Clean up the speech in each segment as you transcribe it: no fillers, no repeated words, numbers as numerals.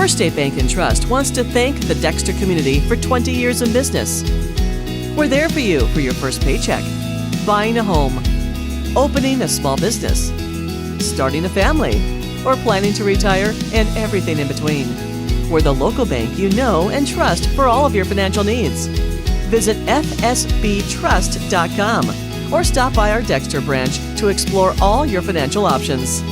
First State Bank and Trust wants to thank the Dexter community for 20 years in business. We're there for you for your first paycheck, buying a home, opening a small business, starting a family, or planning to retire, and everything in between. We're the local bank you know and trust for all of your financial needs. Visit fsbtrust.com or stop by our Dexter branch to explore all your financial options.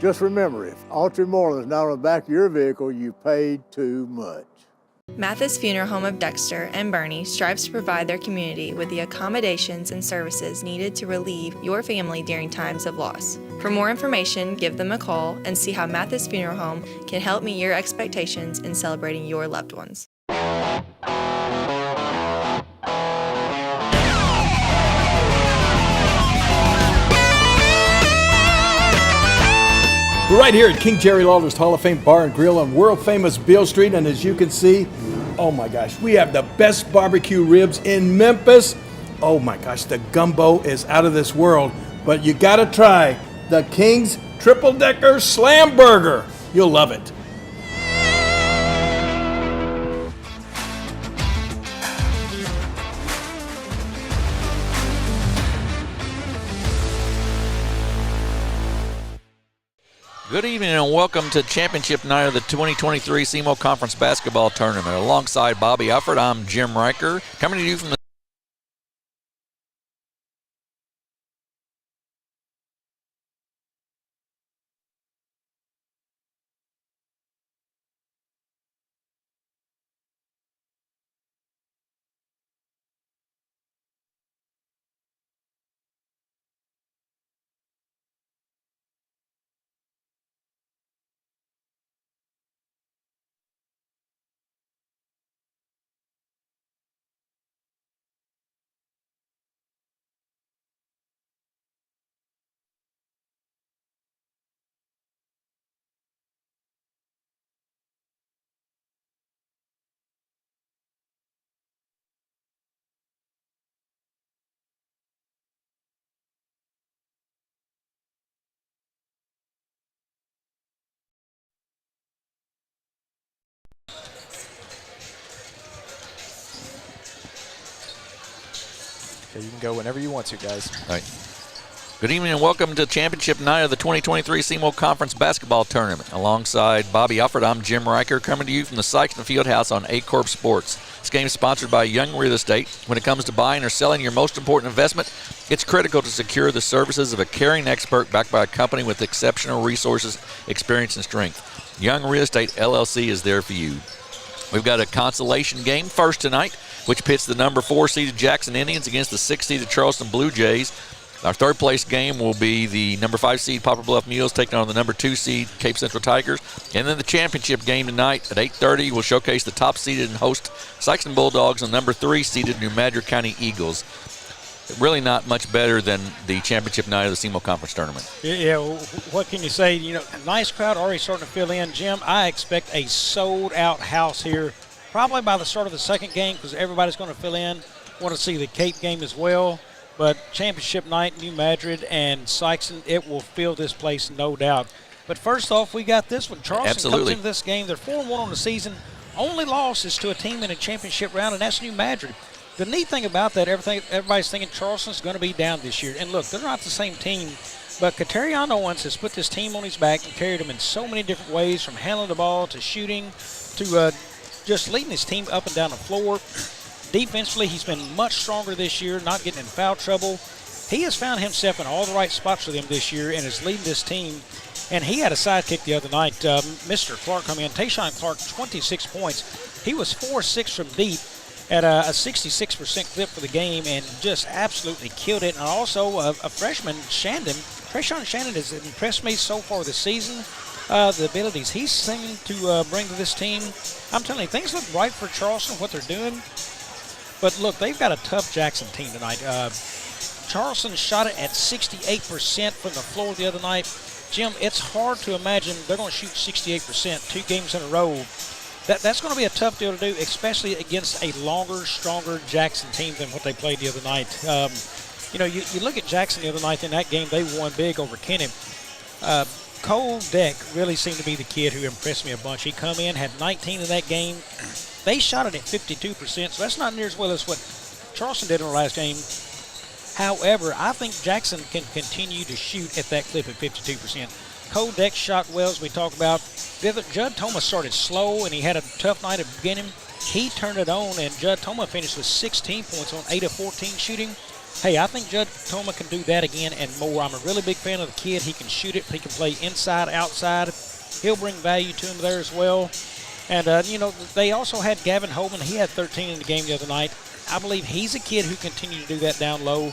Just remember, if Autry Moreland is not on the back of your vehicle, you paid too much. Mathis Funeral Home of Dexter and Bernie strives to provide their community with the accommodations and services needed to relieve your family during times of loss. For more information, give them a call and see how Mathis Funeral Home can help meet your expectations in celebrating your loved ones. We're right here at King Jerry Lawler's Hall of Fame Bar and Grill on world-famous Beale Street, and as you can see, oh my gosh, we have the best barbecue ribs in Memphis. Oh my gosh, the gumbo is out of this world, but you gotta try the King's Triple Decker Slam Burger. You'll love it. Good evening and welcome to championship night of the 2023 SEMO Conference Basketball Tournament. Alongside Bobby Alford, I'm Jim Riker, coming to you from the Okay, you can go whenever you want to, guys. All right. Good evening and welcome to championship night of the 2023 SEMO Conference Basketball Tournament. Alongside Bobby Alford, I'm Jim Riker, coming to you from the Sikeston Fieldhouse on A-Corp Sports. This game is sponsored by Young Real Estate. When it comes to buying or selling your most important investment, it's critical to secure the services of a caring expert backed by a company with exceptional resources, experience, and strength. Young Real Estate LLC is there for you. We've got a consolation game first tonight, which pits the number 4 seeded Jackson Indians against the 6 seeded Charleston Blue Jays. Our third place game will be the number 5 seed Poplar Bluff Mules taking on the number 2 seed Cape Central Tigers. And then the championship game tonight at 8:30 will showcase the top seeded and host Sikeston Bulldogs and number 3 seeded New Madrid County Eagles. Really not much better than the championship night of the SEMO Conference Tournament. Yeah, what can you say? You know, nice crowd already starting to fill in. Jim, I expect a sold-out house here probably by the start of the second game because everybody's going to fill in. Want to see the Cape game as well. But championship night, New Madrid and Sikeston, it will fill this place, no doubt. But first off, we got this one. Charleston comes into this game. They're 4-1 on the season. Only loss is to a team in a championship round, and that's New Madrid. The neat thing about that, everybody's thinking Charleston's going to be down this year. And look, they're not the same team. But Kateriano once has put this team on his back and carried them in so many different ways, from handling the ball to shooting to just leading his team up and down the floor. Defensively, he's been much stronger this year, not getting in foul trouble. He has found himself in all the right spots for them this year and is leading this team. And he had a sidekick the other night. Mr. Clark come in. Tayshaun Clark, 26 points. He was 4-6 from deep at a 66% clip for the game and just absolutely killed it. And also a freshman, Trayshawn Shannon has impressed me so far this season. The abilities he's seeming to bring to this team. I'm telling you, things look right for Charleston, what they're doing. But look, they've got a tough Jackson team tonight. Charleston shot it at 68% from the floor the other night. Jim, it's hard to imagine they're going to shoot 68% 2 games in a row. That's going to be a tough deal to do, especially against a longer, stronger Jackson team than what they played the other night. You look at Jackson the other night in that game, they won big over Kenny. Cole Deck really seemed to be the kid who impressed me a bunch. He come in, had 19 in that game. They shot it at 52%, so that's not near as well as what Charleston did in the last game. However, I think Jackson can continue to shoot at that clip at 52%. Cole Deck shot well, as we talked about. Judd Thomas started slow, and he had a tough night at the beginning. He turned it on, and Judd Thomas finished with 16 points on 8 of 14 shooting. Hey, I think Judd Thomas can do that again and more. I'm a really big fan of the kid. He can shoot it. He can play inside, outside. He'll bring value to him there as well. And, they also had Gavin Holman. He had 13 in the game the other night. I believe he's a kid who continues to do that down low.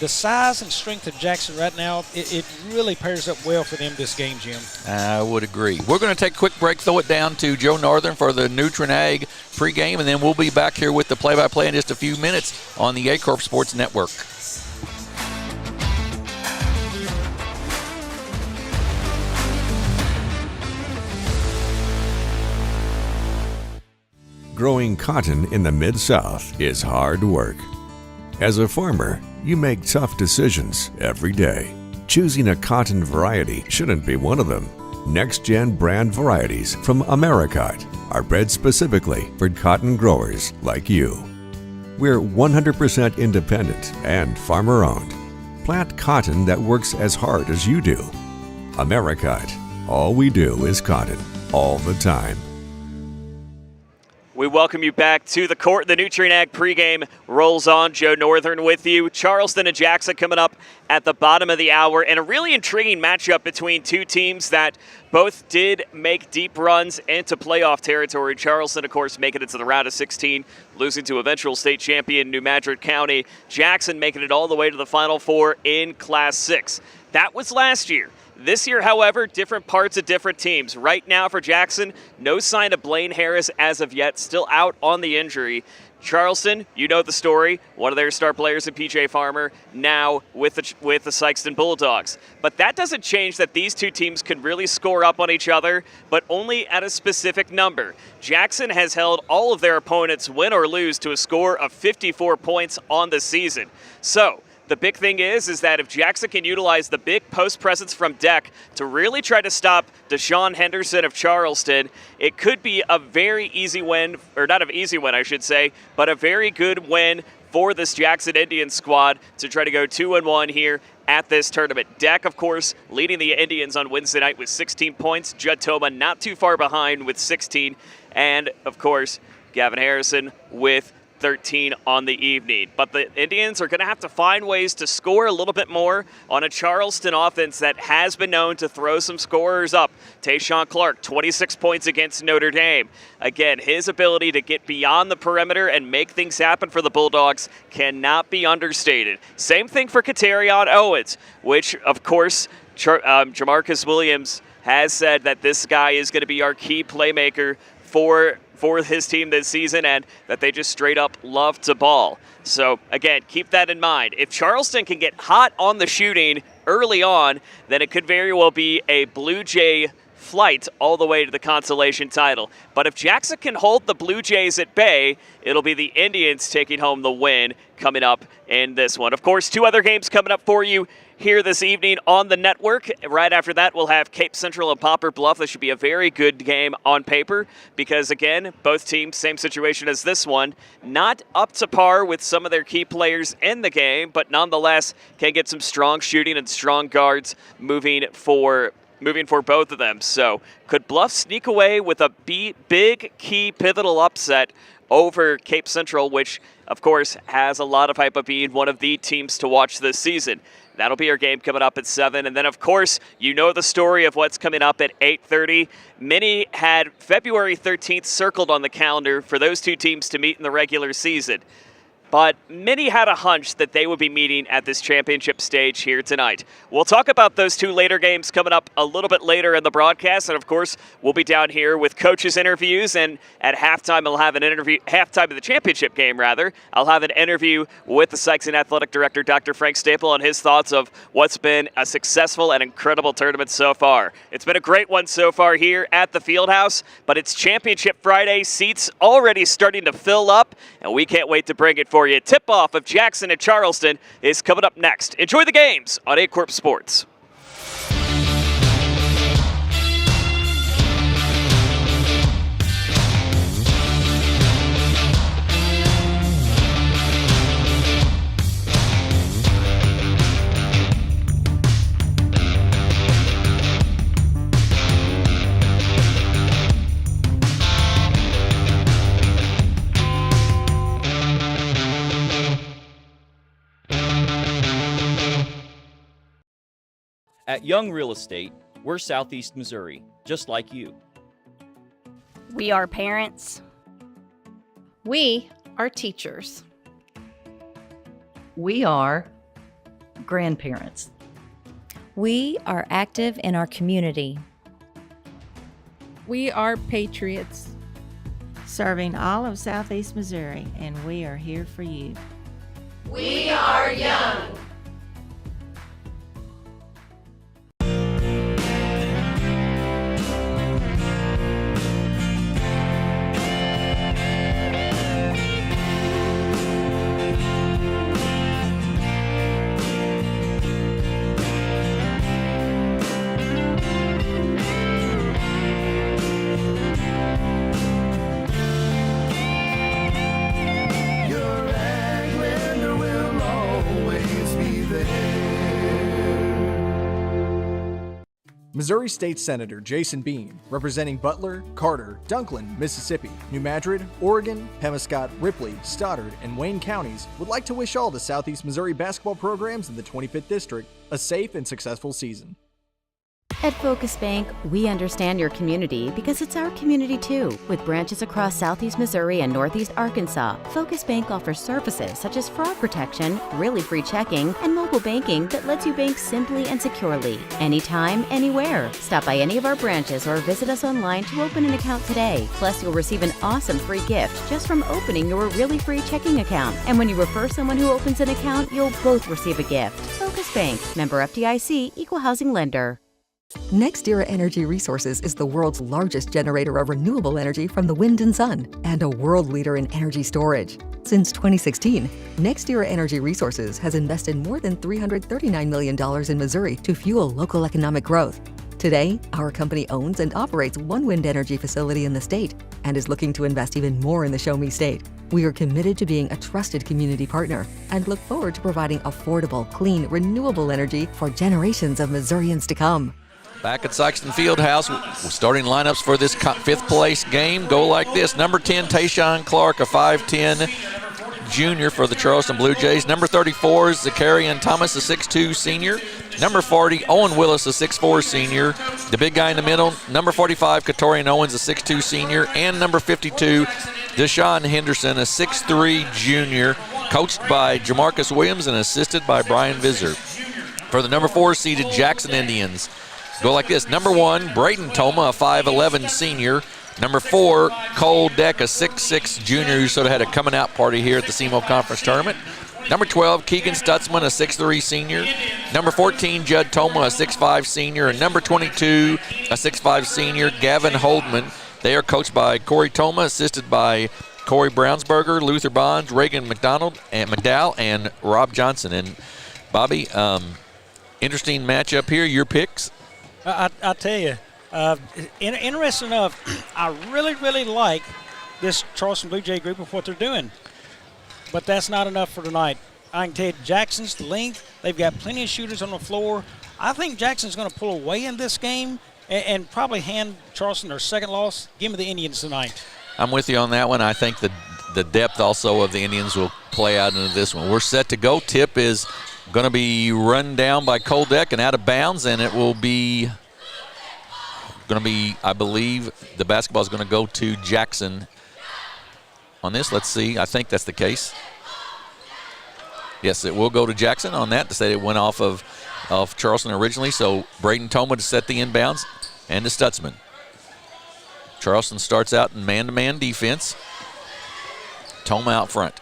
The size and strength of Jackson right now, it really pairs up well for them this game, Jim. I would agree. We're going to take a quick break, throw it down to Joe Northern for the Nutrien Ag pregame, and then we'll be back here with the play-by-play in just a few minutes on the A-Corp Sports Network. Growing cotton in the Mid-South is hard work. As a farmer, you make tough decisions every day. Choosing a cotton variety shouldn't be one of them. Next-gen brand varieties from Americot are bred specifically for cotton growers like you. We're 100% independent and farmer-owned. Plant cotton that works as hard as you do. Americot. All we do is cotton, all the time. We welcome you back to the court. The Nutrien Ag pregame rolls on. Joe Northern with you. Charleston and Jackson coming up at the bottom of the hour. And a really intriguing matchup between two teams that both did make deep runs into playoff territory. Charleston, of course, making it to the round of 16, losing to eventual state champion New Madrid County. Jackson making it all the way to the Final Four in Class 6. That was last year. This year, however, different parts of different teams. Right now for Jackson, no sign of Blaine Harris as of yet, still out on the injury. Charleston, you know the story. One of their star players in PJ Farmer, now with the Sikeston Bulldogs. But that doesn't change that these two teams can really score up on each other, but only at a specific number. Jackson has held all of their opponents, win or lose, to a score of 54 points on the season. So the big thing is that if Jackson can utilize the big post presence from Deck to really try to stop Deshaun Henderson of Charleston, it could be a very easy win, or not an easy win, I should say, but a very good win for this Jackson Indians squad to try to go 2-1 here at this tournament. Deck, of course, leading the Indians on Wednesday night with 16 points. Judd Toma not too far behind with 16. And, of course, Gavin Harrison with 13 on the evening. But the Indians are going to have to find ways to score a little bit more on a Charleston offense that has been known to throw some scorers up. Tayshaun Clark, 26 points against Notre Dame. Again, his ability to get beyond the perimeter and make things happen for the Bulldogs cannot be understated. Same thing for Katarion Owens, which, of course, Jamarcus Williams has said that this guy is going to be our key playmaker for his team this season, and that they just straight up love to ball. So, again, keep that in mind. If Charleston can get hot on the shooting early on, then it could very well be a Blue Jay flight all the way to the consolation title. But if Jackson can hold the Blue Jays at bay, it'll be the Indians taking home the win coming up in this one. Of course, two other games coming up for you here this evening on the network. Right after that, we'll have Cape Central and Poplar Bluff. This should be a very good game on paper because, again, both teams, same situation as this one, not up to par with some of their key players in the game, but nonetheless can get some strong shooting and strong guards moving for moving for both of them. So could Bluff sneak away with a big key pivotal upset over Cape Central, which of course has a lot of hype of being one of the teams to watch this season? That'll be our game coming up at 7. And then, of course, you know the story of what's coming up at 8:30. Many had February 13th circled on the calendar for those two teams to meet in the regular season. But many had a hunch that they would be meeting at this championship stage here tonight. We'll talk about those two later games coming up a little bit later in the broadcast. And, of course, we'll be down here with coaches' interviews. And at halftime, I'll have an interview, halftime of the championship game, rather. I'll have an interview with the Sikeston Athletic Director, Dr. Frank Staple, on his thoughts of what's been a successful and incredible tournament so far. It's been a great one so far here at the Fieldhouse, but it's Championship Friday. Seats already starting to fill up, and we can't wait to bring it for you. Tip-off of Jackson and Charleston is coming up next. Enjoy the games on A Corp Sports. At Young Real Estate, we're Southeast Missouri, just like you. We are parents. We are teachers. We are grandparents. We are active in our community. We are patriots. Serving all of Southeast Missouri, and we are here for you. We are young. Missouri State Senator Jason Bean, representing Butler, Carter, Dunklin, Mississippi, New Madrid, Oregon, Pemiscot, Ripley, Stoddard, and Wayne counties, would like to wish all the Southeast Missouri basketball programs in the 25th District a safe and successful season. At Focus Bank, we understand your community because it's our community too. With branches across Southeast Missouri and Northeast Arkansas, Focus Bank offers services such as fraud protection, really free checking, and mobile banking that lets you bank simply and securely, anytime, anywhere. Stop by any of our branches or visit us online to open an account today. Plus, you'll receive an awesome free gift just from opening your really free checking account. And when you refer someone who opens an account, you'll both receive a gift. Focus Bank, member FDIC, equal housing lender. NextEra Energy Resources is the world's largest generator of renewable energy from the wind and sun, and a world leader in energy storage. Since 2016, NextEra Energy Resources has invested more than $339 million in Missouri to fuel local economic growth. Today, our company owns and operates one wind energy facility in the state and is looking to invest even more in the Show Me State. We are committed to being a trusted community partner and look forward to providing affordable, clean, renewable energy for generations of Missourians to come. Back at Sikeston Fieldhouse, we're starting lineups for this fifth place game go like this. Number 10, Tayshawn Clark, a 5'10" junior for the Charleston Blue Jays. Number 34 is Zacharian Thomas, a 6'2" senior. Number 40, Owen Willis, a 6'4" senior. The big guy in the middle, number 45, Katorian Owens, a 6'2" senior. And number 52, Deshaun Henderson, a 6'3" junior, coached by Jamarcus Williams and assisted by Brian Visser. For the number 4 seeded Jackson Indians, go like this. Number 1, Braden Toma, a 5'11" senior. Number 4, Cole Deck, a 6'6" junior who sort of had a coming out party here at the SEMO Conference Tournament. Number 12, Keegan Stutzman, a 6'3" senior. Number 14, Judd Toma, a 6'5" senior. And number 22, a 6'5" senior, Gavin Holdman. They are coached by Corey Toma, assisted by Corey Brownsberger, Luther Bonds, Reagan McDowell, and Rob Johnson. And Bobby, interesting matchup here. Your picks? I tell you, interesting enough, I really like this Charleston Blue Jay group of what they're doing. But that's not enough for tonight. I can tell you, Jackson's length, they've got plenty of shooters on the floor. I think Jackson's going to pull away in this game and probably hand Charleston their second loss. Give me the Indians tonight. I'm with you on that one. I think the depth also of the Indians will play out into this one. We're set to go. Tip is going to be run down by Koldeck and out of bounds, and it will be going to be, I believe, the basketball is going to go to Jackson on this. Let's see. I think that's the case. Yes, it will go to Jackson on that to say it went off of Charleston originally. So Braden Toma to set the inbounds and to Stutzman. Charleston starts out in man-to-man defense. Toma out front.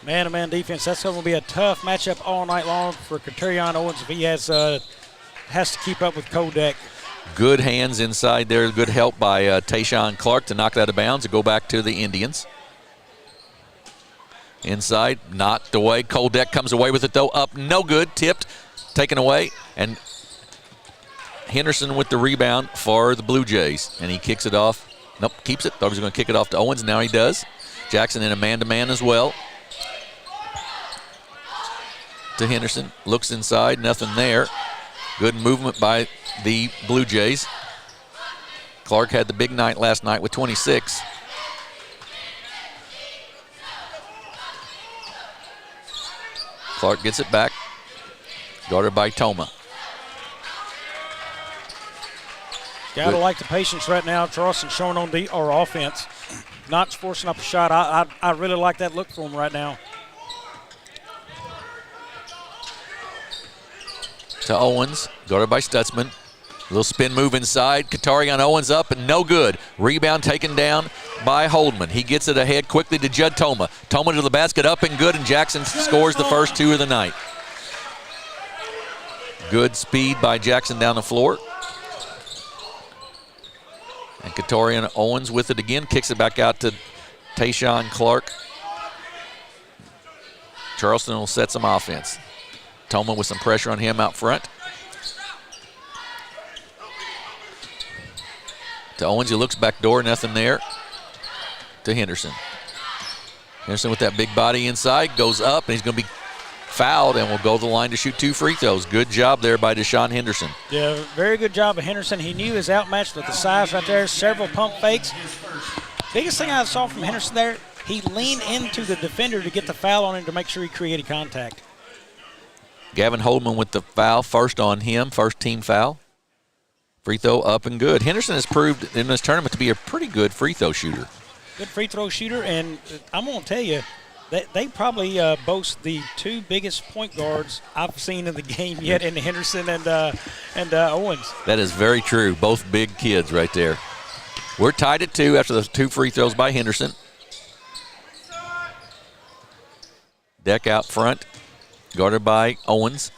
Man-to-man defense, that's going to be a tough matchup all night long for Katerion Owens if he has to keep up with Koldeck. Good hands inside there. Good help by Tayshawn Clark to knock that out of bounds and go back to the Indians. Inside, knocked away. Koldeck comes away with it, though. Up, no good. Tipped, taken away. And Henderson with the rebound for the Blue Jays. And he kicks it off. Nope, keeps it. Thought he was going to kick it off to Owens. Now he does. Jackson in a man-to-man as well. To Henderson. Looks inside. Nothing there. Good movement by the Blue Jays. Clark had the big night last night with 26. Clark gets it back. Guarded by Toma. Gotta like the patience right now. Charleston showing on our offense. Not forcing up a shot. I really like that look for him right now. To Owens, guarded by Stutzman. Little spin move inside. Katerion Owens up and no good. Rebound taken down by Holdman. He gets it ahead quickly to Judd Toma. Toma to the basket, up and good, and Jackson scores the first two of the night. Good speed by Jackson down the floor. And Katerion Owens with it again. Kicks it back out to Tayshawn Clark. Charleston will set some offense. Toma with some pressure on him out front. To Owens, he looks back door, nothing there. To Henderson. Henderson with that big body inside, goes up, and he's going to be fouled and will go to the line to shoot 2 free throws. Good job there by Deshaun Henderson. Yeah, very good job of Henderson. He knew his outmatched with the size right there, several pump fakes. Biggest thing I saw from Henderson there, he leaned into the defender to get the foul on him to make sure he created contact. Gavin Holdman with the foul, first on him, first team foul. Free throw up and good. Henderson has proved in this tournament to be a pretty good free throw shooter. Good free throw shooter, and I'm going to tell you, they probably boast the 2 biggest point guards I've seen in the game yet in Henderson and Owens. That is very true. Both big kids right there. We're tied at 2 after those 2 free throws by Henderson. Deck out front, guarded by Owens.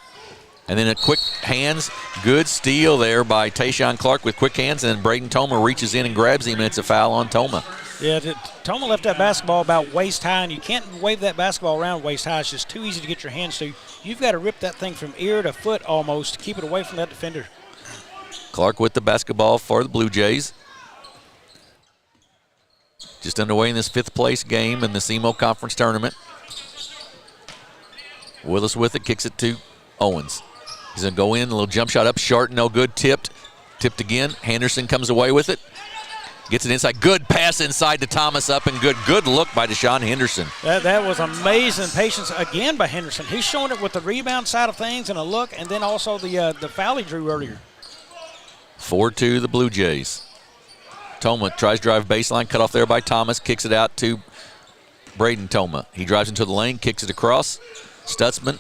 And then a quick hands, good steal there by Tayshawn Clark with quick hands, and then Braden Toma reaches in and grabs him, and it's a foul on Toma. Yeah, Toma left that basketball about waist high, and you can't wave that basketball around waist high. It's just too easy to get your hands to. You've got to rip that thing from ear to foot almost to keep it away from that defender. Clark with the basketball for the Blue Jays. Just underway in this 5th place game in the SEMO Conference Tournament. Willis with it, kicks it to Owens. He's going to go in, a little jump shot up, short, no good, tipped. Tipped again. Henderson comes away with it. Gets it inside. Good pass inside to Thomas, up and good. Good look by Deshaun Henderson. That was amazing patience again by Henderson. He's showing it with the rebound side of things and a look, and then also the foul he drew earlier. 4-2 the Blue Jays. Toma tries drive baseline, cut off there by Thomas, kicks it out to Braden Toma. He drives into the lane, kicks it across. Stutzman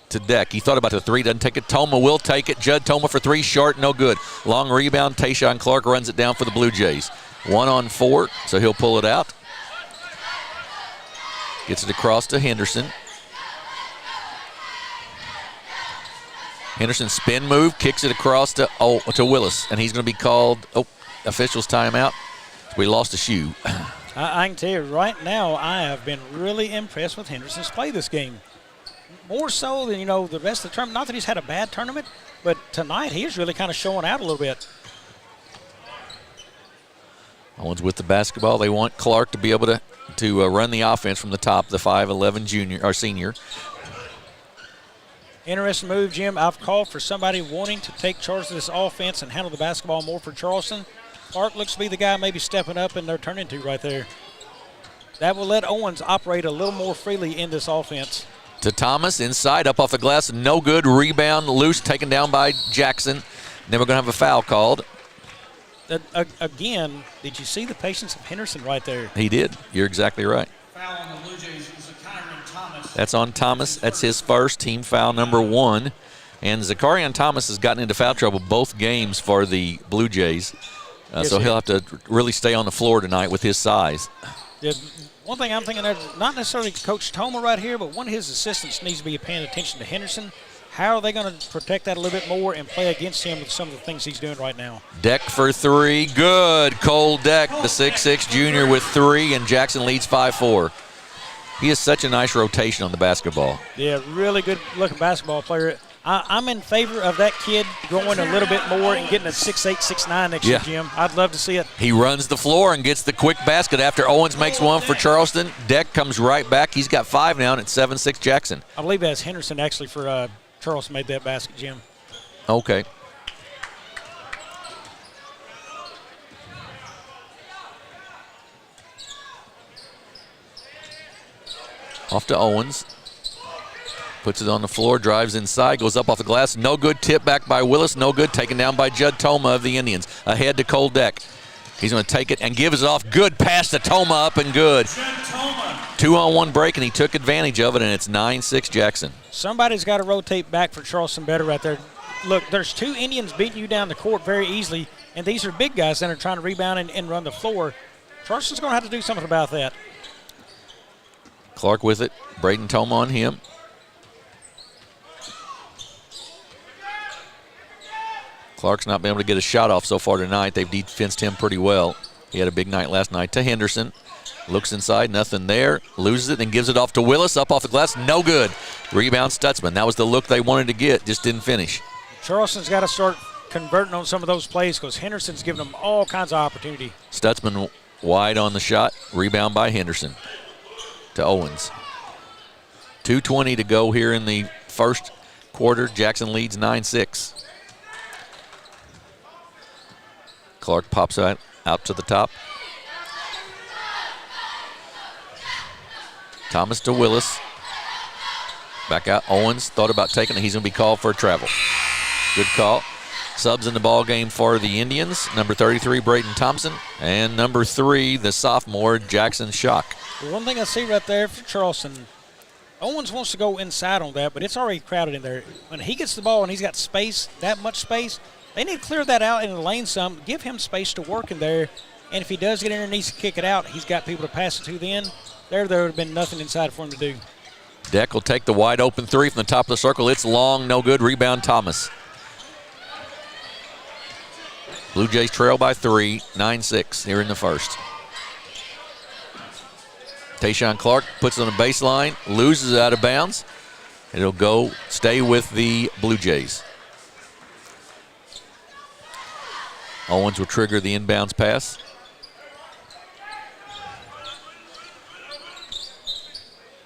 to Deck. He thought about the 3, doesn't take it. Toma will take it. Judd Toma for 3, short, no good. Long rebound. Tayshawn Clark runs it down for the Blue Jays. 1 on 4, so he'll pull it out. Gets it across to Henderson. Henderson spin move, kicks it across to Willis, and he's going to be called, officials timeout. We lost a shoe. I can tell you right now, I have been really impressed with Henderson's play this game. More so than, the rest of the tournament. Not that he's had a bad tournament, but tonight he's really kind of showing out a little bit. Owens with the basketball. They want Clark to be able to run the offense from the top, the 5'11 junior or senior. Interesting move, Jim. I've called for somebody wanting to take charge of this offense and handle the basketball more for Charleston. Clark looks to be the guy maybe stepping up and they're turning to right there. That will let Owens operate a little more freely in this offense. To Thomas, inside, up off the glass, no good. Rebound, loose, taken down by Jackson. Then we're going to have a foul called. Again, did you see the patience of Henderson right there? He did. You're exactly right. Foul on the Blue Jays. Thomas. That's on Thomas. That's his first, team foul number 1. And Zakarian Thomas has gotten into foul trouble both games for the Blue Jays. So he'll have to really stay on the floor tonight with his size. Yeah, one thing I'm thinking there, not necessarily Coach Toma right here, but one of his assistants needs to be paying attention to Henderson. How are they going to protect that a little bit more and play against him with some of the things he's doing right now? Deck for 3. Good. Cole Deck, the 6'6 junior with 3, and Jackson leads 5-4. He has such a nice rotation on the basketball. Yeah, really good-looking basketball player. I'm in favor of that kid growing a little bit more and getting a 6'8", 6'9" next year, Jim. I'd love to see it. He runs the floor and gets the quick basket after Owens makes one for Charleston. Deck comes right back. He's got 5 now, and it's 7-6 Jackson. I believe that's Henderson actually for Charleston made that basket, Jim. Okay. Off to Owens. Puts it on the floor, drives inside, goes up off the glass. No good. Tip back by Willis. No good. Taken down by Judd Toma of the Indians. Ahead to Cole Deck. He's going to take it and gives it off. Good pass to Toma, up and good. 2-on-1 break, and he took advantage of it, and it's 9-6 Jackson. Somebody's got to rotate back for Charleston better right there. Look, there's 2 Indians beating you down the court very easily, and these are big guys that are trying to rebound and run the floor. Charleston's going to have to do something about that. Clark with it. Braden Toma on him. Clark's not been able to get a shot off so far tonight. They've defensed him pretty well. He had a big night last night. To Henderson. Looks inside, nothing there. Loses it and gives it off to Willis. Up off the glass, no good. Rebound Stutzman. That was the look they wanted to get, just didn't finish. Charleston's got to start converting on some of those plays because Henderson's giving them all kinds of opportunity. Stutzman wide on the shot. Rebound by Henderson to Owens. 2:20 to go here in the first quarter. Jackson leads 9-6. Clark pops out to the top. Thomas to Willis. Back out. Owens thought about taking it. He's going to be called for a travel. Good call. Subs in the ball game for the Indians. Number 33, Braden Thompson. And number 3, the sophomore, Jackson Schock. The one thing I see right there for Charleston, Owens wants to go inside on that, but it's already crowded in there. When he gets the ball and he's got space, that much space, they need to clear that out in the lane some, give him space to work in there, and if he does get in there and needs to kick it out, he's got people to pass it to then. There would have been nothing inside for him to do. Deck will take the wide open 3 from the top of the circle. It's long, no good. Rebound Thomas. Blue Jays trail by 3, 9-6 here in the first. Tayshawn Clark puts it on the baseline, loses it out of bounds. It'll stay with the Blue Jays. Owens will trigger the inbounds pass.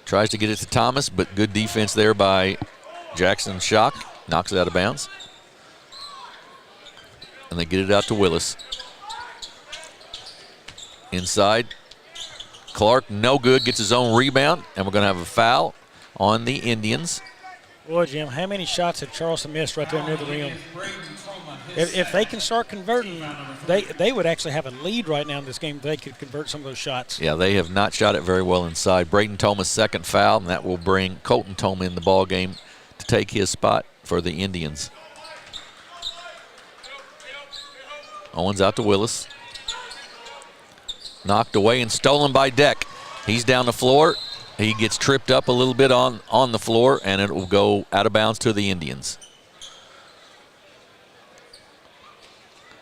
Tries to get it to Thomas, but good defense there by Jackson Schock. Knocks it out of bounds. And they get it out to Willis. Inside. Clark, no good, gets his own rebound, and we're going to have a foul on the Indians. Boy, Jim, how many shots have Charleston missed right there near the rim? If they can start converting, they would actually have a lead right now in this game if they could convert some of those shots. Yeah, they have not shot it very well inside. Braden Toma's second foul, and that will bring Colton Toma in the ball game to take his spot for the Indians. Owens out to Willis. Knocked away and stolen by Deck. He's down the floor. He gets tripped up a little bit on the floor, and it will go out of bounds to the Indians.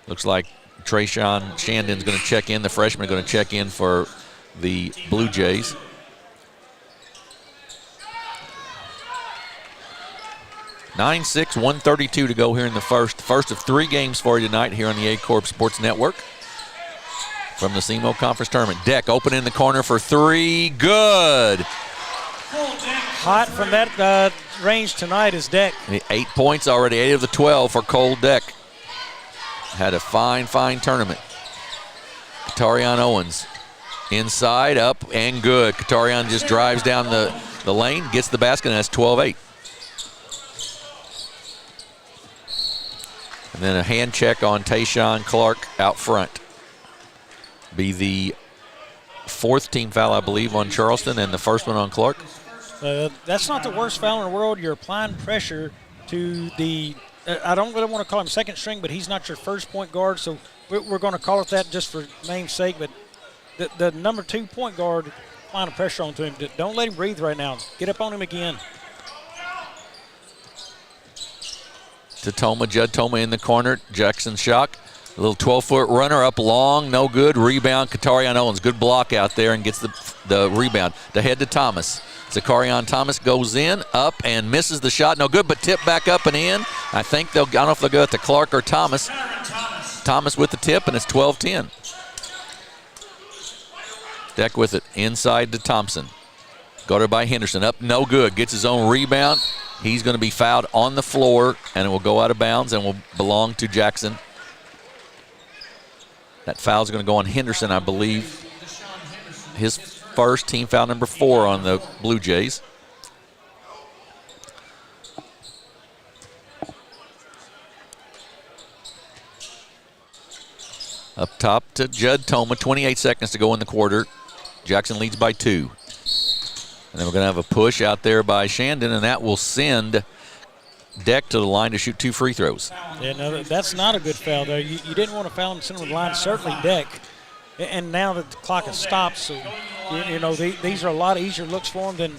Looks like Trayshawn Shandon's going to check in. The freshman going to check in for the Blue Jays. (9-6), 1:32 to go here in the first. First of 3 games for you tonight here on the A-Corp Sports Network. From the SEMO Conference Tournament. Deck open in the corner for 3. Good. Hot from that range tonight is Deck. 8 points already, 8 of the 12 for Cole Deck. Had a fine tournament. Katarian Owens inside, up, and good. Katarian just drives down the lane, gets the basket, and that's 12-8. And then a hand check on Tayshawn Clark out front. Be the 4th team foul, I believe, on Charleston, and the first one on Clark. That's not the worst foul in the world. You're applying pressure to the I don't really want to call him second string, but he's not your first point guard, so we're going to call it that just for name's sake. But the number 2 point guard, applying pressure onto him. Don't let him breathe right now. Get up on him again. To Toma, Judd Toma in the corner. Jackson Shock. A little 12-foot runner up long, no good. Rebound, Katarian Owens. Good block out there and gets the rebound. To head to Thomas. Zakarian Thomas goes in, up, and misses the shot. No good, but tipped back up and in. I don't know if they'll go to Clark or Thomas. Thomas with the tip, and it's 12-10. Deck with it, inside to Thompson. Guarded by Henderson, up, no good. Gets his own rebound. He's going to be fouled on the floor, and it will go out of bounds and will belong to Jackson. That foul is going to go on Henderson, I believe. His first, team foul number 4 on the Blue Jays. Up top to Judd Toma, 28 seconds to go in the quarter. Jackson leads by 2. And then we're going to have a push out there by Shandon, and that will send Deck to the line to shoot 2 free throws. Yeah, no, that's not a good foul, though. You didn't want to foul him center of the line, certainly Deck. And now that the clock has stopped, so, you know, these are a lot easier looks for him than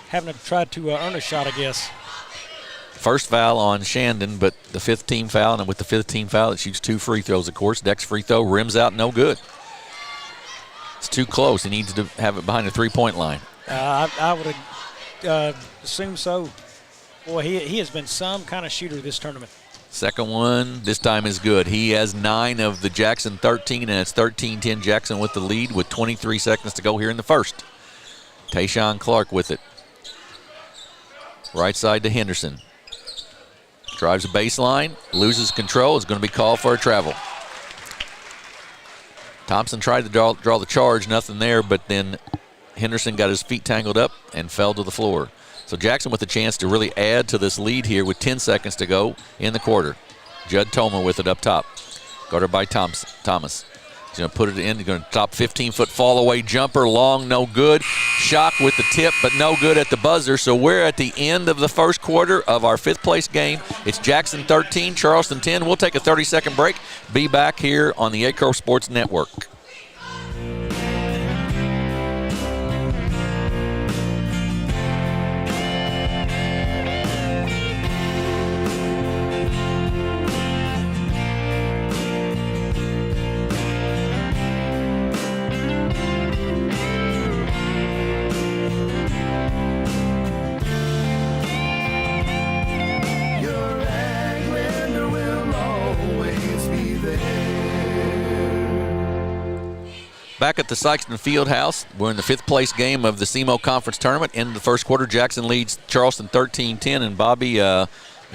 having to try to earn a shot, I guess. First foul on Shandon, but the 5th team foul, and with the 5th team foul, it shoots 2 free throws, of course. Deck's free throw rims out, no good. It's too close. He needs to have it behind the 3-point line. I would assume so. Boy, he has been some kind of shooter this tournament. Second one, this time is good. He has 9 of the Jackson 13, and it's 13-10 Jackson with the lead with 23 seconds to go here in the first. Tayshawn Clark with it. Right side to Henderson. Drives a baseline, loses control. It's going to be called for a travel. Thompson tried to draw the charge, nothing there, but then Henderson got his feet tangled up and fell to the floor. So Jackson with a chance to really add to this lead here with 10 seconds to go in the quarter. Judd Toma with it up top. Guarded by Thomas. He's going to put it in. He's going to top 15-foot fall-away jumper. Long, no good. Shock with the tip, but no good at the buzzer. So we're at the end of the first quarter of our 5th place game. It's Jackson 13, Charleston 10. We'll take a 30-second break. Be back here on the Acre Sports Network. Back at the Sikeston Fieldhouse, we're in the 5th place game of the SEMO Conference Tournament. In the first quarter, Jackson leads Charleston 13-10. And Bobby, a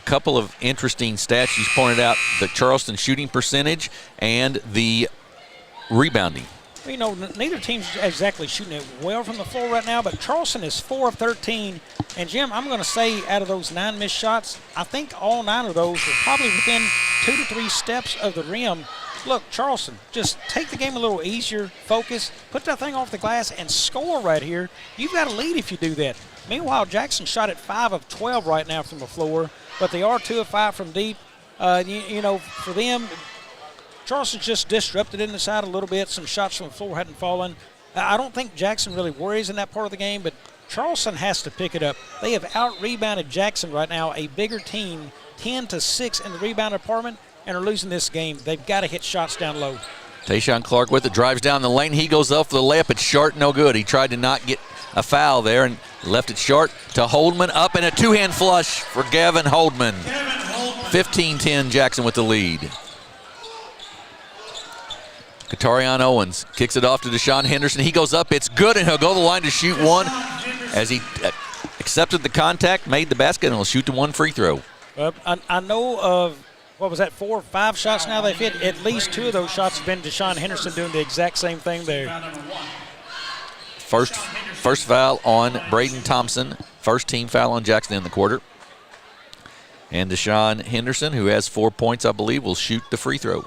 couple of interesting stats. You pointed out the Charleston shooting percentage and the rebounding. Well, you know, neither team's exactly shooting it well from the floor right now, but Charleston is 4 of 13. And, Jim, I'm going to say out of those 9 missed shots, I think all 9 of those were probably within 2 to 3 steps of the rim. Look, Charleston, just take the game a little easier, focus, put that thing off the glass, and score right here. You've got a lead if you do that. Meanwhile, Jackson shot at 5 of 12 right now from the floor, but they are 2 of 5 from deep. You know, for them, Charleston's just disrupted in the side a little bit. Some shots from the floor hadn't fallen. I don't think Jackson really worries in that part of the game, but Charleston has to pick it up. They have out-rebounded Jackson right now, a bigger team, 10-6 in the rebound department, and are losing this game. They've got to hit shots down low. Tayshawn Clark with it, drives down the lane. He goes up for the layup. It's short, no good. He tried to not get a foul there and left it short to Holdman. Up and a 2-hand flush for Gavin Holdman. 15-10 Jackson with the lead. Katarian Owens kicks it off to Deshaun Henderson. He goes up. It's good, and he'll go to the line to shoot one as he accepted the contact, made the basket, and will shoot the one free throw. I know of, what was that, 4 or 5 shots now they've hit. At least 2 of those shots have been Deshaun Henderson doing the exact same thing there. First foul on Braden Thompson. First team foul on Jackson in the quarter. And Deshaun Henderson, who has 4 points, I believe, will shoot the free throw.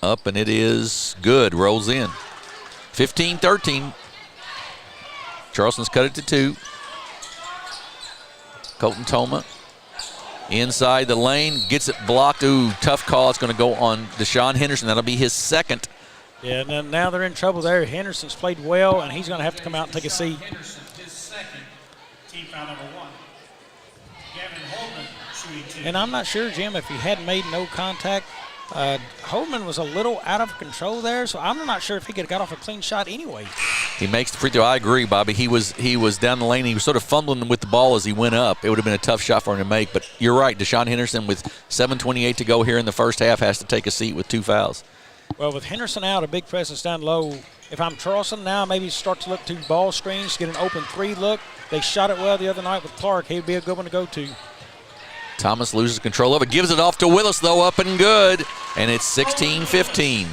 Up, and it is good. Rolls in. 15-13. Charleston's cut it to 2. Colton Toma inside the lane, gets it blocked. Ooh, tough call. It's going to go on Deshaun Henderson. That'll be his second. Yeah, and now they're in trouble there. Henderson's played well, and he's going to have to come out and take a seat. And I'm not sure, Jim, if he had made no contact. Holman was a little out of control there, so I'm not sure if he could have got off a clean shot anyway. He makes the free throw. I agree, Bobby. He was down the lane. He was sort of fumbling with the ball as he went up. It would have been a tough shot for him to make. But you're right. Deshaun Henderson, with 7:28 to go here in the first half, has to take a seat with 2 fouls. Well, with Henderson out, a big presence down low, if I'm Charleston now, maybe start to look to ball screens, get an open 3 look. They shot it well the other night with Clark. He'd be a good one to go to. Thomas loses control of it, gives it off to Willis, though, up and good. And it's 16-15.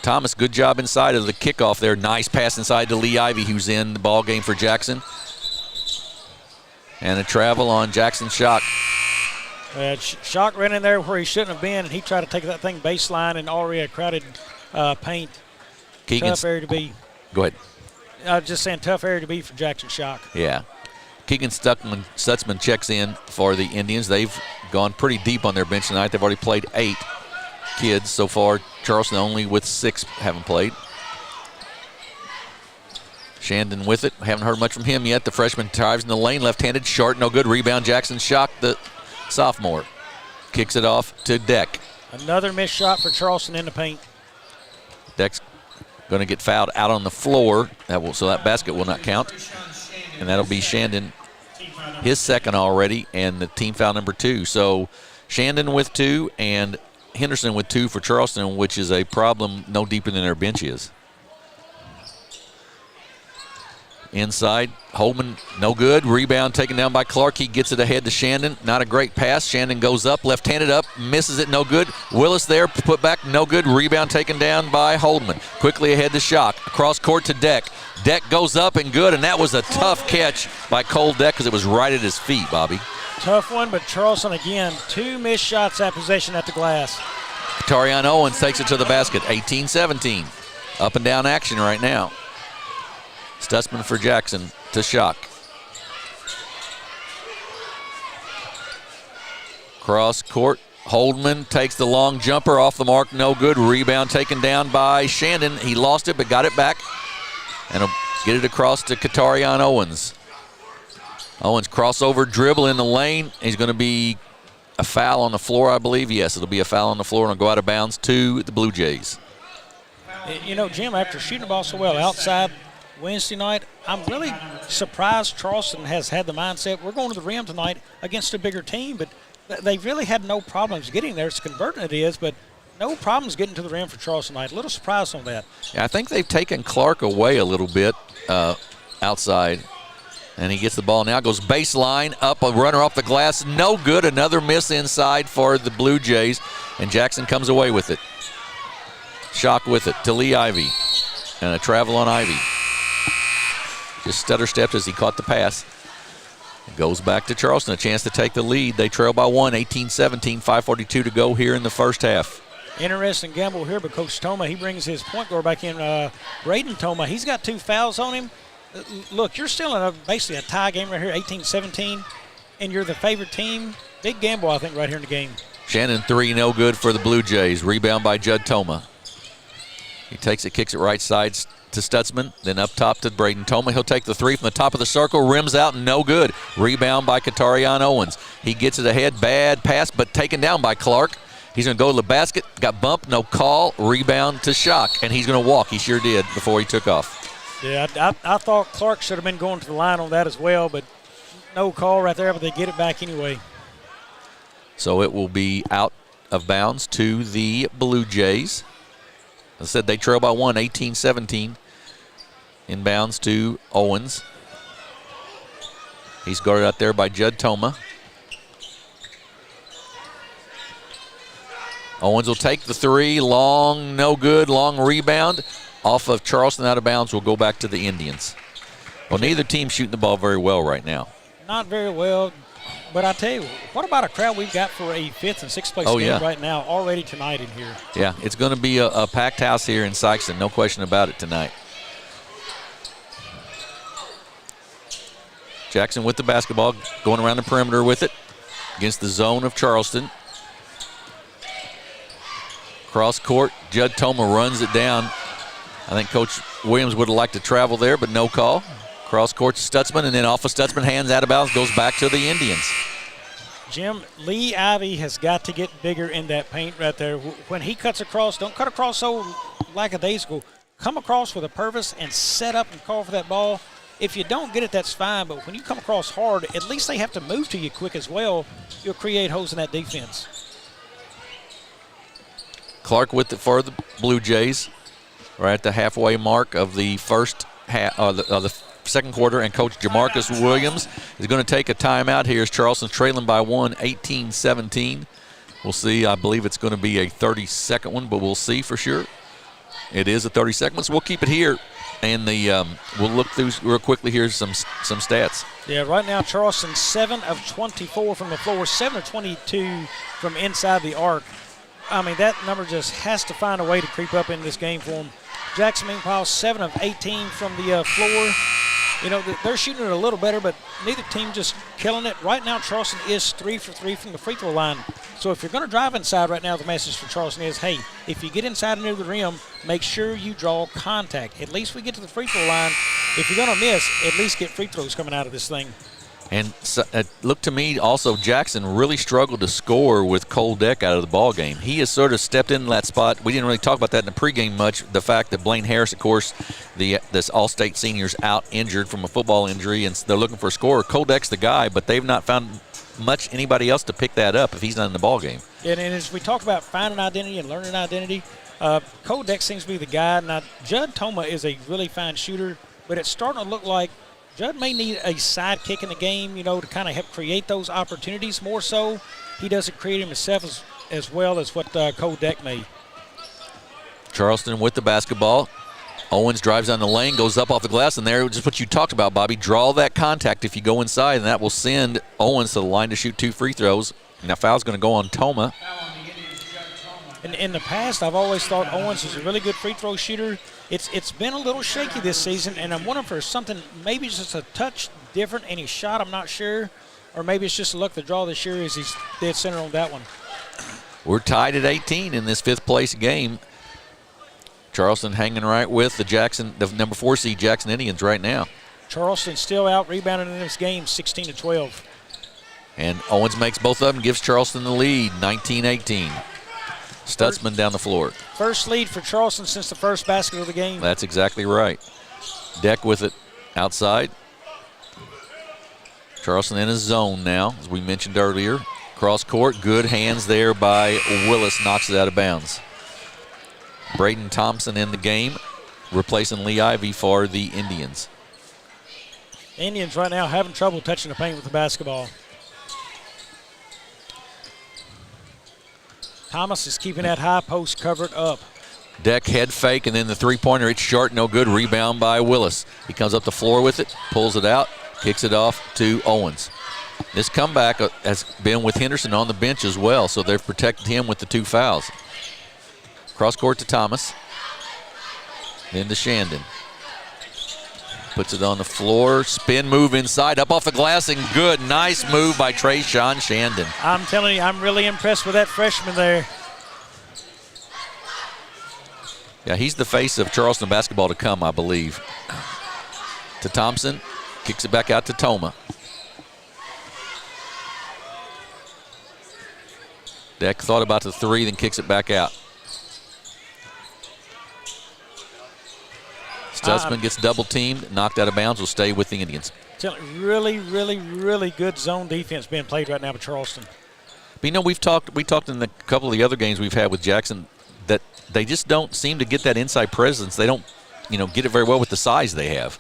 Thomas, good job inside of the kickoff there. Nice pass inside to Lee Ivy, who's in the ball game for Jackson. And a travel on Jackson Shock. Shock ran in there where he shouldn't have been, and he tried to take that thing baseline and already a crowded paint. Keegan's, tough area to be. Go ahead. I was just saying tough area to be for Jackson Shock. Yeah. Keegan Stutzman checks in for the Indians. They've gone pretty deep on their bench tonight. They've already played 8 kids so far. Charleston only with 6 haven't played. Shandon with it. Haven't heard much from him yet. The freshman drives in the lane, left-handed, short, no good. Rebound, Jackson Shock, the sophomore. Kicks it off to Deck. Another missed shot for Charleston in the paint. Deck's going to get fouled out on the floor. So that basket will not count. And that'll be Shandon, his second already, and the team foul number 2. So Shandon with 2 and Henderson with 2 for Charleston, which is a problem no deeper than their bench is. Inside, Holman, no good. Rebound taken down by Clark. He gets it ahead to Shandon. Not a great pass. Shandon goes up, left-handed up, misses it, no good. Willis there, put back, no good. Rebound taken down by Holman. Quickly ahead to Shock. Across court to Deck. Deck goes up and good, and that was a tough catch by Cole Deck because it was right at his feet, Bobby. Tough one, but Charleston again, 2 missed shots at possession at the glass. Tarion Owens takes it to the basket, 18-17. Up and down action right now. Stutzman for Jackson to Shock. Cross court, Holdman takes the long jumper off the mark, no good. Rebound taken down by Shandon. He lost it but got it back. And he'll get it across to Katarion Owens. Owens crossover dribble in the lane. He's going to be a foul on the floor, I believe. Yes, it'll be a foul on the floor and it'll go out of bounds to the Blue Jays. You know, Jim, after shooting the ball so well outside Wednesday night, I'm really surprised Charleston has had the mindset, we're going to the rim tonight against a bigger team, but they've really had no problems getting there. It's converting it is, but no problems getting to the rim for Charleston tonight. A little surprised on that. Yeah, I think they've taken Clark away a little bit outside. And he gets the ball now, goes baseline, up a runner off the glass, no good. Another miss inside for the Blue Jays, and Jackson comes away with it. Shock with it to Lee Ivy, and a travel on Ivy. Just stutter stepped as he caught the pass. It goes back to Charleston, a chance to take the lead. They trail by 1, 18-17, 5:42 to go here in the first half. Interesting gamble here, but Coach Toma, he brings his point guard back in. Braden Toma, he's got 2 fouls on him. Look, you're still in basically a tie game right here, 18-17, and you're the favorite team. Big gamble, I think, right here in the game. Shannon 3, no good for the Blue Jays. Rebound by Judd Toma. He takes it, kicks it right side to Stutzman, then up top to Braden Toma. He'll take the 3 from the top of the circle, rims out, no good. Rebound by Katarion Owens. He gets it ahead, bad pass, but taken down by Clark. He's going to go to the basket, got bumped, no call, rebound to Shock, and he's going to walk. He sure did before he took off. Yeah, I thought Clark should have been going to the line on that as well, but no call right there, but they get it back anyway. So it will be out of bounds to the Blue Jays. As I said, they trail by 1, 18-17. Inbounds to Owens. He's guarded out there by Judd Toma. Owens will take the three. Long, no good. Long rebound. Off of Charleston, out of bounds, will go back to the Indians. Well, neither team's shooting the ball very well right now. Not very well. But I tell you, what about a crowd we've got for a 5th and 6th place game right now already tonight in here? Yeah, it's going to be a packed house here in Sikeston. No question about it tonight. Jackson with the basketball, going around the perimeter with it against the zone of Charleston. Cross court, Judd Toma runs it down. I think Coach Williams would have liked to travel there, but no call. Cross court to Stutzman, and then off of Stutzman, hands out of bounds, goes back to the Indians. Jim, Lee Ivy has got to get bigger in that paint right there. When he cuts across, don't cut across so lackadaisical. Come across with a purpose and set up and call for that ball. If you don't get it, that's fine, but when you come across hard, at least they have to move to you quick as well. You'll create holes in that defense. Clark with it for the Blue Jays. Right at the halfway mark of the the second quarter, and Coach Jamarcus Williams is going to take a timeout here as Charleston's trailing by 18-17. We'll see. I believe it's going to be a 30-second one, but we'll see for sure. It is a 30-second one, so we'll keep it here, and we'll look through real quickly here some stats. Yeah, right now Charleston 7 of 24 from the floor, 7 of 22 from inside the arc. I mean, that number just has to find a way to creep up in this game for them. Jackson, meanwhile, 7 of 18 from the floor. You know, they're shooting it a little better, but neither team just killing it. Right now, Charleston is 3 for 3 from the free throw line. So if you're going to drive inside right now, the message for Charleston is, hey, if you get inside near the rim, make sure you draw contact. At least we get to the free throw line. If you're going to miss, at least get free throws coming out of this thing. And look to me also, Jackson really struggled to score with Cole Deck out of the ball game. He has sort of stepped in that spot. We didn't really talk about that in the pregame much. The fact that Blaine Harris, of course, this All-State senior's out injured from a football injury, and they're looking for a scorer. Cole Deck's the guy, but they've not found much anybody else to pick that up if he's not in the ball game. And as we talk about finding identity and learning identity, Cole Deck seems to be the guy. Now, Judd Toma is a really fine shooter, but it's starting to look like Judd may need a sidekick in the game, you know, to kind of help create those opportunities more so. He doesn't create them himself as well as what Cole Deck may. Charleston with the basketball. Owens drives down the lane, goes up off the glass, and there, just what you talked about, Bobby. Draw that contact if you go inside, and that will send Owens to the line to shoot 2 free throws. Now foul's going to go on Toma. In the past, I've always thought Owens is a really good free throw shooter. It's been a little shaky this season, and I'm wondering for something, maybe just a touch different in his shot, I'm not sure. Or maybe it's just a luck the draw this year as he's dead center on that one. We're tied at 18 in this 5th place game. Charleston hanging right with the number 4 seed Jackson Indians right now. Charleston still out rebounding in this game, 16-12. And Owens makes both of them, gives Charleston the lead, 19-18. Stutzman down the floor. First lead for Charleston since the first basket of the game. That's exactly right. Deck with it outside. Charleston in his zone now, as we mentioned earlier. Cross court, good hands there by Willis, knocks it out of bounds. Braden Thompson in the game, replacing Lee Ivy for the Indians. Indians right now having trouble touching the paint with the basketball. Thomas is keeping that high post covered up. Deck head fake, and then the three-pointer, it's short, no good. Rebound by Willis. He comes up the floor with it, pulls it out, kicks it off to Owens. This comeback has been with Henderson on the bench as well, so they've protected him with the 2 fouls. Cross court to Thomas. Then to Shandon. Puts it on the floor, spin move inside, up off the glass, and good. Nice move by Trayshawn Shandon. I'm telling you, I'm really impressed with that freshman there. Yeah, he's the face of Charleston basketball to come, I believe. To Thompson, kicks it back out to Toma. Deck thought about the 3, then kicks it back out. Stutzman gets double teamed, knocked out of bounds, will stay with the Indians. Really, really, really good zone defense being played right now by Charleston. But you know, we talked in a couple of the other games we've had with Jackson that they just don't seem to get that inside presence. They don't get it very well with the size they have.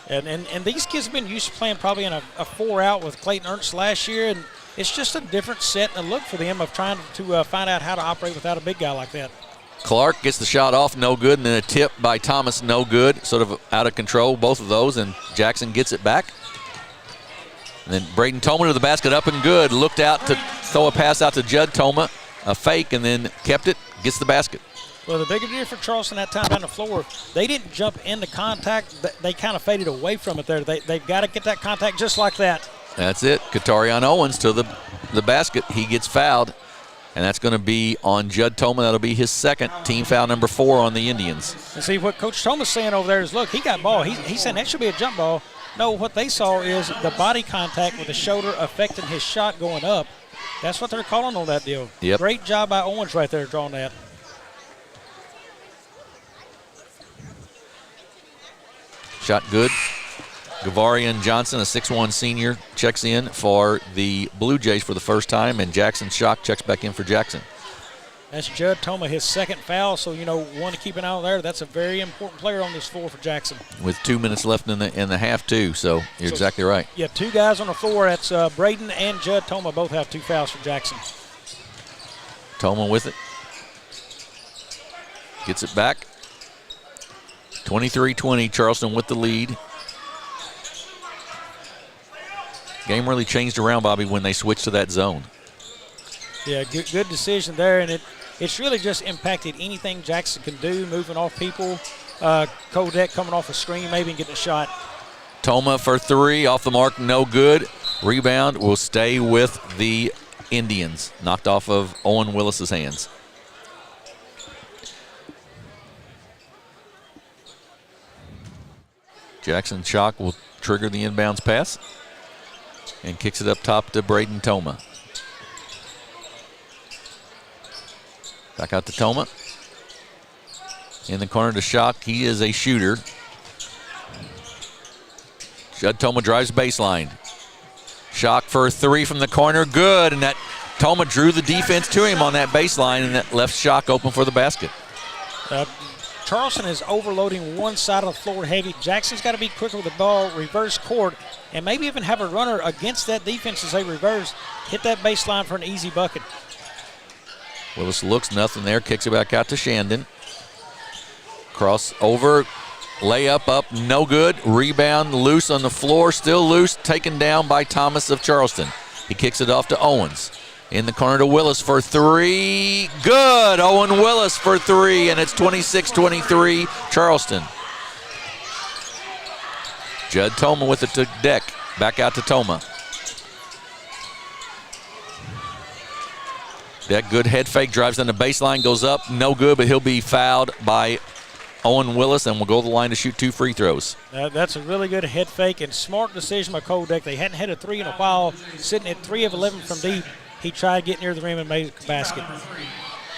And these kids have been used to playing probably in a 4-out with Clayton Ernst last year, and it's just a different set and look for them of trying to find out how to operate without a big guy like that. Clark gets the shot off, no good, and then a tip by Thomas, no good. Sort of out of control, both of those, and Jackson gets it back. And then Braden Toma to the basket, up and good. Looked out to throw a pass out to Judd Toma, a fake, and then kept it, gets the basket. Well, the bigger deal for Charleston that time down the floor, they didn't jump into contact. They kind of faded away from it there. They've got to get that contact just like that. That's it. Katarion Owens to the basket. He gets fouled, and that's going to be on Judd Toma. That'll be his second, team foul number 4 on the Indians. And see, what Coach Toma's saying over there is, look, he got ball. He's saying that should be a jump ball. No, what they saw is the body contact with the shoulder affecting his shot going up. That's what they're calling on that deal. Yep. Great job by Owens right there drawing that. Shot good. Gavarian Johnson, a 6'1 senior, checks in for the Blue Jays for the first time, and Jackson Schock checks back in for Jackson. That's Judd Toma, his second foul, so, one to keep an eye on there. That's a very important player on this floor for Jackson. With 2 minutes left in the half, too, so you're exactly right. Yeah, 2 guys on the floor. That's Braden and Judd Toma both have 2 fouls for Jackson. Toma with it. Gets it back. 23-20, Charleston with the lead. Game really changed around, Bobby, when they switched to that zone. Yeah, good decision there, and it's really just impacted anything Jackson can do, moving off people. Kodek coming off a screen maybe and getting a shot. Toma for 3, off the mark, no good. Rebound will stay with the Indians, knocked off of Owen Willis's hands. Jackson Schock will trigger the inbounds pass and kicks it up top to Braden Toma. Back out to Toma. In the corner to Schock. He is a shooter. Judd Toma drives baseline. Schock for 3 from the corner. Good. And that Toma drew the defense to him on that baseline, and that left Schock open for the basket. Charleston is overloading one side of the floor heavy. Jackson's got to be quicker with the ball, reverse court, and maybe even have a runner against that defense as they reverse, hit that baseline for an easy bucket. Willis looks, nothing there, kicks it back out to Shandon. Cross over, layup up, no good. Rebound loose on the floor, still loose, taken down by Thomas of Charleston. He kicks it off to Owens. In the corner to Willis for 3. Good. Owen Willis for 3, and it's 26-23 Charleston. Judd Toma with it to Deck. Back out to Toma. Deck, good head fake, drives on the baseline, goes up, no good, but he'll be fouled by Owen Willis, and will go to the line to shoot 2 free throws. That's a really good head fake and smart decision by Kodek. They hadn't hit a 3 in a while, sitting at 3 of 11 from deep. He tried to get near the rim and made a basket.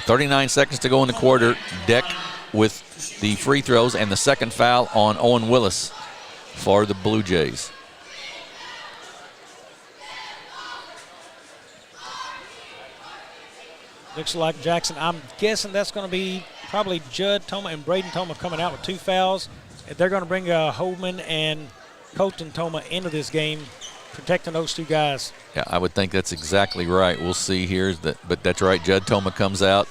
39 seconds to go in the quarter. Deck with the free throws and the second foul on Owen Willis for the Blue Jays. Looks like Jackson, I'm guessing that's going to be probably Judd Toma and Braden Toma coming out with 2 fouls. They're going to bring Holdman and Colton Toma into this game, protecting those 2 guys. Yeah, I would think that's exactly right. We'll see here, but that's right. Judd Toma comes out,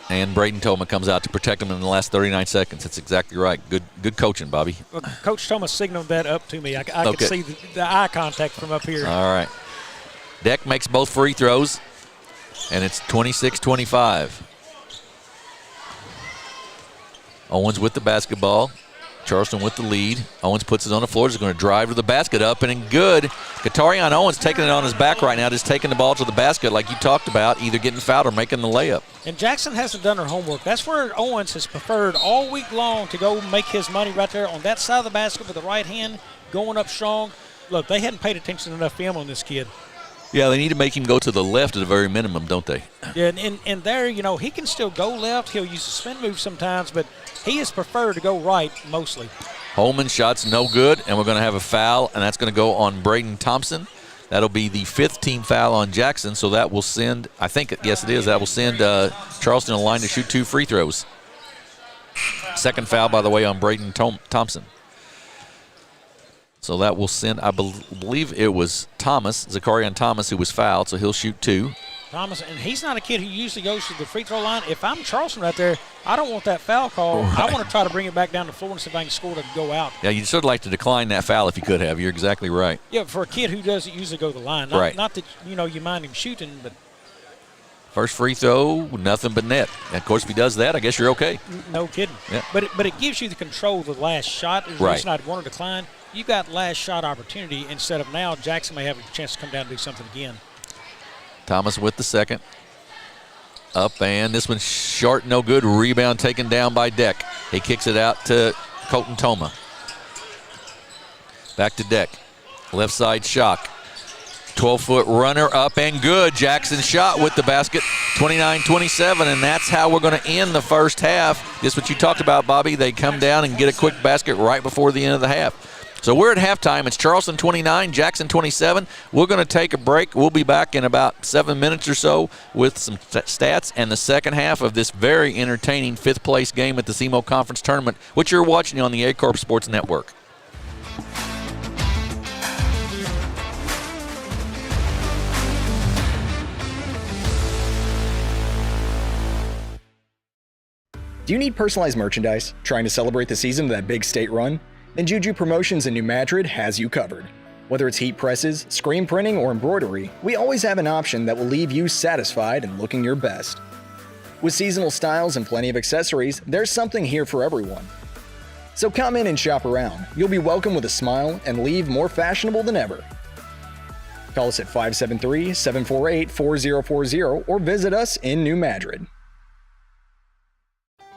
and Braden Toma comes out to protect him in the last 39 seconds. That's exactly right. Good coaching, Bobby. Well, Coach Toma signaled that up to me. I can see the eye contact from up here. All right. Deck makes both free throws, and it's 26-25. Owens with the basketball. Charleston with the lead. Owens puts it on the floor. He's going to drive to the basket, up and in good. Katarion Owens taking it on his back right now, just taking the ball to the basket like you talked about, either getting fouled or making the layup. And Jackson hasn't done her homework. That's where Owens has preferred all week long to go make his money right there on that side of the basket with the right hand, going up strong. Look, they hadn't paid attention to enough film on this kid. Yeah, they need to make him go to the left at the very minimum, don't they? Yeah, and there, he can still go left. He'll use a spin move sometimes, but he has preferred to go right mostly. Holman shot's no good, and we're going to have a foul, and that's going to go on Braden Thompson. That'll be the 5th team foul on Jackson, so that will send, yes it is, that will send Charleston a line to shoot 2 free throws. Second foul, by the way, on Braden Thompson. So that will send, I believe it was Zacharian Thomas, who was fouled, so he'll shoot 2. Thomas, and he's not a kid who usually goes to the free throw line. If I'm Charleston right there, I don't want that foul call. Right. I want to try to bring it back down the floor and see if I can score to go out. Yeah, you'd sort of like to decline that foul if you could have. You're exactly right. Yeah, for a kid who doesn't usually go to the line. Not that, you mind him shooting, but. First free throw, nothing but net. And of course, if he does that, I guess you're okay. No kidding. Yeah. But it gives you the control of the last shot. There's right. reason I'd want to decline. You got last shot opportunity instead of now Jackson may have a chance to come down and do something again. Thomas with the second. Up, and this one's short, no good. Rebound taken down by Deck. He kicks it out to Colton Toma. Back to Deck. Left side shock. 12-foot runner up and good. Jackson shot with the basket, 29-27, and that's how we're going to end the first half. Just what you talked about, Bobby. They come down and get a quick basket right before the end of the half. So we're at halftime. It's Charleston 29, Jackson 27. We're going to take a break. We'll be back in about 7 minutes or so with some stats and the second half of this very entertaining fifth-place game at the SEMO Conference Tournament, which you're watching on the A Corp Sports Network. Do you need personalized merchandise? Trying to celebrate the season of that big state run? Then Juju Promotions in New Madrid has you covered. Whether it's heat presses, screen printing, or embroidery, we always have an option that will leave you satisfied and looking your best. With seasonal styles and plenty of accessories, there's something here for everyone. So come in and shop around. You'll be welcome with a smile and leave more fashionable than ever. Call us at 573-748-4040 or visit us in New Madrid.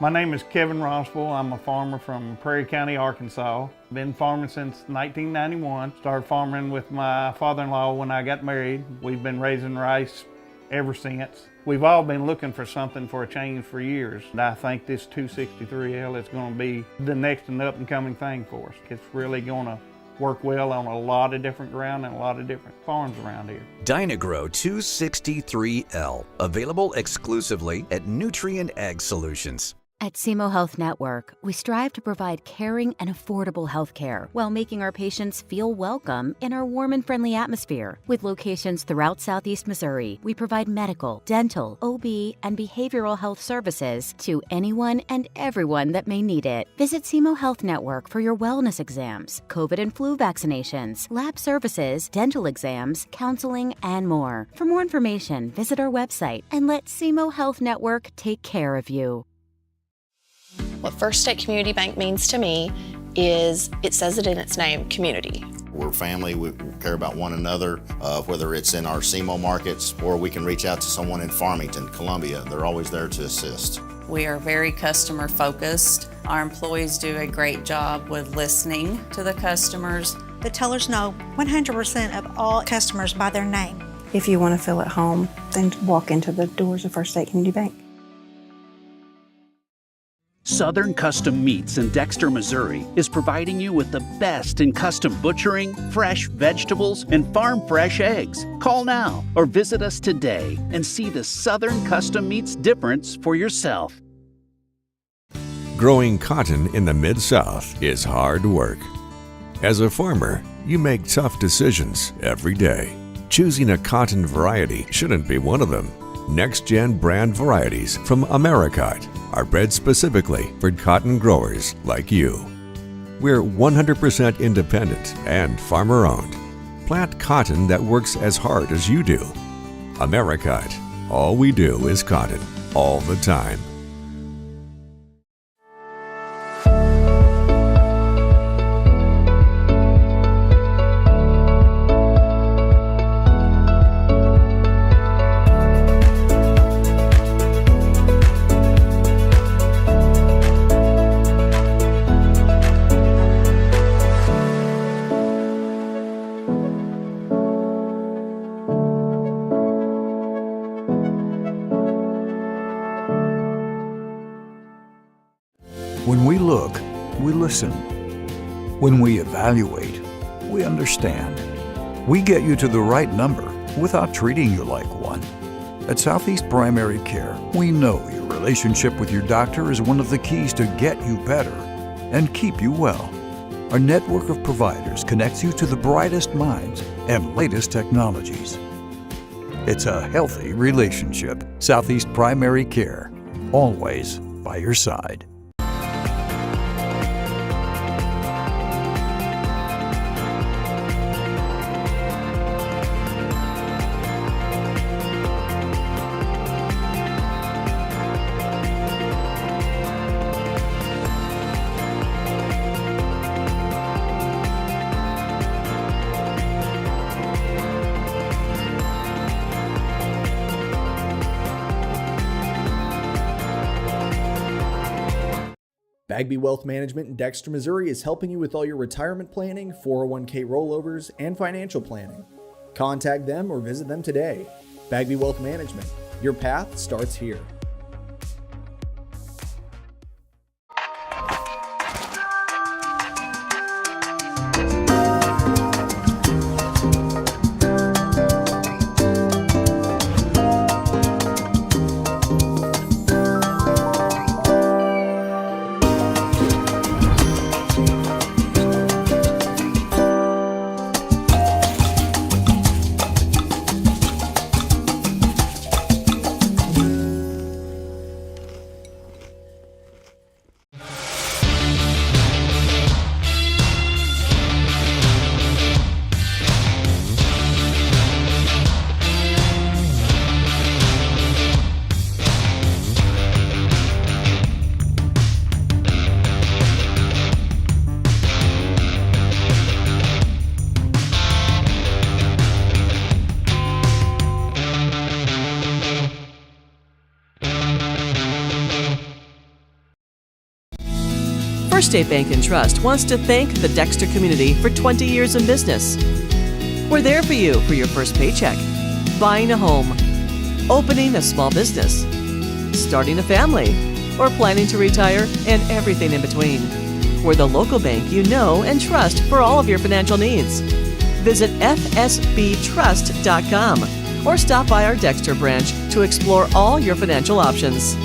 My name is Kevin Rossville. I'm a farmer from Prairie County, Arkansas. Been farming since 1991. Started farming with my father-in-law when I got married. We've been raising rice ever since. We've all been looking for something for a change for years. And I think this 263L is going to be the next and up-and-coming thing for us. It's really going to work well on a lot of different ground and a lot of different farms around here. Dynagrow 263L, available exclusively at Nutrient Ag Solutions. At SEMO Health Network, we strive to provide caring and affordable health care while making our patients feel welcome in our warm and friendly atmosphere. With locations throughout Southeast Missouri, we provide medical, dental, OB, and behavioral health services to anyone and everyone that may need it. Visit SEMO Health Network for your wellness exams, COVID and flu vaccinations, lab services, dental exams, counseling, and more. For more information, visit our website and let SEMO Health Network take care of you. What First State Community Bank means to me is, it says it in its name, community. We're family, we care about one another, whether it's in our SEMO markets or we can reach out to someone in Farmington, Columbia. They're always there to assist. We are very customer focused. Our employees do a great job with listening to the customers. The tellers know 100% of all customers by their name. If you want to feel at home, then walk into the doors of First State Community Bank. Southern Custom Meats in Dexter, Missouri is providing you with the best in custom butchering, fresh vegetables, and farm fresh eggs. Call now or visit us today and see the Southern Custom Meats difference for yourself. Growing cotton in the Mid-South is hard work. As a farmer, you make tough decisions every day. Choosing a cotton variety shouldn't be one of them. Next-gen brand varieties from Americot are bred specifically for cotton growers like you. We're 100% independent and farmer-owned. Plant cotton that works as hard as you do. Americot. All we do is cotton, all the time. When we look, we listen. When we evaluate, we understand. We get you to the right number without treating you like one. At Southeast Primary Care, we know your relationship with your doctor is one of the keys to get you better and keep you well. Our network of providers connects you to the brightest minds and latest technologies. It's a healthy relationship. Southeast Primary Care, always by your side. Bagby Wealth Management in Dexter, Missouri is helping you with all your retirement planning, 401k rollovers, and financial planning. Contact them or visit them today. Bagby Wealth Management. Your path starts here. First State Bank and Trust wants to thank the Dexter community for 20 years in business. We're there for you for your first paycheck, buying a home, opening a small business, starting a family, or planning to retire, and everything in between. We're the local bank you know and trust for all of your financial needs. Visit fsbtrust.com or stop by our Dexter branch to explore all your financial options.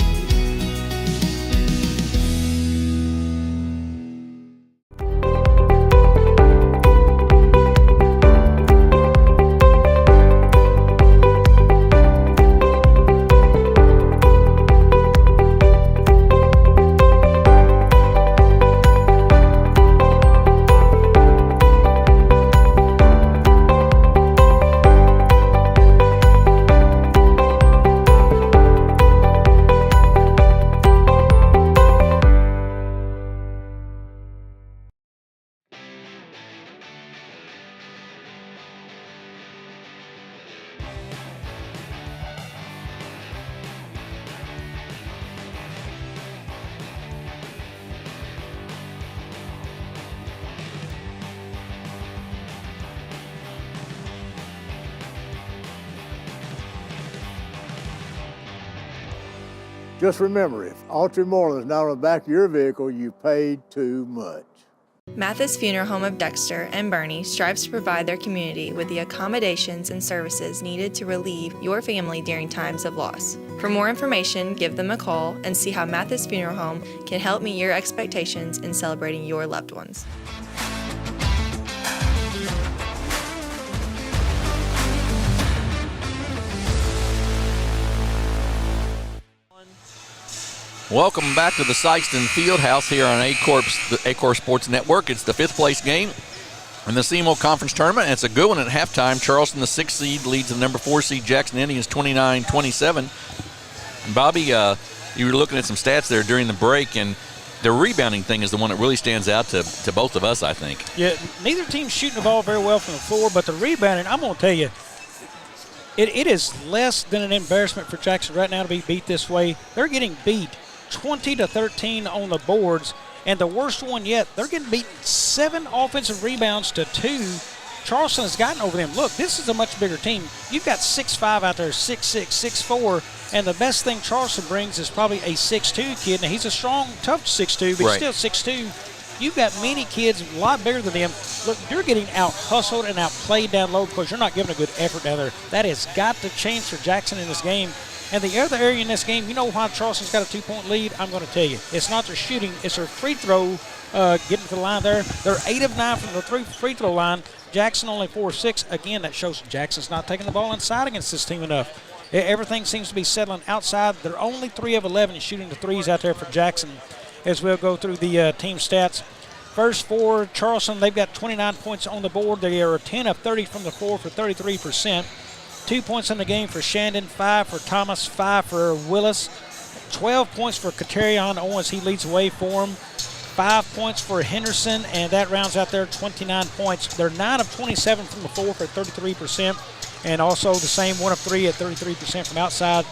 Just remember, if Altry-Moreland is not on the back of your vehicle, you paid too much. Mathis Funeral Home of Dexter and Bernie strives to provide their community with the accommodations and services needed to relieve your family during times of loss. For more information, give them a call and see how Mathis Funeral Home can help meet your expectations in celebrating your loved ones. Welcome back to the Sikeston Fieldhouse here on A-Corp Sports Network. It's the fifth place game in the SEMO Conference Tournament, and it's a good one at halftime. Charleston, the 6th seed, leads the number 4 seed Jackson Indians 29-27. And Bobby, you were looking at some stats there during the break, and the rebounding thing is the one that really stands out to both of us, I think. Yeah, neither team's shooting the ball very well from the floor, but the rebounding, I'm going to tell you, it is less than an embarrassment for Jackson right now to be beat this way. They're getting beat 20-13 on the boards, and the worst one yet, they're getting beaten 7 offensive rebounds to 2. Charleston has gotten over them. Look, this is a much bigger team. You've got 6'5" out there, 6'6", 6'4", and the best thing Charleston brings is probably a 6'2" kid. Now, he's a strong, tough 6'2", but he's still 6'2". You've got many kids a lot bigger than them. Look, you're getting out-hustled and out-played down low because you're not giving a good effort down there. That has got to change for Jackson in this game. And the other area in this game, you know why Charleston's got a 2-point lead? I'm going to tell you. It's not their shooting. It's their free throw getting to the line there. They're 8 of 9 from the free throw line. Jackson only 4 of 6. Again, that shows Jackson's not taking the ball inside against this team enough. Everything seems to be settling outside. They're only 3 of 11 shooting the threes out there for Jackson as we'll go through the team stats. First for Charleston, they've got 29 points on the board. They are 10 of 30 from the floor for 33%. 2 points in the game for Shandon, 5 for Thomas, 5 for Willis. 12 points for Katerion Owens. He leads away for him. 5 points for Henderson, and that rounds out their 29 points. They're 9 of 27 from the floor for 33%, and also the same 1 of 3 at 33% from outside.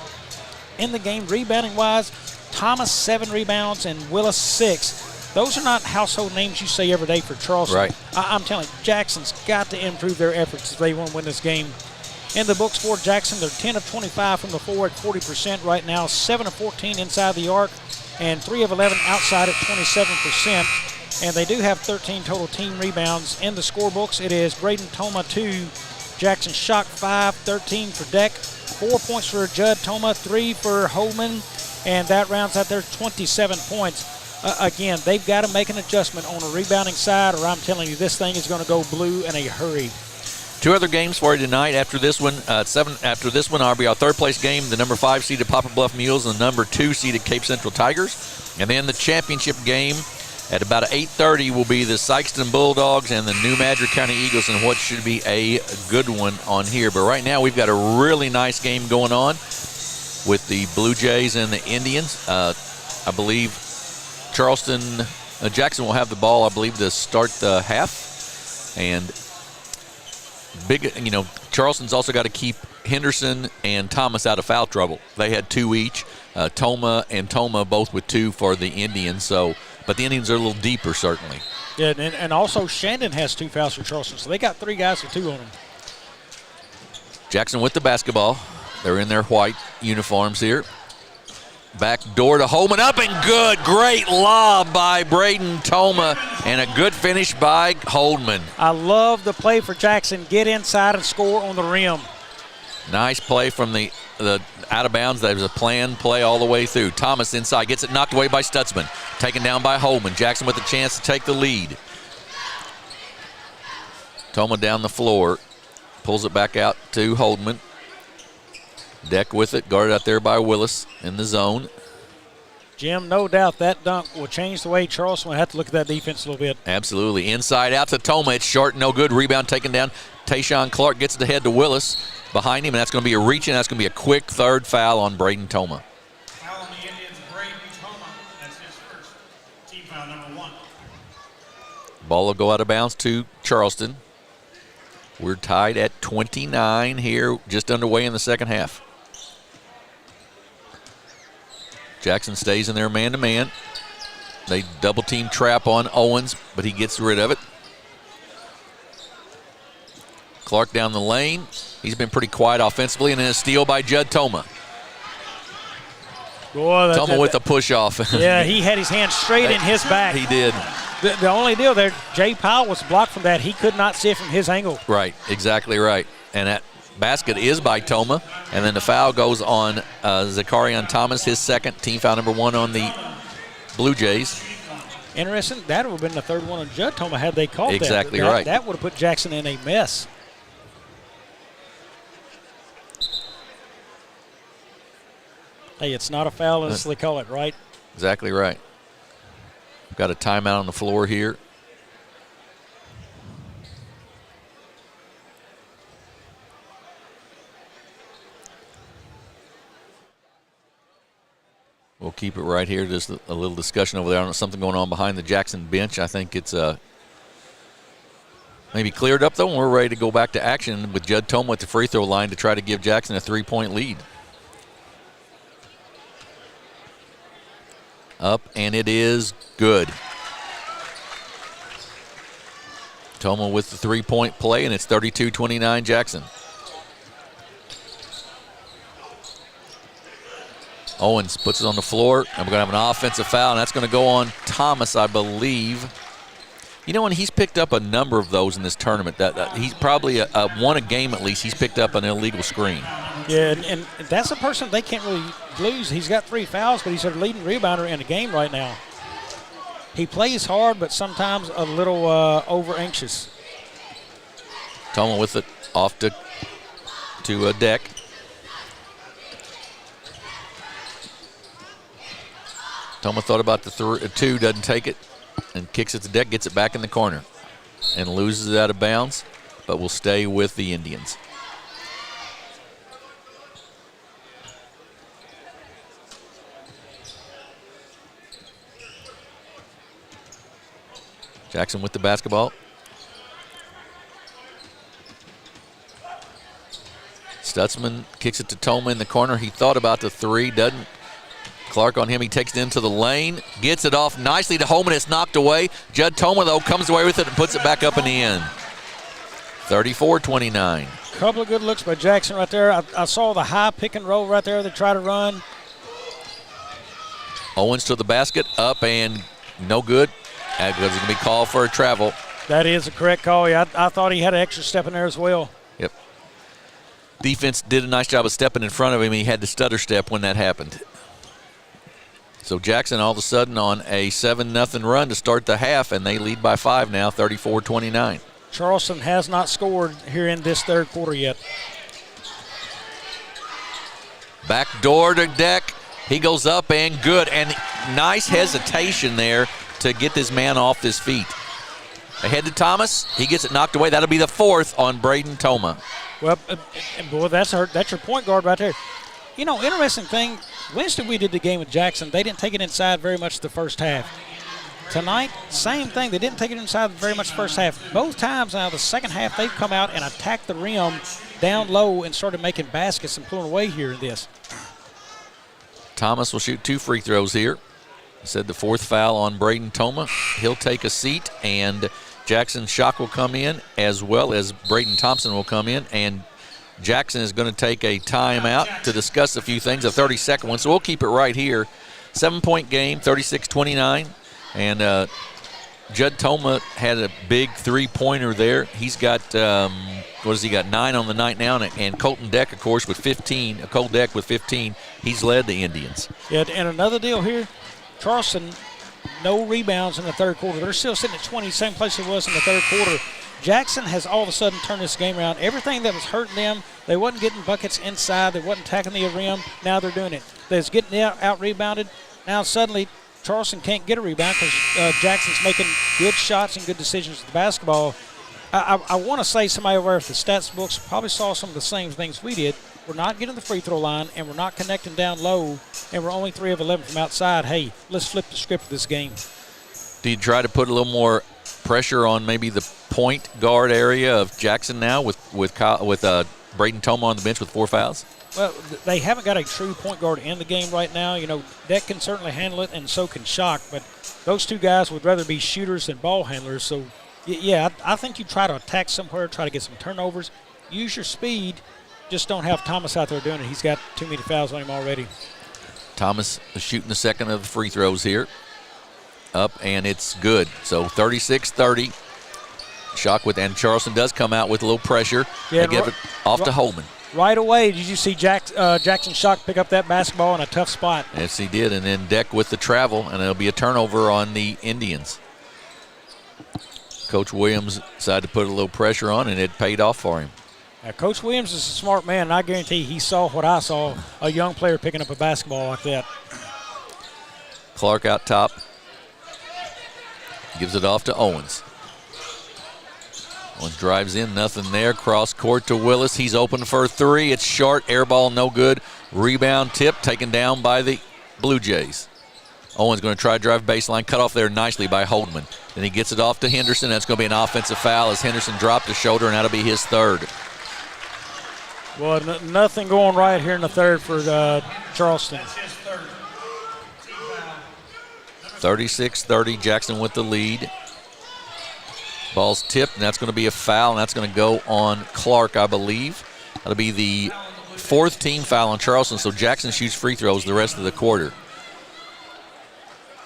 In the game, rebounding-wise, Thomas 7 rebounds and Willis 6. Those are not household names you say every day for Charleston. Right. I'm telling you, Jackson's got to improve their efforts if they want to win this game. In the books for Jackson, they're 10 of 25 from the floor at 40% right now, 7 of 14 inside the arc, and 3 of 11 outside at 27%. And they do have 13 total team rebounds. In the scorebooks, it is Braden Toma 2, Jackson Shock 5, 13 for Deck, 4 points for Judd Toma, 3 for Holman, and that rounds out their 27 points. Again, they've got to make an adjustment on the rebounding side, or I'm telling you, this thing is going to go blue in a hurry. 2 other games for you tonight. After this one, after this one, our third-place game, the number 5 seeded Poplar Bluff Mules and the number 2 seeded Cape Central Tigers. And then the championship game at about 8:30 will be the Sikeston Bulldogs and the New Madrid County Eagles, and what should be a good one on here. But right now, we've got a really nice game going on with the Blue Jays and the Indians. I believe Jackson will have the ball, I believe, to start the half. And Charleston's also got to keep Henderson and Thomas out of foul trouble. They had 2 each. Toma both with 2 for the Indians. But the Indians are a little deeper, certainly. Yeah, and also Shandon has 2 fouls for Charleston, so they got 3 guys with 2 on them. Jackson with the basketball. They're in their white uniforms here. Back door to Holman, up and good. Great lob by Braden Toma, and a good finish by Holman. I love the play for Jackson. Get inside and score on the rim. Nice play from the out of bounds. That was a planned play all the way through. Thomas inside, gets it knocked away by Stutzman. Taken down by Holman. Jackson with a chance to take the lead. Toma down the floor. Pulls it back out to Holman. Deck with it, guarded out there by Willis in the zone. Jim, no doubt that dunk will change the way Charleston will have to look at that defense a little bit. Absolutely. Inside out to Toma. It's short, no good. Rebound taken down. Tayshawn Clark gets it ahead to Willis behind him, and that's going to be a reach, and that's going to be a quick third foul on Braden Toma. Foul on the Indians, Braden Toma. That's his first. Team foul number 1. Ball will go out of bounds to Charleston. We're tied at 29 here, just underway in the second half. Jackson stays in there man-to-man. They double-team trap on Owens, but he gets rid of it. Clark down the lane. He's been pretty quiet offensively, and then a steal by Judd Toma. Boy, Toma with the push-off. Yeah, he had his hand straight in his back. He did. The only deal there, Jay Powell was blocked from that. He could not see it from his angle. Right, exactly right. And that basket is by Toma, and then the foul goes on Zacharian Thomas, his second, team foul number 1 on the Blue Jays. Interesting. That would have been the third one on Judd Toma had they called that. Exactly right. That would have put Jackson in a mess. Hey, it's not a foul unless they call it, right? Exactly right. We've got a timeout on the floor here. We'll keep it right here. Just a little discussion over there on something going on behind the Jackson bench. I think it's maybe cleared up, though, and we're ready to go back to action with Judd Toma at the free throw line to try to give Jackson a 3-point lead. Up, and it is good. Toma with the 3-point play, and it's 32-29 Jackson. Owens puts it on the floor, and we're going to have an offensive foul, and that's going to go on Thomas, I believe. You know, and he's picked up a number of those in this tournament. That he's probably won a game at least. He's picked up an illegal screen. Yeah, and that's a person they can't really lose. He's got 3 fouls, but he's their leading rebounder in the game right now. He plays hard, but sometimes a little over-anxious. Toma with it off to Deck. Toma thought about the 2, doesn't take it, and kicks it to Deck, gets it back in the corner, and loses it out of bounds, but will stay with the Indians. Jackson with the basketball. Stutzman kicks it to Toma in the corner. He thought about the 3, doesn't. Clark on him. He takes it into the lane, gets it off nicely to Holman. It's knocked away. Judd Toma, though, comes away with it and puts it back up in the end. 34-29. Couple of good looks by Jackson right there. I saw the high pick and roll right there. They try to run. Owens to the basket, up and no good. Because it's going to be called for a travel. That is a correct call. Yeah, I thought he had an extra step in there as well. Yep. Defense did a nice job of stepping in front of him. He had to stutter step when that happened. So Jackson all of a sudden on a 7-0 run to start the half, and they lead by 5 now, 34-29. Charleston has not scored here in this third quarter yet. Back door to Deck. He goes up and good. And nice hesitation there to get this man off his feet. Ahead to Thomas. He gets it knocked away. That'll be the 4th on Braden Toma. Well, boy, that's your point guard right there. You know, interesting thing, Wednesday we did the game with Jackson. They didn't take it inside very much the first half. Tonight, same thing. They didn't take it inside very much the first half. Both times now, the second half, they've come out and attacked the rim down low and started making baskets and pulling away here in this. Thomas will shoot 2 free throws here. Said the 4th foul on Braden Toma. He'll take a seat, and Jackson Shock will come in, as well as Braden Thompson will come in, and Jackson is going to take a timeout to discuss a few things, a 30-second one, so we'll keep it right here. 7-point game, 36-29, and Judd Toma had a big 3-pointer there. He's got, what has he got, 9 on the night now, and Colton Deck, of course, with 15, Cole Deck with 15. He's led the Indians. Yeah, and another deal here, Charleston, no rebounds in the third quarter. They're still sitting at 20, same place it was in the third quarter. Jackson has all of a sudden turned this game around. Everything that was hurting them, they wasn't getting buckets inside. They wasn't attacking the rim. Now they're doing it. They was getting out-rebounded. Now suddenly Charleston can't get a rebound because Jackson's making good shots and good decisions with the basketball. I want to say somebody over at the stats books probably saw some of the same things we did. We're not getting the free throw line, and we're not connecting down low, and we're only 3 of 11 from outside. Hey, let's flip the script of this game. Do you try to put a little more pressure on maybe the point guard area of Jackson now with Braden Toma on the bench with 4 fouls? Well, they haven't got a true point guard in the game right now. You know, Deck can certainly handle it, and so can Shock, but those 2 guys would rather be shooters than ball handlers. So, yeah, I think you try to attack somewhere, try to get some turnovers, use your speed. Just don't have Thomas out there doing it. He's got too many fouls on him already. Thomas is shooting the second of the free throws here. Up, and it's good. So 36-30. Shock with, and Charleston does come out with a little pressure. Yeah, they give it off to Holman. Right away, did you see Jackson Shock pick up that basketball in a tough spot? Yes, he did. And then Deck with the travel, and it'll be a turnover on the Indians. Coach Williams decided to put a little pressure on, and it paid off for him. Now, Coach Williams is a smart man, and I guarantee he saw what I saw, a young player picking up a basketball like that. Clark out top. Gives it off to Owens. Owens drives in, nothing there. Cross court to Willis. He's open for a 3. It's short, air ball, no good. Rebound tip taken down by the Blue Jays. Owens going to try to drive baseline, cut off there nicely by Holdman. Then he gets it off to Henderson. That's going to be an offensive foul as Henderson dropped his shoulder, and that'll be his 3rd. Well, nothing going right here in the third for Charleston. 36-30, Jackson with the lead. Ball's tipped, and that's going to be a foul, and that's going to go on Clark, I believe. That'll be the 4th team foul on Charleston, so Jackson shoots free throws the rest of the quarter.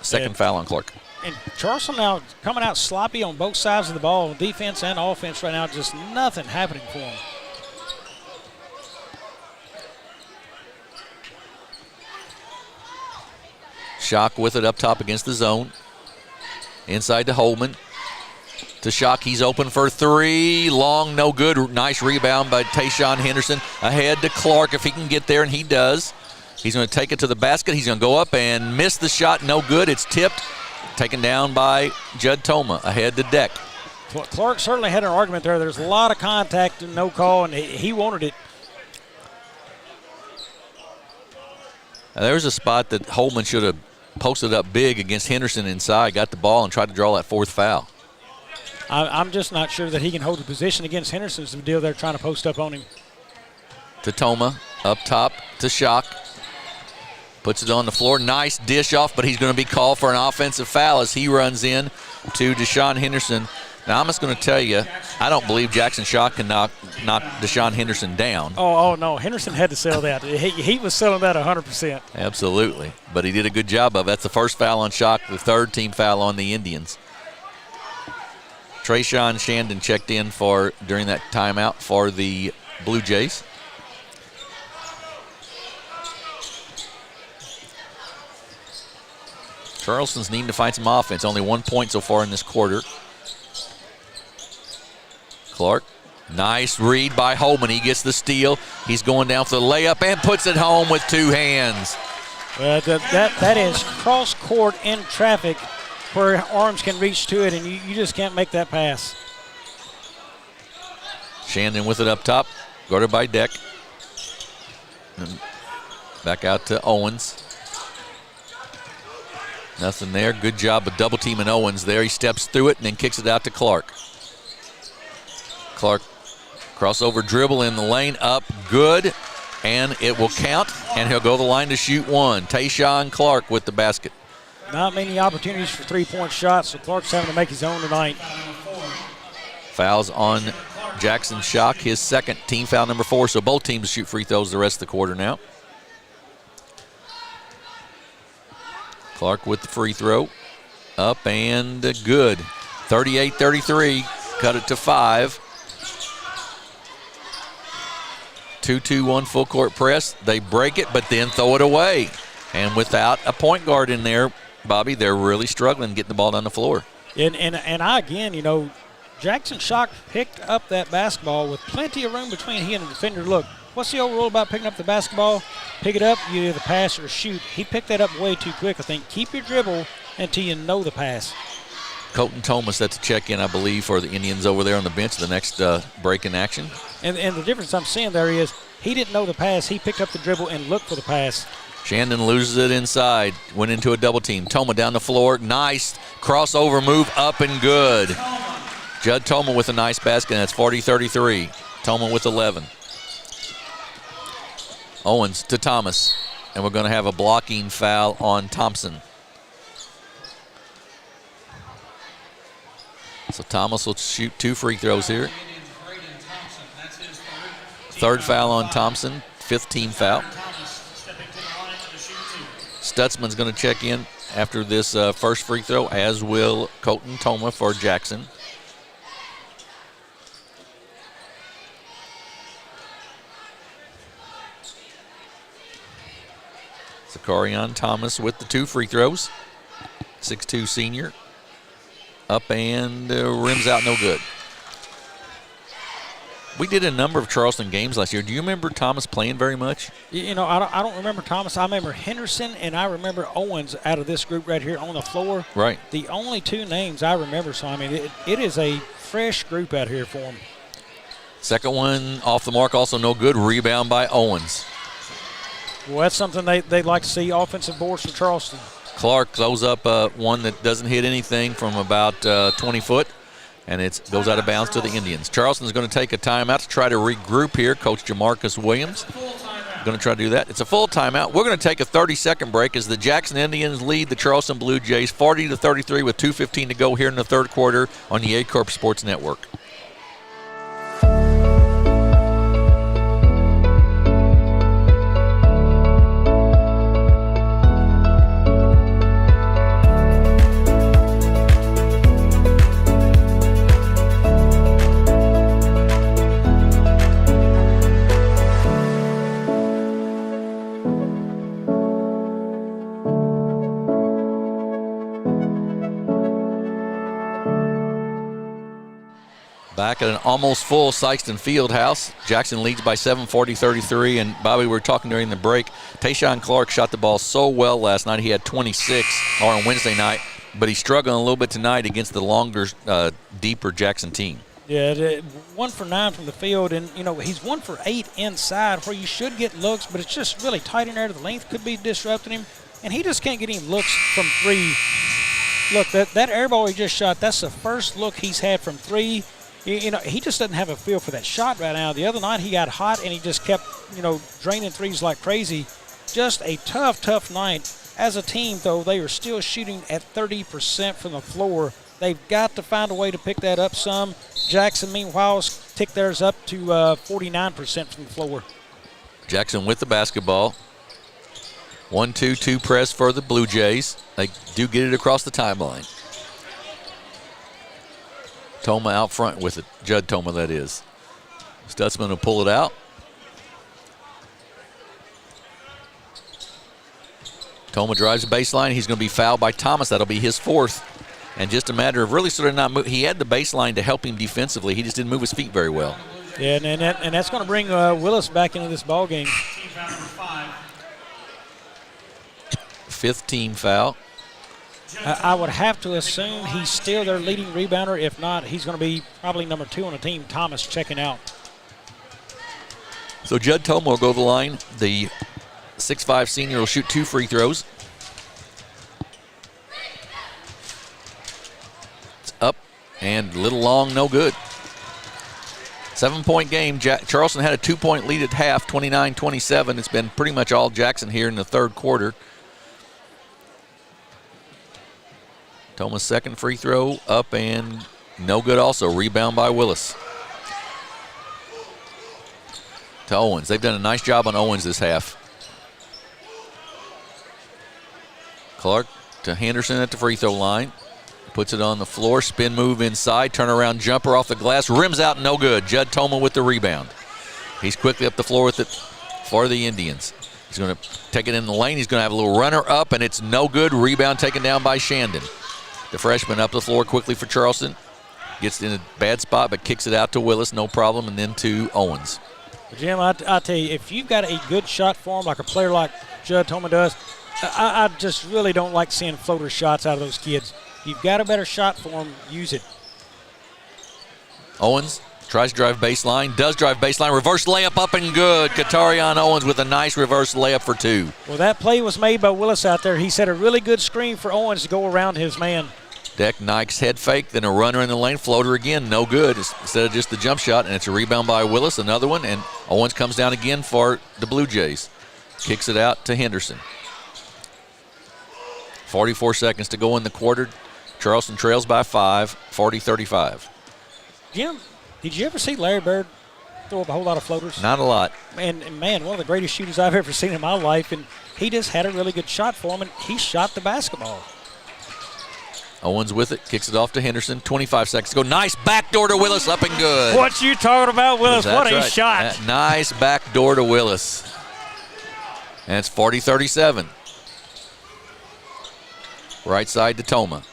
Second foul on Clark. And Charleston now coming out sloppy on both sides of the ball, defense and offense right now, just nothing happening for them. Shock with it up top against the zone. Inside to Holman. To Shock, he's open for three. Long, no good. Nice rebound by Tayshawn Henderson. Ahead to Clark if he can get there, and he does. He's going to take it to the basket. He's going to go up and miss the shot. No good. It's tipped. Taken down by Judd Toma. Ahead to Deck. Clark certainly had an argument there. There's a lot of contact and no call, and he wanted it. Now, there's a spot that Holman should have posted up big against Henderson inside, got the ball, and tried to draw that fourth foul. I'm just not sure that he can hold the position against Henderson's the deal they're trying to post up on him. To Toma, up top to Shock. Puts it on the floor. Nice dish off, but he's going to be called for an offensive foul as he runs in to Deshaun Henderson. Now, I'm just going to tell you, I don't believe Jackson Shock can knock Deshaun Henderson down. Oh, no. Henderson had to sell that. He was selling that 100%. Absolutely. But he did a good job of it. That's the first foul on Shock, the third team foul on the Indians. Trayshawn Shandon checked in during that timeout for the Blue Jays. Charleston's needing to find some offense. Only 1 point so far in this quarter. Clark, nice read by Holman. He gets the steal. He's going down for the layup and puts it home with two hands. That is cross court in traffic where arms can reach to it, and you just can't make that pass. Shandon with it up top, guarded by Deck. And back out to Owens. Nothing there. Good job of double teaming Owens there. He steps through it and then kicks it out to Clark. Clark, crossover dribble in the lane, up, good, and it will count, and he'll go the line to shoot one. Tayshawn Clark with the basket. Not many opportunities for three-point shots, so Clark's having to make his own tonight. Fouls on Jackson Shock, his second, team foul number 4, so both teams shoot free throws the rest of the quarter now. Clark with the free throw, up and good. 38-33, cut it to 5. 2-2-1 full court press. They break it, but then throw it away. And without a point guard in there, Bobby, they're really struggling getting the ball down the floor. And again, Jackson Shock picked up that basketball with plenty of room between he and the defender. Look, what's the old rule about picking up the basketball? Pick it up, you either pass or shoot. He picked that up way too quick, I think. Keep your dribble until you know the pass. Colton Thomas, that's a check-in, I believe, for the Indians over there on the bench, the next break in action. And the difference I'm seeing there is he didn't know the pass. He picked up the dribble and looked for the pass. Shandon loses it inside, went into a double team. Toma down the floor, nice crossover move, up and good. Judd Toma with a nice basket, and that's 40-33. Toma with 11. Owens to Thomas, and we're going to have a blocking foul on Thompson. So Thomas will shoot 2 free throws here. Third foul on Thompson, 5th team foul. Stutzman's going to check in after this first free throw, as will Colton Toma for Jackson. Zakarian Thomas with the 2 free throws. 6'2 senior. Up and rims out, no good. We did a number of Charleston games last year. Do you remember Thomas playing very much? I don't remember Thomas. I remember Henderson, and I remember Owens out of this group right here on the floor. Right. The only 2 names I remember. So, it is a fresh group out here for them. Second one off the mark, also no good. Rebound by Owens. Well, that's something they'd like to see, offensive boards from Charleston. Clark throws up one that doesn't hit anything from about 20 foot, and it goes out of bounds to the Indians. Charleston's going to take a timeout to try to regroup here. Coach Jamarcus Williams going to try to do that. It's a full timeout. We're going to take a 30-second break as the Jackson Indians lead the Charleston Blue Jays 40-33 with 2:15 to go here in the third quarter on the A-Corp Sports Network. Back at an almost full Sikeston Fieldhouse. Jackson leads by 7, 40-33. And, Bobby, we were talking during the break. Tayshawn Clark shot the ball so well last night. He had 26 on Wednesday night, but he's struggling a little bit tonight against the longer, deeper Jackson team. Yeah, 1 for 9 from the field, and, he's 1 for 8 inside where you should get looks, but it's just really tight in there. The length could be disrupting him, and he just can't get any looks from 3. Look, that air ball he just shot, that's the first look he's had from 3. He just doesn't have a feel for that shot right now. The other night he got hot, and he just kept, draining threes like crazy. Just a tough night. As a team, though, they are still shooting at 30% from the floor. They've got to find a way to pick that up some. Jackson, meanwhile, ticked theirs up to 49% from the floor. Jackson with the basketball. 1-2-2 press for the Blue Jays. They do get it across the timeline. Toma out front with it. Judd Toma, that is. Stutzman will pull it out. Toma drives the baseline. He's going to be fouled by Thomas. That'll be his 4th. And just a matter of really sort of not move. He had the baseline to help him defensively. He just didn't move his feet very well. Yeah, and that's going to bring Willis back into this ball game. 5th team foul. I would have to assume he's still their leading rebounder. If not, he's going to be probably number 2 on the team. Thomas checking out. So Judd Toma will go to the line. The 6'5" senior will shoot 2 free throws. It's up and a little long, no good. 7-point game. Charleston had a 2-point lead at half, 29-27. It's been pretty much all Jackson here in the third quarter. Toma's second free throw up and no good also. Rebound by Willis. To Owens. They've done a nice job on Owens this half. Clark to Henderson at the free throw line. Puts it on the floor. Spin move inside. Turnaround jumper off the glass. Rims out, no good. Judd Toma with the rebound. He's quickly up the floor with it for the Indians. He's going to take it in the lane. He's going to have a little runner up, and it's no good. Rebound taken down by Shandon. The freshman up the floor quickly for Charleston. Gets in a bad spot, but kicks it out to Willis, no problem, and then to Owens. Jim, I tell you, if you've got a good shot form like a player like Judd Toma does, I just really don't like seeing floater shots out of those kids. You've got a better shot form, use it. Owens tries to drive baseline, does drive baseline, reverse layup up and good. Katarion Owens with a nice reverse layup for 2. Well, that play was made by Willis out there. He set a really good screen for Owens to go around his man. Deck Nike's head fake, then a runner in the lane, floater again, no good. Instead of just the jump shot, and it's a rebound by Willis, another one, and Owens comes down again for the Blue Jays. Kicks it out to Henderson. 44 seconds to go in the quarter. Charleston trails by 5, 40-35. Jim, did you ever see Larry Bird throw up a whole lot of floaters? Not a lot. And man, one of the greatest shooters I've ever seen in my life, and he just had a really good shot for him, and he shot the basketball. Owens with it, kicks it off to Henderson. 25 seconds to go. Nice backdoor to Willis, up and good. What you talking about, Willis? That's what a right. shot. Nice backdoor to Willis. And it's 40-37. Right side to Toma.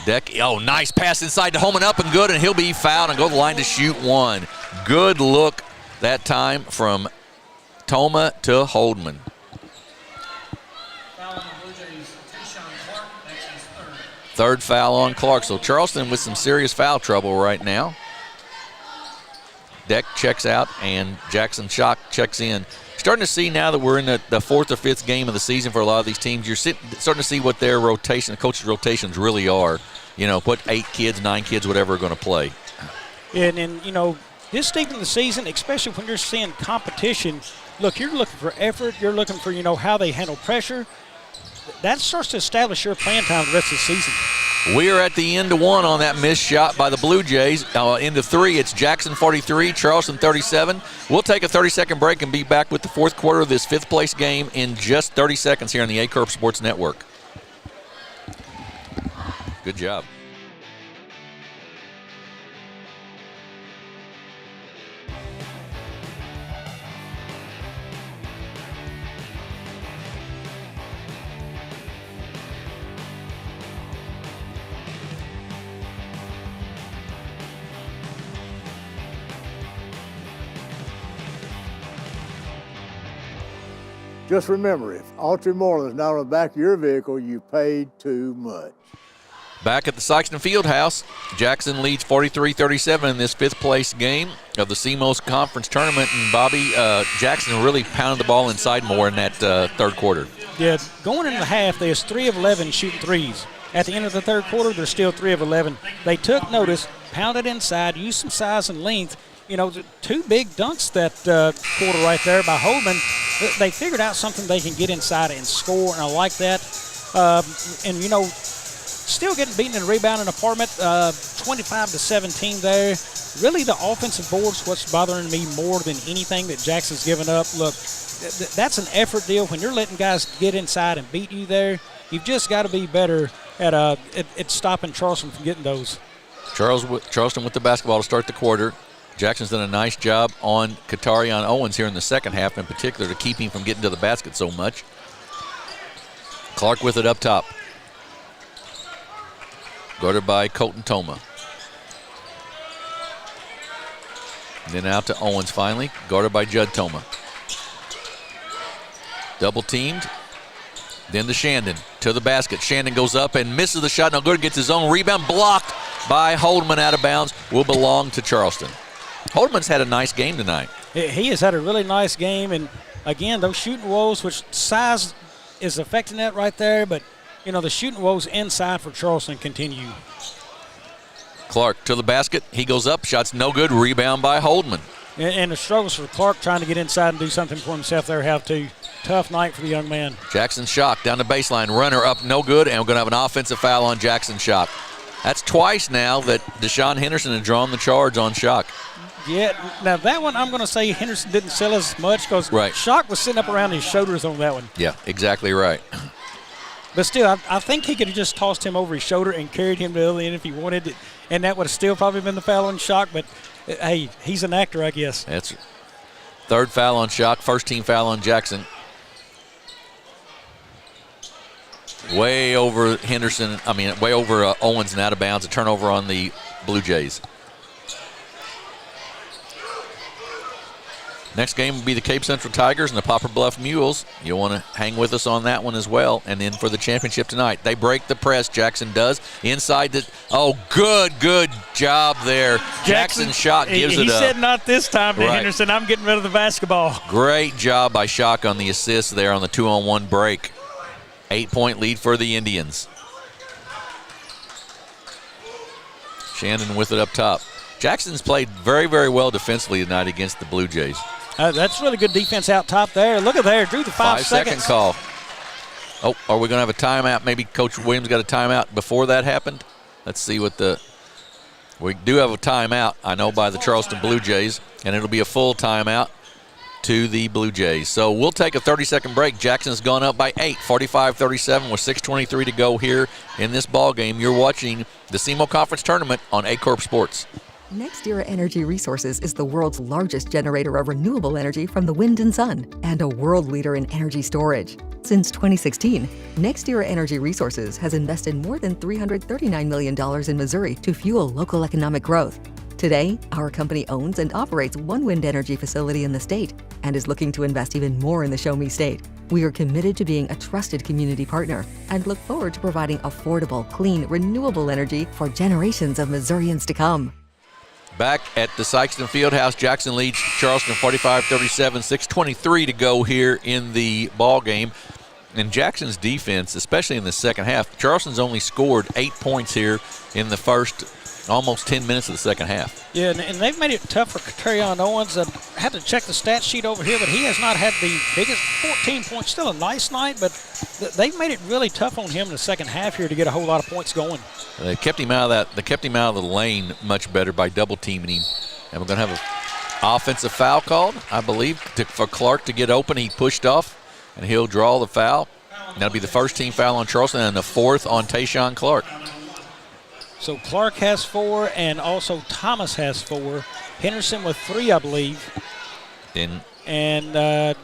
Deck, nice pass inside to Holman, up and good, and he'll be fouled and go to the line to shoot 1. Good look that time from Toma to Holdman. Third foul on Clark. So Charleston with some serious foul trouble right now. Deck checks out and Jackson Shock checks in. Starting to see now that we're in the 4th or 5th game of the season for a lot of these teams, you're starting to see what their rotation, the coaches' rotations really are. What 8 kids, 9 kids, whatever are going to play. And this deep in the season, especially when you're seeing competition, look, you're looking for effort. You're looking for, how they handle pressure. That starts to establish your playing time the rest of the season. We are at the end of 1 on that missed shot by the Blue Jays. Into 3, it's Jackson 43, Charleston 37. We'll take a 30-second break and be back with the 4th quarter of this 5th place game in just 30 seconds here on the A-Corp Sports Network. Good job. Just remember, if Ultramortal is not on the back of your vehicle, you paid too much. Back at the Sikeston Fieldhouse, Jackson leads 43-37 in this fifth place game of the SEMO Conference Tournament, and Bobby Jackson really pounded the ball inside more in that third quarter. Yeah, going into the half, there's 3 of 11 shooting threes. At the end of the third quarter, they're still 3 of 11. They took notice, pounded inside, used some size and length. You know, 2 big dunks that quarter right there by Holman. They figured out something they can get inside and score, and I like that. And, you know, still getting beaten in the rebounding department, 25-17 there. Really, the offensive board's what's bothering me more than anything that Jackson's given up. Look, that's an effort deal. When you're letting guys get inside and beat you there, you've just got to be better at stopping Charleston from getting those. Charleston with the basketball to start the quarter. Jackson's done a nice job on Katarion Owens here in the second half in particular to keep him from getting to the basket so much. Clark with it up top. Guarded by Colton Toma. And then out to Owens finally, guarded by Judd Toma. Double teamed. Then to Shandon, to the basket. Shandon goes up and misses the shot. No good, gets his own rebound, blocked by Holdman out of bounds. Will belong to Charleston. Holdman's had a nice game tonight. He has had a really nice game, and again, those shooting woes, which size is affecting that right there, but you know, the shooting woes inside for Charleston continue. Clark to the basket. He goes up, shot's no good, rebound by Holdman. And the struggles for Clark trying to get inside and do something for himself there have to. Tough night for the young man. Jackson Shock down the baseline, runner up, no good, and we're going to have an offensive foul on Jackson Shock. That's twice now that Deshaun Henderson has drawn the charge on Shock. Yeah, now that one I'm going to say Henderson didn't sell as much because Shock was sitting up around his shoulders on that one. Yeah, exactly right. But still, I think he could have just tossed him over his shoulder and carried him to the other end if he wanted it, and that would have still probably been the foul on Shock, but hey, he's an actor, I guess. That's third foul on Shock, first team foul on Jackson. Way over way over Owens and out of bounds. A turnover on the Blue Jays. Next game will be the Cape Central Tigers and the Poplar Bluff Mules. You'll want to hang with us on that one as well. And then for the championship tonight, they break the press. Jackson does. Inside the, good job there. Jackson Shock gives it up. He said not this time to Henderson. I'm getting rid of the basketball. Great job by Shock on the assist there on the 2-on-1 break. 8-point lead for the Indians. Shandon with it up top. Jackson's played very, very well defensively tonight against the Blue Jays. That's really good defense out top there. Look at there, drew the 5 seconds. 5-second call. Oh, are we going to have a timeout? Maybe Coach Williams got a timeout before that happened. Let's see what we do have a timeout, I know, by the Charleston Blue Jays, and it'll be a full timeout to the Blue Jays. So we'll take a 30-second break. Jackson's gone up by 8, 45-37 with 6:23 to go here in this ball game. You're watching the SEMO Conference Tournament on A-Corp Sports. NextEra Energy Resources is the world's largest generator of renewable energy from the wind and sun, and a world leader in energy storage. Since 2016, NextEra Energy Resources has invested more than $339 million in Missouri to fuel local economic growth. Today, our company owns and operates one wind energy facility in the state and is looking to invest even more in the Show Me State. We are committed to being a trusted community partner and look forward to providing affordable, clean, renewable energy for generations of Missourians to come. Back at the Sikeston Fieldhouse, Jackson leads Charleston 45-37, 6:23 to go here in the ball game. And Jackson's defense, especially in the second half, Charleston's only scored 8 points here in the first almost 10 minutes of the second half. Yeah, and they've made it tough for Katarion Owens. I had to check the stat sheet over here, but he has not had the biggest 14 points. Still a nice night, but they've made it really tough on him in the second half here to get a whole lot of points going. They kept him out of that. They kept him out of the lane much better by double teaming him. And we're going to have an offensive foul called, I believe, for Clark to get open. He pushed off, and he'll draw the foul. And that'll be the first team foul on Charleston and the fourth on Tayshawn Clark. So Clark has 4, and also Thomas has 4. Henderson with 3, I believe. And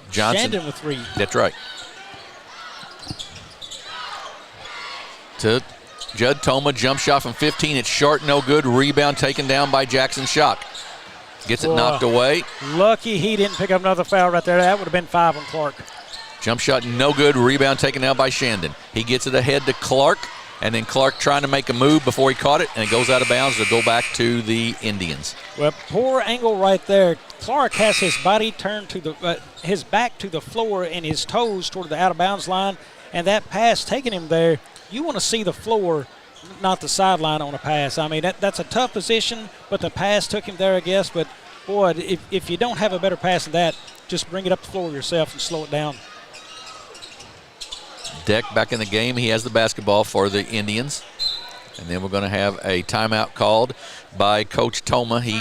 Johnson Shandon with 3. That's right. To Judd Toma, jump shot from 15. It's short, no good. Rebound taken down by Jackson Shock. Gets it knocked away. Lucky he didn't pick up another foul right there. That would have been 5 on Clark. Jump shot no good. Rebound taken out by Shandon. He gets it ahead to Clark, and then Clark trying to make a move before he caught it, and it goes out of bounds to go back to the Indians. Well, poor angle right there. Clark has his body turned to his back to the floor and his toes toward the out of bounds line, and that pass taking him there. You want to see the floor, not the sideline on a pass. I mean, that's a tough position, but the pass took him there, I guess. But boy, if you don't have a better pass than that, just bring it up the floor yourself and slow it down. Deck back in the game. He has the basketball for the Indians. And then we're going to have a timeout called by Coach Toma. He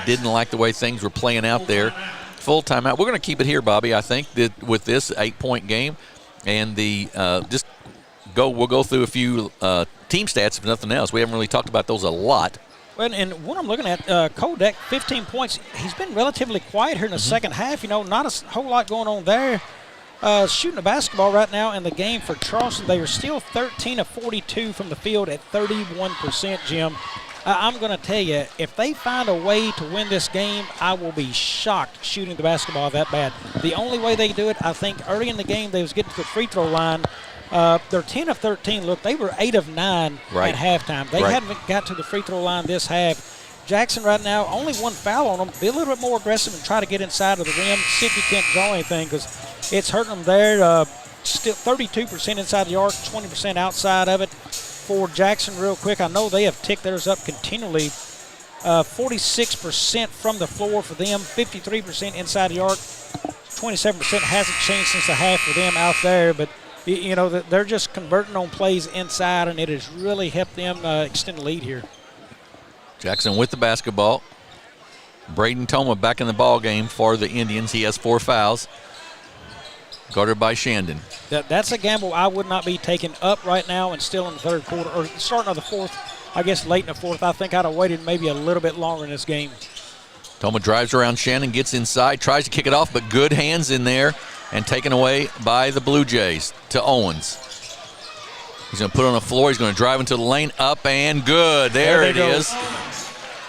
didn't like the way things were playing out there. Full timeout. We're going to keep it here, Bobby, I think, that with this 8-point game. And we'll go through a few team stats, if nothing else. We haven't really talked about those a lot. Well, and what I'm looking at, Kodak, 15 points. He's been relatively quiet here in the second half. Not a whole lot going on there. Shooting the basketball right now in the game for Charleston. They are still 13 of 42 from the field at 31%, Jim. I'm going to tell you, if they find a way to win this game, I will be shocked shooting the basketball that bad. The only way they do it, I think, early in the game, they was getting to the free throw line. They're 10 of 13. Look, they were 8 of 9 at halftime. They hadn't got to the free throw line this half. Jackson right now, only one foul on them. Be a little bit more aggressive and try to get inside of the rim, see if you can't draw anything, because it's hurting them there. Still 32% inside the arc, 20% outside of it. For Jackson, real quick, I know they have ticked theirs up continually. 46% from the floor for them, 53% inside the arc. 27% hasn't changed since the half for them out there, but they're just converting on plays inside, and it has really helped them extend the lead here. Jackson with the basketball. Braden Toma back in the ball game for the Indians. He has 4 fouls. Guarded by Shandon. That's a gamble I would not be taking up right now and still in the third quarter, or starting of the fourth, I guess late in the fourth. I think I'd have waited maybe a little bit longer in this game. Toma drives around Shannon, gets inside, tries to kick it off, but good hands in there and taken away by the Blue Jays to Owens. He's going to put it on the floor. He's going to drive into the lane, up and good. There it is.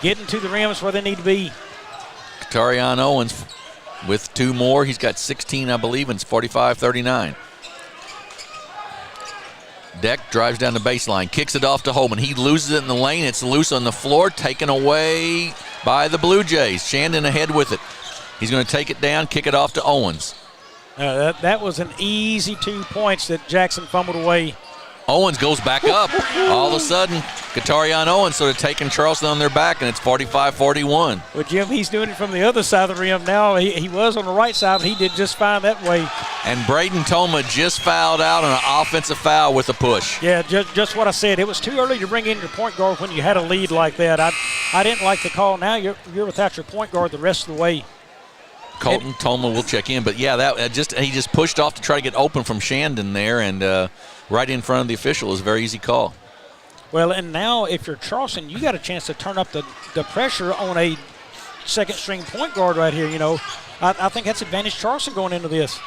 Getting to the rim is where they need to be. Katarian Owens with 2 more. He's got 16, I believe, and it's 45-39. Deck drives down the baseline, kicks it off to Holman. He loses it in the lane. It's loose on the floor, taken away by the Blue Jays. Shandon ahead with it. He's going to take it down, kick it off to Owens. That was an easy 2 points that Jackson fumbled away. Owens goes back up. All of a sudden, Katarian Owens sort of taking Charleston on their back, and it's 45-41. Well, Jim, he's doing it from the other side of the rim now. He was on the right side, but he did just fine that way. And Braden Toma just fouled out on an offensive foul with a push. Yeah, just what I said. It was too early to bring in your point guard when you had a lead like that. I didn't like the call. Now you're without your point guard the rest of the way. Colton Toma will check in, but yeah, he just pushed off to try to get open from Shandon there, and right in front of the official is a very easy call. Well, and now if you're Charleston, you got a chance to turn up the pressure on a second-string point guard right here. I think that's advantage Charleston going into this.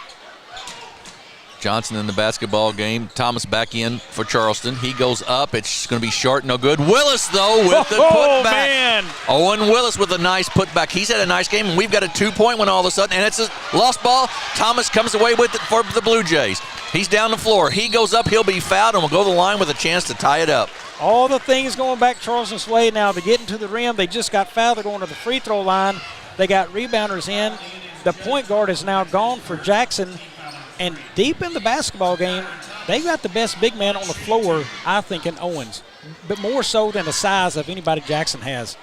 Johnson in the basketball game. Thomas back in for Charleston. He goes up. It's going to be short, no good. Willis, though, with the putback. Man. Owen Willis with a nice putback. He's had a nice game, and we've got a 2-point one all of a sudden, and it's a lost ball. Thomas comes away with it for the Blue Jays. He's down the floor. He goes up. He'll be fouled, and will go to the line with a chance to tie it up. All the things going back Charleston's way now. To get into the rim, they just got fouled. They're going to the free throw line. They got rebounders in. The point guard is now gone for Jackson. And deep in the basketball game, they got the best big man on the floor, I think, in Owens, but more so than the size of anybody Jackson has.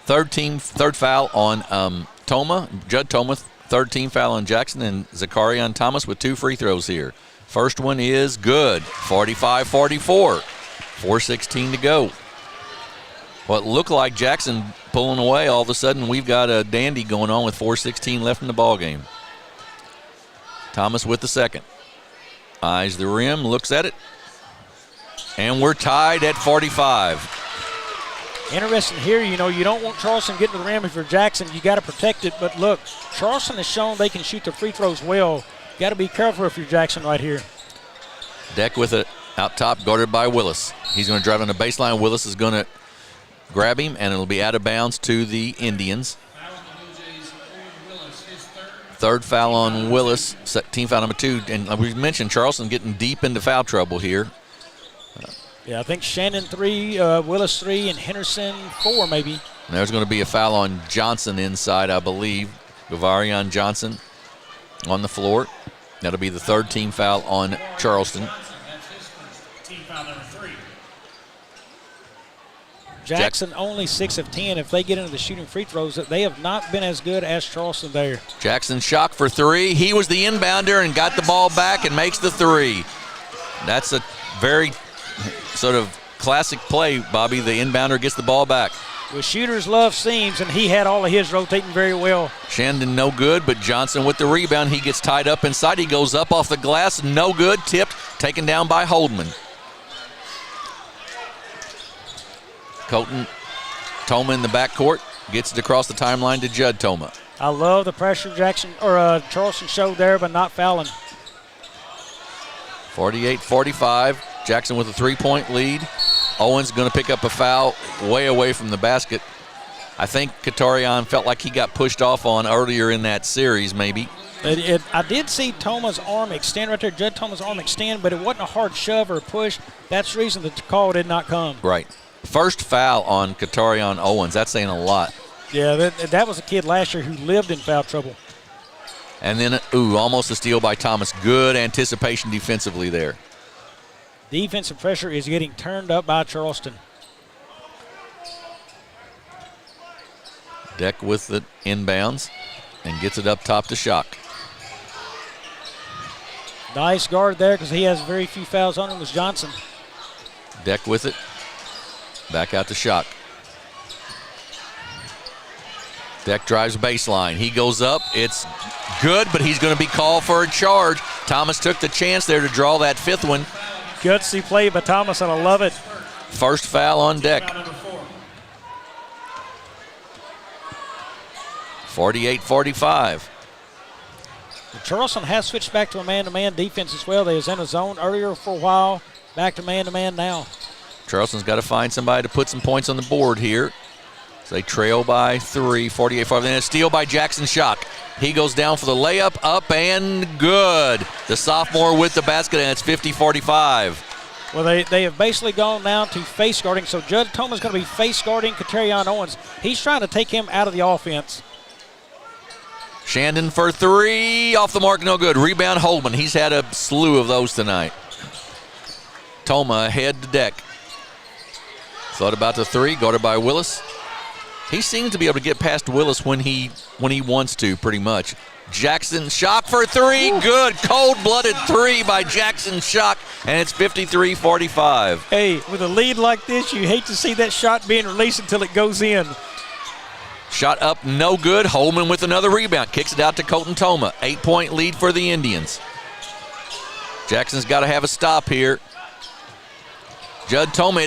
Third foul on Toma, Judd Toma, third team foul on Jackson, and Zacharian Thomas with 2 free throws here. First one is good, 45-44, 4:16 to go. What looked like Jackson pulling away, all of a sudden we've got a dandy going on with 4:16 left in the ball game. Thomas with the second. Eyes the rim, looks at it. And we're tied at 45. Interesting here, you don't want Charleston getting to the rim if you're Jackson. You got to protect it. But look, Charleston has shown they can shoot the free throws well. Got to be careful if you're Jackson right here. Deck with it out top, guarded by Willis. He's going to drive on the baseline. Willis is going to grab him, and it'll be out of bounds to the Indians. Third foul on Willis, team foul number 2. And we mentioned Charleston getting deep into foul trouble here. Yeah, I think Shannon 3, Willis 3, and Henderson 4 maybe. And there's going to be a foul on Johnson inside, I believe. Gavarion Johnson on the floor. That'll be the third team foul on Charleston. Team foul number 3. Jackson only 6 of 10. If they get into the shooting free throws, they have not been as good as Charleston there. Jackson shock for 3. He was the inbounder and got the ball back and makes the 3. That's a very sort of classic play, Bobby. The inbounder gets the ball back. Well, shooters love seams, and he had all of his rotating very well. Shandon no good, but Johnson with the rebound. He gets tied up inside. He goes up off the glass, no good. Tipped, taken down by Holdman. Colton Toma in the backcourt gets it across the timeline to Judd Toma. I love the pressure Charleston showed there, but not fouling. 48-45. Jackson with a 3-point lead. Owens going to pick up a foul way away from the basket. I think Katorian felt like he got pushed off on earlier in that series, maybe. I did see Toma's arm extend right there, Judd Toma's arm extend, but it wasn't a hard shove or a push. That's the reason the call did not come. Right. First foul on Katorian Owens. That's saying a lot. Yeah, that was a kid last year who lived in foul trouble. And then, almost a steal by Thomas. Good anticipation defensively there. Defensive pressure is getting turned up by Charleston. Deck with the inbounds and gets it up top to Shock. Nice guard there because he has very few fouls on him, was Johnson. Deck with it. Back out to Shock. Deck drives baseline. He goes up. It's good, but he's going to be called for a charge. Thomas took the chance there to draw that 5th one. Gutsy play by Thomas, and I love it. First foul on Deck. 48-45. Charleston has switched back to a man-to-man defense as well. They was in a zone earlier for a while. Back to man-to-man now. Charleston's got to find somebody to put some points on the board here. So they trail by 3, 48-45. Then a steal by Jackson Shock. He goes down for the layup, up and good. The sophomore with the basket, and it's 50-45. Well, they have basically gone now to face guarding. So Judd Toma's going to be face guarding Katerion Owens. He's trying to take him out of the offense. Shandon for 3, off the mark, no good. Rebound Holdman. He's had a slew of those tonight. Toma ahead to Deck. Thought about the 3, guarded by Willis. He seems to be able to get past Willis when he wants to, pretty much. Jackson Shock for 3, good. Cold-blooded 3 by Jackson Shock, and it's 53-45. Hey, with a lead like this, you hate to see that shot being released until it goes in. Shot up, no good. Holman with another rebound. Kicks it out to Colton Toma. 8-point lead for the Indians. Jackson's got to have a stop here. Judd Toma,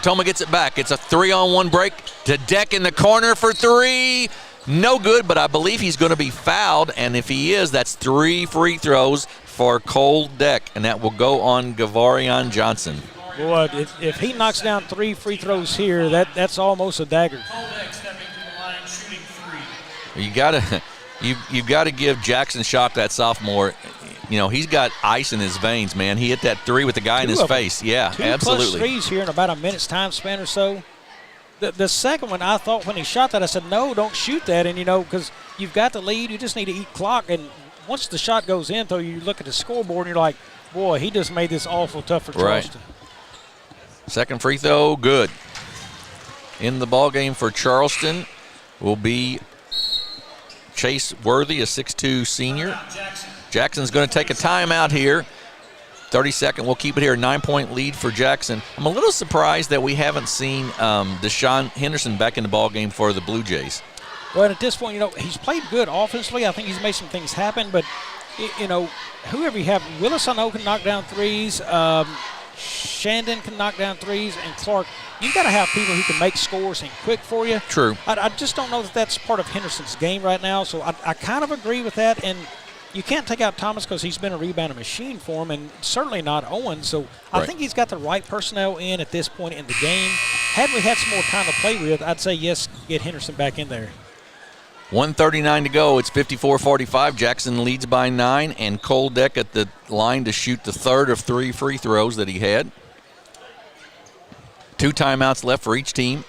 Toma gets it back. It's a 3-on-1 break to Deck in the corner for 3. No good, but I believe he's going to be fouled, and if he is, that's 3 free throws for Cole Deck, and that will go on Gavarion Johnson. Boy, if he knocks down 3 free throws here, that's almost a dagger. You gotta give Jackson Shock, that sophomore. He's got ice in his veins, man. He hit that 3 with the guy in his face. Yeah, 2 absolutely. 2+ threes here in about a minute's time span or so. The second one, I thought when he shot that, I said, no, don't shoot that. And, because you've got the lead, you just need to eat clock. And once the shot goes in, though, you look at the scoreboard and you're like, boy, he just made this awful tough for Charleston. Right. Second free throw, good. In the ballgame for Charleston will be Chase Worthy, a 6'2 senior. Jackson's going to take a timeout here. 32nd, we'll keep it here. 9-point lead for Jackson. I'm a little surprised that we haven't seen Deshaun Henderson back in the ballgame for the Blue Jays. Well, at this point, he's played good offensively. I think he's made some things happen. But, whoever you have, Willis, I know, can knock down threes. Shandon can knock down threes. And Clark, you've got to have people who can make scores and quick for you. True. I just don't know that that's part of Henderson's game right now. So I kind of agree with that. And you can't take out Thomas because he's been a rebounding machine for him, and certainly not Owen. So I think he's got the right personnel in at this point in the game. Had we had some more time to play with, I'd say yes, get Henderson back in there. 1:39 to go. It's 54-45. Jackson leads by 9, and Cole Deck at the line to shoot the third of 3 free throws that he had. 2 timeouts left for each team.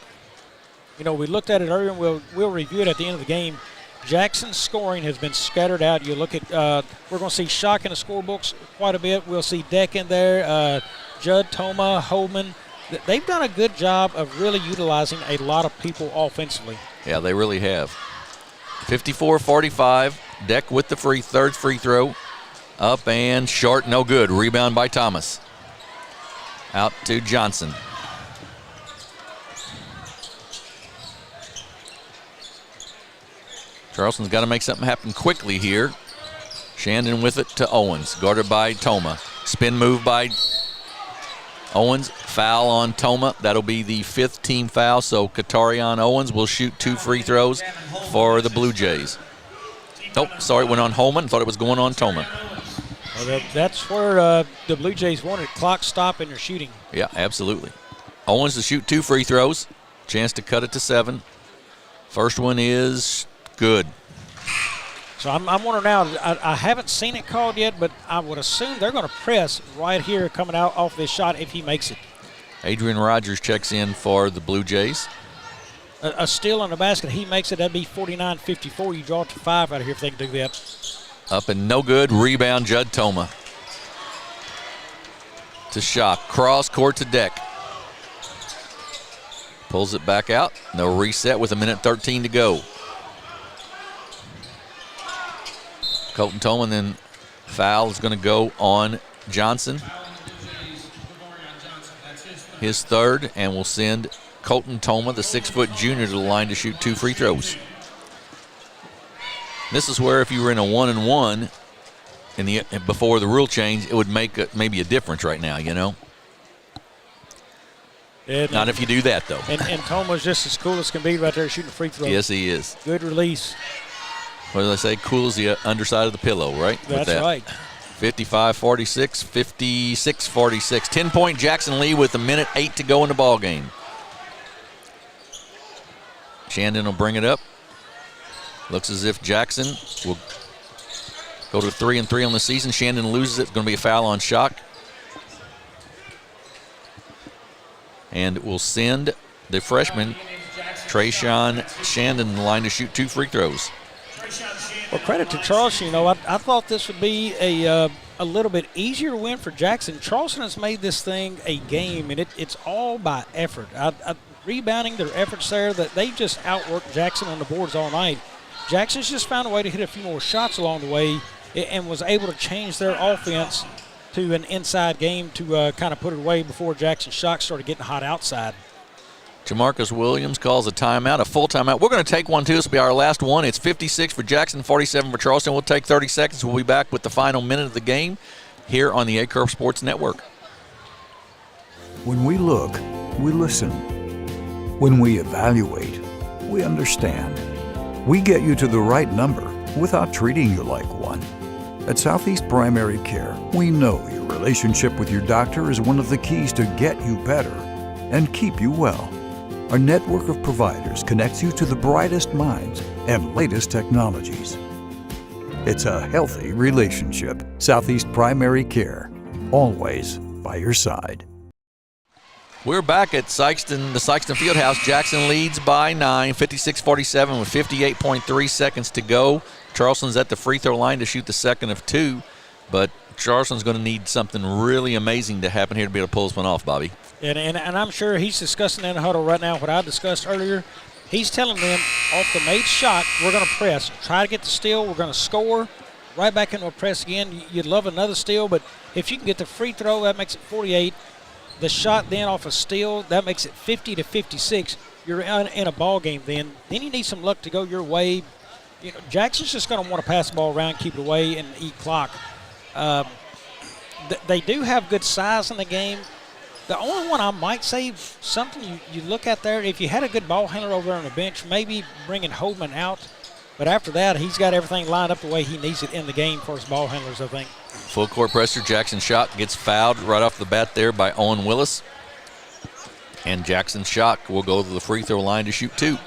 You know, we looked at it earlier, and we'll review it at the end of the game. Jackson's scoring has been scattered out. You look at, we're going to see Shock in the scorebooks quite a bit. We'll see Deck in there, Judd, Toma, Holman. They've done a good job of really utilizing a lot of people offensively. Yeah, they really have. 54-45. Deck with the third free throw. Up and short, no good. Rebound by Thomas. Out to Johnson. Charleston's got to make something happen quickly here. Shandon with it to Owens, guarded by Toma. Spin move by Owens. Foul on Toma. That'll be the 5th team foul, so Katarion Owens will shoot 2 free throws for the Blue Jays. Nope, sorry, it went on Holman. Thought it was going on Toma. Well, that's where the Blue Jays wanted. Clock stop and they're shooting. Yeah, absolutely. Owens to shoot 2 free throws. Chance to cut it to 7. First one is good. So I'm wondering now, I haven't seen it called yet, but I would assume they're going to press right here coming out off this shot if he makes it. Adrian Rogers checks in for the Blue Jays. A steal on the basket, he makes it, that'd be 49-54. You draw it to 5 out of here if they can do that. Up and no good. Rebound, Judd Toma. To Shock. Cross court to Deck. Pulls it back out. No reset with 1:13 to go. Colton Toma, then foul is going to go on Johnson. His third, and will send Colton Toma, the 6-foot junior, to the line to shoot 2 free throws. This is where if you were in a 1-and-1 before the rule change, it would make maybe a difference right now, you know. Not if you do that, though. And Toma's just as cool as can be right there shooting free throws. Yes, he is. Good release. What do they say? Cool as the underside of the pillow, right? That's right. 55-46, 56-46. 10-point Jackson lead with 1:08 to go in the ball game. Shandon will bring it up. Looks as if Jackson will go to 3-3 on the season. Shandon loses it. It's going to be a foul on Shock. And will send the freshman, Trayshawn Shandon, the line to shoot 2 free throws. Well, credit to Charleston. You know, I thought this would be a little bit easier win for Jackson. Charleston has made this thing a game, and it's all by effort. Rebounding their efforts there, that they just outworked Jackson on the boards all night. Jackson's just found a way to hit a few more shots along the way and was able to change their offense to an inside game to kind of put it away before Jackson Shock started getting hot outside. Jamarcus Williams calls a timeout, a full timeout. We're going to take one, too. This will be our last one. It's 56 for Jackson, 47 for Charleston. We'll take 30 seconds. We'll be back with the final minute of the game here on the A-Curve Sports Network. When we look, we listen. When we evaluate, we understand. We get you to the right number without treating you like one. At Southeast Primary Care, we know your relationship with your doctor is one of the keys to get you better and keep you well. Our network of providers connects you to the brightest minds and latest technologies. It's a healthy relationship. Southeast Primary Care, always by your side. We're back at Sikeston, the Sikeston Fieldhouse. Jackson leads by 9, 56-47 with 58.3 seconds to go. Charleston's at the free throw line to shoot the second of 2, but Charleston's going to need something really amazing to happen here to be able to pull this one off, Bobby. And I'm sure he's discussing in the huddle right now what I discussed earlier. He's telling them, off the made shot, we're going to press. Try to get the steal. We're going to score. Right back into a press again. You'd love another steal, but if you can get the free throw, that makes it 48. The shot then off a steal, that makes it 50-56. You're in a ball game then. Then you need some luck to go your way. You know, Jackson's just going to want to pass the ball around, keep it away, and eat clock. They do have good size in the game. The only one I might say, something you look at there, if you had a good ball handler over there on the bench, maybe bringing Holman out. But after that, he's got everything lined up the way he needs it in the game for his ball handlers, I think. Full court pressure. Jackson Shock gets fouled right off the bat there by Owen Willis. And Jackson Shock will go to the free throw line to shoot 2.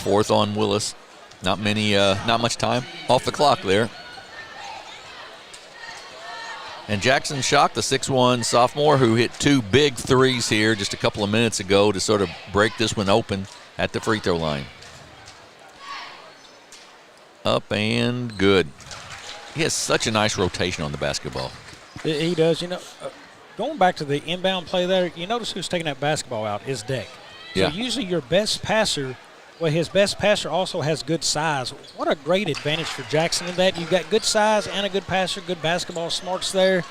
4th on Willis. Not much time off the clock there. And Jackson Schock, the 6'1 sophomore who hit 2 big threes here just a couple of minutes ago to sort of break this one open at the free throw line. Up and good. He has such a nice rotation on the basketball. He does. Going back to the inbound play there, you notice who's taking that basketball out is Deck. So Yeah. usually your best passer, well, his best passer also has good size. What a great advantage for Jackson in that. You've got good size and a good passer, good basketball smarts there.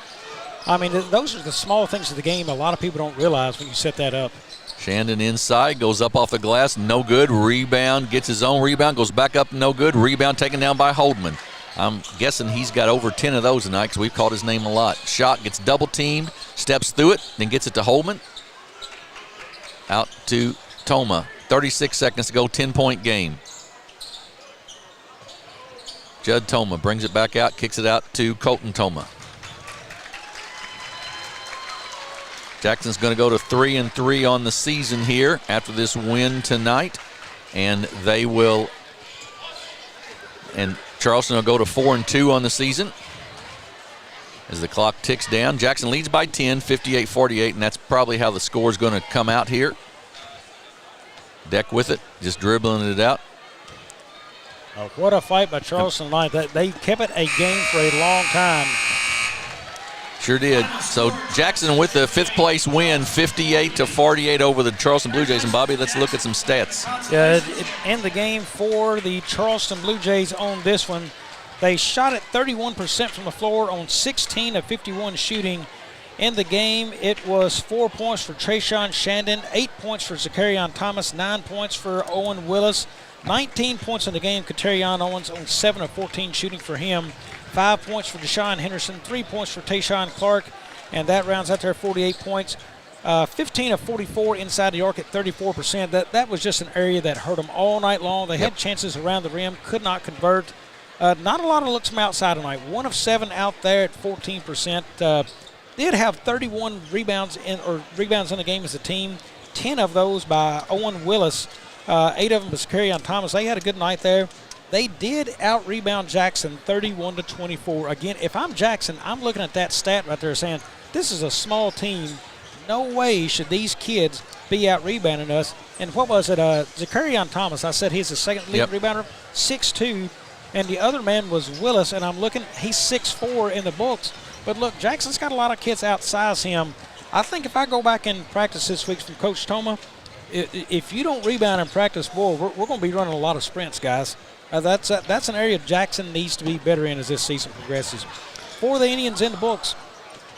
I mean, those are the small things of the game a lot of people don't realize when you set that up. Shandon inside, goes up off the glass, no good. Rebound, gets his own rebound, goes back up, no good. Rebound taken down by Holdman. I'm guessing he's got over 10 of those tonight because we've called his name a lot. Shot gets double teamed, steps through it, then gets it to Holdman. Out to Toma. 36 seconds to go, 10-point game. Judd Toma brings it back out, kicks it out to Colton Toma. Jackson's going to go to 3-3 on the season here after this win tonight, and Charleston will go to 4-2 on the season. As the clock ticks down, Jackson leads by 10, 58-48, and that's probably how the score is going to come out here. Deck with it, just dribbling it out. Oh, what a fight by Charleston tonight. They kept it a game for a long time. Sure did. So Jackson with the 5th place win, 58-48 over the Charleston Blue Jays. And Bobby, let's look at some stats. Yeah, in the game for the Charleston Blue Jays on this one, they shot at 31% from the floor on 16 of 51 shooting. In the game, it was 4 points for Trayshawn Shandon, 8 points for Zakarian Thomas, 9 points for Owen Willis, 19 points in the game, Katerion Owens on 7 of 14 shooting for him, 5 points for Deshaun Henderson, 3 points for Tayshawn Clark, and that rounds out their 48 points. 15 of 44 inside the arc at 34%. That was just an area that hurt them all night long. They had chances around the rim, could not convert. Not a lot of looks from outside tonight. 1 of 7 out there at 14%. Did have 31 rebounds in the game as a team. 10 of those by Owen Willis. 8 of them by Zakarian Thomas. They had a good night there. They did out-rebound Jackson 31-24. Again, if I'm Jackson, I'm looking at that stat right there saying, this is a small team. No way should these kids be out-rebounding us. And what was it? Zakarian Thomas, I said he's the second leading rebounder, 6'2", and the other man was Willis, and I'm looking, he's 6'4" in the books. But look, Jackson's got a lot of kids outsize him. I think if I go back in practice this week from Coach Toma, if you don't rebound in practice, boy, we're going to be running a lot of sprints, guys. That's an area Jackson needs to be better in as this season progresses. For the Indians in the books,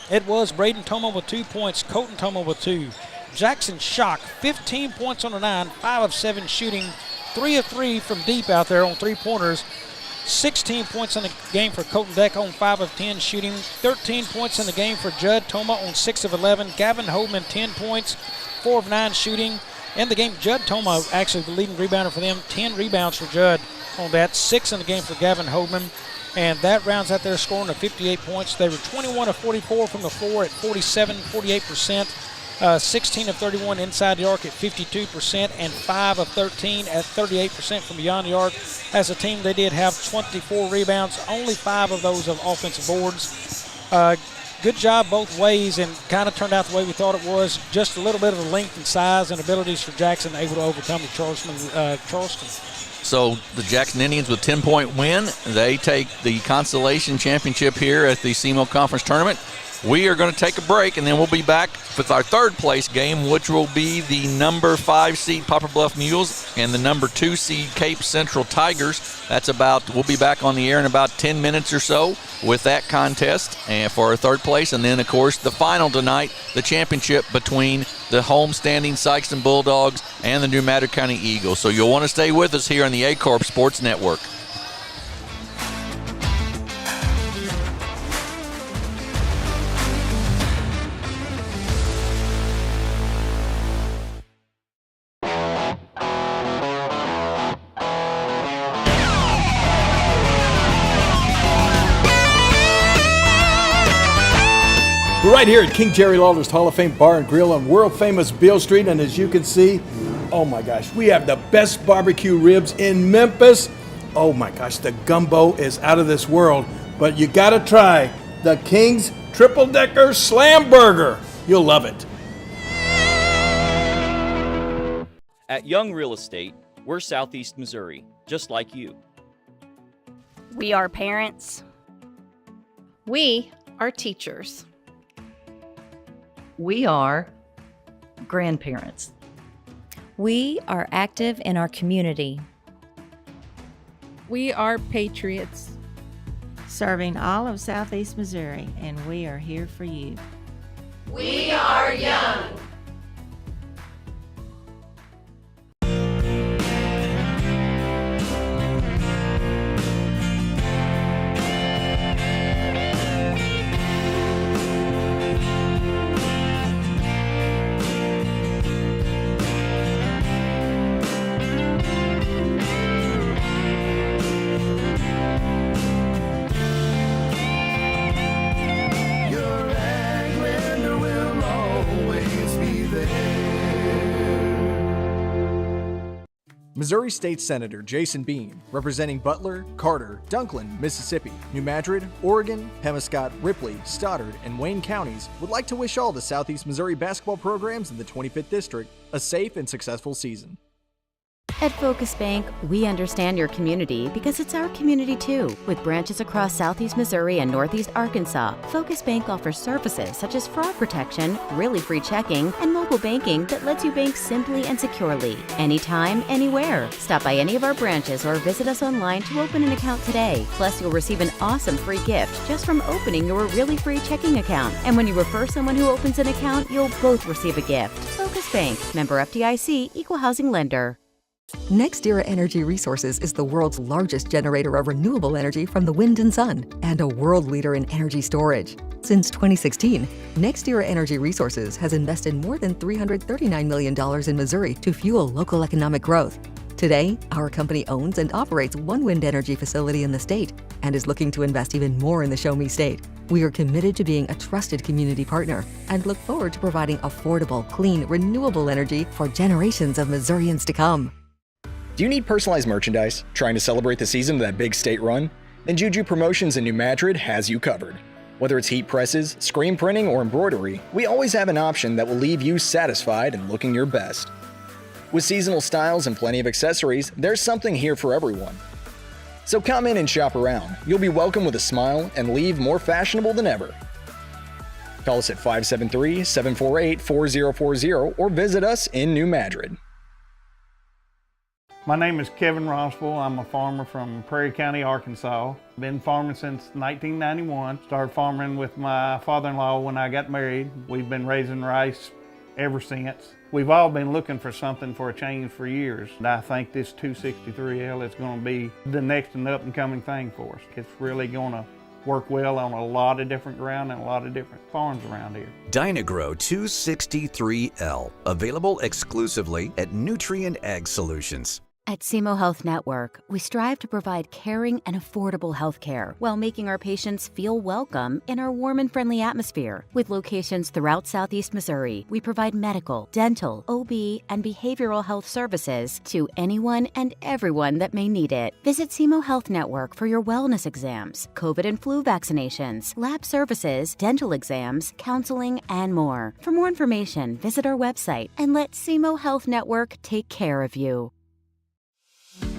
it was Braden Toma with 2 points, Colton Toma with 2. Jackson Schock, 15 points on the 9, 5 of 7 shooting, 3 of 3 from deep out there on 3-pointers. 16 points in the game for Colton Deck on 5 of 10 shooting. 13 points in the game for Judd Toma on 6 of 11. Gavin Holdman, 10 points, 4 of 9 shooting. In the game, Judd Toma actually the leading rebounder for them. 10 rebounds for Judd on that. 6 in the game for Gavin Holdman. And that rounds out their scoring of 58 points. They were 21 of 44 from the floor at 48%. 16 of 31 inside the arc at 52%, and 5 of 13 at 38% from beyond the arc. As a team, they did have 24 rebounds, only 5 of those of offensive boards. Good job both ways, and kind of turned out the way we thought it was. Just a little bit of the length and size and abilities for Jackson able to overcome the Charleston. So the Jackson Indians with a 10-point win. They take the consolation championship here at the SEMO Conference Tournament. We are going to take a break, and then we'll be back with our 3rd place game, which will be the number 5 seed Poplar Bluff Mules and the number 2 seed Cape Central Tigers. We'll be back on the air in about 10 minutes or so with that contest and for our 3rd place. And then, of course, the final tonight, the championship between the home-standing Sikeston Bulldogs and the New Madrid County Eagles. So you'll want to stay with us here on the A-Corp Sports Network. We're right here at King Jerry Lawler's Hall of Fame Bar and Grill on world famous Beale Street, and as you can see, oh my gosh, we have the best barbecue ribs in Memphis. Oh my gosh, the gumbo is out of this world, but you gotta try the King's Triple Decker Slam Burger. You'll love it. At Young Real Estate, we're Southeast Missouri, just like you. We are parents. We are teachers. We are grandparents. We are active in our community. We are patriots. Serving all of Southeast Missouri, and we are here for you. We are young. Missouri State Senator Jason Bean, representing Butler, Carter, Dunklin, Mississippi, New Madrid, Oregon, Pemiscot, Ripley, Stoddard, and Wayne counties, would like to wish all the Southeast Missouri basketball programs in the 25th District a safe and successful season. At Focus Bank, we understand your community because it's our community too. With branches across Southeast Missouri and Northeast Arkansas, Focus Bank offers services such as fraud protection, really free checking, and mobile banking that lets you bank simply and securely, anytime, anywhere. Stop by any of our branches or visit us online to open an account today. Plus, you'll receive an awesome free gift just from opening your really free checking account. And when you refer someone who opens an account, you'll both receive a gift. Focus Bank, member FDIC, equal housing lender. NextEra Energy Resources is the world's largest generator of renewable energy from the wind and sun, and a world leader in energy storage. Since 2016, NextEra Energy Resources has invested more than $339 million in Missouri to fuel local economic growth. Today, our company owns and operates one wind energy facility in the state and is looking to invest even more in the Show Me State. We are committed to being a trusted community partner and look forward to providing affordable, clean, renewable energy for generations of Missourians to come. Do you need personalized merchandise? Trying to celebrate the season of that big state run? Then Juju Promotions in New Madrid has you covered. Whether it's heat presses, screen printing, or embroidery, we always have an option that will leave you satisfied and looking your best. With seasonal styles and plenty of accessories, there's something here for everyone. So come in and shop around. You'll be welcome with a smile and leave more fashionable than ever. Call us at 573-748-4040 or visit us in New Madrid. My name is Kevin Rossville. I'm a farmer from Prairie County, Arkansas. Been farming since 1991. Started farming with my father-in-law when I got married. We've been raising rice ever since. We've all been looking for something for a change for years. And I think this 263L is going to be the next and up and coming thing for us. It's really going to work well on a lot of different ground and a lot of different farms around here. Dynagrow 263L, available exclusively at Nutrient Ag Solutions. At SEMO Health Network, we strive to provide caring and affordable health care while making our patients feel welcome in our warm and friendly atmosphere. With locations throughout Southeast Missouri, we provide medical, dental, OB, and behavioral health services to anyone and everyone that may need it. Visit SEMO Health Network for your wellness exams, COVID and flu vaccinations, lab services, dental exams, counseling, and more. For more information, visit our website and let SEMO Health Network take care of you.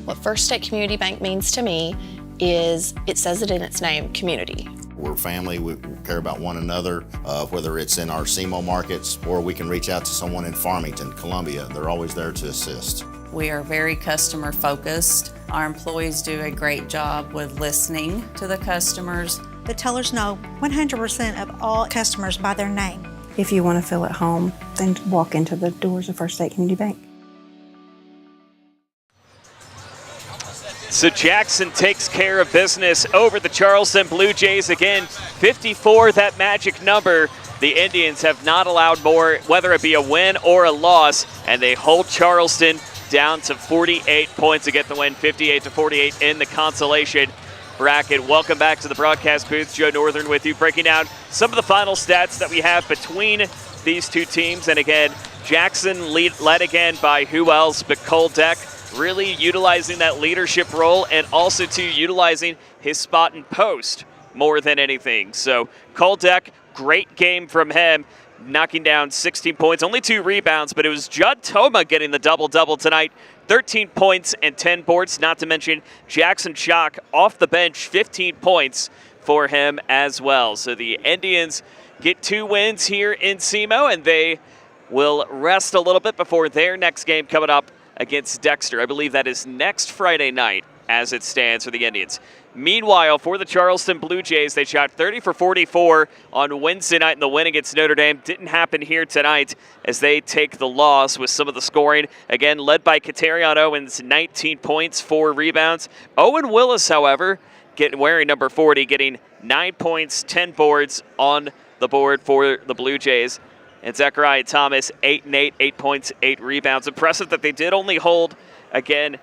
What First State Community Bank means to me is, it says it in its name, community. We're family, we care about one another, whether it's in our SEMO markets or we can reach out to someone in Farmington, Columbia. They're always there to assist. We are very customer focused. Our employees do a great job with listening to the customers. The tellers know 100% of all customers by their name. If you want to feel at home, then walk into the doors of First State Community Bank. So Jackson takes care of business over the Charleston Blue Jays again. 54, that magic number. The Indians have not allowed more, whether it be a win or a loss, and they hold Charleston down to 48 points to get the win, 58-48 in the consolation. bracket. Welcome back to the broadcast booth. Joe Northern with you, breaking down some of the final stats that we have between these two teams. And again, Jackson led again by who else but Cole Deck, really utilizing that leadership role and also utilizing his spot in post more than anything. So Cole Deck, great game from him, knocking down 16 points, only 2 rebounds, but it was Judd Toma getting the double-double tonight, 13 points and 10 boards, not to mention Jackson Chalk off the bench, 15 points for him as well. So the Indians get 2 wins here in SEMO, and they will rest a little bit before their next game coming up against Dexter. I believe that is next Friday night as it stands for the Indians. Meanwhile, for the Charleston Blue Jays, they shot 30 for 44 on Wednesday night in the win against Notre Dame. Didn't happen here tonight as they take the loss with some of the scoring. Again, led by Katarion Owens, 19 points, 4 rebounds. Owen Willis, however, wearing number 40, getting 9 points, 10 boards on the board for the Blue Jays. And Zechariah Thomas, 8 and 8, 8 points, 8 rebounds. Impressive that they did only hold, again,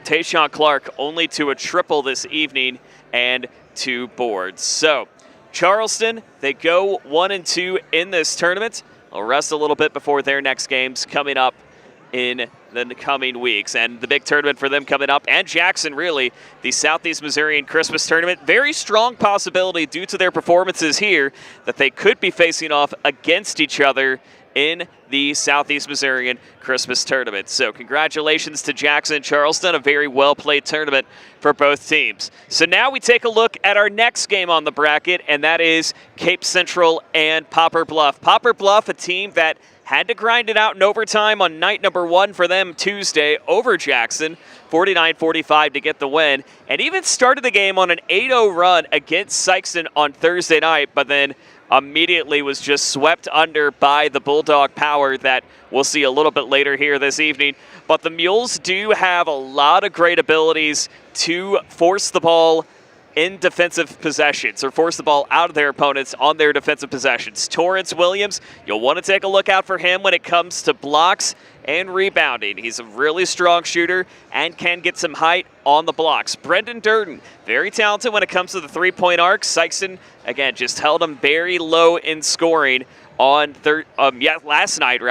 Tayshawn Clark only to a triple this evening and 2 boards. So Charleston, they go 1-2 in this tournament. They'll rest a little bit before their next games coming up in the coming weeks. And the big tournament for them coming up, and Jackson really, the Southeast Missourian Christmas Tournament. Very strong possibility due to their performances here that they could be facing off against each other in the Southeast Missourian Christmas Tournament. So congratulations to Jackson and Charleston, a very well-played tournament for both teams. So now we take a look at our next game on the bracket, and that is Cape Central and Poplar Bluff. Poplar Bluff, a team that had to grind it out in overtime on night number 1 for them Tuesday over Jackson, 49-45 to get the win, and even started the game on an 8-0 run against Sikeston on Thursday night, but then immediately was just swept under by the Bulldog power that we'll see a little bit later here this evening. But the Mules do have a lot of great abilities to force the ball in defensive possessions or force the ball out of their opponents on their defensive possessions. Torrance Williams, you'll want to take a look out for him when it comes to blocks and rebounding. He's a really strong shooter and can get some height on the blocks. Brendan Durden, very talented when it comes to the three-point arc. Sikeston, again, just held him very low in scoring on last night,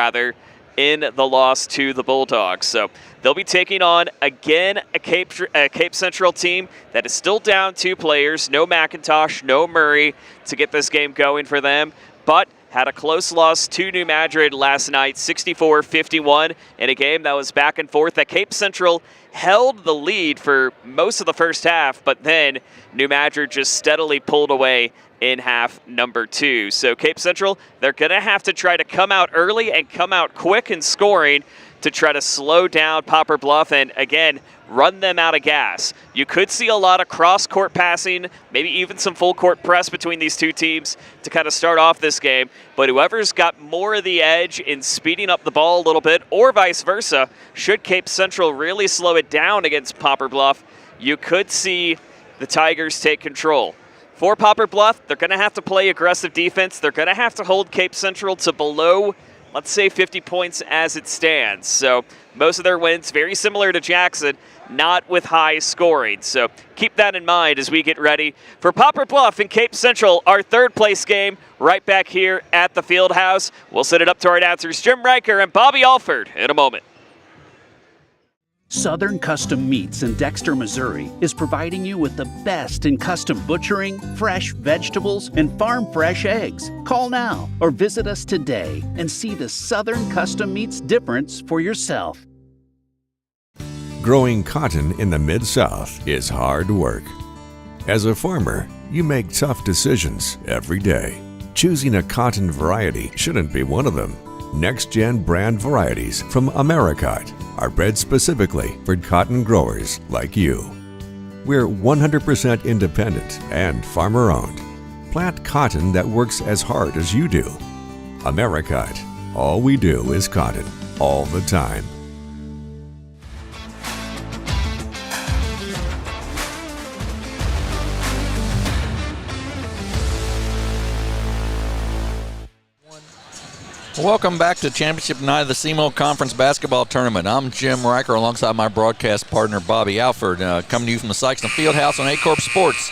in the loss to the Bulldogs. So they'll be taking on, again, a Cape Central team that is still down 2 players. No McIntosh, no Murray to get this game going for them, but had a close loss to New Madrid last night, 64-51, in a game that was back and forth. That Cape Central held the lead for most of the first half, but then New Madrid just steadily pulled away in half number 2. So Cape Central, they're going to have to try to come out early and come out quick in scoring to try to slow down Poplar Bluff and, again, run them out of gas. You could see a lot of cross-court passing, maybe even some full-court press between these two teams to kind of start off this game, but whoever's got more of the edge in speeding up the ball a little bit, or vice versa, should Cape Central really slow it down against Poplar Bluff, you could see the Tigers take control. For Poplar Bluff, they're going to have to play aggressive defense. They're going to have to hold Cape Central to below, let's say, 50 points as it stands. So most of their wins, very similar to Jackson, not with high scoring. So keep that in mind as we get ready for Poplar Bluff and Cape Central, our third place game, right back here at the Fieldhouse. We'll send it up to our announcers, Jim Riker and Bobby Alford, in a moment. Southern Custom Meats in Dexter, Missouri is providing you with the best in custom butchering, fresh vegetables, and farm fresh eggs. Call now or visit us today and see the Southern Custom Meats difference for yourself. Growing cotton in the Mid-South is hard work. As a farmer, you make tough decisions every day. Choosing a cotton variety shouldn't be one of them. Next-gen brand varieties from Americot are bred specifically for cotton growers like you. We're 100% independent and farmer-owned. Plant cotton that works as hard as you do. Americot. All we do is cotton, all the time. Welcome back to championship night of the SEMO Conference Basketball Tournament. I'm Jim Riker alongside my broadcast partner Bobby Alford, coming to you from the Sikeston Fieldhouse on A-Corp Sports.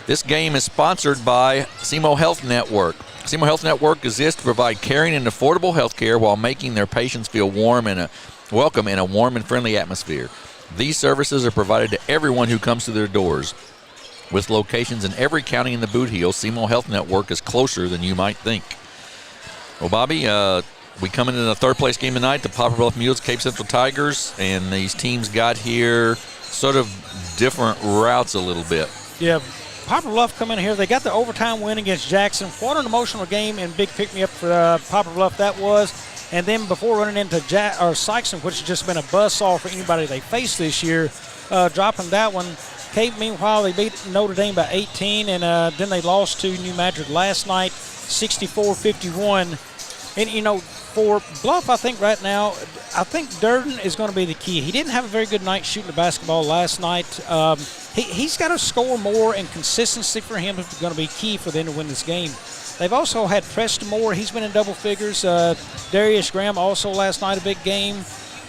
This game is sponsored by SEMO Health Network. SEMO Health Network exists to provide caring and affordable health care while making their patients feel welcome in a warm and friendly atmosphere. These services are provided to everyone who comes to their doors. With locations in every county in the Boot Heel, SEMO Health Network is closer than you might think. Well, Bobby, we come into the third-place game tonight, the Poplar Bluff Mules, Cape Central Tigers, and these teams got here sort of different routes a little bit. Yeah, Poplar Bluff come in here. They got the overtime win against Jackson. What an emotional game and big pick-me-up for Poplar Bluff that was. And then before running into Sikeston, which has just been a buzzsaw for anybody they faced this year, dropping that one. Cape, meanwhile, they beat Notre Dame by 18, and then they lost to New Madrid last night, 64-51. And, you know, for Bluff, I think right now, I think Durden is going to be the key. He didn't have a very good night shooting the basketball last night. He's got to score more, and consistency for him is going to be key for them to win this game. They've also had Preston Moore. He's been in double figures. Darius Graham also last night, a big game.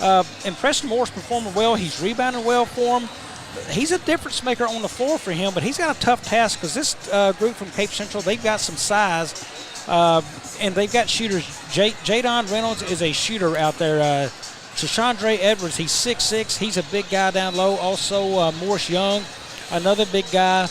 And Preston Moore's performing well. He's rebounding well for him. He's a difference maker on the floor for him, but he's got a tough task because this group from Cape Central, they've got some size, and they've got shooters. Jadon Reynolds is a shooter out there. Tashandre Edwards, he's 6'6". He's a big guy down low. Also, Morris Young, another big guy.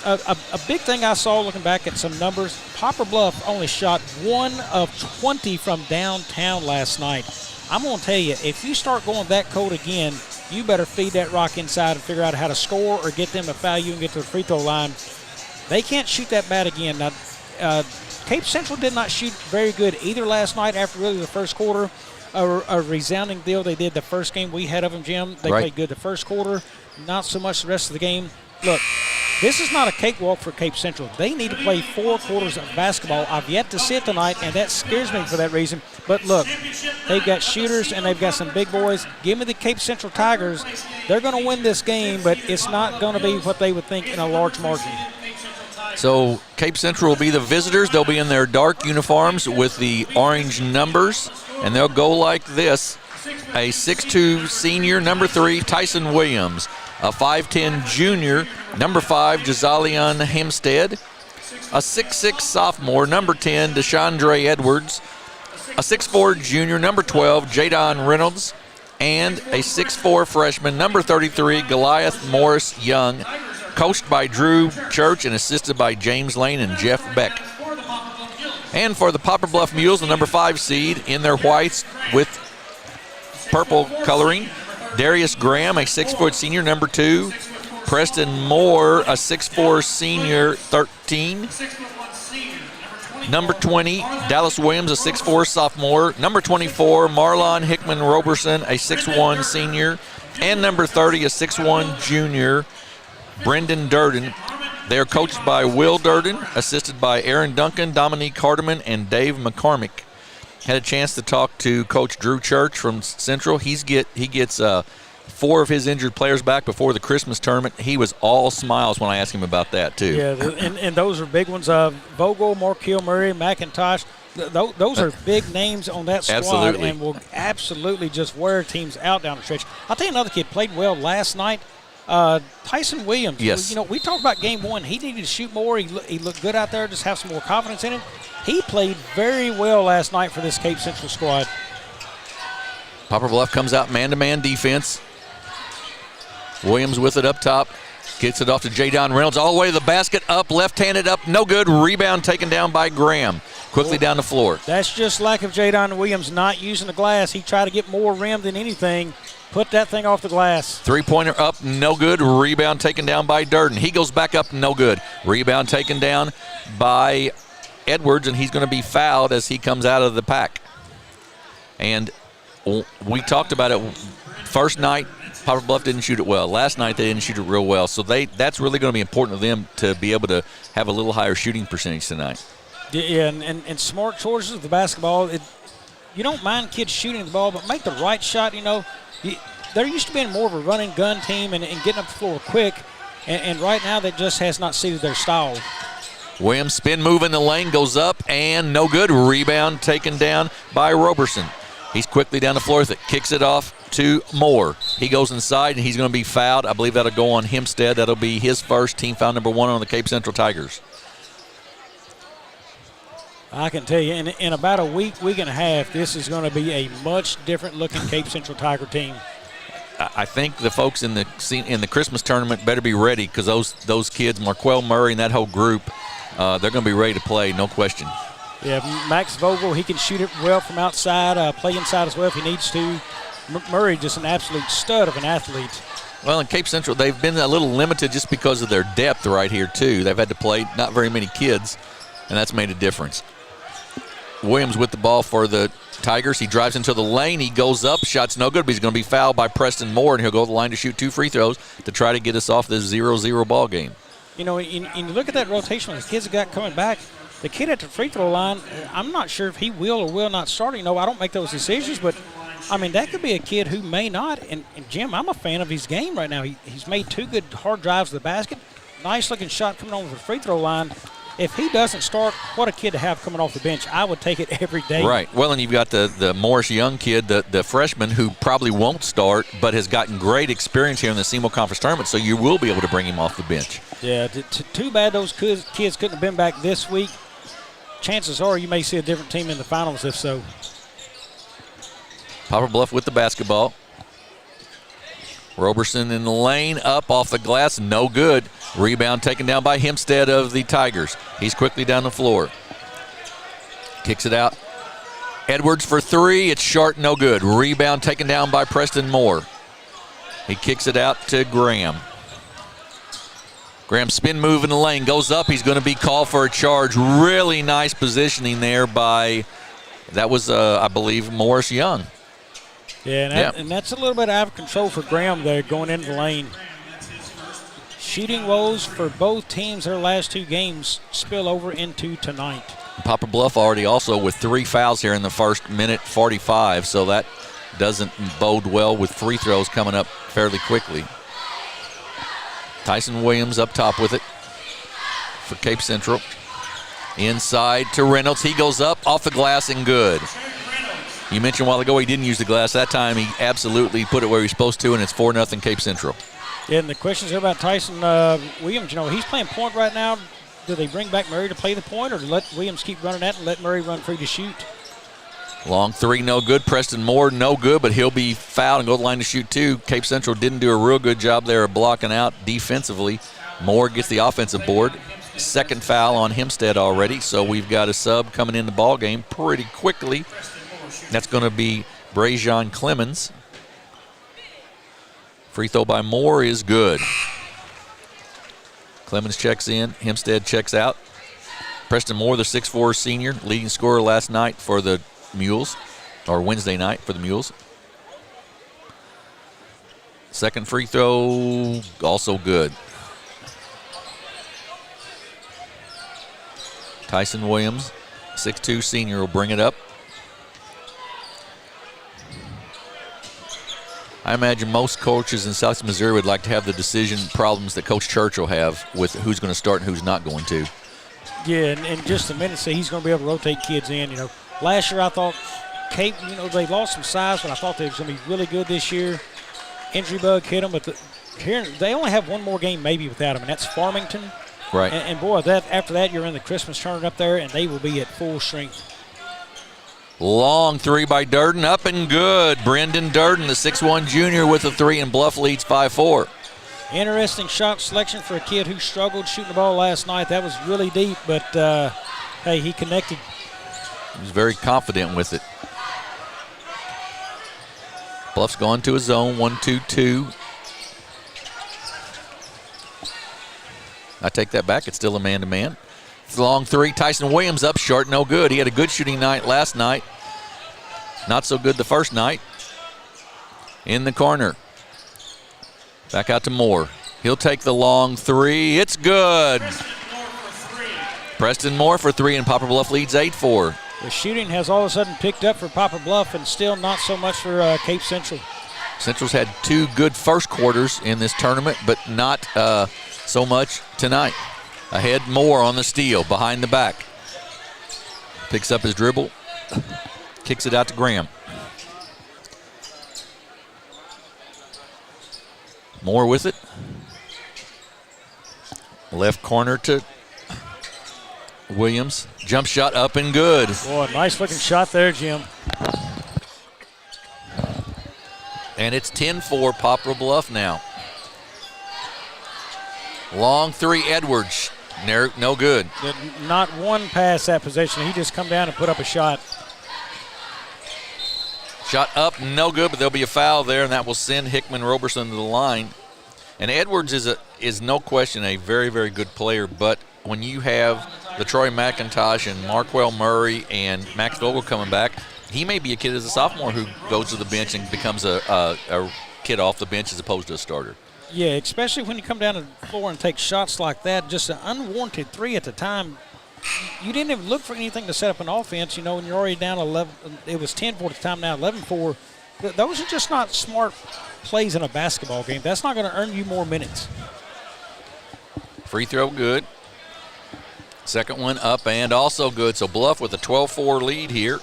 A big thing I saw looking back at some numbers, Poplar Bluff only shot 1 of 20 from downtown last night. I'm going to tell you, if you start going that cold again, you better feed that rock inside and figure out how to score or get them to foul you and get to the free throw line. They can't shoot that bad again. Now, Cape Central did not shoot very good either last night after really the first quarter. A resounding deal they did the first game we had of them, Jim. They played good the first quarter, not so much the rest of the game. Look, this is not a cakewalk for Cape Central. They need to play 4 quarters of basketball. I've yet to see it tonight, and that scares me for that reason. But look, they've got shooters, and they've got some big boys. Give me the Cape Central Tigers. They're going to win this game, but it's not going to be what they would think in a large margin. So Cape Central will be the visitors. They'll be in their dark uniforms with the orange numbers, and they'll go like this. A 6'2 senior, number 3, Tyson Williams. A 5'10 junior, number 5, Jazalian Hempstead. A 6'6 sophomore, number 10, Deshandre Edwards. A 6'4 junior, number 12, Jadon Reynolds. And a 6'4 freshman, number 33, Goliath Morris Young. Coached by Drew Church and assisted by James Lane and Jeff Beck. And for the Poplar Bluff Mules, the number 5 seed in their whites with purple coloring, Darius Graham, a 6-foot senior, number 2. Preston Moore, a 6'4 senior, 13. Number 20, Dallas Williams, a 6'4 sophomore. Number 24, Marlon Hickman Roberson, a 6'1 senior. And number 30, a 6'1 junior, Brendan Durden. They are coached by Will Durden, assisted by Aaron Duncan, Dominique Hardiman, and Dave McCormick. Had a chance to talk to Coach Drew Church from Central. He gets 4 of his injured players back before the Christmas tournament. He was all smiles when I asked him about that, too. Yeah, and those are big ones. Vogel, Markill Murray, McIntosh. Those are big names on that squad. Absolutely. And will absolutely just wear teams out down the stretch. I'll tell you another kid played well last night. Tyson Williams. Yes. You know, we talked about game 1. He needed to shoot more. He looked good out there, just have some more confidence in it. He played very well last night for this Cape Central squad. Poplar Bluff comes out man-to-man defense. Williams with it up top. Gets it off to Jadon Reynolds. All the way to the basket, up, left-handed up, no good. Rebound taken down by Graham. Quickly down the floor. That's just like if Jadon Williams not using the glass. He tried to get more rim than anything. Put that thing off the glass. Three-pointer up, no good. Rebound taken down by Durden. He goes back up, no good. Rebound taken down by Edwards, and he's going to be fouled as he comes out of the pack. And we talked about it. First night, Poplar Bluff didn't shoot it well. Last night, they didn't shoot it real well. So that's really going to be important to them to be able to have a little higher shooting percentage tonight. Yeah, and smart choices of the basketball. You don't mind kids shooting the ball, but make the right shot. You know, they're used to being more of a run-and-gun team and getting up the floor quick. And right now, that just has not suited their style. Williams spin move in the lane, goes up and no good. Rebound taken down by Roberson. He's quickly down the floor with it, kicks it off to Moore. He goes inside and he's going to be fouled. I believe that'll go on Hempstead. That'll be his first, team foul number 1 on the Cape Central Tigers. I can tell you, in about a week and a half, this is going to be a much different looking Cape Central Tiger team. I think the folks in the Christmas tournament better be ready, because those kids, Marquel Murray and that whole group, they're going to be ready to play, no question. Yeah, Max Vogel, he can shoot it well from outside, play inside as well if he needs to. Murray, just an absolute stud of an athlete. Well, in Cape Central, they've been a little limited just because of their depth right here, too. They've had to play not very many kids, and that's made a difference. Williams with the ball for the Tigers. He drives into the lane. He goes up. Shot's no good, but he's going to be fouled by Preston Moore, and he'll go to the line to shoot 2 free throws to try to get us off this 0-0 ball game. You know, and you look at that rotation the kids have got coming back. The kid at the free throw line, I'm not sure if he will or will not start. You know, I don't make those decisions, but, I mean, that could be a kid who may not. And Jim, I'm a fan of his game right now. He's made 2 good hard drives to the basket. Nice-looking shot coming over the free throw line. If he doesn't start, what a kid to have coming off the bench. I would take it every day. Right. Well, and you've got the Morris Young kid, the freshman, who probably won't start but has gotten great experience here in the SEMO Conference Tournament, so you will be able to bring him off the bench. Yeah, too bad those kids couldn't have been back this week. Chances are you may see a different team in the finals if so. Poplar Bluff with the basketball. Roberson in the lane, up off the glass, no good. Rebound taken down by Hempstead of the Tigers. He's quickly down the floor. Kicks it out. Edwards for 3, it's short, no good. Rebound taken down by Preston Moore. He kicks it out to Graham. Graham spin move in the lane, goes up, he's going to be called for a charge. Really nice positioning there by, that was, I believe, Morris Young. Yeah, and that's a little bit out of control for Graham there going into the lane. Shooting woes for both teams their last 2 games spill over into tonight. Poplar Bluff already also with 3 fouls here in the first minute 45, so that doesn't bode well with free throws coming up fairly quickly. Tyson Williams up top with it for Cape Central. Inside to Reynolds. He goes up off the glass and good. You mentioned a while ago he didn't use the glass. That time he absolutely put it where he's supposed to, and it's 4-0 Cape Central. Yeah, and the questions here about Tyson Williams, you know, he's playing point right now. Do they bring back Murray to play the point, or let Williams keep running that and let Murray run free to shoot? Long 3, no good. Preston Moore, no good, but he'll be fouled and go to the line to shoot 2. Cape Central didn't do a real good job there of blocking out defensively. Moore gets the offensive board. 2nd foul on Hempstead already, so we've got a sub coming in the ball game pretty quickly. That's going to be Brajan Clemens. Free throw by Moore is good. Clemens checks in. Hempstead checks out. Preston Moore, the 6'4 senior, leading scorer last night for the Mules, or Wednesday night for the Mules. 2nd free throw, also good. Tyson Williams, 6'2 senior, will bring it up. I imagine most coaches in South Missouri would like to have the decision problems that Coach Church will have with who's going to start and who's not going to. Yeah, and in just a minute, so he's going to be able to rotate kids in. You know, last year I thought Cape, you know, they lost some size, but I thought they were going to be really good this year. Injury bug hit them, but here they only have 1 more game maybe without him, and that's Farmington. Right. And boy, after that, you're in the Christmas tournament up there, and they will be at full strength. Long 3 by Durden, up and good. Brendan Durden, the 6'1 junior with a 3, and Bluff leads 5-4. Interesting shot selection for a kid who struggled shooting the ball last night. That was really deep, but, hey, he connected. He was very confident with it. Bluff's gone to a zone, 1-2-2. I take that back. It's still a man-to-man. Long 3, Tyson Williams up short, no good. He had a good shooting night last night. Not so good the first night. In the corner. Back out to Moore. He'll take the long 3. It's good. Preston Moore for 3, and Poplar Bluff leads 8-4. The shooting has all of a sudden picked up for Poplar Bluff, and still not so much for Cape Central. Central's had 2 good first quarters in this tournament, but not so much tonight. Ahead Moore on the steal, behind the back. Picks up his dribble, kicks it out to Graham. Moore with it. Left corner to Williams. Jump shot up and good. Boy, nice looking shot there, Jim. And it's 10-4 Poplar Bluff now. Long three, Edwards. No good. Not one pass that possession. He just come down and put up a shot. Shot up, no good, but there'll be a foul there, and that will send Hickman Roberson to the line. And Edwards is no question a very, very good player, but when you have the Troy McIntosh and Marquell Murray and Max Vogel coming back, he may be a kid as a sophomore who goes to the bench and becomes a kid off the bench as opposed to a starter. Yeah, especially when you come down to the floor and take shots like that, just an unwarranted three at the time. You didn't even look for anything to set up an offense, you know, and you're already down 11. It was 10-4 at the time, now 11-4. Those are just not smart plays in a basketball game. That's not going to earn you more minutes. Free throw good. Second one up and also good. So Bluff with a 12-4 lead here.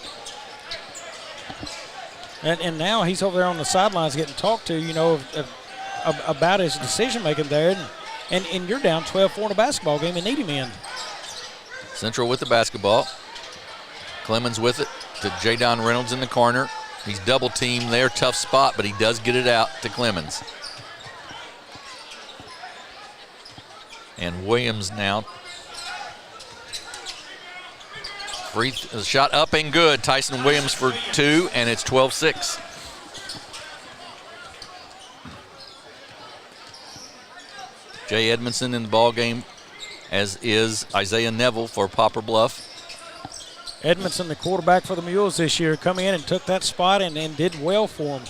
And now he's over there on the sidelines getting talked to, you know, about his decision-making there. And you're down 12-4 in a basketball game and need him in. Central with the basketball. Clemens with it to Jadon Reynolds in the corner. He's double-teamed there, tough spot, but he does get it out to Clemens. And Williams now. Free shot up and good. Tyson Williams for two, and it's 12-6. Jay Edmondson in the ball game, as is Isaiah Neville for Poplar Bluff. Edmondson, the quarterback for the Mules this year, come in and took that spot and did well for him.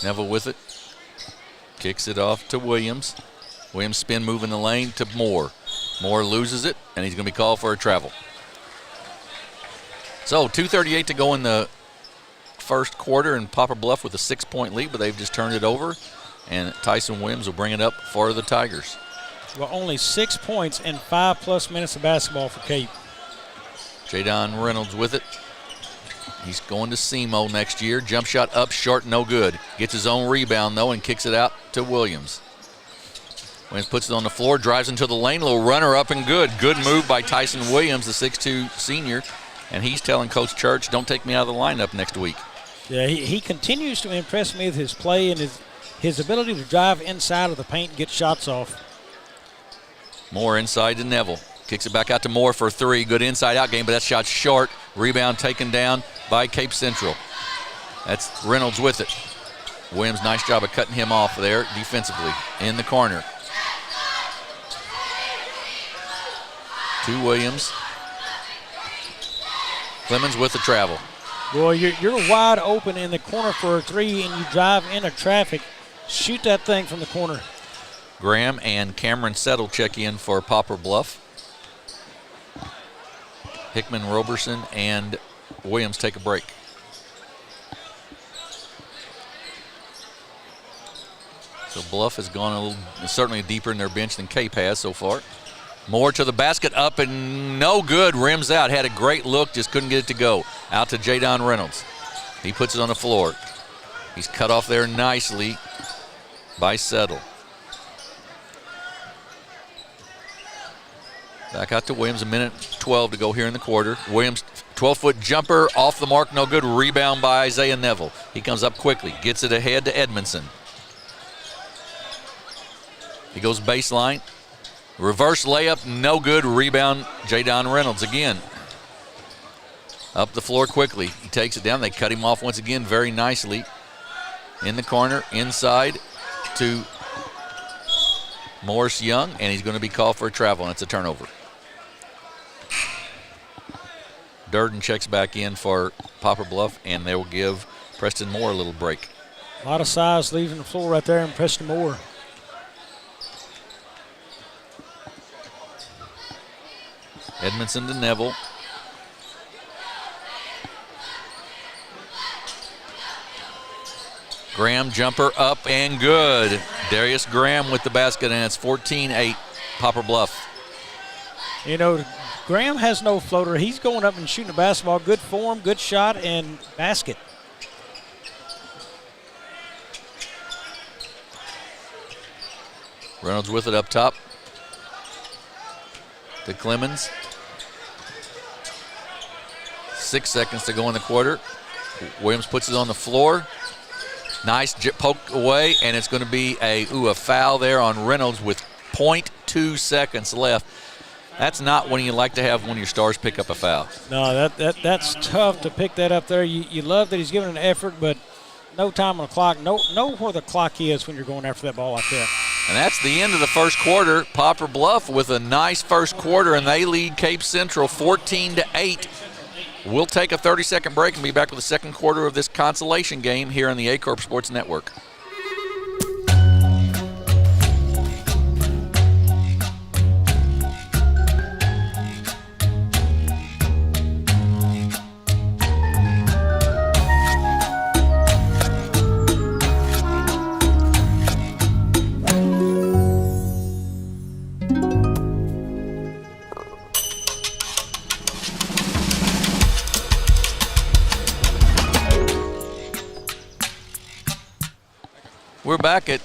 Neville with it. Kicks it off to Williams. Williams spin move in the lane to Moore. Moore loses it, and he's going to be called for a travel. So 2:38 to go in the first quarter, and Poplar Bluff with a 6-point lead, but they've just turned it over, and Tyson Williams will bring it up for the Tigers. Well, only 6 points and 5+ minutes of basketball for Cape. Jadon Reynolds with it. He's going to SEMO next year. Jump shot up short, no good. Gets his own rebound, though, and kicks it out to Williams. Williams puts it on the floor, drives into the lane, a little runner up and good. Good move by Tyson Williams, the 6'2 senior, and he's telling Coach Church, don't take me out of the lineup next week. Yeah, he continues to impress me with his play and his ability to drive inside of the paint and get shots off. Moore inside to Neville. Kicks it back out to Moore for three. Good inside-out game, but that shot's short. Rebound taken down by Cape Central. That's Reynolds with it. Williams, nice job of cutting him off there defensively in the corner. To Williams. Clemens with the travel. Boy, you're wide open in the corner for a three, and you drive into traffic. Shoot that thing from the corner. Graham and Cameron Settle check in for Poplar Bluff. Hickman, Roberson, and Williams take a break. So Bluff has gone a little, certainly deeper in their bench than Cape has so far. Moore to the basket, up and no good, rims out. Had a great look, just couldn't get it to go. Out to Jadon Reynolds. He puts it on the floor. He's cut off there nicely by Settle. Back out to Williams, a minute 12 to go here in the quarter. Williams, 12-foot jumper, off the mark, no good. Rebound by Isaiah Neville. He comes up quickly, gets it ahead to Edmondson. He goes baseline. Reverse layup, no good. Rebound, Jadon Reynolds again. Up the floor quickly. He takes it down. They cut him off once again very nicely. In the corner, inside to Morris Young, and he's going to be called for a travel, and it's a turnover. Durden checks back in for Poplar Bluff, and they will give Preston Moore a little break. A lot of size leaving the floor right there in Preston Moore. Edmondson to Neville. Graham jumper up and good. Darius Graham with the basket, and it's 14-8. Poplar Bluff. You know, Graham has no floater. He's going up and shooting the basketball. Good form, good shot, and basket. Reynolds with it up top to Clemens. 6 seconds to go in the quarter. Williams puts it on the floor. Nice poke away, and it's going to be a foul there on Reynolds with 0.2 seconds left. That's not when you like to have one of your stars pick up a foul. No, that's tough to pick that up there. You love that he's giving an effort, but no time on the clock. Know where the clock is when you're going after that ball like that. And that's the end of the first quarter. Poplar Bluff with a nice first quarter, and they lead Cape Central 14-8. We'll take a 30-second break and be back with the second quarter of this consolation game here on the A-Corp Sports Network. We're back at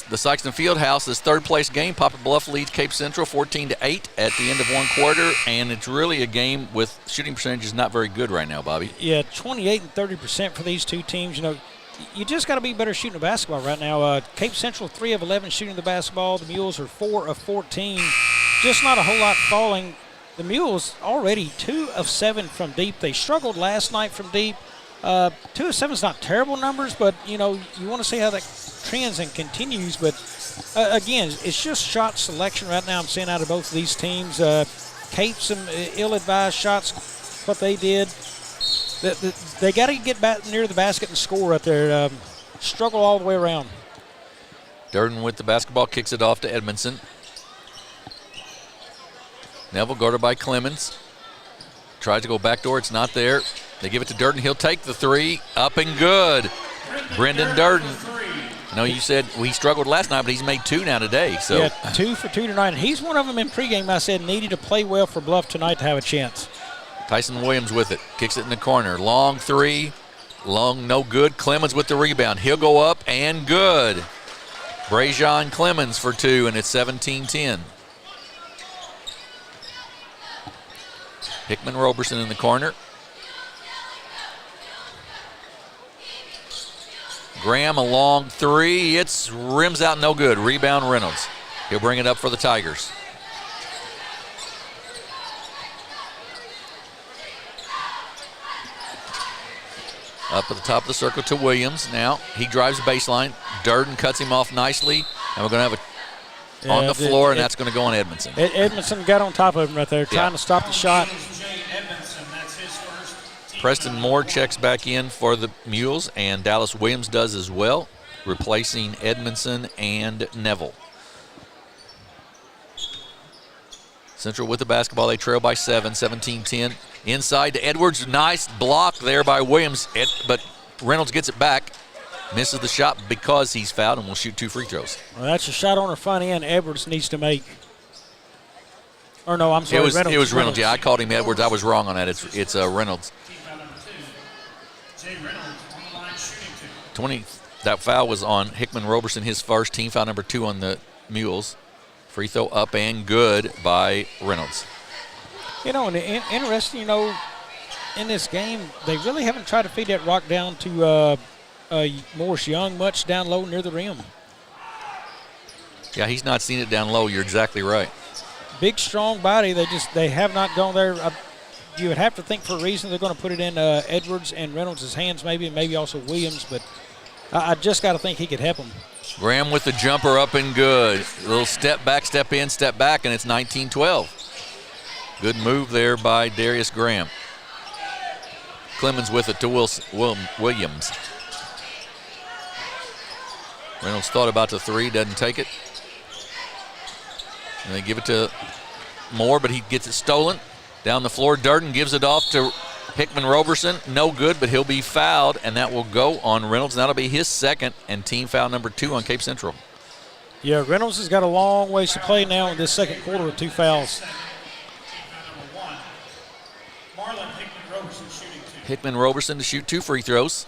the Sikeston Fieldhouse. This third-place game. Poplar Bluff leads Cape Central 14-8 at the end of one quarter, and it's really a game with shooting percentages not very good right now, Bobby. Yeah, 28 and 30% for these two teams. You know, you just got to be better shooting the basketball right now. Cape Central 3 of 11 shooting the basketball. The Mules are 4 of 14. Just not a whole lot falling. The Mules already 2 of 7 from deep. They struggled last night from deep. 2 of 7 is not terrible numbers, but, you know, you want to see how that trends and continues. But, again, it's just shot selection right now I'm seeing out of both of these teams. Cape, some ill-advised shots, what they did. They got to get back near the basket and score right there. Struggle all the way around. Durden with the basketball, kicks it off to Edmondson. Neville guarded by Clemens. Tries to go backdoor, it's not there. They give it to Durden. He'll take the three. Up and good. Brendan Durden. I know you said he struggled last night, but he's made 2 now today. So yeah, 2 for 2 tonight. He's one of them in pregame I said needed to play well for Bluff tonight to have a chance. Tyson Williams with it. Kicks it in the corner. Long three. Long, no good. Clemens with the rebound. He'll go up and good. Brajon Clemens for 2, and it's 17-10. Hickman Roberson in the corner. Graham a long three. It's rims out, no good. Rebound Reynolds. He'll bring it up for the Tigers. Up at the top of the circle to Williams. Now he drives baseline. Durden cuts him off nicely, and we're going to have a on the floor, and that's going to go on Edmondson. Edmondson got on top of him right there, trying to stop the shot. Preston Moore checks back in for the Mules, and Dallas Williams does as well, replacing Edmondson and Neville. Central with the basketball. They trail by 7, 17-10. Inside to Edwards. Nice block there by Williams, but Reynolds gets it back. Misses the shot because he's fouled and will shoot 2 free throws. Well, that's a shot on her front end Edwards needs to make. Or no, I'm sorry, Reynolds. It was Reynolds. Yeah, I called him Edwards. I was wrong on that. It's Reynolds. 20. That foul was on Hickman Roberson, his first, team foul number 2 on the Mules. Free throw up and good by Reynolds. You know, and interesting, you know, in this game, they really haven't tried to feed that rock down to Morris Young much down low near the rim. Yeah, he's not seen it down low. You're exactly right. Big, strong body. They have not gone there. You would have to think for a reason they're going to put it in Edwards and Reynolds' hands maybe, and maybe also Williams, but I just got to think he could help him. Graham with the jumper up and good. A little step back, step in, step back, and it's 19-12. Good move there by Darius Graham. Clemens with it to Williams. Reynolds thought about the three, doesn't take it. And they give it to Moore, but he gets it stolen. Down the floor, Durden gives it off to Hickman Roberson. No good, but he'll be fouled, and that will go on Reynolds. And that'll be his second and team foul number 2 on Cape Central. Yeah, Reynolds has got a long ways to play now in this second quarter with 2 fouls. Hickman Roberson to shoot 2 free throws.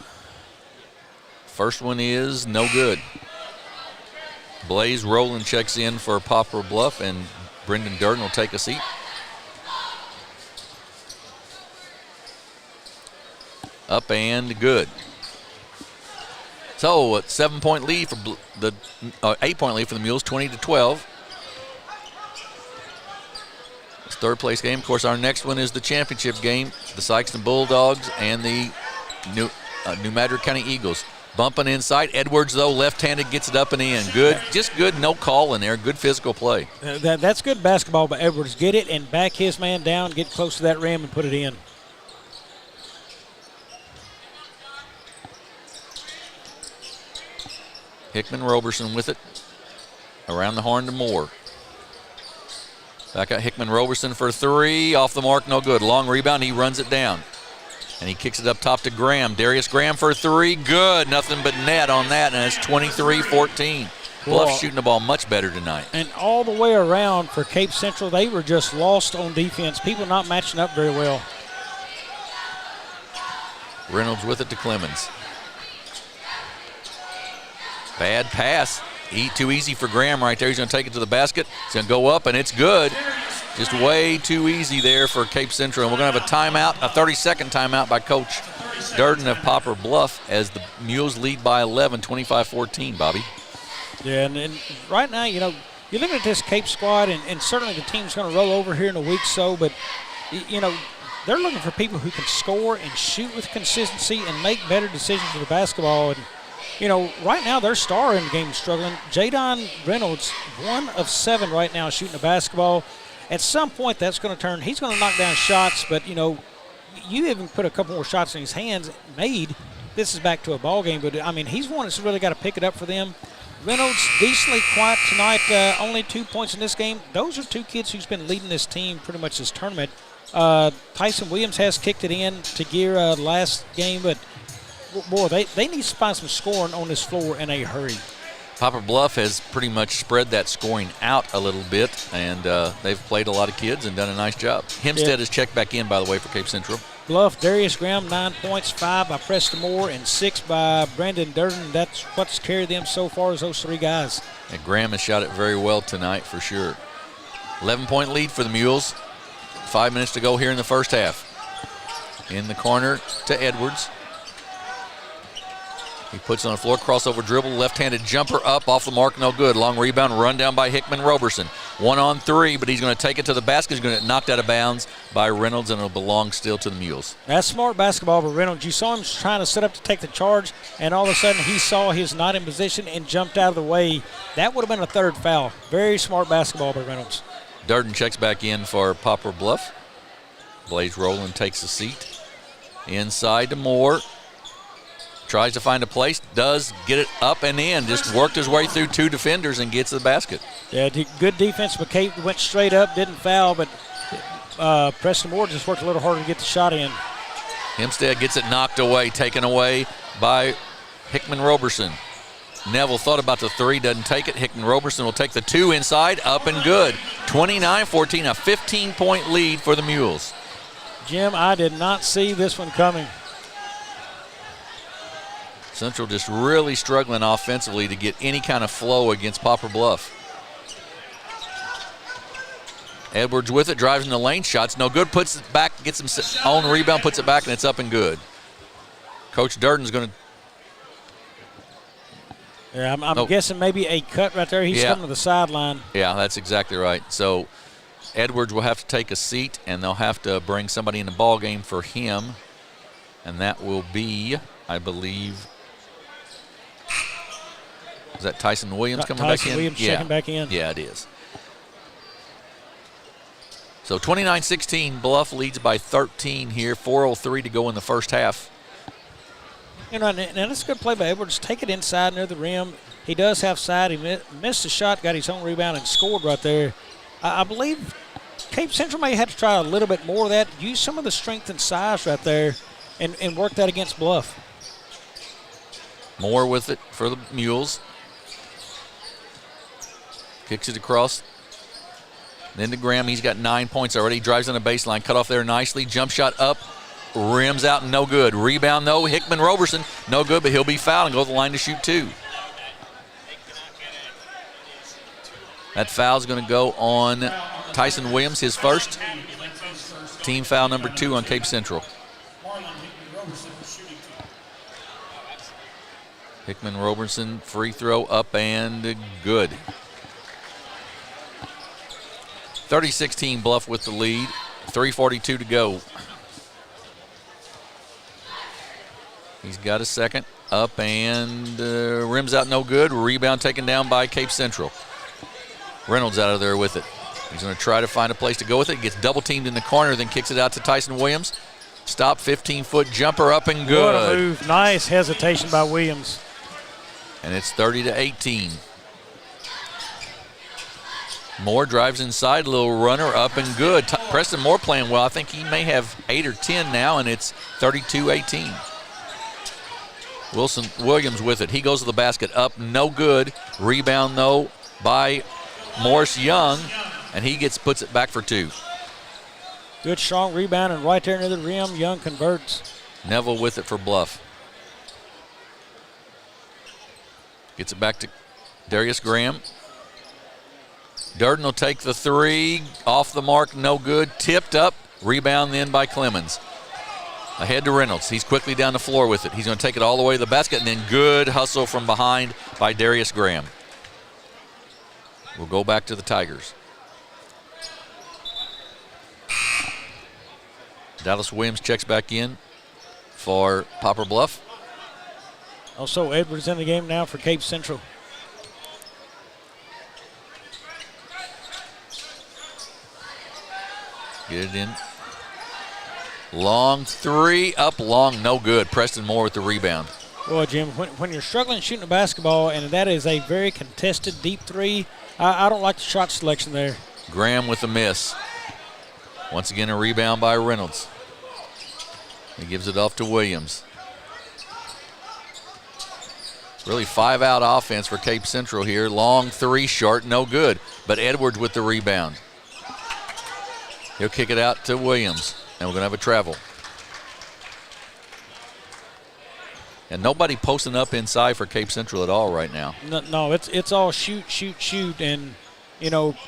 First one is no good. Blaze Rowland checks in for Poplar Bluff, and Brendan Durden will take a seat. Up and good. So, a 7-point lead for the 8-point lead for the Mules, 20-12. It's third place game. Of course, our next one is the championship game, the Sikeston Bulldogs and the New Madrid County Eagles. Bumping inside. Edwards, though, left-handed, gets it up and in. Good, just good, no call in there. Good physical play. That's good basketball by Edwards. Get it and back his man down, get close to that rim and put it in. Hickman Roberson with it. Around the horn to Moore. Back out Hickman Roberson for 3. Off the mark, no good. Long rebound, he runs it down. And he kicks it up top to Graham. Darius Graham for 3. Good. Nothing but net on that, and it's 23-14. Bluff shooting the ball much better tonight. And all the way around for Cape Central, they were just lost on defense. People not matching up very well. Reynolds with it to Clemens. Bad pass. Too easy for Graham right there. He's going to take it to the basket. It's going to go up, and it's good. Just way too easy there for Cape Central. And we're going to have a timeout, a 30-second timeout by Coach Durden of Poplar Bluff as the Mules lead by 11, 25-14, Bobby. Yeah, and right now, you know, you're looking at this Cape squad, and certainly the team's going to roll over here in a week or so, but, you know, they're looking for people who can score and shoot with consistency and make better decisions with the basketball. And, you know, right now their star in the game is struggling. Jadon Reynolds, 1 of 7 right now shooting the basketball. At some point that's going to turn. He's going to knock down shots, but, you know, you even put a couple more shots in his hands made. This is back to a ball game, but, I mean, he's one that's really got to pick it up for them. Reynolds decently quiet tonight, only 2 points in this game. Those are 2 kids who's been leading this team pretty much this tournament. Tyson Williams has kicked it in to gear last game, but, boy, they need to find some scoring on this floor in a hurry. Poplar Bluff has pretty much spread that scoring out a little bit, and they've played a lot of kids and done a nice job. Hempstead has checked back in, by the way, for Cape Central. Bluff, Darius Graham, 9 points, 5 by Preston Moore, and 6 by Brandon Durden. That's what's carried them so far, is those 3 guys. And Graham has shot it very well tonight for sure. 11-point lead for the Mules. 5 minutes to go here in the first half. In the corner to Edwards. He puts it on the floor, crossover dribble, left-handed jumper up, off the mark, no good. Long rebound, run down by Hickman Roberson. 1-on-3, but he's going to take it to the basket. He's going to get knocked out of bounds by Reynolds, and it'll belong still to the Mules. That's smart basketball by Reynolds. You saw him trying to set up to take the charge, and all of a sudden he saw he's not in position and jumped out of the way. That would have been a 3rd foul. Very smart basketball by Reynolds. Durden checks back in for Poplar Bluff. Blaze Rowland takes a seat. Inside to Moore. Tries to find a place, does get it up and in. Just worked his way through 2 defenders and gets to the basket. Yeah, good defense, but Cape went straight up, didn't foul, but Preston Moore just worked a little harder to get the shot in. Hempstead gets it knocked away, taken away by Hickman Roberson. Neville thought about the 3, doesn't take it. Hickman Roberson will take the 2 inside, up and good. 29-14, a 15-point lead for the Mules. Jim, I did not see this one coming. Central just really struggling offensively to get any kind of flow against Poplar Bluff. Edwards with it, drives in the lane, shots no good, puts it back, gets him own rebound, puts it back, and it's up and good. Coach Durden's going to... Yeah, I'm guessing maybe a cut right there. He's coming to the sideline. Yeah, that's exactly right. So Edwards will have to take a seat, and they'll have to bring somebody in the ball game for him, and that will be, I believe... Is that Tyson Williams coming back in? Tyson Williams checking back in. Yeah, it is. So 29-16, Bluff leads by 13 here. 4:03 to go in the first half. You know, and that's a good play by Edwards. Take it inside near the rim. He does have side. He missed a shot, got his own rebound, and scored right there. I believe Cape Central may have to try a little bit more of that. Use some of the strength and size right there and work that against Bluff. Moore with it for the Mules. Kicks it across. Then to Graham. He's got 9 points already. He drives on the baseline. Cut off there nicely. Jump shot up. Rims out and no good. Rebound, though. Hickman Roberson, no good, but he'll be fouled and go to the line to shoot 2. That foul's going to go on Tyson Williams, his first. Team foul number 2 on Cape Central. Hickman Roberson, free throw up and good. 30-16 Bluff with the lead. 3:42 to go. He's got a second. Up and rims out no good. Rebound taken down by Cape Central. Reynolds out of there with it. He's going to try to find a place to go with it. Gets double teamed in the corner, then kicks it out to Tyson Williams. Stop, 15-foot jumper up and good. What a move. Nice hesitation by Williams. And it's 30-18. Moore drives inside, a little runner up and good. Preston Moore playing well. I think he may have 8 or 10 now, and it's 32-18. Williams with it. He goes to the basket, up, no good. Rebound, though, by Morris Young, and he puts it back for 2. Good strong rebound, and right there near the rim, Young converts. Neville with it for Bluff. Gets it back to Darius Graham. Durden will take the 3, off the mark, no good. Tipped up, rebound then by Clemens. Ahead to Reynolds. He's quickly down the floor with it. He's going to take it all the way to the basket, and then good hustle from behind by Darius Graham. We'll go back to the Tigers. Dallas Williams checks back in for Poplar Bluff. Also, Edwards in the game now for Cape Central. Get it in. Long 3, up long, no good. Preston Moore with the rebound. Boy, Jim, when you're struggling shooting a basketball, and that is a very contested deep 3, I don't like the shot selection there. Graham with the miss. Once again, a rebound by Reynolds. He gives it off to Williams. Really 5-out offense for Cape Central here. Long 3, short, no good. But Edwards with the rebound. He'll kick it out to Williams, and we're going to have a travel. And nobody posting up inside for Cape Central at all right now. No, it's all shoot, shoot, shoot, and,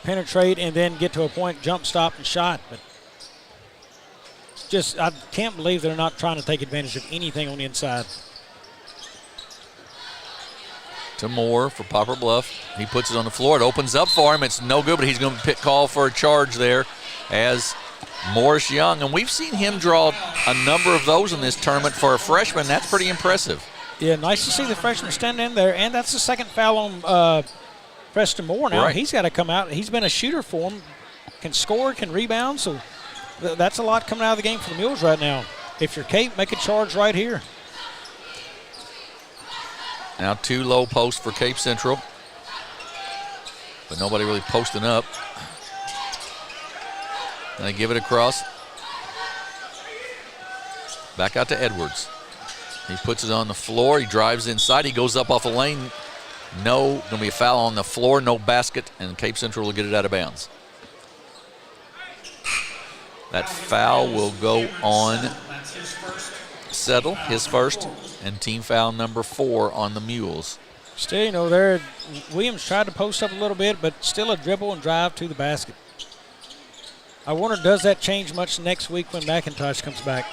penetrate and then get to a point, jump, stop, and shot. But just, I can't believe they're not trying to take advantage of anything on the inside. To Moore for Poplar Bluff. He puts it on the floor. It opens up for him. It's no good, but he's going to call for a charge there as Morris Young. And we've seen him draw a number of those in this tournament for a freshman. That's pretty impressive. Yeah, nice to see the freshman stand in there. And that's the second foul on Preston Moore now. Right. He's got to come out. He's been a shooter for him. Can score, can rebound. So that's a lot coming out of the game for the Mules right now. If you're Cape, make a charge right here. Now 2 low posts for Cape Central. But nobody really posting up. And they give it across. Back out to Edwards. He puts it on the floor. He drives inside. He goes up off the lane. No, going to be a foul on the floor. No basket. And Cape Central will get it out of bounds. That foul will go on Settle, his first. And team foul number 4 on the Mules. Still, there Williams tried to post up a little bit, but still a dribble and drive to the basket. I wonder, does that change much next week when McIntosh comes back?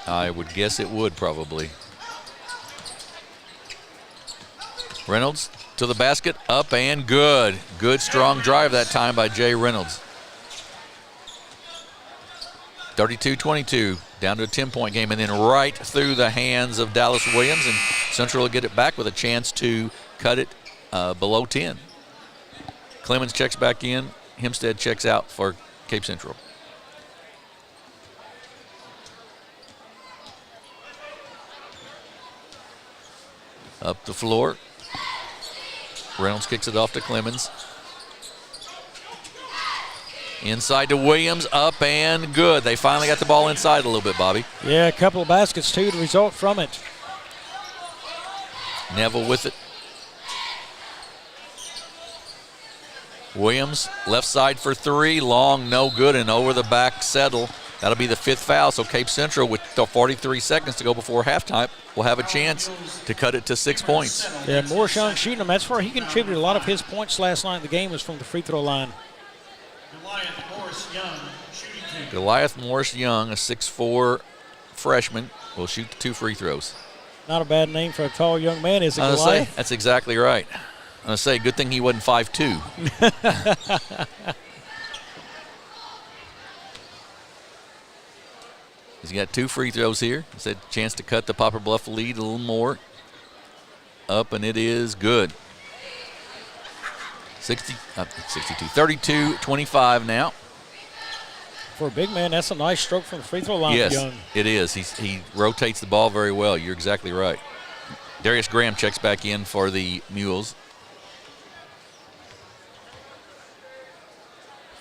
I would guess it would probably. Reynolds to the basket, up and good. Good strong drive that time by Jay Reynolds. 32-22, down to a 10-point game, and then right through the hands of Dallas Williams, and Central will get it back with a chance to cut it below 10. Clemens checks back in. Hempstead checks out for Cape Central. Up the floor. Reynolds kicks it off to Clemens. Inside to Williams, up and good. They finally got the ball inside a little bit, Bobby. Yeah, a couple of baskets, too, to result from it. Neville with it. Williams, left side for three, long, no good, and over the back settle. That'll be the 5th foul, so Cape Central, with 43 seconds to go before halftime, will have a chance to cut it to 6 points. Yeah, Morris Young shooting them. That's where he contributed a lot of his points last night in the game was from the free throw line. Goliath Morris Young, a 6'4" freshman, will shoot the 2 free throws. Not a bad name for a tall young man, is it, Goliath? That's exactly right. I'm going to say, good thing he wasn't 5'2". He's got 2 free throws here. He's had a chance to cut the Poplar Bluff lead a little more. Up, and it is good. 32-25 now. For a big man, that's a nice stroke from the free throw line. Yes, for Young. it is. He rotates the ball very well. You're exactly right. Darius Graham checks back in for the Mules.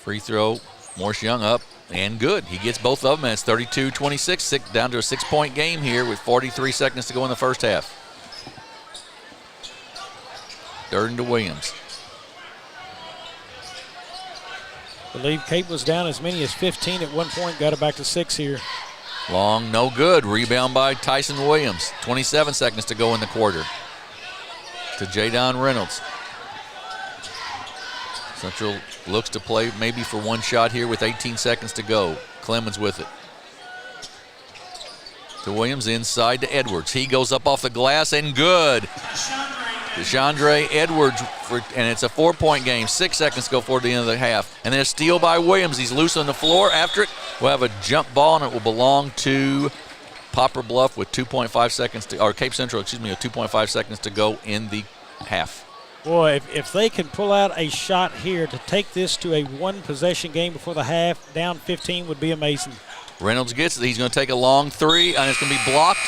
Free throw, Morris Young up and good. He gets both of them, and it's 32-26, down to a 6-point game here with 43 seconds to go in the first half. Durden to Williams. I believe Cape was down as many as 15 at one point, got it back to 6 here. Long, no good. Rebound by Tyson Williams. 27 seconds to go in the quarter. To Jadon Reynolds. Central looks to play maybe for one shot here with 18 seconds to go. Clemens with it. To Williams, inside to Edwards. He goes up off the glass and good. DeChandre Edwards, and it's a 4-point game. 6 seconds to go for the end of the half. And then a steal by Williams. He's loose on the floor. After it, we'll have a jump ball, and it will belong to Poplar Bluff with 2.5 seconds to, or Cape Central, with 2.5 seconds to go in the half. Boy, if they can pull out a shot here to take this to a one-possession game before the half, down 15 would be amazing. Reynolds gets it. He's going to take a long three, and it's going to be blocked.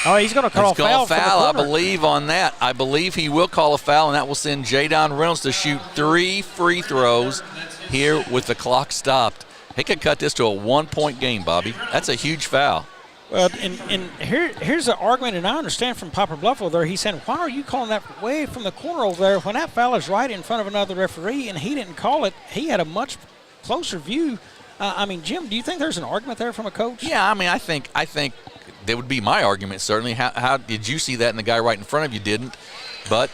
Oh, he's going to call a foul. I believe, on that. I believe he will call a foul, and that will send Jadon Reynolds to shoot 3 free throws here with the clock stopped. He could cut this to a 1-point game, Bobby. That's a huge foul. Well, and here's the argument, and I understand from Poplar Bluff over there. He's saying, why are you calling that way from the corner over there when that foul is right in front of another referee, and he didn't call it? He had a much closer view. Jim, do you think there's an argument there from a coach? Yeah, I think that would be my argument, certainly. How did you see that and the guy right in front of you didn't? But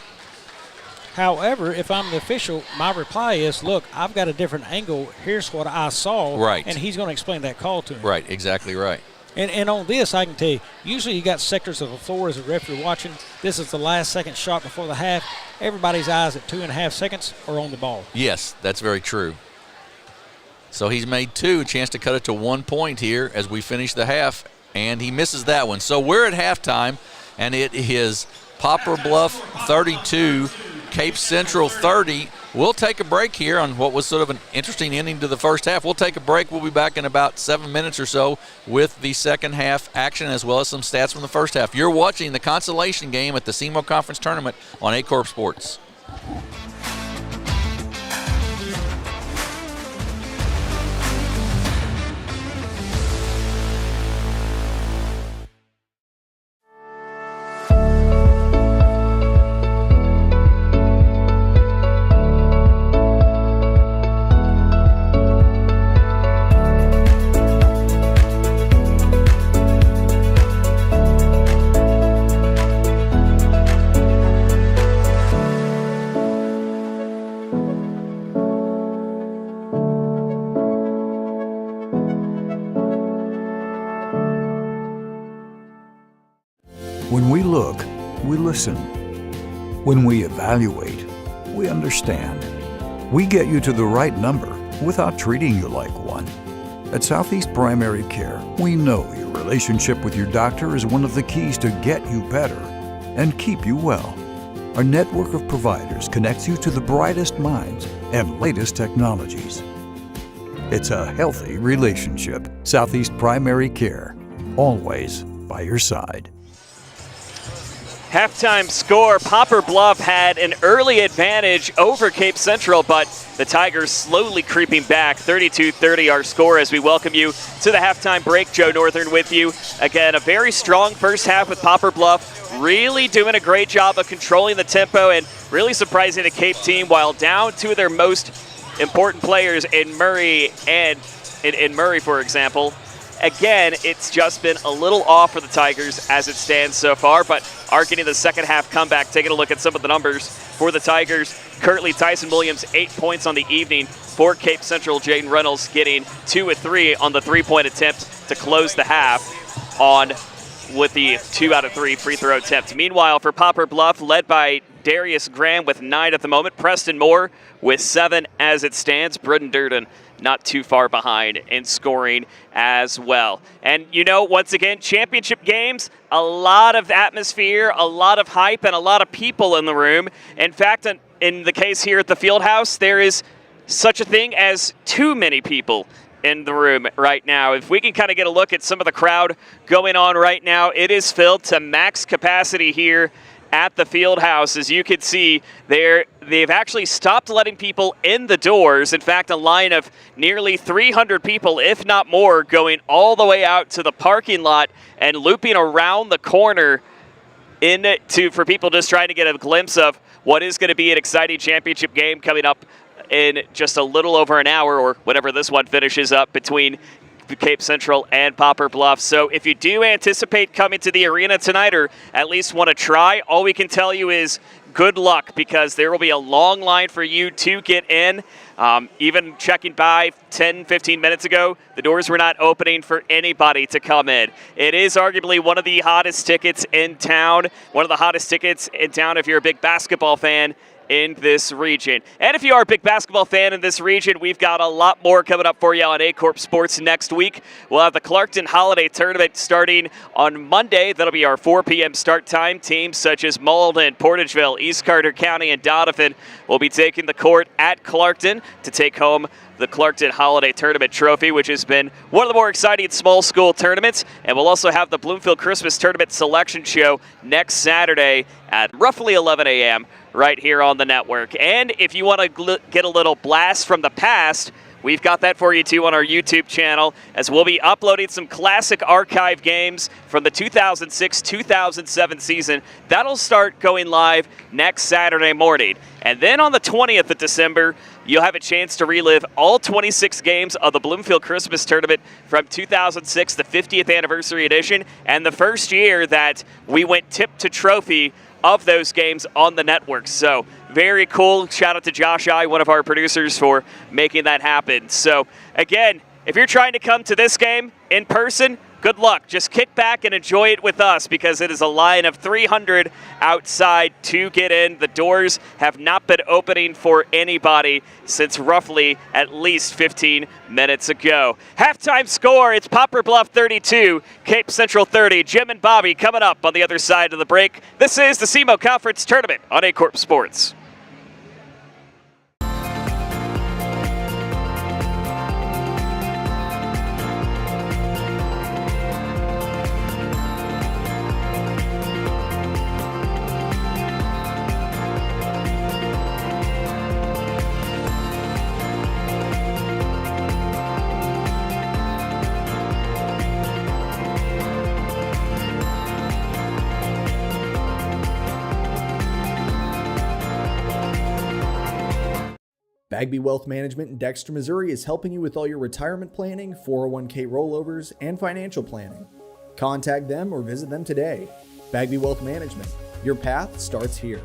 however, if I'm the official, my reply is, look, I've got a different angle. Here's what I saw. Right. And he's going to explain that call to him. Right, exactly right. And on this, I can tell you, usually you got sectors of the floor as a referee watching. This is the last second shot before the half. Everybody's eyes at 2.5 seconds are on the ball. Yes, that's very true. So he's made 2, a chance to cut it to 1 point here as we finish the half, and he misses that one. So we're at halftime, and it is Poplar Bluff 32, Cape Central 30. We'll take a break here on what was sort of an interesting ending to the first half. We'll take a break. We'll be back in about 7 minutes or so with the second half action as well as some stats from the first half. You're watching the consolation game at the SEMO Conference Tournament on A-Corp Sports. When we look, we listen. When we evaluate, we understand. We get you to the right number without treating you like one. At Southeast Primary Care, we know your relationship with your doctor is one of the keys to get you better and keep you well. Our network of providers connects you to the brightest minds and latest technologies. It's a healthy relationship. Southeast Primary Care, always by your side. Halftime score, Poplar Bluff had an early advantage over Cape Central, but the Tigers slowly creeping back. 32-30 our score as we welcome you to the halftime break. Joe Northern with you. Again, a very strong first half with Poplar Bluff, really doing a great job of controlling the tempo and really surprising the Cape team while down two of their most important players in Murray and in Murray, for example. Again, it's just been a little off for the Tigers as it stands so far, but are getting the second half comeback. Taking a look at some of the numbers for the Tigers. Currently, Tyson Williams, 8 points on the evening. For Cape Central, Jaden Reynolds getting 2 of 3 on the three-point attempt to close the half with the 2 out of 3 free throw attempt. Meanwhile, for Poplar Bluff, led by Darius Graham with 9 at the moment. Preston Moore with 7 as it stands. Britton Durden not too far behind in scoring as well. And once again, championship games, a lot of atmosphere, a lot of hype, and a lot of people in the room. In fact, in the case here at the Fieldhouse, there is such a thing as too many people in the room right now. If we can kind of get a look at some of the crowd going on right now, it is filled to max capacity here at the Fieldhouse. As you can see, they've actually stopped letting people in the doors. In fact, a line of nearly 300 people, if not more, going all the way out to the parking lot and looping around the corner for people just trying to get a glimpse of what is going to be an exciting championship game coming up in just a little over an hour, or whenever this one finishes up, between Cape Central and Poplar Bluff. So if you do anticipate coming to the arena tonight, or at least want to try, all we can tell you is good luck, because there will be a long line for you to get in. Even checking by 10-15 minutes ago, the doors were not opening for anybody to come in. It is arguably one of the hottest tickets in town, one of the hottest tickets in town if you're a big basketball fan in this region. And if you are a big basketball fan in this region, we've got a lot more coming up for you on A-Corp Sports next week. We'll have the Clarkton Holiday Tournament starting on Monday. That'll be our 4 p.m. start time. Teams such as Malden, Portageville, East Carter County, and Donovan will be taking the court at Clarkton to take home the Clarkton Holiday Tournament Trophy, which has been one of the more exciting small school tournaments. And we'll also have the Bloomfield Christmas Tournament Selection Show next Saturday at roughly 11 a.m. right here on the network. And if you want to get a little blast from the past, we've got that for you too on our YouTube channel, as we'll be uploading some classic archive games from the 2006-2007 season. That'll start going live next Saturday morning. And then on the 20th of December, you'll have a chance to relive all 26 games of the Bloomfield Christmas Tournament from 2006, the 50th anniversary edition, and the first year that we went tip to trophy of those games on the network. So very cool. Shout out to Josh I, one of our producers, for making that happen. So again, if you're trying to come to this game in person, good luck. Just kick back and enjoy it with us, because it is a line of 300 outside to get in. The doors have not been opening for anybody since roughly at least 15 minutes ago. Halftime score, it's Poplar Bluff 32, Cape Central 30. Jim and Bobby coming up on the other side of the break. This is the SEMO Conference Tournament on A-Corp Sports. Bagby Wealth Management in Dexter, Missouri is helping you with all your retirement planning, 401k rollovers, and financial planning. Contact them or visit them today. Bagby Wealth Management. Your path starts here.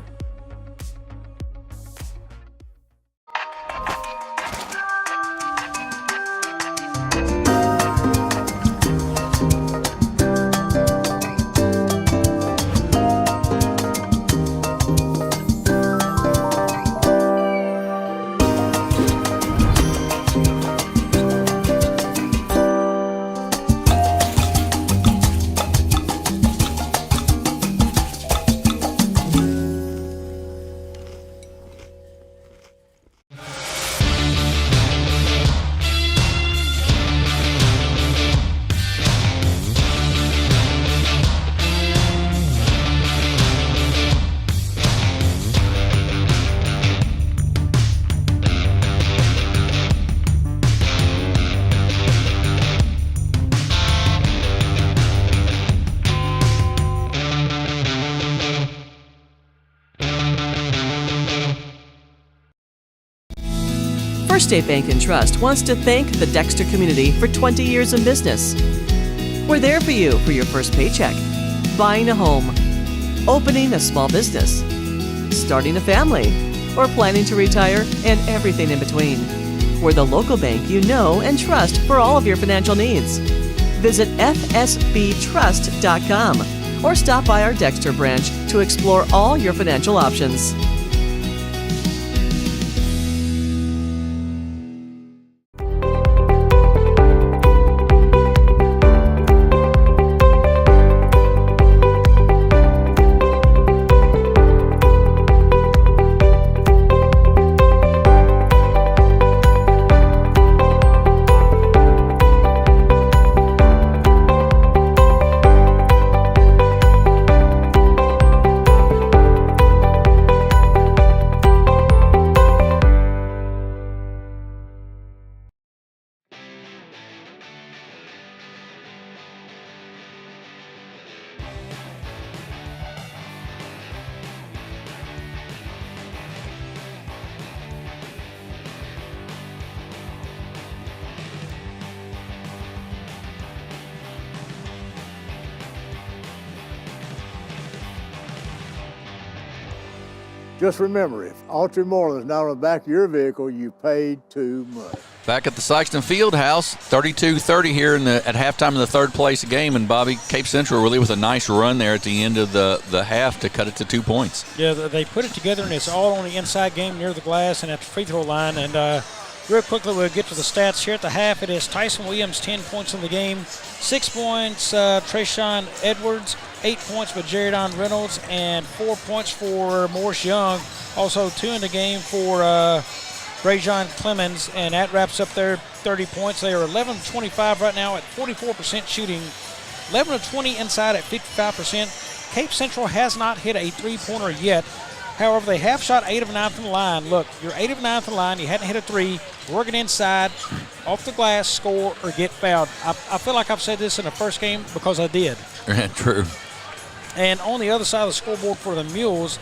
State Bank and Trust wants to thank the Dexter community for 20 years in business. We're there for you for your first paycheck, buying a home, opening a small business, starting a family, or planning to retire, and everything in between. We're the local bank you know and trust for all of your financial needs. Visit fsbtrust.com or stop by our Dexter branch to explore all your financial options. Just remember, if Altry-Moreland is not on the back of your vehicle, you paid too much. Back at the Sikeston Fieldhouse, 32-30 here at halftime of the third place game, and Bobby, Cape Central really with a nice run there at the end of the half to cut it to 2 points. Yeah, they put it together, and it's all on the inside game near the glass and at the free throw line. And real quickly, we'll get to the stats here at the half. It is Tyson Williams, 10 points in the game, 6 points, Trayshawn Edwards, 8 points for Jaredon Reynolds, and 4 points for Morris Young. Also 2 in the game for Brajon Clemens, and that wraps up their 30 points. They are 11-25 right now at 44% shooting, 11-20 inside at 55%. Cape Central has not hit a three-pointer yet. However, they have shot 8 of 9 from the line. Look, you're 8 of 9 from the line. You hadn't hit a three. Working inside, off the glass, score, or get fouled. I feel like I've said this in the first game because I did. True. And on the other side of the scoreboard for the Mules,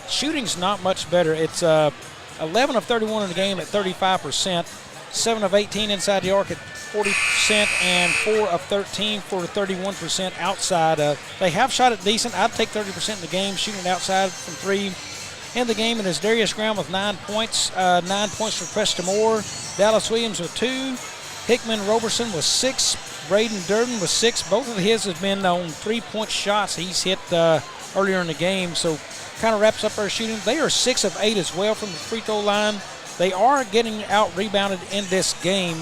shooting's not much better. It's 11 of 31 in the game at 35%, 7 of 18 inside the arc at 40%, and 4 of 13 for 31% outside. They have shot it decent. I'd take 30% in the game, shooting outside from three. In the game, and it's Darius Graham with 9 points. 9 points for Preston Moore. Dallas Williams with 2. Hickman Roberson with 6. Braden Durden with 6. Both of his have been on 3-point shots he's hit earlier in the game, so kind of wraps up their shooting. They are 6 of 8 as well from the free throw line. They are getting out-rebounded in this game.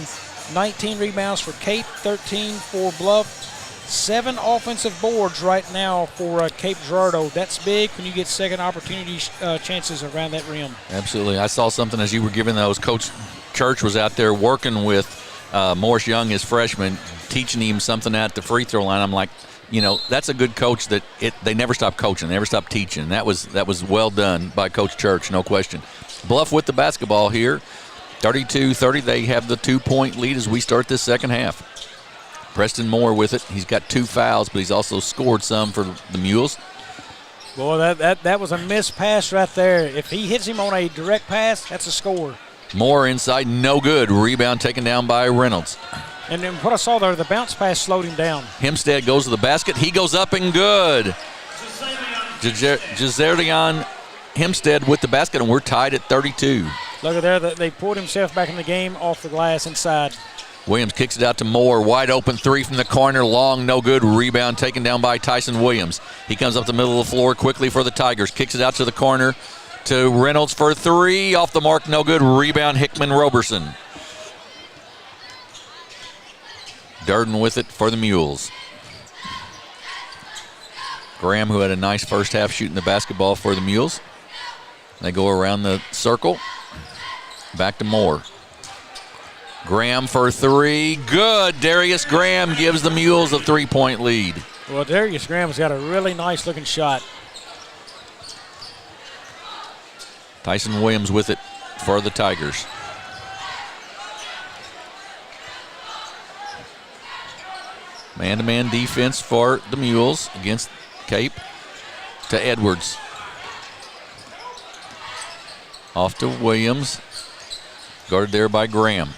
19 rebounds for Cape, 13 for Bluff. 7 offensive boards right now for Cape Girardeau. That's big when you get second opportunity chances around that rim. Absolutely. I saw something as you were giving those. Coach Church was out there working with Morris Young, his freshman, teaching him something at the free throw line. I'm like, you know, that's a good coach that they never stop coaching, they never stop teaching. That was well done by Coach Church, no question. Bluff with the basketball here. 32-30. They have the 2-point lead as we start this second half. Preston Moore with it. He's got 2 fouls, but he's also scored some for the Mules. Boy, that was a missed pass right there. If he hits him on a direct pass, that's a score. Moore inside, no good. Rebound taken down by Reynolds. And then what I saw there, the bounce pass slowed him down. Hempstead goes to the basket. He goes up and good. Jazarian Hempstead with the basket, and we're tied at 32. Look at there. They pulled himself back in the game off the glass inside. Williams kicks it out to Moore. Wide open 3 from the corner. Long, no good. Rebound taken down by Tyson Williams. He comes up the middle of the floor quickly for the Tigers. Kicks it out to the corner to Reynolds for 3. Off the mark, no good. Rebound, Hickman Roberson. Durden with it for the Mules. Graham, who had a nice first half shooting the basketball for the Mules. They go around the circle. Back to Moore. Graham for 3. Good. Darius Graham gives the Mules a 3-point lead. Well, Darius Graham's got a really nice-looking shot. Tyson Williams with it for the Tigers. Man-to-man defense for the Mules against Cape. To Edwards. Off to Williams. Guarded there by Graham.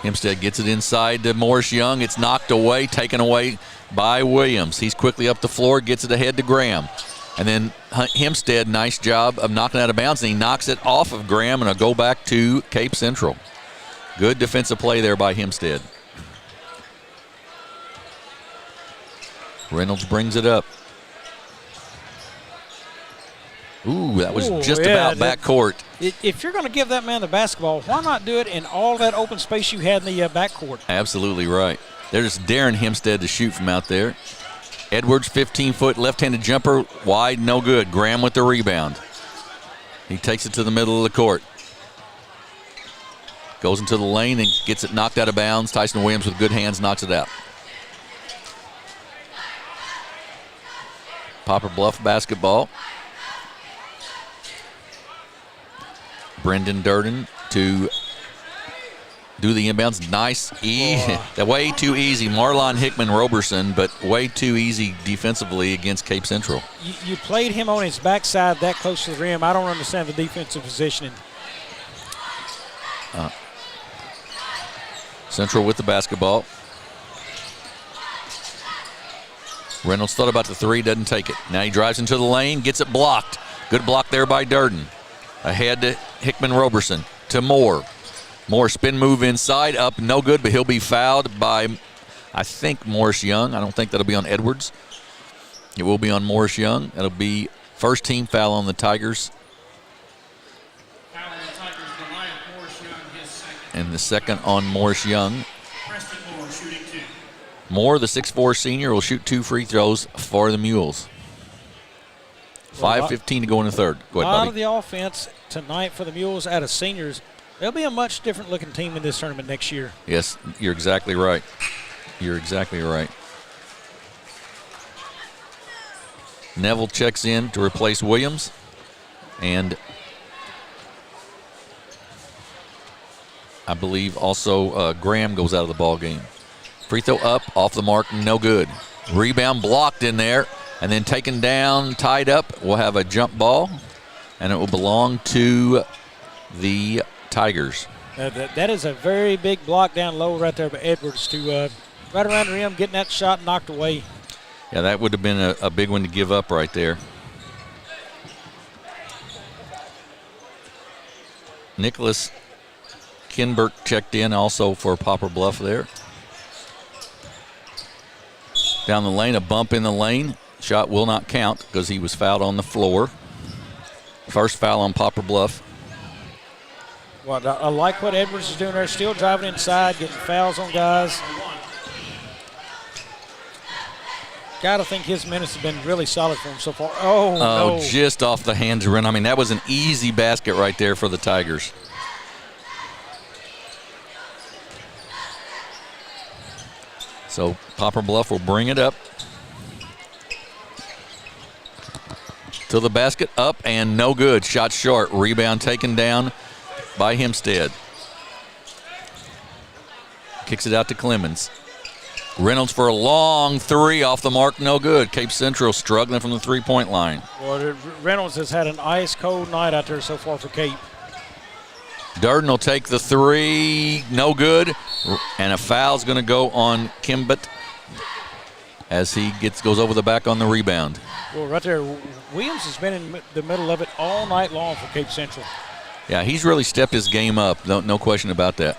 Hempstead gets it inside to Morris Young. It's knocked away, taken away by Williams. He's quickly up the floor, gets it ahead to Graham. And then Hempstead, nice job of knocking it out of bounds, and he knocks it off of Graham, and it'll go back to Cape Central. Good defensive play there by Hempstead. Reynolds brings it up. Ooh, that was just about backcourt. If you're going to give that man the basketball, why not do it in all that open space you had in the backcourt? Absolutely right. They're just daring Hempstead to shoot from out there. Edwards, 15-foot left-handed jumper, wide, no good. Graham with the rebound. He takes it to the middle of the court. Goes into the lane and gets it knocked out of bounds. Tyson Williams with good hands knocks it out. Poplar Bluff basketball. Brendan Durden to do the inbounds. Nice. Way too easy. Marlon Hickman Roberson, but way too easy defensively against Cape Central. You played him on his backside that close to the rim. I don't understand the defensive positioning. Central with the basketball. Reynolds thought about the three, doesn't take it. Now he drives into the lane, gets it blocked. Good block there by Durden. Ahead to Hickman Roberson, to Moore. Moore spin move inside, up, no good, but he'll be fouled by, I think, Morris Young. I don't think that'll be on Edwards. It will be on Morris Young. That'll be first team foul on the Tigers. And the second on Morris Young. Moore, the 6'4 senior, will shoot 2 free throws for the Mules. 5:15 to go in the third. Go ahead, Bobby. A lot Bobby. of the offense tonight for the Mules out of seniors. They'll be a much different looking team in this tournament next year. Yes, you're exactly right. You're exactly right. Neville checks in to replace Williams. And I believe also Graham goes out of the ball game. Free throw up, off the mark, no good. Rebound blocked in there, and then taken down, tied up. We'll have a jump ball, and it will belong to the Tigers. That is a very big block down low right there by Edwards to right around the rim, getting that shot knocked away. Yeah, that would have been a big one to give up right there. Nicholas Kinberg checked in also for Poplar Bluff there. Down the lane, a bump in the lane. Shot will not count because he was fouled on the floor. First foul on Poplar Bluff. Well, I like what Edwards is doing there. Still driving inside, getting fouls on guys. Got to think his minutes have been really solid for him so far. Oh, no. Just off the hands of Ren. I mean, that was an easy basket right there for the Tigers. So Poplar Bluff will bring it up to the basket, up and no good. Shot short. Rebound taken down by Hempstead. Kicks it out to Clemens. Reynolds for a long three, off the mark, no good. Cape Central struggling from the three-point line. Well, Reynolds has had an ice-cold night out there so far for Cape. Durden will take the three, no good. And a foul's going to go on Kimbett as he goes over the back on the rebound. Well, right there, Williams has been in the middle of it all night long for Cape Central. Yeah, he's really stepped his game up. No question about that.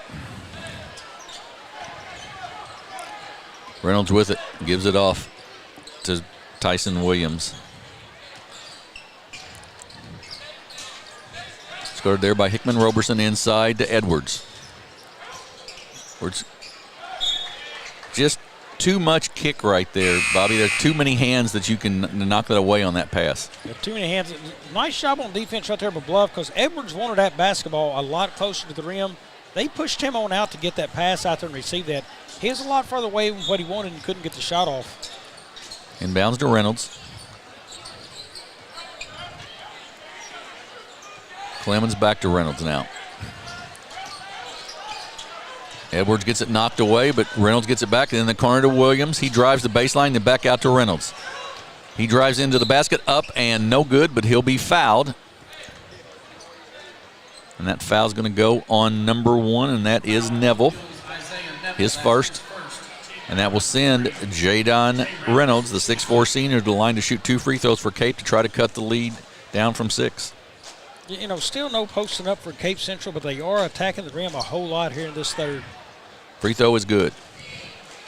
Reynolds with it, gives it off to Tyson Williams. Scored there by Hickman Roberson inside to Edwards. Just too much kick right there, Bobby. There's too many hands that you can knock that away on that pass. Too many hands. Nice job on defense right there by Bluff because Edwards wanted that basketball a lot closer to the rim. They pushed him on out to get that pass out there and receive that. He was a lot further away from what he wanted and couldn't get the shot off. Inbounds to Reynolds. Clemens back to Reynolds now. Edwards gets it knocked away, but Reynolds gets it back. And in the corner to Williams. He drives the baseline, then back out to Reynolds. He drives into the basket, up and no good, but he'll be fouled. And that foul's going to go on number 1, and that is Neville, his first. And that will send Jadon Reynolds, the 6'4 senior, to the line to shoot 2 free throws for Cape to try to cut the lead down from 6. You know, still no posting up for Cape Central, but they are attacking the rim a whole lot here in this third. Free throw is good.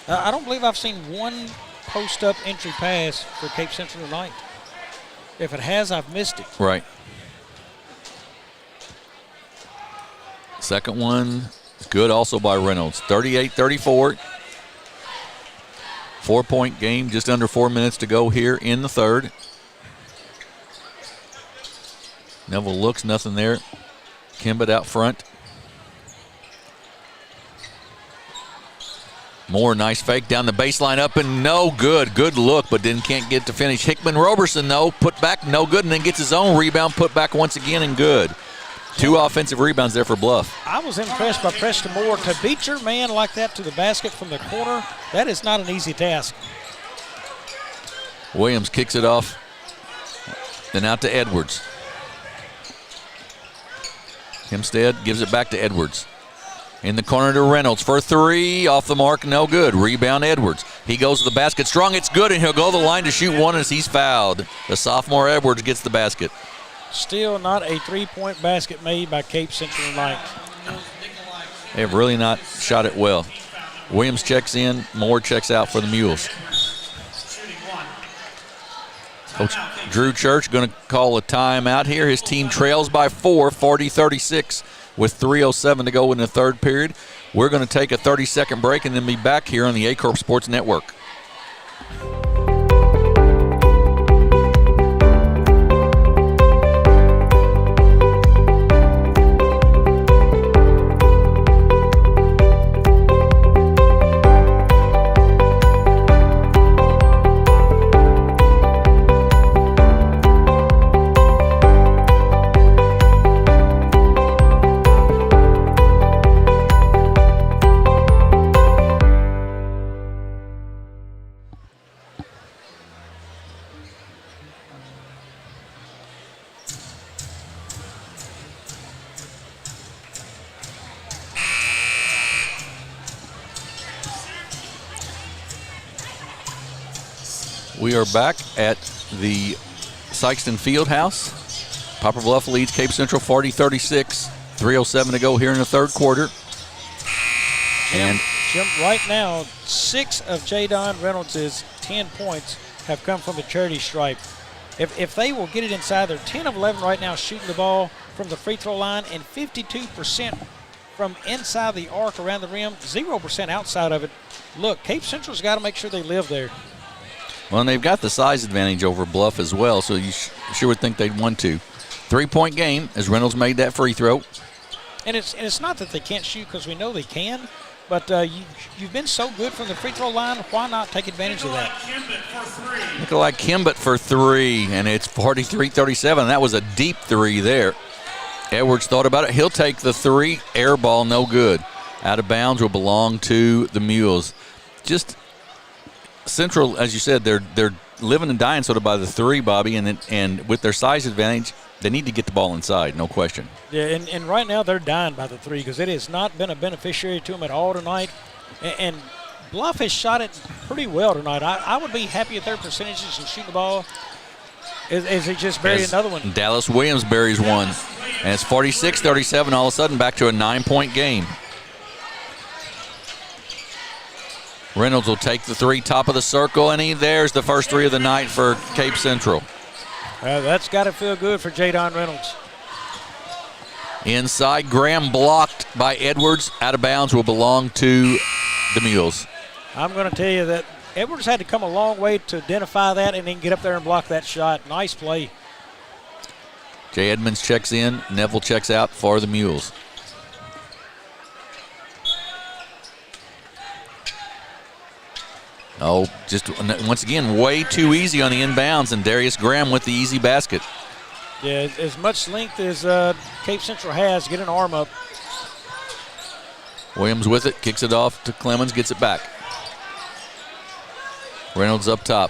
I don't believe I've seen one post-up entry pass for Cape Central tonight. If it has, I've missed it. Right. Second one is good also by Reynolds. 38-34. 4-point game, just under 4 minutes to go here in the third. Neville looks, nothing there. Kimbett out front. Moore, nice fake down the baseline, up and no good. Good look, but then can't get to finish. Hickman Roberson, though, put back, no good, and then gets his own rebound, put back once again, and good. 2 offensive rebounds there for Bluff. I was impressed by Preston Moore. To beat your man like that to the basket from the corner, that is not an easy task. Williams kicks it off, then out to Edwards. Hempstead gives it back to Edwards. In the corner to Reynolds for 3, off the mark, no good. Rebound Edwards. He goes to the basket strong, it's good, and he'll go to the line to shoot 1 as he's fouled. The sophomore Edwards gets the basket. Still not a 3-point basket made by Cape Central tonight. They have really not shot it well. Williams checks in, Moore checks out for the Mules. Coach Drew Church going to call a timeout here. His team trails by 4, 40-36, with 3:07 to go in the third period. We're going to take a 30-second break and then be back here on the A-Corp Sports Network. We are back at the Sikeston Fieldhouse. Poplar Bluff leads Cape Central 40-36. 3:07 to go here in the third quarter. And Jim, right now, 6 of Jadon Reynolds' 10 points have come from the charity stripe. If they will get it inside, they're 10 of 11 right now shooting the ball from the free throw line, and 52% from inside the arc around the rim, 0% outside of it. Look, Cape Central's got to make sure they live there. Well, and they've got the size advantage over Bluff as well, so you sure would think they'd want to. 3-point game as Reynolds made that free throw. And it's not that they can't shoot, because we know they can, but you've been so good from the free throw line, why not take advantage of that? Nikolai Kimbett for 3, and it's 43-37. That was a deep 3 there. Edwards thought about it. He'll take the 3. Air ball, no good. Out of bounds, will belong to the Mules. Just Central, as you said, they're living and dying sort of by the 3, Bobby, and with their size advantage, they need to get the ball inside, no question. Yeah, and right now they're dying by the 3 because it has not been a beneficiary to them at all tonight. And Bluff has shot it pretty well tonight. I would be happy at their percentages and shooting the ball as they just buried another one. Dallas Williams buries one. And it's 46-37, all of a sudden back to a 9-point game. Reynolds will take the 3, top of the circle, and there's the first 3 of the night for Cape Central. That's got to feel good for Jadon Reynolds. Inside, Graham blocked by Edwards. Out of bounds, will belong to the Mules. I'm going to tell you that Edwards had to come a long way to identify that and then get up there and block that shot. Nice play. Jay Edmonds checks in. Neville checks out for the Mules. Oh, just once again, way too easy on the inbounds, and Darius Graham with the easy basket. Yeah, as much length as Cape Central has, get an arm up. Williams with it, kicks it off to Clemens, gets it back. Reynolds up top.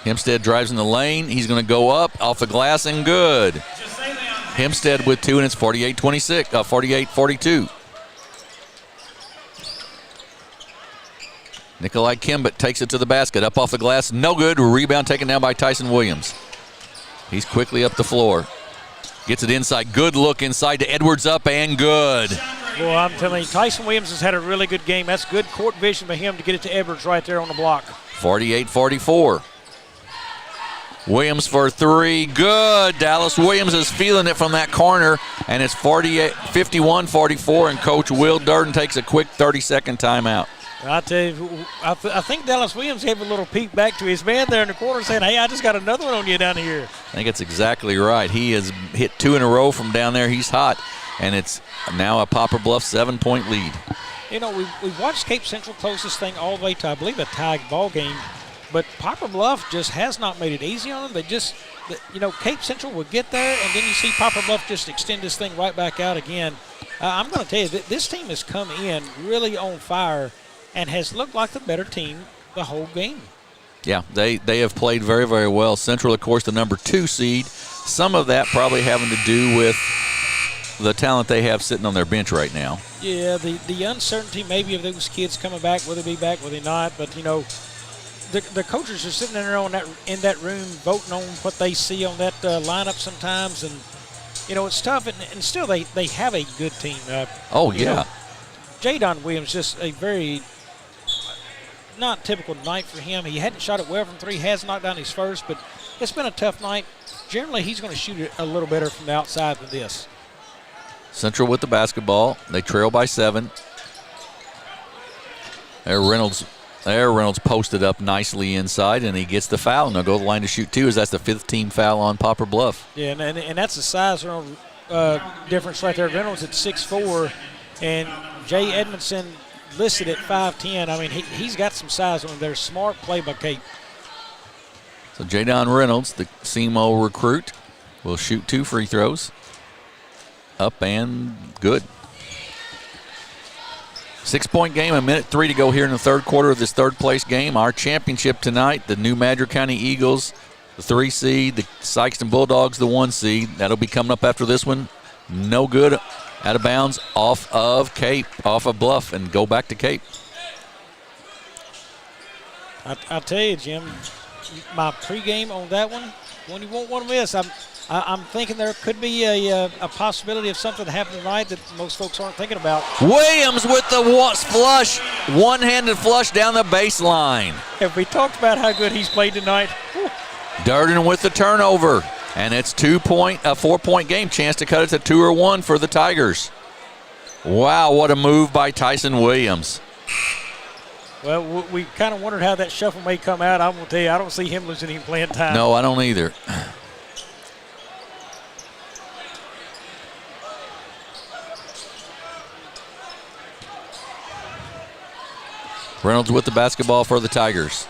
Hempstead drives in the lane. He's going to go up, off the glass, and good. Hempstead with 2, and it's 48-42. Nikolai Kimbett takes it to the basket. Up off the glass. No good. Rebound taken down by Tyson Williams. He's quickly up the floor. Gets it inside. Good look inside to Edwards, up and good. Boy, I'm telling you, Tyson Williams has had a really good game. That's good court vision for him to get it to Edwards right there on the block. 48-44. Williams for 3. Good. Dallas Williams is feeling it from that corner, and it's 51-44, and Coach Will Durden takes a quick 30-second timeout. I tell you, I think Dallas Williams gave a little peek back to his man there in the corner saying, hey, I just got another one on you down here. I think it's exactly right. He has hit 2 in a row from down there. He's hot, and it's now a Poplar Bluff 7-point lead. You know, we watched Cape Central close this thing all the way to, I believe, a tie ball game, but Poplar Bluff just has not made it easy on them. They just, you know, Cape Central will get there, and then you see Poplar Bluff just extend this thing right back out again. I'm going to tell you, this team has come in really on fire and has looked like the better team the whole game. Yeah, they have played very, very well. Central, of course, the number 2 seed. Some of that probably having to do with the talent they have sitting on their bench right now. Yeah, the uncertainty maybe of those kids coming back, will they be back, will they not? But, you know, the coaches are sitting in there in that room voting on what they see on that lineup sometimes. And, you know, it's tough. And still they have a good team. Jadon Williams, just a very not typical night for him. He hadn't shot it well from 3, has knocked down his first, but it's been a tough night. Generally, he's going to shoot it a little better from the outside than this. Central with the basketball. They trail by 7. Reynolds posted up nicely inside, and he gets the foul, and they'll go to the line to shoot 2, as that's the 5th team foul on Poplar Bluff. Yeah, and that's the size difference right there. Reynolds at 6'4", and Jay Edmondson listed at 5'10". I mean, he's got some size on him there. Smart play by Cape. So Jadon Reynolds, the SEMO recruit, will shoot 2 free throws. Up and good. 6-point game, 1:03 to go here in the third quarter of this third-place game. Our championship tonight, the new Madrid County Eagles, the 3 seed, the Sikeston Bulldogs, the 1 seed. That'll be coming up after this one. No good. Out of bounds, off of Cape, off of Bluff, and go back to Cape. I'll tell you, Jim, my pregame on that one you won't want to miss. I'm thinking there could be a possibility of something happening tonight that most folks aren't thinking about. Williams with the flush, one-handed flush down the baseline. Have we talked about how good he's played tonight? Durden with the turnover. And it's a 4-point game. Chance to cut it to 2 or 1 for the Tigers. Wow, what a move by Tyson Williams. Well, we kind of wondered how that shuffle may come out. I'm going to tell you, I don't see him losing any playing time. No, I don't either. Reynolds with the basketball for the Tigers.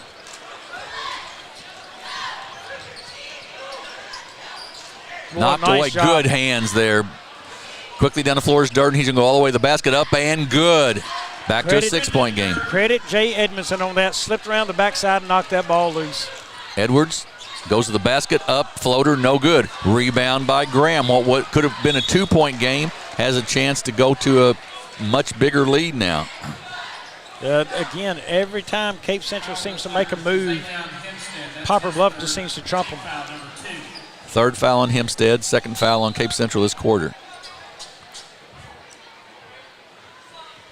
Knocked away. Good hands there. Quickly down the floor is Durden. He's going to go all the way to the basket, up and good. Back to a 6-point game. Credit Jay Edmondson on that. Slipped around the backside and knocked that ball loose. Edwards goes to the basket, up, floater, no good. Rebound by Graham. What could have been a 2-point game has a chance to go to a much bigger lead now. Again, every time Cape Central seems to make a move, Poplar Bluff just seems to trump them. 3rd foul on Hempstead, 2nd foul on Cape Central this quarter.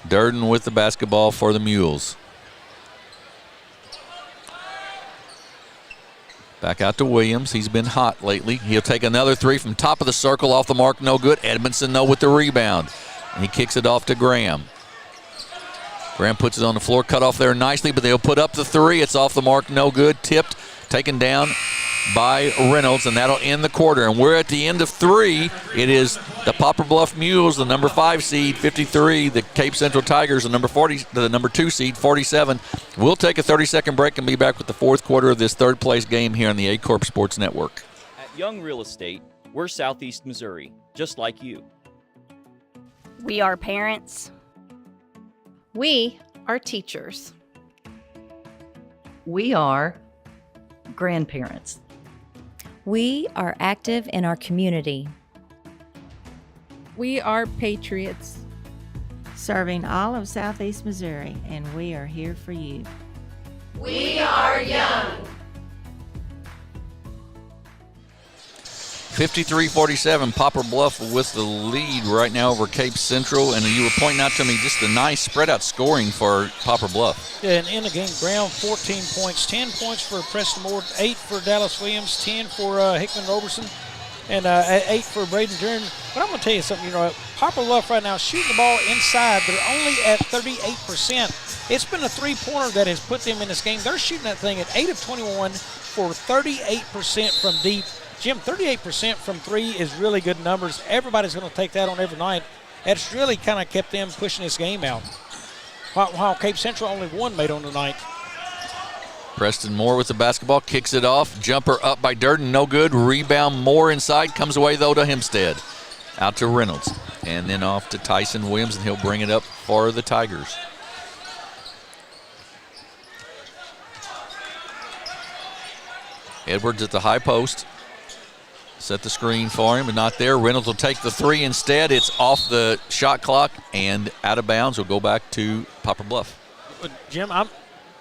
Durden with the basketball for the Mules. Back out to Williams. He's been hot lately. He'll take another 3 from top of the circle, off the mark, no good. Edmondson, though, with the rebound. And he kicks it off to Graham. Graham puts it on the floor, cut off there nicely, but they'll put up the 3. It's off the mark, no good. Tipped, taken down by Reynolds, and that'll end the quarter. And we're at the end of 3. It is the Poplar Bluff Mules, the number 5 seed, 53. The Cape Central Tigers, the number 2 seed, 47. We'll take a 30-second break and be back with the 4th quarter of this third-place game here on the A-Corp Sports Network. At Young Real Estate, we're Southeast Missouri, just like you. We are parents. We are teachers. We are grandparents. We are active in our community. We are patriots. Serving all of Southeast Missouri, and we are here for you. We are young. 53-47, Poplar Bluff with the lead right now over Cape Central, and you were pointing out to me just the nice spread-out scoring for Poplar Bluff. Yeah, and in the game, Brown 14 points, 10 points for Preston Moore, 8 for Dallas Williams, 10 for Hickman Roberson, and 8 for Braden Dern. But I'm going to tell you something, Poplar Bluff right now shooting the ball inside. They're only at 38%. It's been a three-pointer that has put them in this game. They're shooting that thing at 8 of 21 for 38% from deep. Jim, 38% from three is really good numbers. Everybody's going to take that on every night. That's really kind of kept them pushing this game out. While Cape Central only one made on the night. Preston Moore with the basketball, kicks it off. Jumper up by Durden, no good. Rebound Moore inside, comes away though to Hempstead. Out to Reynolds, and then off to Tyson Williams, and he'll bring it up for the Tigers. Edwards at the high post. Set the screen for him, but not there. Reynolds will take the three instead. It's off the shot clock and out of bounds. Will go back to Poplar Bluff. Jim,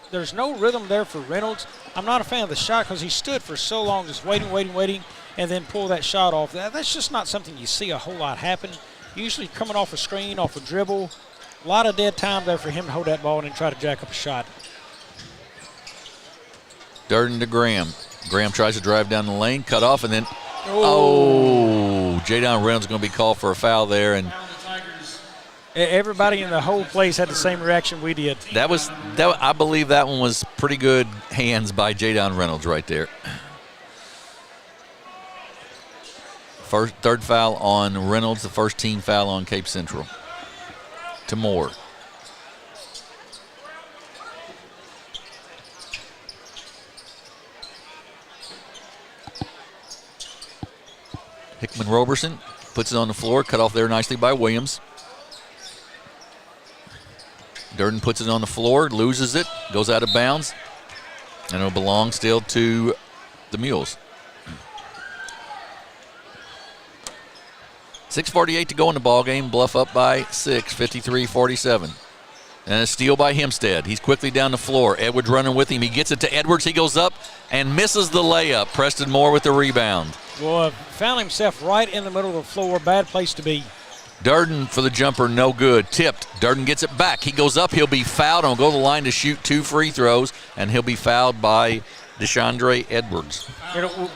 there's no rhythm there for Reynolds. I'm not a fan of the shot because he stood for so long just waiting, and then pull that shot off. That's just not something you see a whole lot happen. Usually coming off a screen, off a dribble. A lot of dead time there for him to hold that ball and then try to jack up a shot. Durden to Graham. Graham tries to drive down the lane, cut off, and then Jadon Reynolds going to be called for a foul there, and everybody in the whole place had the same reaction we did. I believe that one was pretty good hands by Jadon Reynolds right there. Third foul on Reynolds, the first team foul on Cape Central. To Moore. Hickman Roberson puts it on the floor, cut off there nicely by Williams. Durden puts it on the floor, loses it, goes out of bounds, and it'll belong still to the Mules. 6:48 to go in the ball game. Bluff up by 6, 53-47. And a steal by Hempstead. He's quickly down the floor. Edwards running with him. He gets it to Edwards. He goes up and misses the layup. Preston Moore with the rebound. Well, found himself right in the middle of the floor. Bad place to be. Durden for the jumper, no good. Tipped. Durden gets it back. He goes up. He'll be fouled. He'll go to the line to shoot 2 free throws, and he'll be fouled by DeShondre Edwards.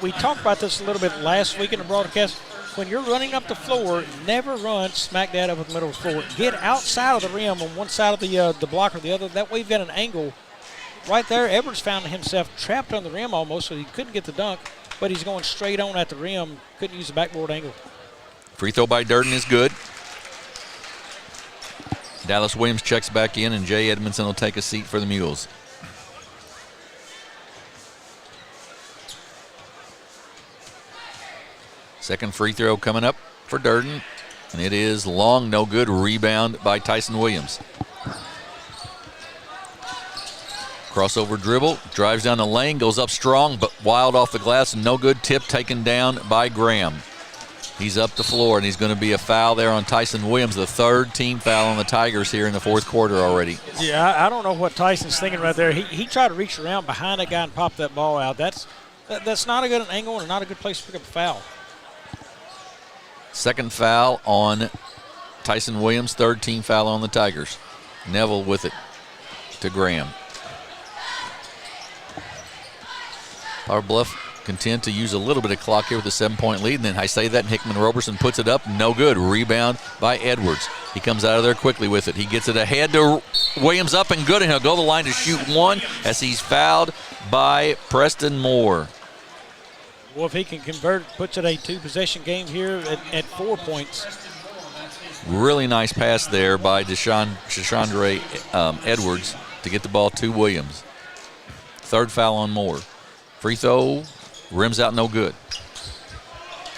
We talked about this a little bit last week in the broadcast. When you're running up the floor, never run smack dab up in the middle of the floor. Get outside of the rim on one side of the block or the other. That way you've got an angle. Right there, Edwards found himself trapped on the rim almost, so he couldn't get the dunk, but he's going straight on at the rim. Couldn't use the backboard angle. Free throw by Durden is good. Dallas Williams checks back in, and Jay Edmondson will take a seat for the Mules. Second free throw coming up for Durden, and it is long, no good. Rebound by Tyson Williams. Crossover dribble, drives down the lane, goes up strong, but wild off the glass, and no good. Tip taken down by Graham. He's up the floor, and he's going to be a foul there on Tyson Williams, the third team foul on the Tigers here in the fourth quarter already. Yeah, I don't know what Tyson's thinking right there. He tried to reach around behind that guy and pop that ball out. That's not a good angle and not a good place to pick up a foul. Second foul on Tyson Williams, third team foul on the Tigers. Neville with it to Graham. Poplar Bluff content to use a little bit of clock here with a 7-point lead, and then I say that, and Hickman Roberson puts it up, no good. Rebound by Edwards. He comes out of there quickly with it. He gets it ahead to Williams, up and good, and he'll go to the line to shoot one as he's fouled by Preston Moore. Well, if he can convert, puts it a 2-possession game here at 4 points. Really nice pass there by DeShondre Edwards to get the ball to Williams. Third foul on Moore. Free throw, rims out, no good.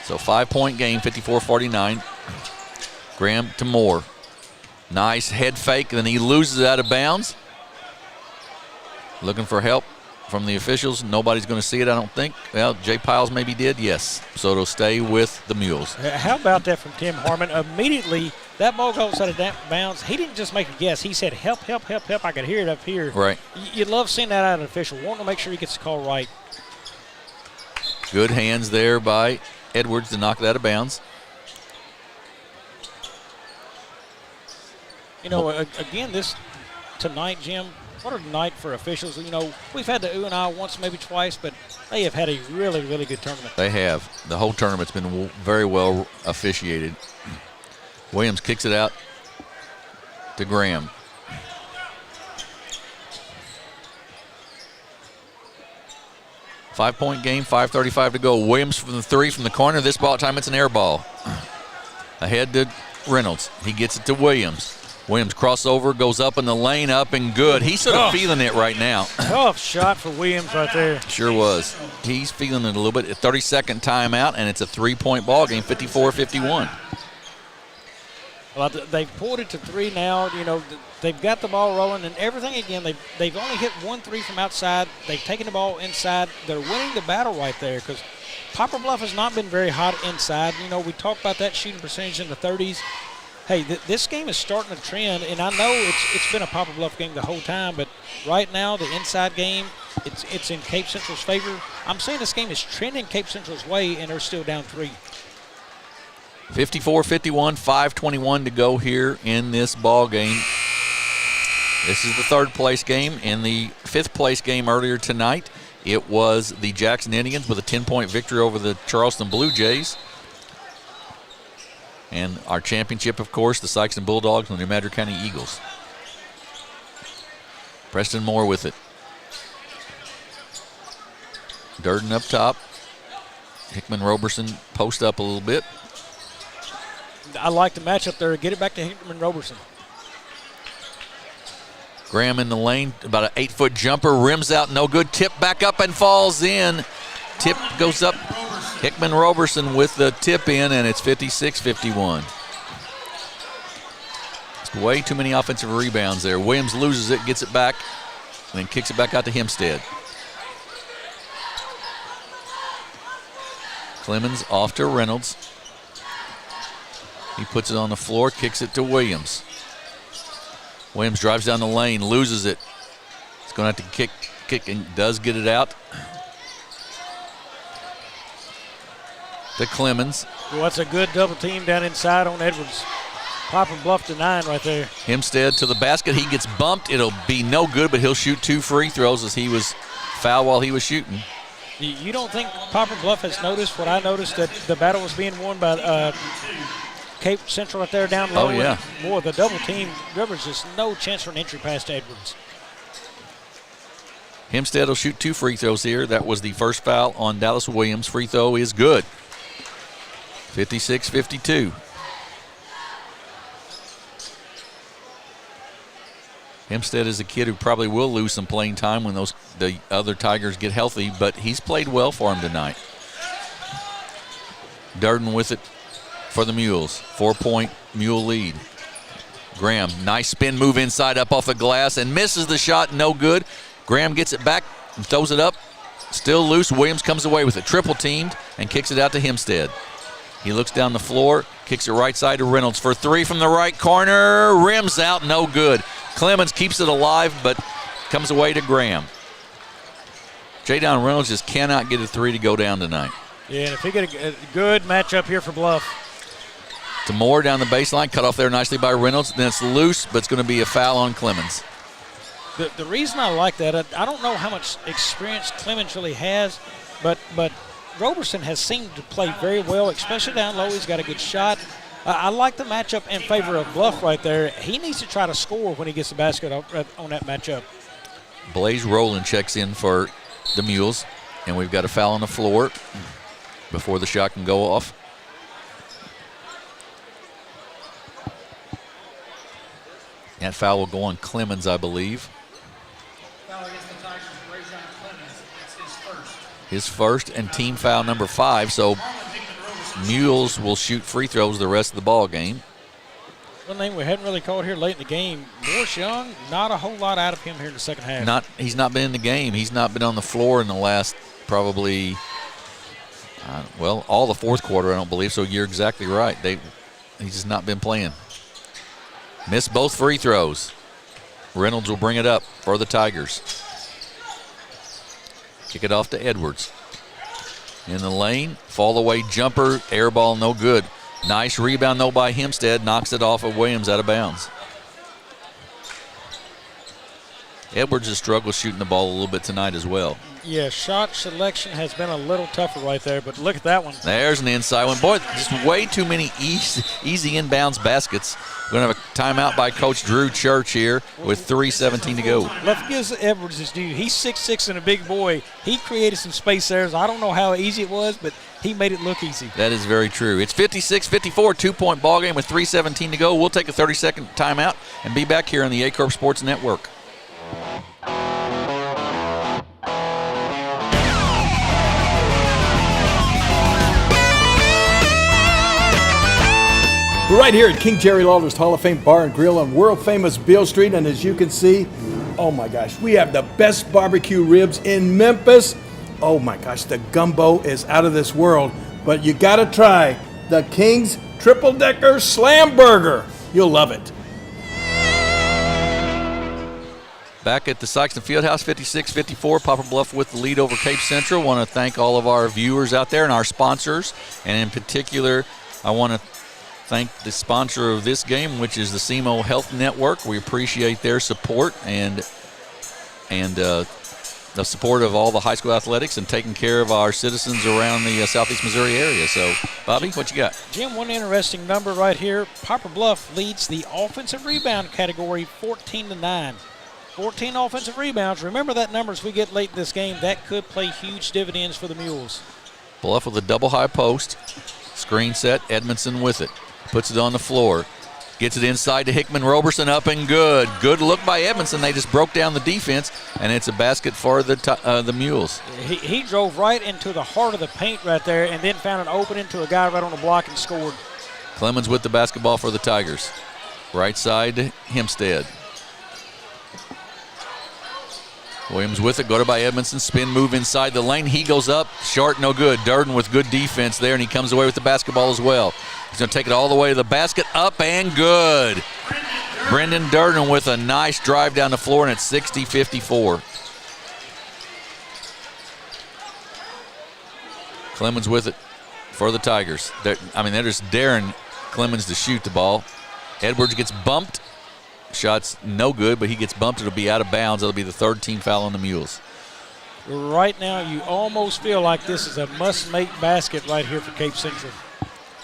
So 5-point game, 54-49. Graham to Moore. Nice head fake, then he loses it out of bounds. Looking for help from the officials. Nobody's going to see it, I don't think. Well, Jay Piles maybe did, yes. So it'll stay with the Mules. How about that from Tim Harmon? Immediately, that ball goes out of bounds. He didn't just make a guess. He said, help, help, help, help. I could hear it up here. Right. You love seeing that out of an official. Want to make sure he gets the call right. Good hands there by Edwards to knock that out of bounds. You know, again, tonight, Jim, what a night for officials. You know, we've had the ooh and ah once, maybe twice, but they have had a really, really good tournament. They have. The whole tournament's been very well officiated. Williams kicks it out to Graham. Five-point game, 5:35 to go. Williams from the three from the corner. This ball time, it's an air ball. Ahead to Reynolds. He gets it to Williams. Williams crossover, goes up in the lane, up and good. He's sort of feeling it right now. Tough shot for Williams right there. Sure was. He's feeling it a little bit. A 30-second timeout, and it's a three-point ball game, 54-51. Well, they've pulled it to three now. You know, they've got the ball rolling and everything again. They've only hit 1 3 from outside. They've taken the ball inside. They're winning the battle right there because Poplar Bluff has not been very hot inside. You know, we talked about that shooting percentage in the 30s. Hey, this game is starting a trend, and I know it's been a Poplar Bluff game the whole time, but right now the inside game, it's in Cape Central's favor. I'm saying this game is trending Cape Central's way, and they're still down 3. 54-51, 5:21 to go here in this ball game. This is the third place game. In the fifth place game earlier tonight, it was the Jackson Indians with a 10-point victory over the Charleston Blue Jays. And our championship, of course, the Sikeston Bulldogs and the New Madrid County Eagles. Preston Moore with it. Durden up top. Hickman Roberson post up a little bit. I like the matchup there. Get it back to Hickman Roberson. Graham in the lane, about an 8-foot jumper, rims out, no good. Tip back up and falls in. Tip goes up. Hickman Roberson with the tip in, and it's 56-51. It's way too many offensive rebounds there. Williams loses it, gets it back, and then kicks it back out to Hempstead. Clemens off to Reynolds. He puts it on the floor, kicks it to Williams. Williams drives down the lane, loses it. He's going to have to kick and does get it out. To Clemens. Well, that's a good double team down inside on Edwards. Poplar Bluff to 9 right there. Hempstead to the basket. He gets bumped. It'll be no good, but he'll shoot 2 free throws as he was fouled while he was shooting. You don't think Poplar Bluff has noticed what I noticed, that the battle was being won by Cape Central right there down low? Oh, yeah. Boy, the double team, there was just no chance for an entry past Edwards. Hempstead will shoot 2 free throws here. That was the first foul on Dallas Williams. Free throw is good. 56-52. Hempstead is a kid who probably will lose some playing time when the other Tigers get healthy, but he's played well for him tonight. Durden with it for the Mules. 4-point Mule lead. Graham, nice spin move inside up off the glass and misses the shot, no good. Graham gets it back and throws it up. Still loose. Williams comes away with it. Triple teamed and kicks it out to Hempstead. He looks down the floor, kicks it right side to Reynolds for 3 from the right corner. Rims out, no good. Clemens keeps it alive, but comes away to Graham. J-Down Reynolds just cannot get a 3 to go down tonight. Yeah, and if he get a good matchup here for Bluff. To Moore down the baseline, cut off there nicely by Reynolds. Then it's loose, but it's going to be a foul on Clemens. The reason I like that, I don't know how much experience Clemens really has, but Roberson has seemed to play very well, especially down low. He's got a good shot. I like the matchup in favor of Bluff right there. He needs to try to score when he gets the basket on that matchup. Blaze Rowland checks in for the Mules, and we've got a foul on the floor before the shot can go off. That foul will go on Clemens, I believe. Foul against the Tigers, Clemens. It's his first. His first and team foul number 5. So Mules will shoot free throws the rest of the ball game. One thing we hadn't really called here late in the game, Morris Young, not a whole lot out of him here in the second half. He's not been in the game. He's not been on the floor in the last probably, all the fourth quarter, I don't believe. So you're exactly right. He's just not been playing. Missed both free throws. Reynolds will bring it up for the Tigers. Kick it off to Edwards. In the lane, fall away jumper, air ball, no good. Nice rebound, though, by Hempstead. Knocks it off of Williams out of bounds. Edwards has struggled shooting the ball a little bit tonight as well. Yeah, shot selection has been a little tougher right there, but look at that one. There's an inside one. Boy, just way too many easy inbounds baskets. We're going to have a timeout by Coach Drew Church here with 3:17 to go. Let's give Edwards his due. He's 6'6" and a big boy. He created some space there. I don't know how easy it was, but he made it look easy. That is very true. It's 56-54, 2-point ball game with 3:17 to go. We'll take a 30-second timeout and be back here on the A-Corp Sports Network. We're right here at King Jerry Lawler's Hall of Fame Bar and Grill on world-famous Beale Street, and as you can see, oh my gosh, we have the best barbecue ribs in Memphis. Oh my gosh, the gumbo is out of this world, but you gotta try the King's Triple-Decker Slam Burger. You'll love it. Back at the Sikeston Fieldhouse, 56-54, Poplar Bluff with the lead over Cape Central. Want to thank all of our viewers out there and our sponsors, and in particular, I want to thank the sponsor of this game, which is the SEMO Health Network. We appreciate their support and the support of all the high school athletics and taking care of our citizens around the southeast Missouri area. So, Bobby, what you got? Jim, one interesting number right here. Poplar Bluff leads the offensive rebound category 14-9. 14 offensive rebounds. Remember that number as we get late in this game. That could play huge dividends for the Mules. Bluff with a double high post. Screen set, Edmondson with it. Puts it on the floor. Gets it inside to Hickman. Roberson up and good. Good look by Edmondson. They just broke down the defense, and it's a basket for the Mules. He drove right into the heart of the paint right there and then found an opening to a guy right on the block and scored. Clemens with the basketball for the Tigers. Right side to Hempstead. Williams with it, go to by Edmondson, spin move inside the lane. He goes up, short, no good. Durden with good defense there, and he comes away with the basketball as well. He's going to take it all the way to the basket, up and good. Brendan Durden with a nice drive down the floor, and it's 60-54. Clemens with it for the Tigers. They're just daring Clemens to shoot the ball. Edwards gets bumped. Shot's no good, but he gets bumped. It'll be out of bounds. It'll be the third team foul on the Mules. Right now, you almost feel like this is a must-make basket right here for Cape Central.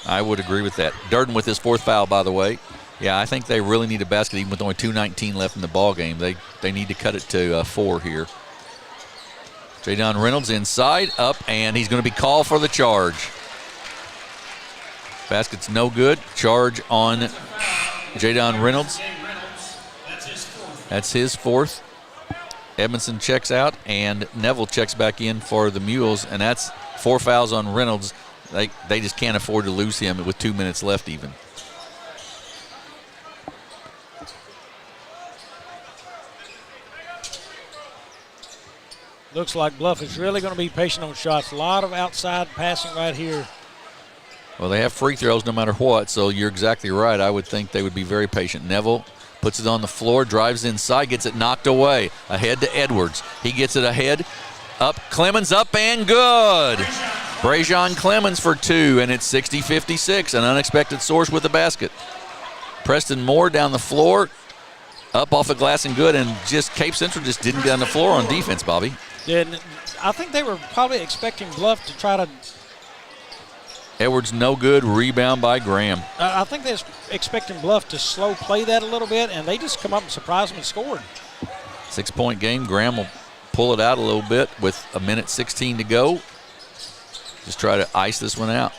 I would agree with that. Durden with his fourth foul, by the way. Yeah, I think they really need a basket, even with only 2:19 left in the ball game. They need to cut it to 4 here. Jadon Reynolds inside, up, and he's going to be called for the charge. Basket's no good. Charge on Jadon Reynolds. That's his fourth. Edmondson checks out, and Neville checks back in for the Mules, and that's 4 fouls on Reynolds. They just can't afford to lose him with 2 minutes left even. Looks like Bluff is really going to be patient on shots. A lot of outside passing right here. Well, they have free throws no matter what, so you're exactly right. I would think they would be very patient. Neville puts it on the floor, drives inside, gets it knocked away. Ahead to Edwards. He gets it ahead. Up, Clemens up and good. Brajon Clemens for 2, and it's 60-56. An unexpected source with the basket. Preston Moore down the floor. Up off the glass and good, and just Cape Central just didn't get on the floor on defense, Bobby. And I think they were probably expecting Bluff to try to. Edwards no good, rebound by Graham. I think they're expecting Bluff to slow play that a little bit, and they just come up and surprise them and scored. 6-point game. Graham will pull it out a little bit with 1:16 to go. Just try to ice this one out.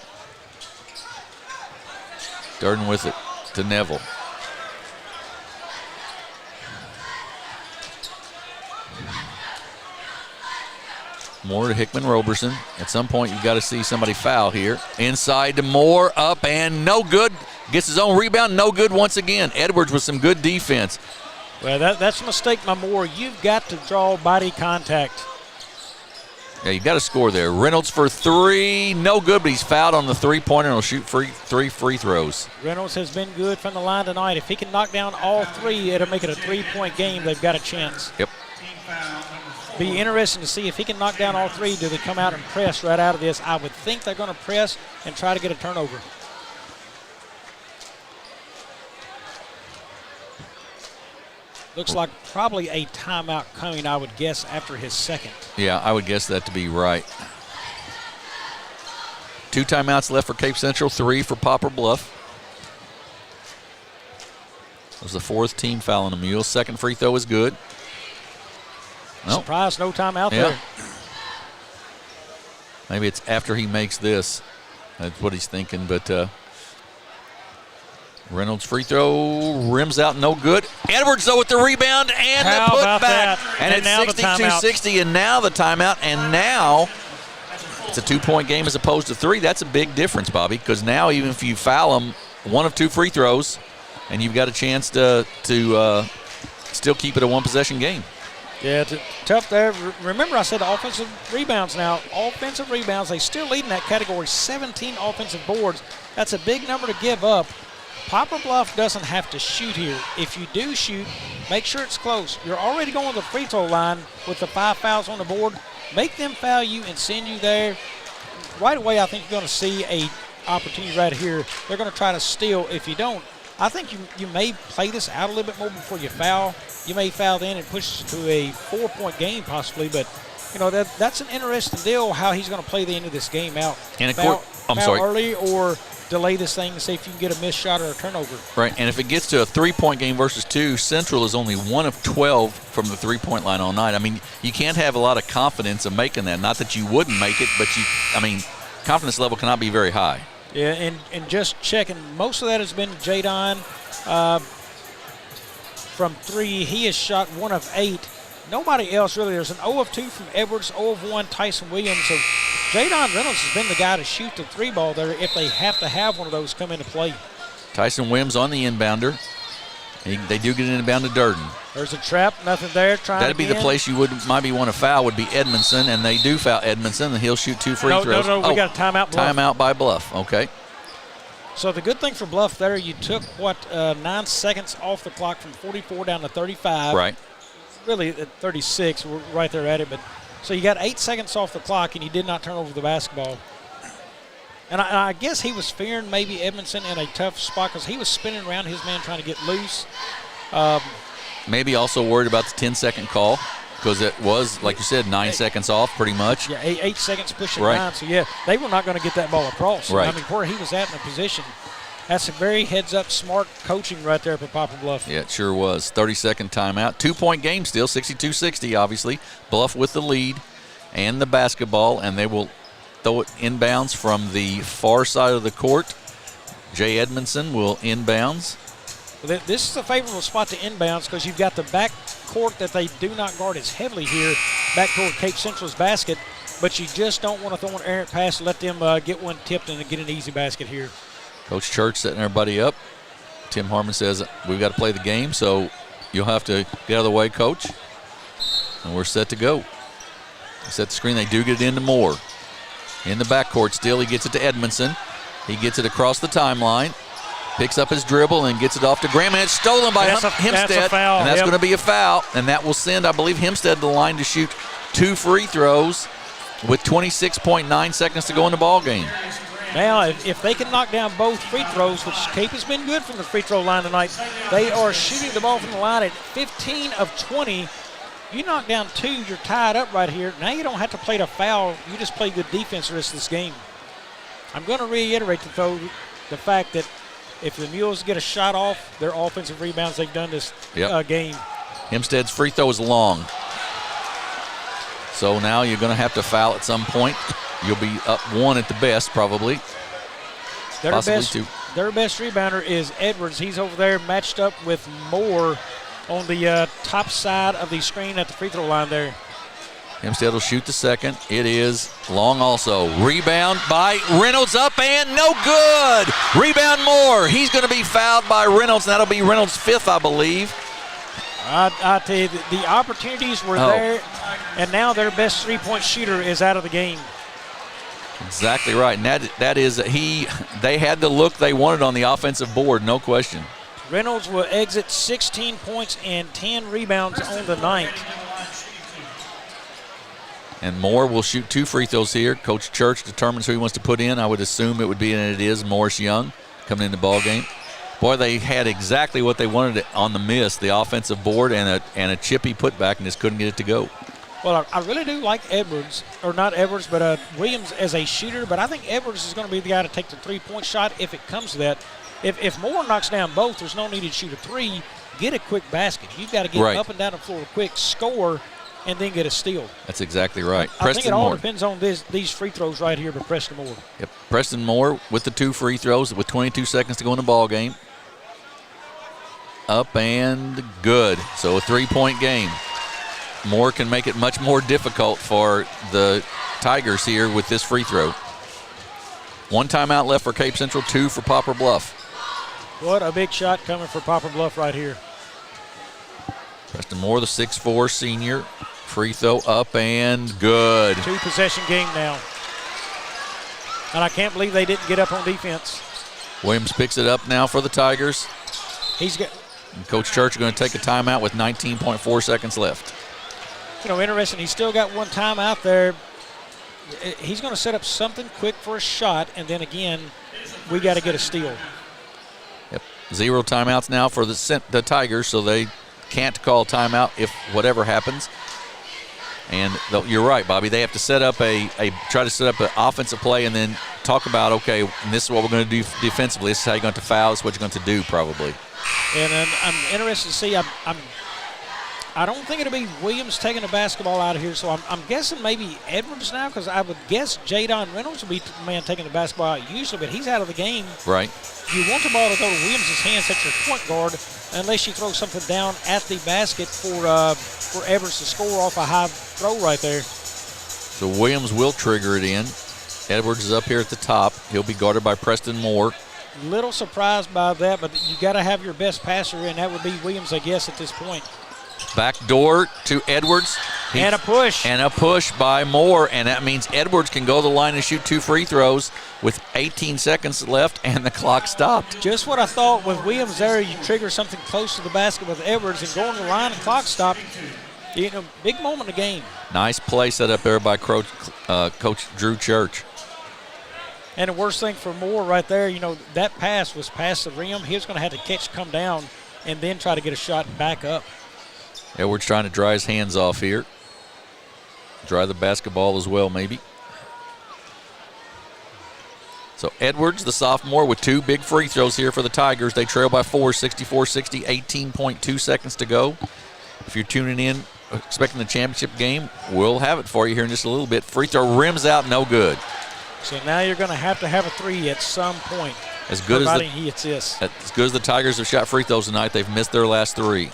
Durden with it to Neville. Moore to Hickman Roberson. At some point, you've got to see somebody foul here. Inside to Moore, up and no good. Gets his own rebound, no good once again. Edwards with some good defense. Well, that's a mistake by Moore. You've got to draw body contact. Yeah, you got to score there. Reynolds for three, no good, but he's fouled on the three-pointer and will shoot three free throws. Reynolds has been good from the line tonight. If he can knock down all three, it'll make it a three-point game. They've got a chance. Yep. Be interesting to see if he can knock down all three. Do they come out and press right out of this? I would think they're going to press and try to get a turnover. Looks like probably a timeout coming, I would guess, after his second. Yeah, I would guess that to be right. 2 timeouts left for Cape Central, 3 for Poplar Bluff. That was the 4th team foul on the Mules. Second free throw is good. Nope. Surprise, no timeout there. Maybe it's after he makes this. That's what he's thinking, but Reynolds free throw rims out, no good. Edwards, though, with the rebound and the putback. And it's 62-60, and now the timeout, and now it's a 2-point game as opposed to 3. That's a big difference, Bobby, because now even if you foul them, 1 of 2 free throws, and you've got a chance to still keep it a 1-possession game. Yeah, it's tough there. Remember I said offensive rebounds now. Offensive rebounds, they still lead in that category, 17 offensive boards. That's a big number to give up. Poplar Bluff doesn't have to shoot here. If you do shoot, make sure it's close. You're already going to the free throw line with the 5 fouls on the board. Make them foul you and send you there. Right away, I think you're going to see a opportunity right here. They're going to try to steal. If you don't, I think you may play this out a little bit more before you foul. You may foul then and push to a 4-point game possibly, but you know that's an interesting deal how he's going to play the end of this game out. And foul early or delay this thing and see if you can get a missed shot or a turnover. Right, and if it gets to a 3-point game versus 2, Central is only 1 of 12 from the 3-point line all night. I mean, you can't have a lot of confidence in making that. Not that you wouldn't make it, but confidence level cannot be very high. Yeah, and just checking, most of that has been Jadon from 3. He has shot 1 of 8. Nobody else really. There's an 0 of 2 from Edwards, 0 of 1 Tyson Williams. So Jadon Reynolds has been the guy to shoot the 3 ball there if they have to have one of those come into play. Tyson Williams on the inbounder. They do get an inbound to Durden. There's a trap, nothing there. That'd be the place you might want to foul would be Edmondson, and they do foul Edmondson, and he'll shoot 2 free throws. No, we got a timeout. Timeout by Bluff. Okay. So the good thing for Bluff there, you took 9 seconds off the clock from 44 down to 35. Right. Really at 36, we're right there at it. But so you got 8 seconds off the clock, and you did not turn over the basketball. And I guess he was fearing maybe Edmondson in a tough spot because he was spinning around his man trying to get loose. Maybe also worried about the 10-second call because it was, like you said, 9 seconds off pretty much. Yeah, 8 seconds pushing right. 9. So, yeah, they were not going to get that ball across. Right. I mean, where he was at in the position, that's a very heads-up, smart coaching right there for Poplar Bluff. Yeah, it sure was. 30-second timeout. 2-point game still, 62-60, obviously. Bluff with the lead and the basketball, and they will throw it inbounds from the far side of the court. Jay Edmondson will inbounds. Well, this is a favorable spot to inbounds because you've got the back court that they do not guard as heavily here, back toward Cape Central's basket, but you just don't want to throw an errant pass and let them get one tipped and get an easy basket here. Coach Church setting everybody up. Tim Harmon says, we've got to play the game, so you'll have to get out of the way, Coach. And we're set to go. Set the screen. They do get it into Moore. In the backcourt still, he gets it to Edmondson. He gets it across the timeline, picks up his dribble and gets it off to Graham, and it's stolen by Hempstead. That's a foul. And that's going to be a foul, and that will send, I believe, Hempstead to the line to shoot 2 free throws with 26.9 seconds to go in the ball game. Now, if they can knock down both free throws, which Cape has been good from the free throw line tonight, they are shooting the ball from the line at 15 of 20. You knock down 2, you're tied up right here. Now you don't have to play the foul. You just play good defense the rest of this game. I'm going to reiterate, though, the fact that if the Mules get a shot off, their offensive rebounds they've done this game. Hempstead's free throw is long. So now you're going to have to foul at some point. You'll be up 1 at the best, probably. Possibly 2. Their best rebounder is Edwards. He's over there matched up with Moore on the top side of the screen at the free throw line there. Hempstead will shoot the second. It is long also. Rebound by Reynolds, up and no good. Rebound Moore. He's going to be fouled by Reynolds, and that'll be Reynolds' fifth, I believe. I tell you, the opportunities were there, and now their best three-point shooter is out of the game. Exactly right, and that is they had the look they wanted on the offensive board, no question. Reynolds will exit 16 points and 10 rebounds on the night. And Moore will shoot 2 free throws here. Coach Church determines who he wants to put in. I would assume it would be, and it is, Morris Young coming in the ball game. Boy, they had exactly what they wanted on the miss, the offensive board and a chippy putback, and just couldn't get it to go. Well, I really do like Edwards, or not Edwards, but Williams as a shooter, but I think Edwards is going to be the guy to take the three-point shot if it comes to that. If Moore knocks down both, there's no need to shoot a three. Get a quick basket. You've got to get up and down the floor quick, score, and then get a steal. That's exactly right. I think it all depends on these free throws right here by Preston Moore. Yep, Preston Moore with the 2 free throws with 22 seconds to go in the ball game. Up and good. So a 3-point game. Moore can make it much more difficult for the Tigers here with this free throw. 1 timeout left for Cape Central, 2 for Poplar Bluff. What a big shot coming for Poplar Bluff right here. Preston Moore, the 6'4" senior. Free throw up and good. 2-possession game now. And I can't believe they didn't get up on defense. Williams picks it up now for the Tigers. And Coach Church is going to take a timeout with 19.4 seconds left. You know, interesting, he's still got 1 timeout there. He's going to set up something quick for a shot, and then again, we got to get a steal. Yep, 0 timeouts now for the Tigers, so they can't call timeout if whatever happens. And you're right, Bobby. They have to set up try to set up an offensive play and then talk about, okay, and this is what we're going to do defensively. This is how you're going to foul. This is what you're going to do, probably. And I'm interested to see. I don't think it'll be Williams taking the basketball out of here, so I'm guessing maybe Edwards now, because I would guess Jadon Reynolds will be the man taking the basketball out usually, but he's out of the game. Right. You want the ball to go to Williams' hands at your point guard, unless you throw something down at the basket for Edwards to score off a high throw right there. So Williams will trigger it in. Edwards is up here at the top. He'll be guarded by Preston Moore. Little surprised by that, but you got to have your best passer, and that would be Williams, I guess, at this point. Back door to Edwards. And a push. And a push by Moore, and that means Edwards can go to the line and shoot 2 free throws with 18 seconds left, and the clock stopped. Just what I thought with Williams there. You trigger something close to the basket with Edwards and go on the line and clock stopped. You know, big moment in the game. Nice play set up there by Coach Drew Church. And the worst thing for Moore right there, you know, that pass was past the rim. He was going to have to catch, come down, and then try to get a shot back up. Edwards trying to dry his hands off here. Dry the basketball as well, maybe. So Edwards, the sophomore, with 2 big free throws here for the Tigers. They trail by 4, 64-60, 18.2 seconds to go. If you're tuning in, expecting the championship game, we'll have it for you here in just a little bit. Free throw rims out, no good. So now you're going to have a 3 at some point. As good as the Tigers have shot free throws tonight, they've missed their last 3.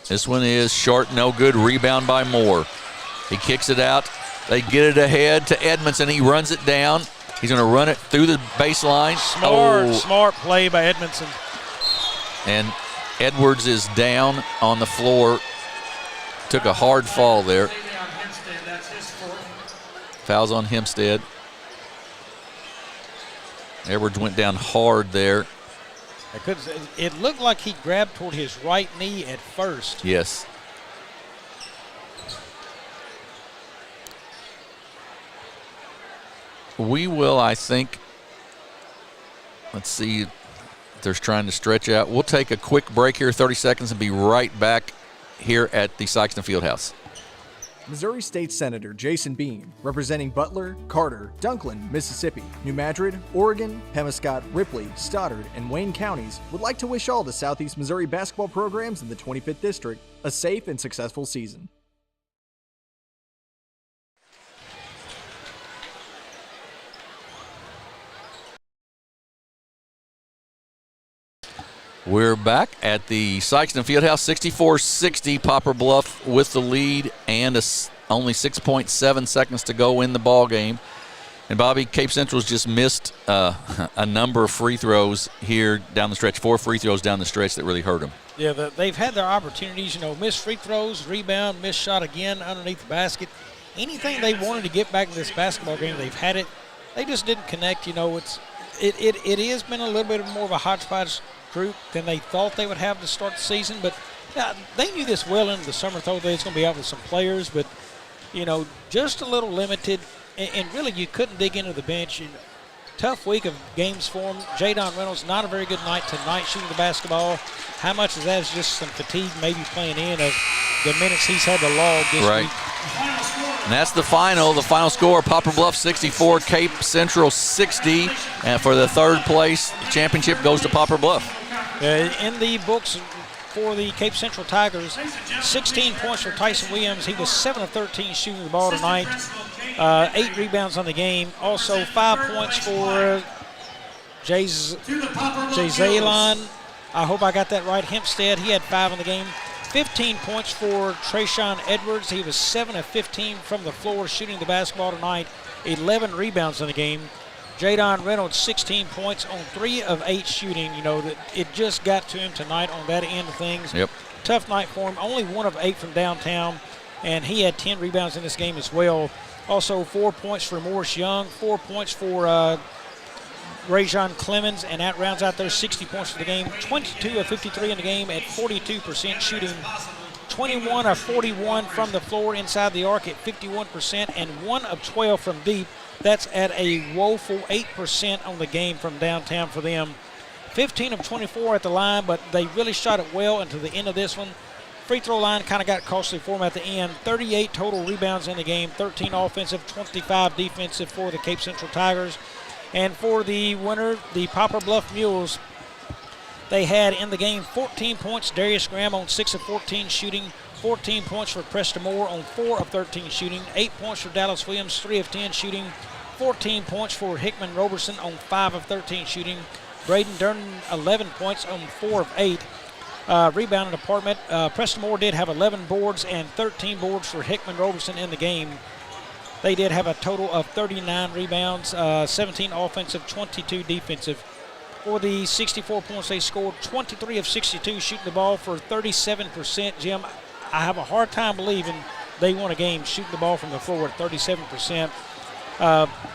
This one is short, no good. Rebound by Moore. He kicks it out. They get it ahead to Edmondson. He runs it down. He's going to run it through the baseline. Smart play by Edmondson. And Edwards is down on the floor. Took a hard fall there. Fouls on Hempstead. Edwards went down hard there. It looked like he grabbed toward his right knee at first. Yes. We will, I think, let's see, they're trying to stretch out. We'll take a quick break here, 30 seconds, and be right back here at the Sikeston Fieldhouse. Missouri State Senator Jason Beam, representing Butler, Carter, Dunklin, Mississippi, New Madrid, Oregon, Pemiscot, Ripley, Stoddard, and Wayne counties, would like to wish all the Southeast Missouri basketball programs in the 25th District a safe and successful season. We're back at the Sikeston Fieldhouse, 64-60. Poplar Bluff with the lead and only 6.7 seconds to go in the ball game. And Bobby, Cape Central's just missed a number of free throws here down the stretch. 4 free throws down the stretch that really hurt them. Yeah, they've had their opportunities. Missed free throws, rebound, missed shot again underneath the basket. Anything they wanted to get back in this basketball game, they've had it. They just didn't connect. It has been a little bit more of a hodgepodge group than they thought they would have to start the season. But they knew this well into the summer. Thought they was going to be out with some players, but just a little limited. And really, you couldn't dig into the bench. Tough week of games for him. Jadon Reynolds, not a very good night tonight shooting the basketball. How much of that is just some fatigue maybe playing in of the minutes he's had to log this week? And that's the final. The final score, Poplar Bluff 64, Cape Central 60. And for the third place, the championship goes to Poplar Bluff. In the books for the Cape Central Tigers, 16 points for Tyson Williams. He was 7 of 13 shooting the ball tonight. 8 rebounds on the game. Also 5 points for Jay-Zalon. I hope I got that right. Hempstead, he had 5 in the game. 15 points for Trayshawn Edwards. He was 7 of 15 from the floor shooting the basketball tonight. 11 rebounds in the game. Jadon Reynolds, 16 points on 3 of 8 shooting. That it just got to him tonight on that end of things. Yep. Tough night for him. Only 1 of 8 from downtown, and he had 10 rebounds in this game as well. Also 4 points for Morris Young, 4 points for Rajon Clemens, and that rounds out their 60 points for the game. 22 of 53 in the game at 42% shooting. 21 of 41 from the floor inside the arc at 51%, and 1 of 12 from deep. That's at a woeful 8% on the game from downtown for them. 15 of 24 at the line, but they really shot it well until the end of this one. Free throw line kind of got costly for them at the end. 38 total rebounds in the game, 13 offensive, 25 defensive for the Cape Central Tigers. And for the winner, the Poplar Bluff Mules, they had in the game 14 points. Darius Graham on 6 of 14 shooting. 14 points for Preston Moore on 4 of 13 shooting. 8 points for Dallas Williams, 3 of 10 shooting. 14 points for Hickman Roberson on 5 of 13 shooting. Braden Durden, 11 points on 4 of 8. Rebounding department, Preston Moore did have 11 boards and 13 boards for Hickman Roberson in the game. They did have a total of 39 rebounds, 17 offensive, 22 defensive. For the 64 points they scored, 23 of 62 shooting the ball for 37%. Jim, I have a hard time believing they won a game shooting the ball from the floor at 37%.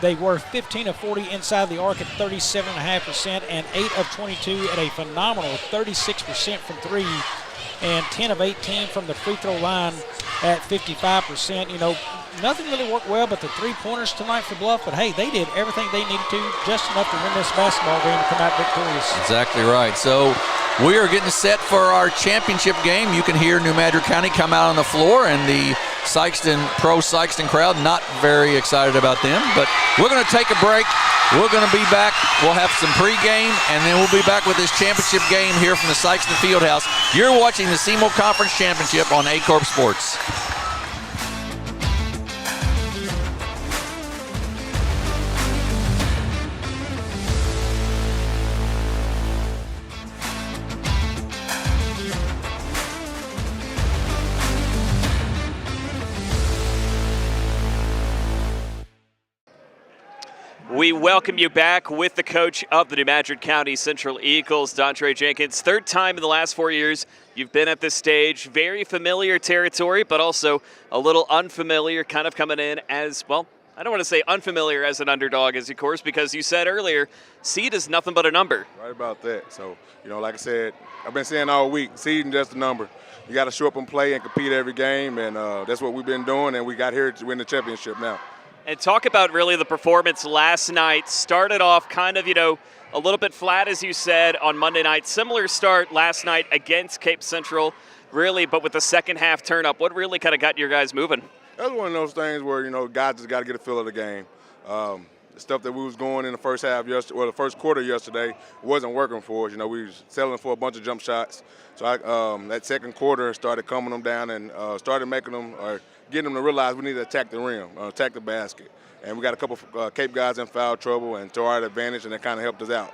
They were 15 of 40 inside the arc at 37.5%, and 8 of 22 at a phenomenal 36% from 3, and 10 of 18 from the free throw line at 55%. Nothing really worked well but the 3-pointers tonight for Bluff, but hey, they did everything they needed to, just enough to win this basketball game and come out victorious. Exactly right. So we are getting set for our championship game. You can hear New Madrid County come out on the floor, and the Pro Sikeston crowd not very excited about them, but we're going to take a break. We're going to be back. We'll have some pregame, and then we'll be back with this championship game here from the Sikeston Fieldhouse. You're watching the SEMO Conference Championship on A-Corp Sports. We welcome you back with the coach of the New Madrid County Central Eagles, Dontre Jenkins. Third time in the last 4 years you've been at this stage. Very familiar territory, but also a little unfamiliar, kind of coming in as, well, I don't want to say unfamiliar as an underdog, as of course, because you said earlier, seed is nothing but a number. Right about that. So, like I said, I've been saying all week, seed is just a number. You got to show up and play and compete every game, and that's what we've been doing, and we got here to win the championship now. And talk about really the performance last night. Started off kind of, a little bit flat, as you said, on Monday night. Similar start last night against Cape Central, really, but with the second half turn up. What really kind of got your guys moving? That was one of those things where, guys just got to get a feel of the game. The stuff that we was going in the first half the first quarter yesterday wasn't working for us. We was settling for a bunch of jump shots. So that second quarter started calming them down and started making them getting them to realize we need to attack the rim, attack the basket. And we got a couple Cape guys in foul trouble and to our advantage, and that kind of helped us out.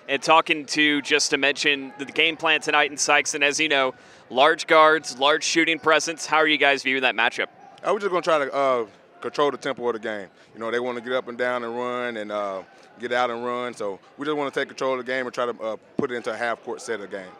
and talking to just to mention the game plan tonight in Sikeston. As you know, large guards, large shooting presence. How are you guys viewing that matchup? We're just going to try to control the tempo of the game. You know, they want to get up and down and run and get out and run. So we just want to take control of the game and try to put it into a half-court set of the game.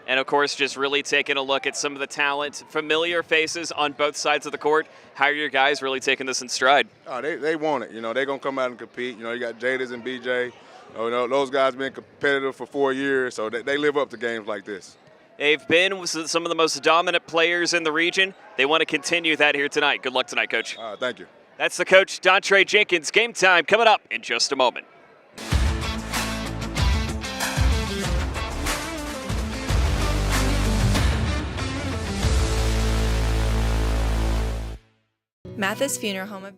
And, of course, just really taking a look at some of the talent, familiar faces on both sides of the court. How are your guys really taking this in stride? They want it. You know, they're going to come out and compete. You know, you got Jadis and BJ. You know, those guys been competitive for 4 years, so they live up to games like this. They've been some of the most dominant players in the region. They want to continue that here tonight. Good luck tonight, Coach. Thank you. That's the coach, Dontre Jenkins. Game time coming up in just a moment. Mathis Funeral Home of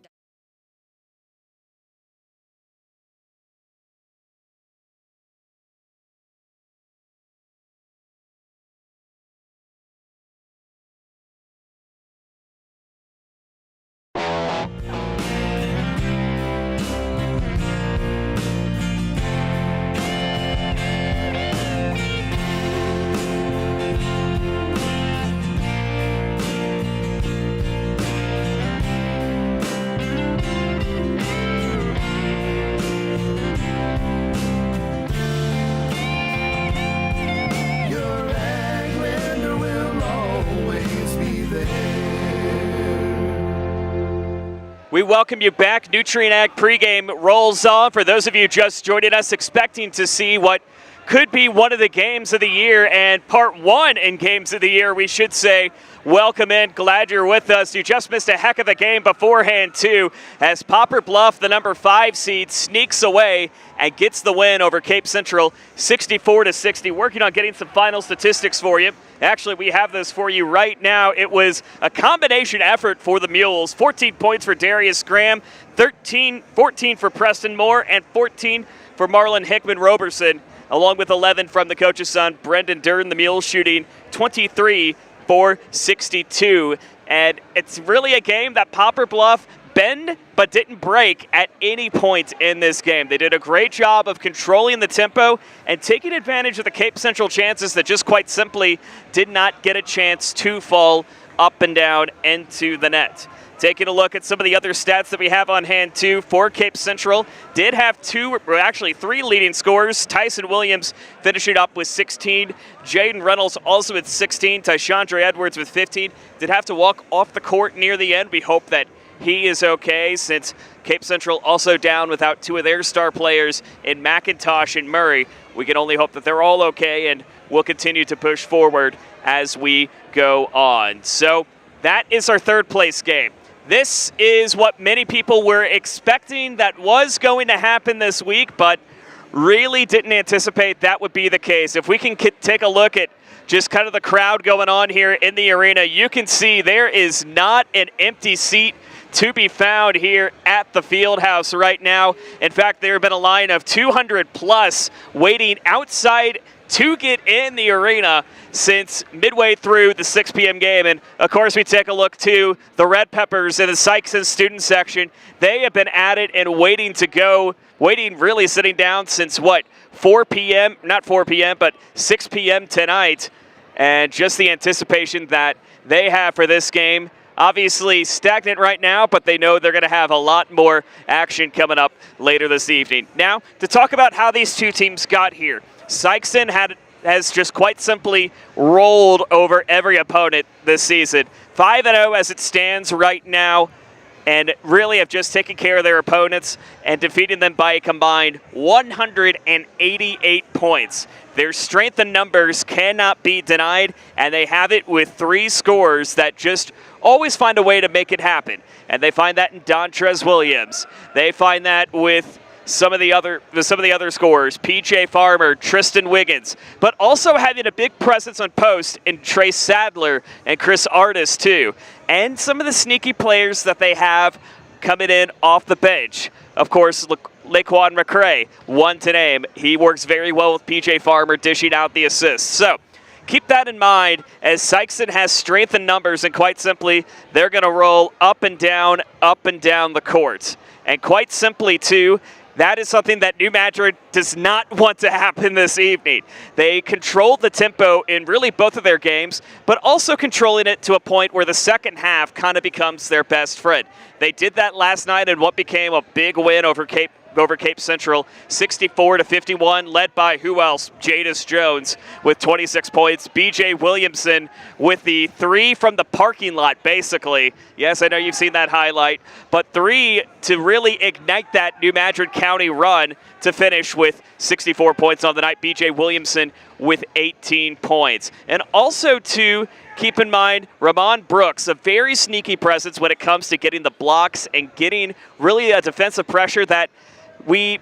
We welcome you back. Nutrient Ag pregame rolls on. For those of you just joining us, expecting to see what could be one of the games of the year and part one in games of the year, we should say. Welcome in. Glad you're with us. You just missed a heck of a game beforehand, too, as Poplar Bluff, the number 5 seed, sneaks away and gets the win over Cape Central, 64-60. Working on getting some final statistics for you. Actually, we have this for you right now. It was a combination effort for the Mules. 14 points for Darius Graham, 14 for Preston Moore, and 14 for Marlon Hickman-Roberson, along with 11 from the coach's son, Brendan Dern. The Mules shooting 23 for 62. And it's really a game that Poplar Bluff bend but didn't break at any point in this game. They did a great job of controlling the tempo and taking advantage of the Cape Central chances that just quite simply did not get a chance to fall up and down into the net. Taking a look at some of the other stats that we have on hand, too, for Cape Central. Did have 3 leading scorers. Tyson Williams finishing up with 16. Jaden Reynolds also with 16. Tyshandre Edwards with 15. Did have to walk off the court near the end. We hope that he is okay, since Cape Central also down without 2 of their star players in McIntosh and Murray. We can only hope that they're all okay, and we'll continue to push forward as we go on. So that is our third place game. This is what many people were expecting that was going to happen this week, but really didn't anticipate that would be the case. If we can take a look at just kind of the crowd going on here in the arena, you can see there is not an empty seat to be found here at the Fieldhouse right now. In fact, there have been a line of 200 plus waiting outside to get in the arena since midway through the 6 p.m. game. And, of course, we take a look to the Red Peppers in the Sikeston student section. They have been at it and waiting to go, really sitting down since, 4 p.m., not 4 p.m., but 6 p.m. tonight. And just the anticipation that they have for this game. Obviously stagnant right now, but they know they're going to have a lot more action coming up later this evening. Now, to talk about how these two teams got here. Sikeston has just quite simply rolled over every opponent this season. 5-0 as it stands right now, and really have just taken care of their opponents and defeating them by a combined 188 points. Their strength in numbers cannot be denied, and they have it with 3 scorers that just always find a way to make it happen. And they find that in Dontrez Williams. They find that with some of the other scorers, PJ Farmer, Tristan Wiggins, but also having a big presence on post in Trey Sadler and Chris Artis too. And some of the sneaky players that they have coming in off the bench. Of course, Laquan McCray, one to name. He works very well with PJ Farmer, dishing out the assists. So keep that in mind as Sikeston has strength in numbers, and quite simply, they're going to roll up and down the court. And quite simply, too, That is something that New Madrid does not want to happen this evening. They controlled the tempo in really both of their games, but also controlling it to a point where the second half kind of becomes their best friend. They did that last night in what became a big win over Cape Central, 64-51, led by who else? Jadis Jones with 26 points. B.J. Williamson with the 3 from the parking lot, basically. Yes, I know you've seen that highlight, but 3 to really ignite that New Madrid County run to finish with 64 points on the night. B.J. Williamson with 18 points. And also to keep in mind, Ramon Brooks, a very sneaky presence when it comes to getting the blocks and getting really a defensive pressure that we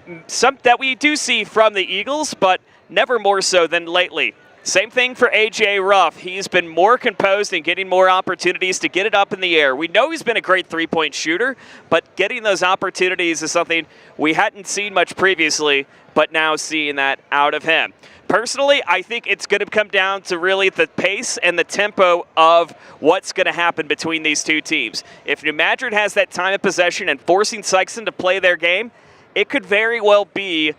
do see from the Eagles, but never more so than lately. Same thing for A.J. Ruff. He's been more composed and getting more opportunities to get it up in the air. We know he's been a great three-point shooter, but getting those opportunities is something we hadn't seen much previously, but now seeing that out of him. Personally, I think it's going to come down to really the pace and the tempo of what's going to happen between these two teams. If New Madrid has that time of possession and forcing Sikeston to play their game, it could very well be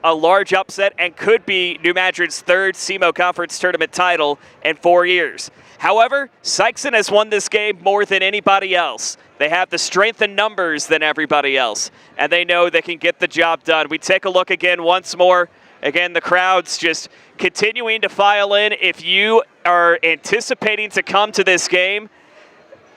a large upset and could be New Madrid's third SEMO Conference Tournament title in 4 years. However, Sikeston has won this game more than anybody else. They have the strength in numbers than everybody else, and they know they can get the job done. We take a look again once more. Again, the crowd's just continuing to file in. If you are anticipating to come to this game,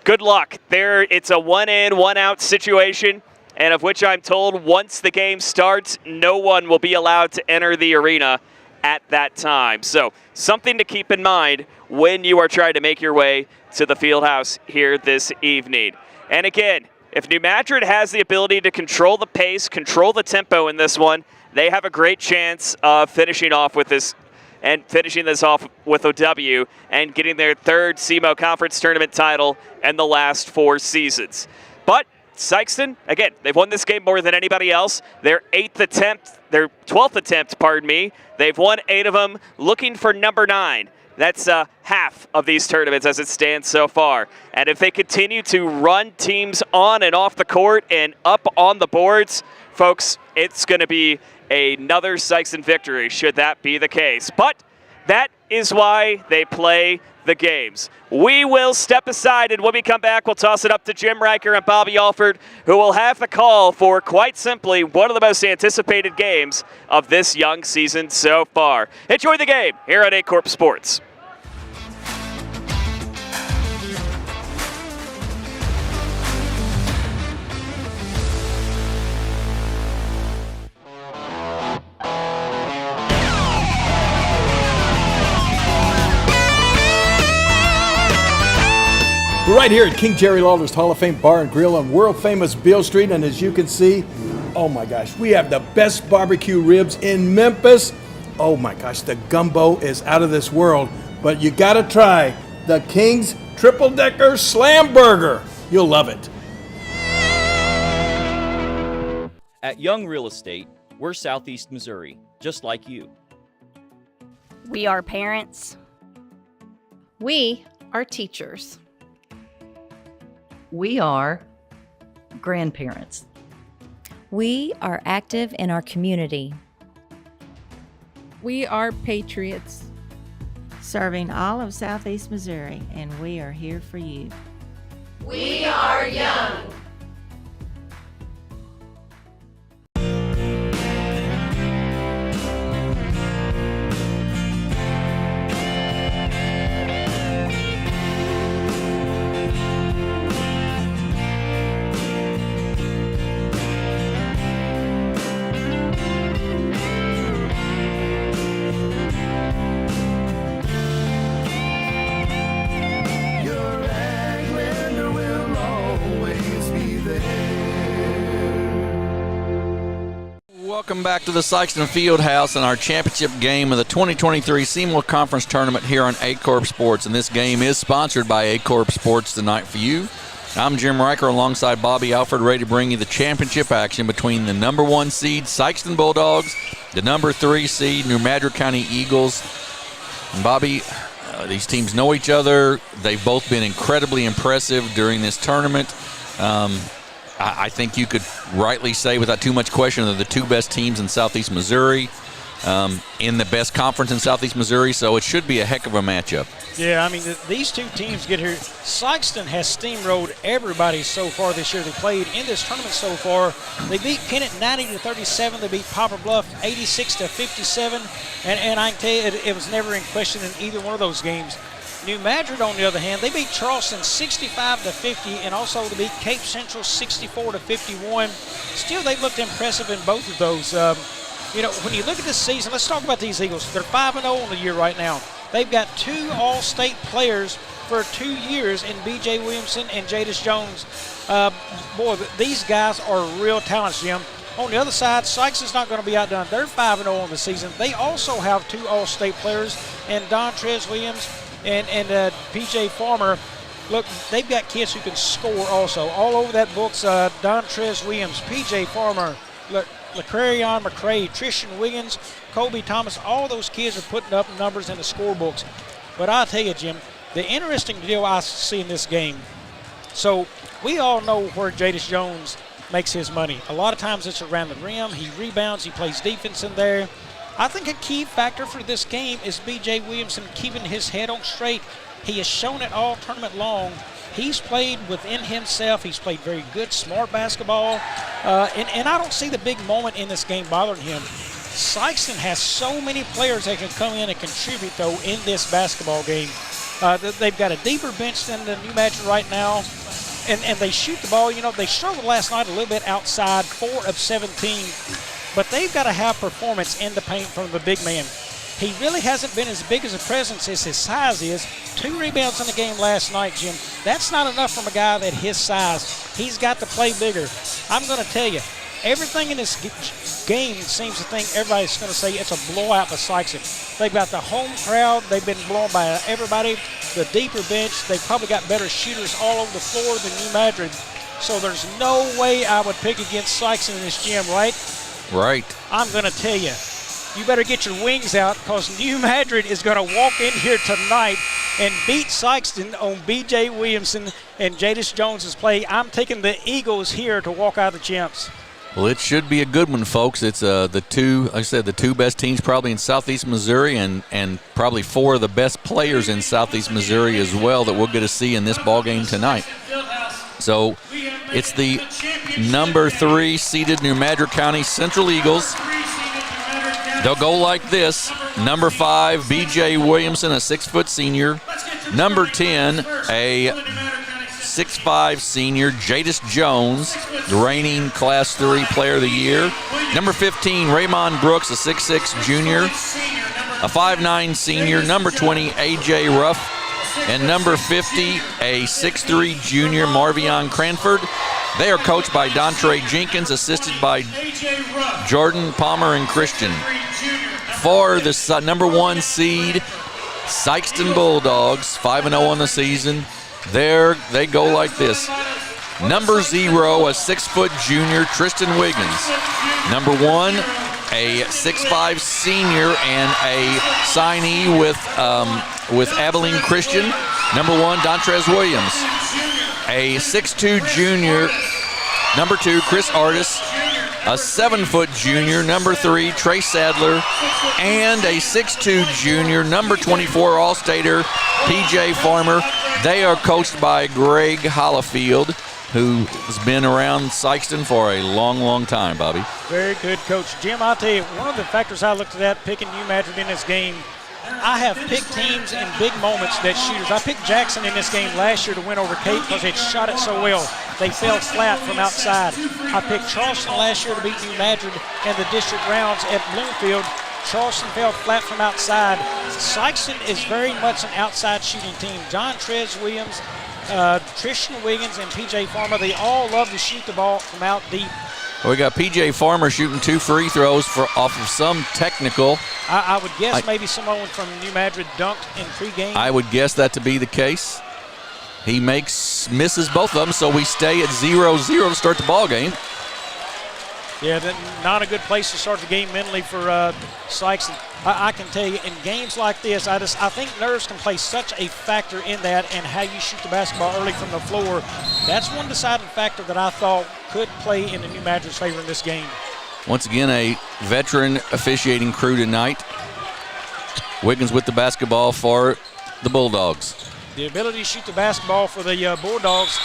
good luck. It's a one-in, one-out situation, and of which I'm told once the game starts, no one will be allowed to enter the arena at that time. So something to keep in mind when you are trying to make your way to the Fieldhouse here this evening. And again, if New Madrid has the ability to control the pace, control the tempo in this one, they have a great chance of finishing off with this and finishing this off with a W and getting their third SEMO Conference Tournament title in the last 4 seasons. But Sikeston, again, they've won this game more than anybody else. Their 12th attempt, pardon me. They've won 8 of them, looking for number 9. That's half of these tournaments as it stands so far. And if they continue to run teams on and off the court and up on the boards, folks, it's going to be another Sikeston victory, should that be the case. But that is why they play the games. We will step aside, and when we come back, we'll toss it up to Jim Riker and Bobby Alford, who will have the call for, quite simply, one of the most anticipated games of this young season so far. Enjoy the game here at A Corp Sports. We're right here at King Jerry Lawler's Hall of Fame Bar and Grill on world-famous Beale Street, and as you can see, oh my gosh, we have the best barbecue ribs in Memphis. Oh my gosh, the gumbo is out of this world, but you gotta try the King's Triple Decker Slam Burger. You'll love it. At Young Real Estate, we're Southeast Missouri, just like you. We are parents. We are teachers. We are grandparents. We are active in our community. We are patriots. Serving all of Southeast Missouri, and we are here for you. We are young. Welcome back to the Sikeston Fieldhouse and our championship game of the 2023 SEMO Conference Tournament here on A Corp Sports. And this game is sponsored by A Corp Sports tonight for you. I'm Jim Riker alongside Bobby Alford, ready to bring you the championship action between the number 1 seed Sikeston Bulldogs, the number 3 seed New Madrid County Eagles. And Bobby, these teams know each other. They've both been incredibly impressive during this tournament. I think you could rightly say without too much question they're the two best teams in Southeast Missouri, in the best conference in Southeast Missouri, so it should be a heck of a matchup. Yeah, I mean, these two teams get here. Sikeston has steamrolled everybody so far this year. They played in this tournament so far. They beat Kennett 90-37. They beat Poplar Bluff 86-57. And I can tell you, it was never in question in either one of those games. New Madrid, on the other hand, they beat Charleston 65-50, and also they beat Cape Central 64-51. Still, they looked impressive in both of those. You know, when you look at this season, let's talk about these Eagles. They're 5-0 on the year right now. They've got 2 All-State players for 2 years in B.J. Williamson and Jadis Jones. Boy, these guys are real talents, Jim. On the other side, Sikeston's not going to be outdone. They're 5-0 on the season. They also have 2 All-State players, and Dontrez Williams and P.J. Farmer. Look, they've got kids who can score also. All over that book's Dontrez Williams, P.J. Farmer, LaCrarion McCray, Trishan Wiggins, Kobe Thomas. All those kids are putting up numbers in the scorebooks. But I'll tell you, Jim, the interesting deal I see in this game, so we all know where Jadis Jones makes his money. A lot of times it's around the rim. He rebounds. He plays defense in there. I think a key factor for this game is B.J. Williamson keeping his head on straight. He has shown it all tournament long. He's played within himself. He's played very good, smart basketball. And I don't see the big moment in this game bothering him. Sikeston has so many players that can come in and contribute, though, in this basketball game. They've got a deeper bench than the New Madrid right now. And they shoot the ball. You know, they struggled last night a little bit outside, 4 of 17. But they've got to have performance in the paint from the big man. He really hasn't been as big as a presence as his size is. 2 rebounds in the game last night, Jim. That's not enough from a guy that his size. He's got to play bigger. I'm going to tell you, everything in this game seems to think everybody's going to say it's a blowout for Sikeston. They've got the home crowd. They've been blown by everybody. The deeper bench, they've probably got better shooters all over the floor than New Madrid. So there's no way I would pick against Sikeston in this gym, right? Right. I'm going to tell you, you better get your wings out because New Madrid is going to walk in here tonight and beat Sikeston on B.J. Williamson and Jadis Jones's play. I'm taking the Eagles here to walk out of the champs. Well, it should be a good one, folks. It's the two best teams probably in Southeast Missouri and probably 4 of the best players in Southeast Missouri as well that we'll get to see in this ball game tonight. So it's the number 3 seeded New Madrid County Central Eagles. They'll go like this. Number 5, B.J. Williamson, a 6-foot senior. Number 10, a 6'5" senior, Jadis Jones, the reigning Class 3 Player of the Year. Number 15, Raymond Brooks, a 6'6" junior. A 5'9" senior. Number 20, A.J. Ruff. And number 50, a 6'3" junior, Marvion Cranford. They are coached by Dontre Jenkins, assisted by Jordan Palmer and Christian. For the number 1 seed, Sikeston Bulldogs, 5-0 on the season. They go like this. Number 0, a 6-foot junior, Tristan Wiggins. Number 1, a 6'5" senior and a signee with Abilene Christian. Number 1, Dontrez Williams. A 6'2" junior, number 2, Chris Artis. A 7-foot junior, number 3, Trey Sadler. And a 6'2" junior, number 24, All-Stater, P.J. Farmer. They are coached by Greg Hollifield, who has been around Sikeston for a long, long time, Bobby. Very good coach. Jim, I'll tell you, one of the factors I looked at picking New Madrid in this game, I have picked teams in big moments that shooters. I picked Jackson in this game last year to win over Cape because it shot it so well. They fell flat from outside. I picked Charleston last year to beat New Madrid in the district rounds at Bloomfield. Charleston fell flat from outside. Sikeston is very much an outside shooting team. John Trez Williams, Tristan Wiggins, and P.J. Farmer, they all love to shoot the ball from out deep. We got P.J. Farmer shooting 2 free throws off of some technical. I would guess maybe someone from New Madrid dunked in pregame. I would guess that to be the case. He misses both of them, so we stay at 0-0 to start the ball game. Yeah, not a good place to start the game mentally for Sikeston. I can tell you, in games like this, I think nerves can play such a factor in that, and how you shoot the basketball early from the floor. That's one deciding factor that I thought could play in the New Madrid's favor in this game. Once again, a veteran officiating crew tonight. Wiggins with the basketball for the Bulldogs. The ability to shoot the basketball for the Bulldogs.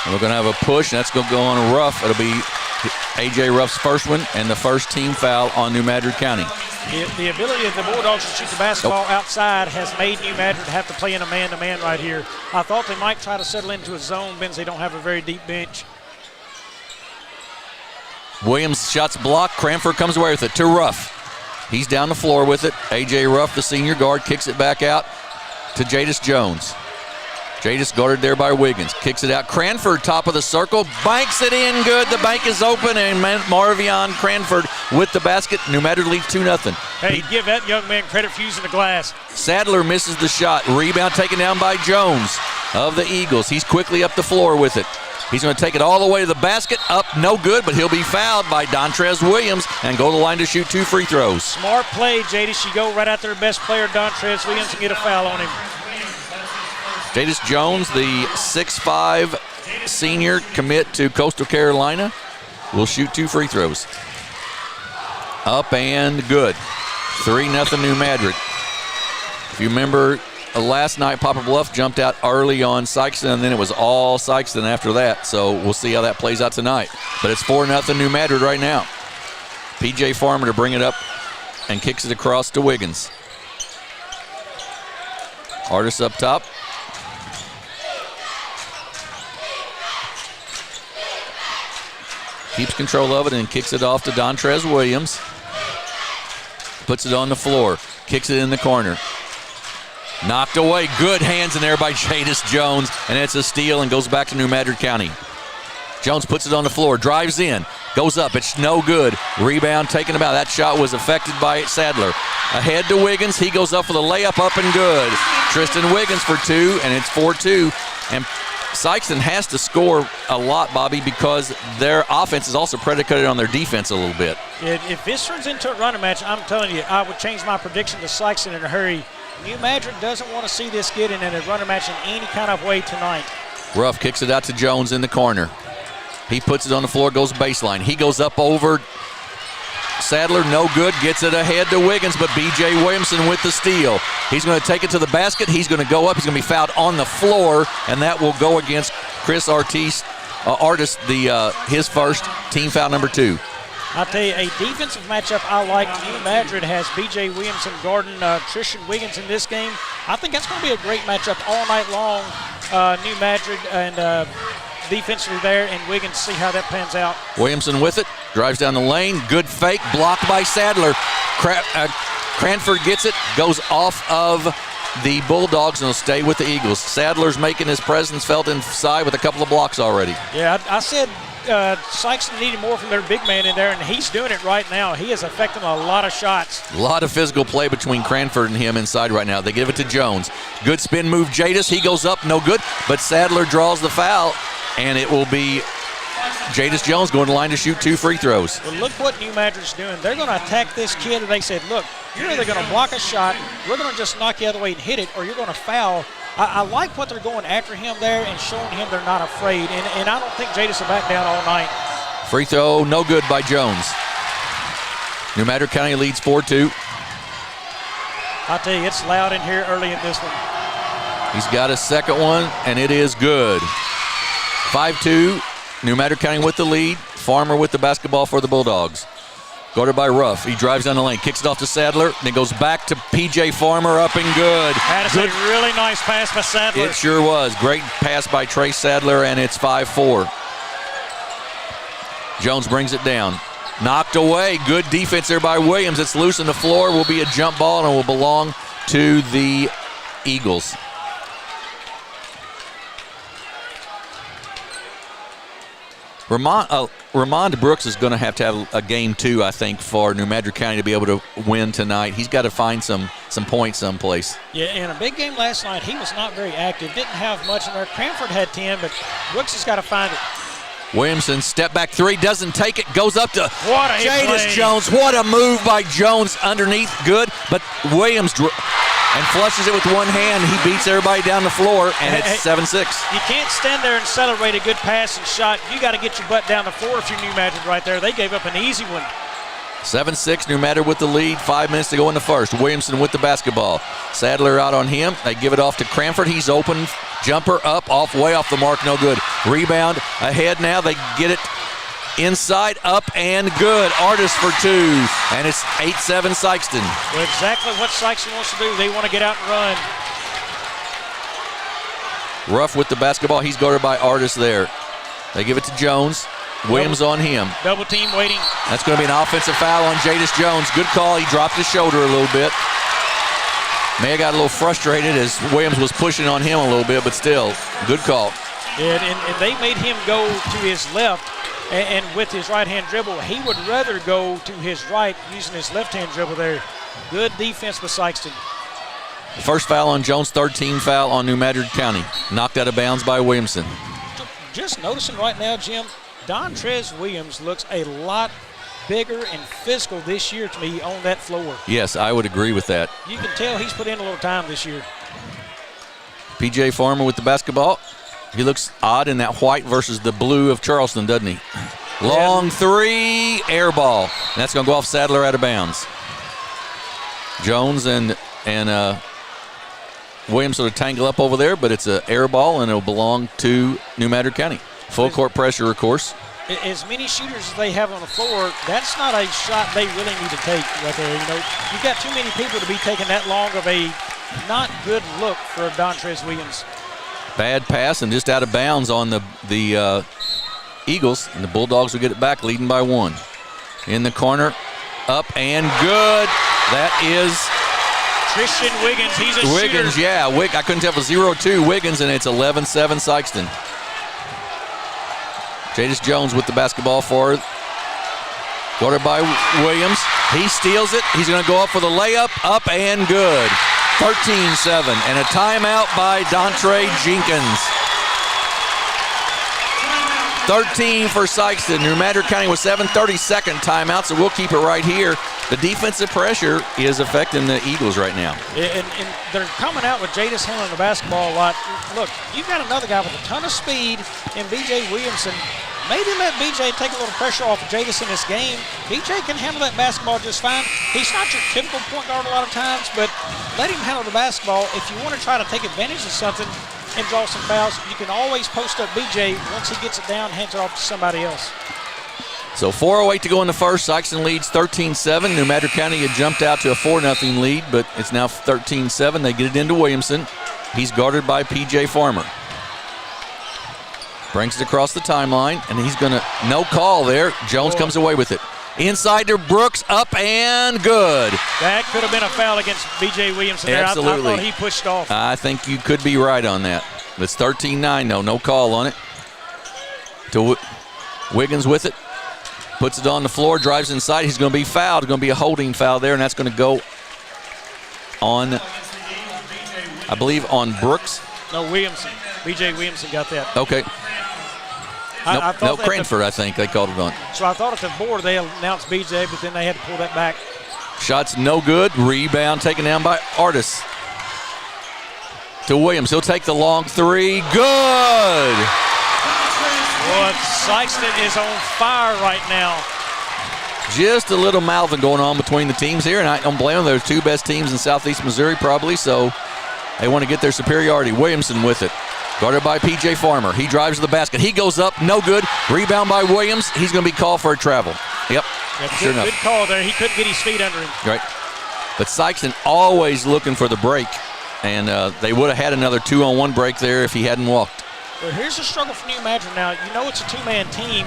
And we're going to have a push, and that's going to go on Ruff. It'll be A.J. Ruff's first one and the first team foul on New Madrid County. The ability of the Bulldogs to shoot the basketball outside has made New Madrid have to play in a man-to-man right here. I thought they might try to settle into a zone since they don't have a very deep bench. Williams shots blocked. Cranford comes away with it to Ruff. He's down the floor with it. A.J. Ruff, the senior guard, kicks it back out to Jadis Jones. Jadis guarded there by Wiggins. Kicks it out. Cranford, top of the circle. Banks it in good. The bank is open, and Marvion Cranford with the basket. New Madrid leads 2-0. Hey, give that young man credit for using the glass. Sadler misses the shot. Rebound taken down by Jones of the Eagles. He's quickly up the floor with it. He's going to take it all the way to the basket. Up, no good, but he'll be fouled by Dontrez Williams and go to the line to shoot 2 free throws. Smart play, Jadis. You go right out there, best player, Dontrez Williams, and get a foul on him. Jadis Jones, the 6'5" senior commit to Coastal Carolina, will shoot 2 free throws. Up and good. 3-0 New Madrid. If you remember, last night Poplar Bluff jumped out early on Sikeston, and then it was all Sikeston after that. So we'll see how that plays out tonight. But it's 4-0 New Madrid right now. P.J. Farmer to bring it up and kicks it across to Wiggins. Artis up top. Keeps control of it and kicks it off to Dontrez Williams. Puts it on the floor. Kicks it in the corner. Knocked away. Good hands in there by Jadis Jones. And it's a steal and goes back to New Madrid County. Jones puts it on the floor. Drives in. Goes up. It's no good. Rebound taken about. That shot was affected by Sadler. Ahead to Wiggins. He goes up for the layup. Up and good. Tristan Wiggins for 2. And it's 4-2. And Sikeston has to score a lot, Bobby, because their offense is also predicated on their defense a little bit. If this turns into a running match, I'm telling you, I would change my prediction to Sikeston in a hurry. New Madrid doesn't want to see this getting in a running match in any kind of way tonight. Ruff kicks it out to Jones in the corner. He puts it on the floor, goes baseline. He goes up over Sadler, no good, gets it ahead to Wiggins, but B.J. Williamson with the steal. He's going to take it to the basket. He's going to go up. He's going to be fouled on the floor, and that will go against Chris Artis, his first team foul number 2. I'll tell you, a defensive matchup I like. New Madrid has B.J. Williamson guarding Tristan Wiggins in this game. I think that's going to be a great matchup all night long. New Madrid and defensively there, and Wiggins, see how that pans out. Williamson with it, drives down the lane, good fake, blocked by Sadler. Cranford gets it, goes off of the Bulldogs and will stay with the Eagles. Sadler's making his presence felt inside with a couple of blocks already. Yeah, I said Sikeston needed more from their big man in there, and he's doing it right now. He is affecting a lot of shots. A lot of physical play between Cranford and him inside right now. They give it to Jones. Good spin move, Jadis. He goes up, no good, but Sadler draws the foul, and it will be Jadis Jones going to the line to shoot 2 free throws. Well, look what New Madrid's doing. They're going to attack this kid, and they said, look, you're either going to block a shot, we're going to just knock you out of the way and hit it, or you're going to foul. I like what they're going after him there and showing him they're not afraid, and I don't think Jadis will back down all night. Free throw, no good by Jones. New Madrid County leads 4-2. I'll tell you, it's loud in here early in this one. He's got a second one, and it is good. 5-2, New Madrid County with the lead. Farmer with the basketball for the Bulldogs. Guarded by Ruff. He drives down the lane, kicks it off to Sadler, then goes back to P.J. Farmer, up and good. That is a really nice pass by Sadler. It sure was. Great pass by Trace Sadler, and it's 5-4. Jones brings it down. Knocked away. Good defense there by Williams. It's loose on the floor. Will be a jump ball and will belong to the Eagles. Ramond Brooks is going to have a game 2, I think, for New Madrid County to be able to win tonight. He's got to find some points someplace. Yeah, in a big game last night, he was not very active. Didn't have much in there. Cranford had 10, but Brooks has got to find it. Williamson, step back three, doesn't take it, goes up to Jadis Jones. What a move by Jones underneath, good, but Williams and flushes it with one hand. He beats everybody down the floor, and it's 7-6. You can't stand there and celebrate a good pass and shot. You got to get your butt down the floor if you're New Madrid right there. They gave up an easy one. 7-6, New Madrid with the lead. 5 minutes to go in the first. Williamson with the basketball. Sadler out on him. They give it off to Cranford. He's open. Jumper up, way off the mark, no good. Rebound ahead now. They get it inside, up, and good. Artist for two, and it's 8-7 Sikeston. Well, exactly what Sikeston wants to do. They want to get out and run. Ruff with the basketball. He's guarded by Artist there. They give it to Jones. Williams on him. Double team waiting. That's going to be an offensive foul on Jadis Jones. Good call. He dropped his shoulder a little bit. May have got a little frustrated as Williams was pushing on him a little bit, but still, good call. And they made him go to his left, and with his right-hand dribble, he would rather go to his right using his left-hand dribble there. Good defense by Sikeston. First foul on Jones, third team foul on New Madrid County. Knocked out of bounds by Williamson. Just noticing right now, Jim, Dontrez Williams looks a lot bigger and physical this year to me on that floor. Yes, I would agree with that. You can tell he's put in a little time this year. P.J. Farmer with the basketball. He looks odd in that white versus the blue of Charleston, doesn't he? Long three, air ball. And that's going to go off Sadler out of bounds. Jones and Williams sort of tangle up over there, but it's an air ball, and it'll belong to New Madrid County. Full court pressure, of course. As many shooters as they have on the floor, that's not a shot they really need to take right there. You know, you've got too many people to be taking that long of a not good look for Dontrez Williams. Bad pass and just out of bounds on the Eagles, and the Bulldogs will get it back, leading by one. In the corner, up and good. That is Christian Wiggins. He's a Wiggins, shooter. yeah. I couldn't tell if it was 0-2 Wiggins, and it's 11-7 Sikeston. Jadis Jones with the basketball forward. Guarded by Williams. He steals it. He's going to go up for the layup. Up and good. 13-7. And a timeout by Dontre Jenkins. 13 for Sikeston. New Madrid County with 7:32 timeout, so we'll keep it right here. The defensive pressure is affecting the Eagles right now. And they're coming out with Jadis handling the basketball a lot. Look, you've got another guy with a ton of speed in B.J. Williamson. Maybe let B.J. take a little pressure off of Jadis in this game. B.J. can handle that basketball just fine. He's not your typical point guard a lot of times, but let him handle the basketball. If you want to try to take advantage of something and draw some fouls, you can always post up B.J. Once he gets it down, hands it off to somebody else. So 4:08 to go in the first. Sikeston leads 13-7. New Madrid County had jumped out to a 4-0 lead, but it's now 13-7. They get it into Williamson. He's guarded by P.J. Farmer. Brings it across the timeline, and he's going to, no call there. Jones comes away with it. Inside to Brooks, up and good. That could have been a foul against B.J. Williamson there. Absolutely. I thought he pushed off. I think you could be right on that. It's 13-9, no call on it. To Wiggins with it. Puts it on the floor, drives inside. He's going to be fouled. It's going to be a holding foul there, and that's going to go on, I believe, on Brooks. No, Williamson. B.J. Williamson got that. Okay. No, Cranford, I think they called it on. So I thought at the board they announced B.J., but then they had to pull that back. Shot's no good. Rebound taken down by Artis. To Williams. He'll take the long three. Good. Well, Sikeston is on fire right now. Just a little mouthing going on between the teams here, and I don't blame them. They're the two best teams in Southeast Missouri probably, so they want to get their superiority. Williamson with it. Guarded by P.J. Farmer. He drives to the basket. He goes up. No good. Rebound by Williams. He's going to be called for a travel. Yep. Sure enough. Good call there. He couldn't get his feet under him. Right. But Sikeston always looking for the break, and they would have had another 2-on-1 break there if he hadn't walked. Well, here's the struggle for New Madrid now. You know it's a two-man team.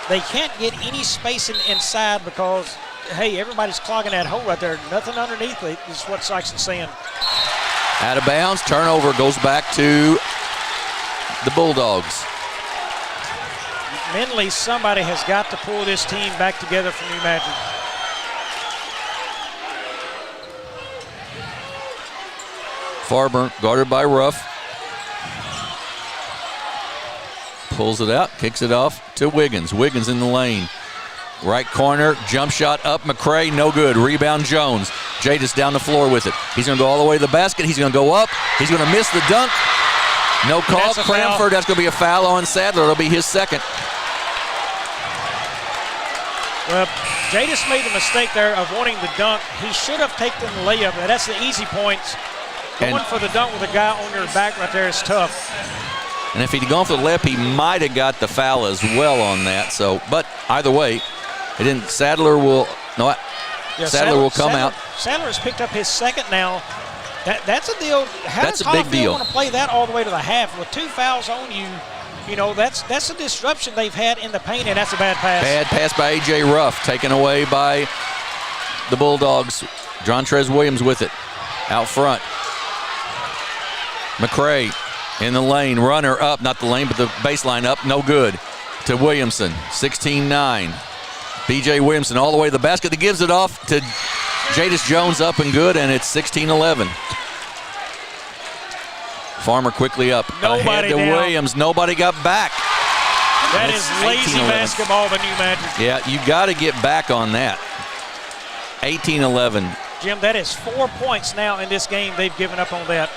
They can't get any spacing inside because, hey, everybody's clogging that hole right there. Nothing underneath it is what Sikeston's saying. Out of bounds. Turnover goes back to the Bulldogs. Mentally, somebody has got to pull this team back together for New Madrid. Farmer guarded by Ruff. Pulls it out, kicks it off to Wiggins. Wiggins in the lane. Right corner, jump shot up, McCray, no good. Rebound, Jones. Jadis down the floor with it. He's going to go all the way to the basket. He's going to go up. He's going to miss the dunk. No call. Cranford, that's going to be a foul on Sadler. It'll be his second. Well, Jadis made the mistake there of wanting the dunk. He should have taken the layup. That's the easy points. Going for the dunk with a guy on your back right there is tough. And if he'd gone for the layup, he might have got the foul as well on that. So, but either way, it didn't. Sadler will come out. Sadler has picked up his second now. That's a deal. How does Hollifield want to play that all the way to the half with 2 fouls on you? You know, that's a disruption they've had in the paint, and that's a bad pass. Bad pass by A.J. Ruff, taken away by the Bulldogs. Jontrez Williams with it out front. McCray in the lane, runner up, not the lane, but the baseline up, no good. To Williamson, 16-9. B.J. Williamson all the way to the basket. He gives it off to Jadis Jones, up and good, and it's 16-11. Farmer quickly up. Ahead to Williams. Nobody got back. That is lazy basketball, the New Madrid. Yeah, you got to get back on that. 18-11. Jim, that is 4 points now in this game. They've given up on that.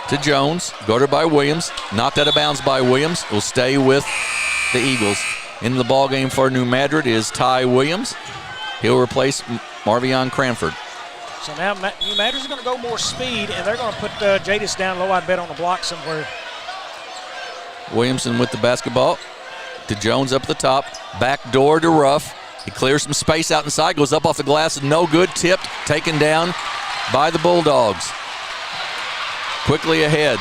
To Jones, guarded by Williams. Knocked out of bounds by Williams. Will stay with the Eagles. In the ball game for New Madrid is Ty Williams. He'll replace Marvion Cranford. So now New Madrid's going to go more speed, and they're going to put Jadis down low, I bet, on the block somewhere. Williamson with the basketball. To Jones up the top. Back door to Ruff. He clears some space out inside, goes up off the glass, no good, tipped, taken down by the Bulldogs. Quickly ahead.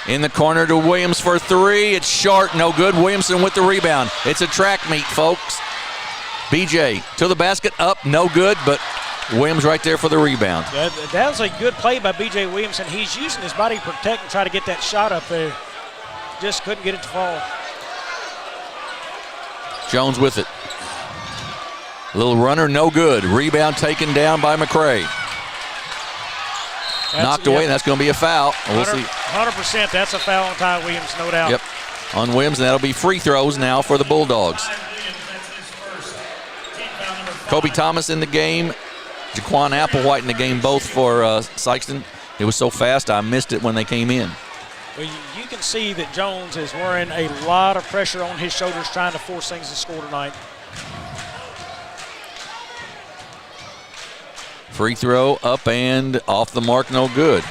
In the corner to Williams for three. It's short, no good. Williamson with the rebound. It's a track meet, folks. BJ to the basket, up, no good, but Williams right there for the rebound. That was a good play by B.J. Williamson. He's using his body to protect and try to get that shot up there. Just couldn't get it to fall. Jones with it. Little runner, no good. Rebound taken down by McCray. Knocked away, and that's going to be a foul. We'll see. 100%, that's a foul on Ty Williams, no doubt. Yep, on Williams, and that'll be free throws now for the Bulldogs. Kobe Thomas in the game. Jaquan Applewhite in the game, both for Sikeston. It was so fast, I missed it when they came in. Well, you can see that Jones is wearing a lot of pressure on his shoulders trying to force things to score tonight. Free throw up and off the mark, no good.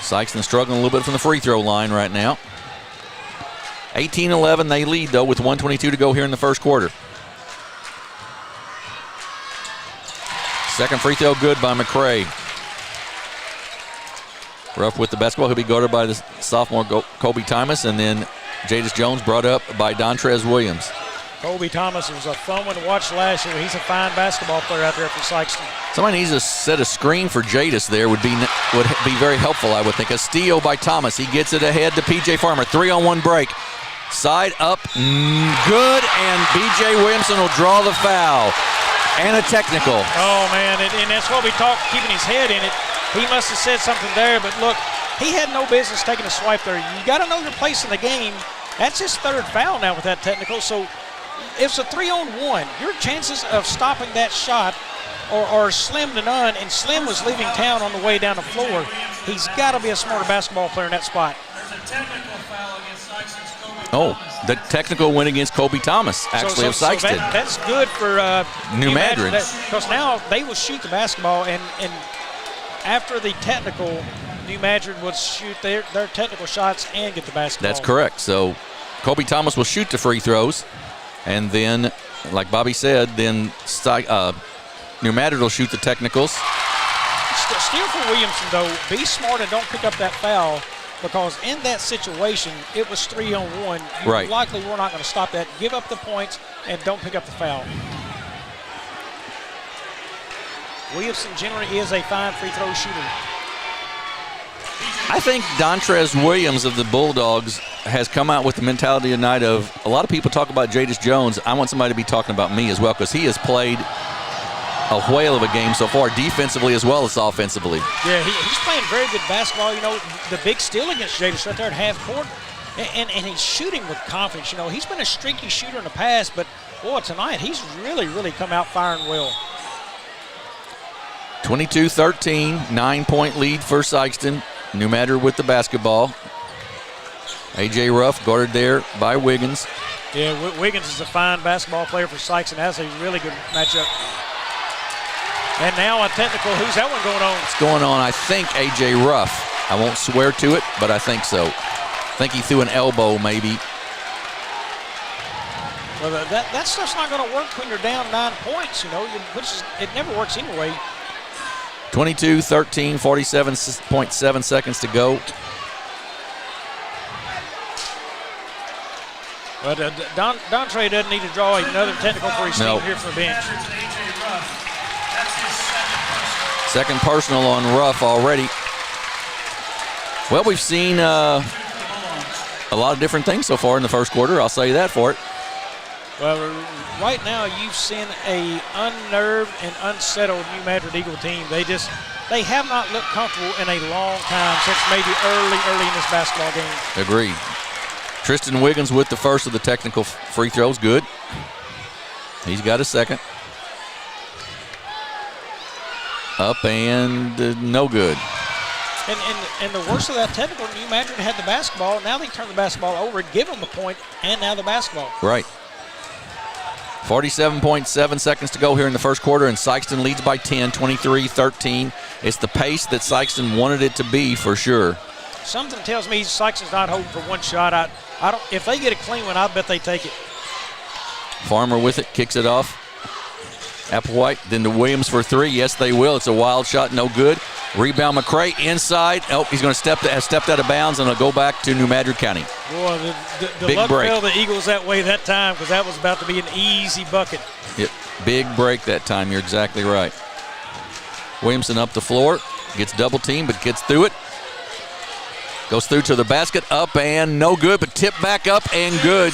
Sikeston struggling a little bit from the free throw line right now. 18-11, they lead though with 1:22 to go here in the first quarter. Second free throw good by McCray. Ruff with the basketball. He'll be guarded by the sophomore Kobe Thomas, and then Jadis Jones brought up by Dontrez Williams. Kobe Thomas was a fun one to watch last year. He's a fine basketball player out there for Sikeston. Somebody needs to set a screen for Jadis there would be very helpful, I would think. A steal by Thomas. He gets it ahead to P.J. Farmer. 3-on-1 break. Side up, good, and B.J. Williamson will draw the foul. And a technical. Oh, man, and that's what we talked, keeping his head in it. He must have said something there, but look, he had no business taking a swipe there. You got to know your place in the game. That's his third foul now with that technical, so it's a 3-on-1. Your chances of stopping that shot are slim to none, and Slim was leaving town on the way down the floor. He's got to be a smarter basketball player in that spot. Oh, the technical win against Kobe Thomas, actually, of Sikeston. So that's good for New Madrid. Because now they will shoot the basketball, and after the technical, New Madrid would shoot their technical shots and get the basketball. That's correct. So Kobe Thomas will shoot the free throws, and then, like Bobby said, then New Madrid will shoot the technicals. Steal for Williamson, though. Be smart and don't pick up that foul. Because in that situation, it was 3-on-1. You right. Likely we're not going to stop that. Give up the points and don't pick up the foul. Williamson generally is a fine free throw shooter. I think Dontrez Williams of the Bulldogs has come out with the mentality tonight of, a lot of people talk about Jadis Jones. I want somebody to be talking about me as well, because he has played a whale of a game so far, defensively as well as offensively. Yeah, he's playing very good basketball. You know, the big steal against Jadis right there at half court. And he's shooting with confidence. You know, he's been a streaky shooter in the past, but, boy, tonight he's really come out firing well. 22-13, 9-point lead for Sikeston. New Madrid with the basketball. A.J. Ruff guarded there by Wiggins. Yeah, Wiggins is a fine basketball player for Sikeston. That's a really good matchup. And now a technical. Who's that one going on? It's going on, I think, A.J. Ruff. I won't swear to it, but I think so. I think he threw an elbow, maybe. Well, that stuff's not going to work when you're down 9 points, you know, it never works anyway. 22-13, 47.7 seconds to go. But Dontre doesn't need to draw another technical for his team here from the bench. Second personal on Ruff already. Well, we've seen a lot of different things so far in the first quarter. I'll say that for it. Well, right now you've seen a unnerved and unsettled New Madrid Eagle team. They have not looked comfortable in a long time since maybe early in this basketball game. Agreed. Tristan Wiggins with the first of the technical free throws. Good. He's got a second. Up and no good. And the worst of that technical, New Madrid had the basketball. Now they turn the basketball over, give them the point, and now the basketball. Right. 47.7 seconds to go here in the first quarter, and Sikeston leads by 10, 23-13. It's the pace that Sikeston wanted it to be for sure. Something tells me Sikeston's not holding for one shot. I don't. If they get a clean one, I bet they take it. Farmer with it, kicks it off. Applewhite, then to Williams for three. Yes, they will. It's a wild shot, no good. Rebound McCray inside. Oh, he's going to has stepped out of bounds, and it'll go back to New Madrid County. Boy, the big luck break. fell the Eagles that way that time because that was about to be an easy bucket. Yep, big break that time. You're exactly right. Williamson up the floor, gets double teamed, but gets through it. Goes through to the basket, up and no good, but tipped back up and good.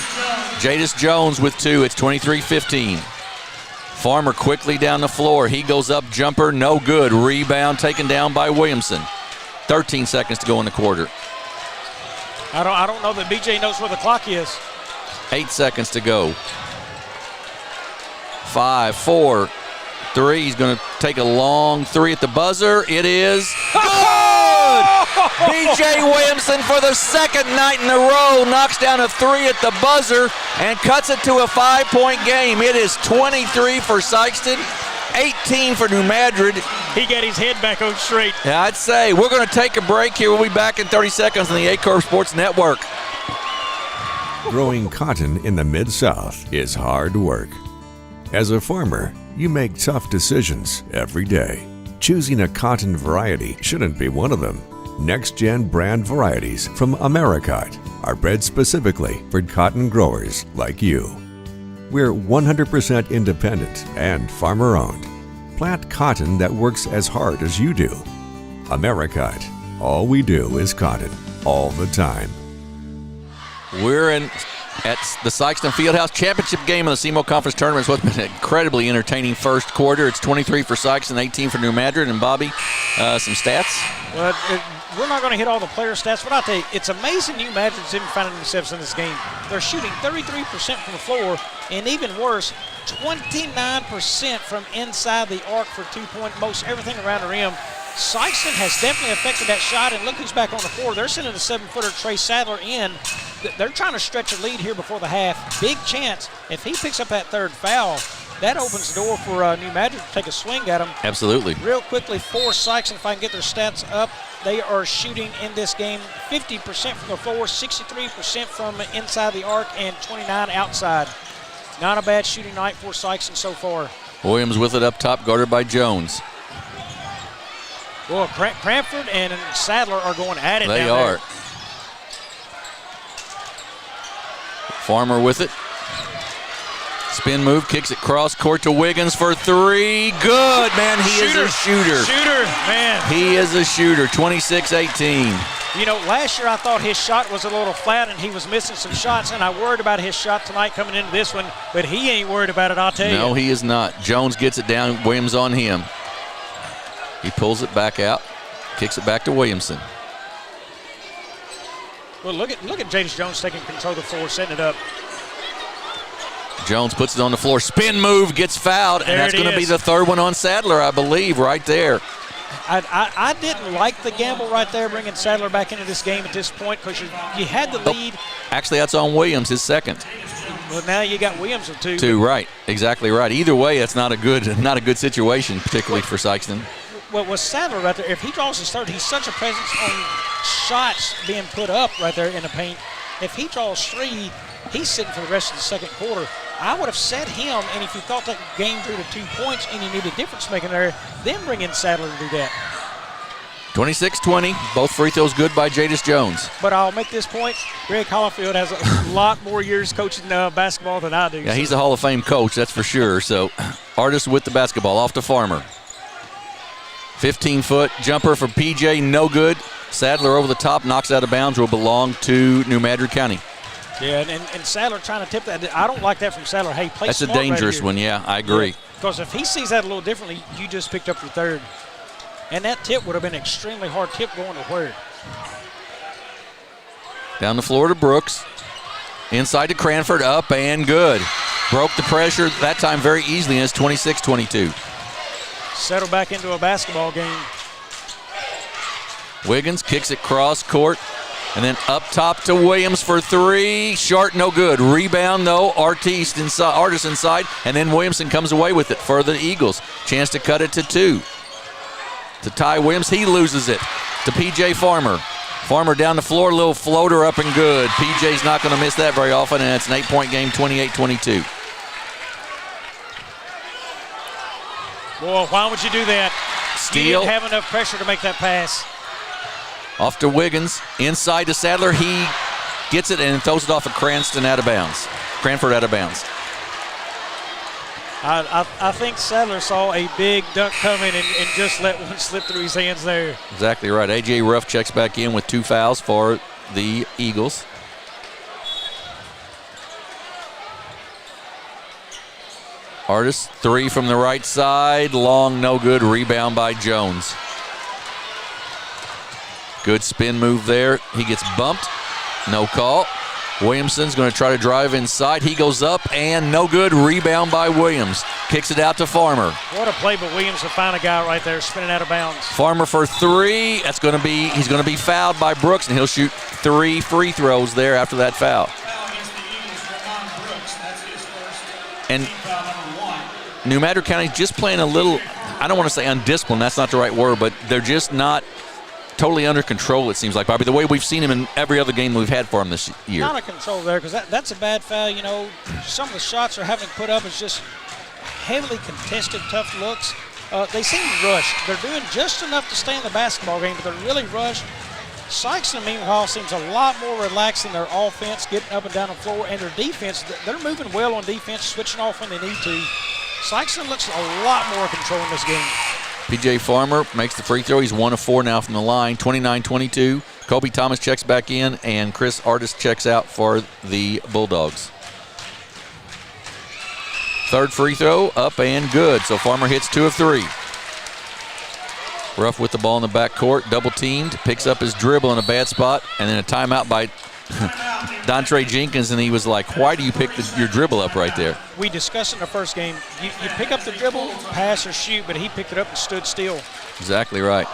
Jadis Jones with two. It's 23-15. Farmer quickly down the floor. He goes up, jumper, no good. Rebound taken down by Williamson. 13 seconds to go in the quarter. I don't know that BJ knows where the clock is. 8 seconds to go. 5, 4, 3. He's going to take a long three at the buzzer. It is good! BJ Williamson for the second night in a row knocks down a three at the buzzer and cuts it to a 5-point game. It is 23 for Sikeston, 18 for New Madrid. He got his head back on straight. Yeah, I'd say. We're going to take a break here. We'll be back in 30 seconds on the A-Corp Sports Network. Growing cotton in the Mid-South is hard work. As a farmer, you make tough decisions every day. Choosing a cotton variety shouldn't be one of them. Next-gen brand varieties from Americot are bred specifically for cotton growers like you. We're 100% independent and farmer-owned. Plant cotton that works as hard as you do. Americot. All we do is cotton, all the time. We're at the Sikeston Fieldhouse Championship game of the SEMO Conference Tournament. It's what's been an incredibly entertaining first quarter. It's 23 for Sikeston, 18 for New Madrid. And Bobby, some stats? Well, we're not going to hit all the player stats, but I'll tell you, it's amazing New Madrid's even finding themselves in this game. They're shooting 33% from the floor, and even worse, 29% from inside the arc for two-point, most everything around the rim. Sikeston has definitely affected that shot, and look who's back on the floor. They're sending a 7-footer, Trey Sadler, in. They're trying to stretch a lead here before the half. Big chance. If he picks up that third foul, that opens the door for New Madrid to take a swing at him. Absolutely. Real quickly for Sikeston, if I can get their stats up, they are shooting in this game 50% from the floor, 63% from inside the arc, and 29 outside. Not a bad shooting night for Sikeston so far. Williams with it up top, guarded by Jones. Well, Cranford and Sadler are going at it. They down are. There. Farmer with it. Spin move, kicks it cross court to Wiggins for three. Good, man. He is a shooter. Shooter, man. He is a shooter. 26-18. You know, last year I thought his shot was a little flat and he was missing some shots, and I worried about his shot tonight coming into this one, but he ain't worried about it, I'll tell you. No, he is not. Jones gets it down. Williams on him. He pulls it back out, kicks it back to Williamson. Well, look at Jadis Jones taking control of the floor, setting it up. Jones puts it on the floor. Spin move, gets fouled, and that's going to be the third one on Sadler, I believe, right there. I didn't like the gamble right there, bringing Sadler back into this game at this point, because you had the lead. Actually, that's on Williams, his second. Well, now you got Williams with two. Two, right. Exactly right. Either way, it's not a good situation, particularly for Sikeston. Well, with Sadler right there, if he draws his third, he's such a presence on shots being put up right there in the paint. If he draws three, he's sitting for the rest of the second quarter. I would have set him, and if you thought that game drew to 2 points and you need a difference making there, then bring in Sadler to do that. 26-20, both free throws good by Jadis Jones. But I'll make this point, Greg Hollifield has a lot more years coaching basketball than I do. Yeah, he's a Hall of Fame coach, that's for sure. So, Artist with the basketball, off to Farmer. 15-foot jumper for PJ, no good. Sadler over the top, knocks out of bounds, will belong to New Madrid County. Yeah, and Sadler trying to tip that. I don't like that from Sadler. Hey, play That's smart a dangerous right one, yeah, I agree. Because if he sees that a little differently, you just picked up your third. And that tip would have been an extremely hard tip going to where? Down the floor to Brooks. Inside to Cranford, up and good. Broke the pressure that time very easily, and it's 26-22. Settle back into a basketball game. Wiggins kicks it cross court, and then up top to Williams for three. Short, no good. Rebound, though. Artist inside, and then Williamson comes away with it for the Eagles. Chance to cut it to two. To Ty Williams, he loses it. To P.J. Farmer. Farmer down the floor, little floater up and good. P.J.'s not going to miss that very often, and it's an 8-point game, 28-22. Boy, why would you do that? Steal. You didn't have enough pressure to make that pass. Off to Wiggins, inside to Sadler. He gets it and throws it off of Cranford out of bounds. I think Sadler saw a big dunk coming and just let one slip through his hands there. Exactly right. A.J. Ruff checks back in with 2 fouls for the Eagles. Artist, 3 from the right side. Long, no good. Rebound by Jones. Good spin move there. He gets bumped. No call. Williamson's going to try to drive inside. He goes up and no good. Rebound by Williams. Kicks it out to Farmer. What a play by Williams to find a guy right there spinning out of bounds. Farmer for 3. He's going to be fouled by Brooks, and he'll shoot 3 free throws there after that foul. And New Madrid County just playing a little, I don't want to say undisciplined, that's not the right word, but they're just not totally under control, it seems like, Bobby, the way we've seen him in every other game we've had for him this year. Not a control there, because that's a bad foul. You know, some of the shots they're having put up is just heavily contested, tough looks. They seem rushed. They're doing just enough to stay in the basketball game, but they're really rushed. Sikeston, meanwhile, seems a lot more relaxed in their offense, getting up and down the floor, and their defense, they're moving well on defense, switching off when they need to. Sikeston looks a lot more control in this game. P.J. Farmer makes the free throw. He's 1 of 4 now from the line, 29-22. Kobe Thomas checks back in, and Chris Artist checks out for the Bulldogs. Third free throw, up and good. So Farmer hits 2 of 3. Ruff with the ball in the backcourt, double teamed, picks up his dribble in a bad spot, and then a timeout by Dontre Jenkins, and he was like, why do you pick your dribble up right there? We discussed in the first game, you pick up the dribble, pass or shoot, but he picked it up and stood still. Exactly right.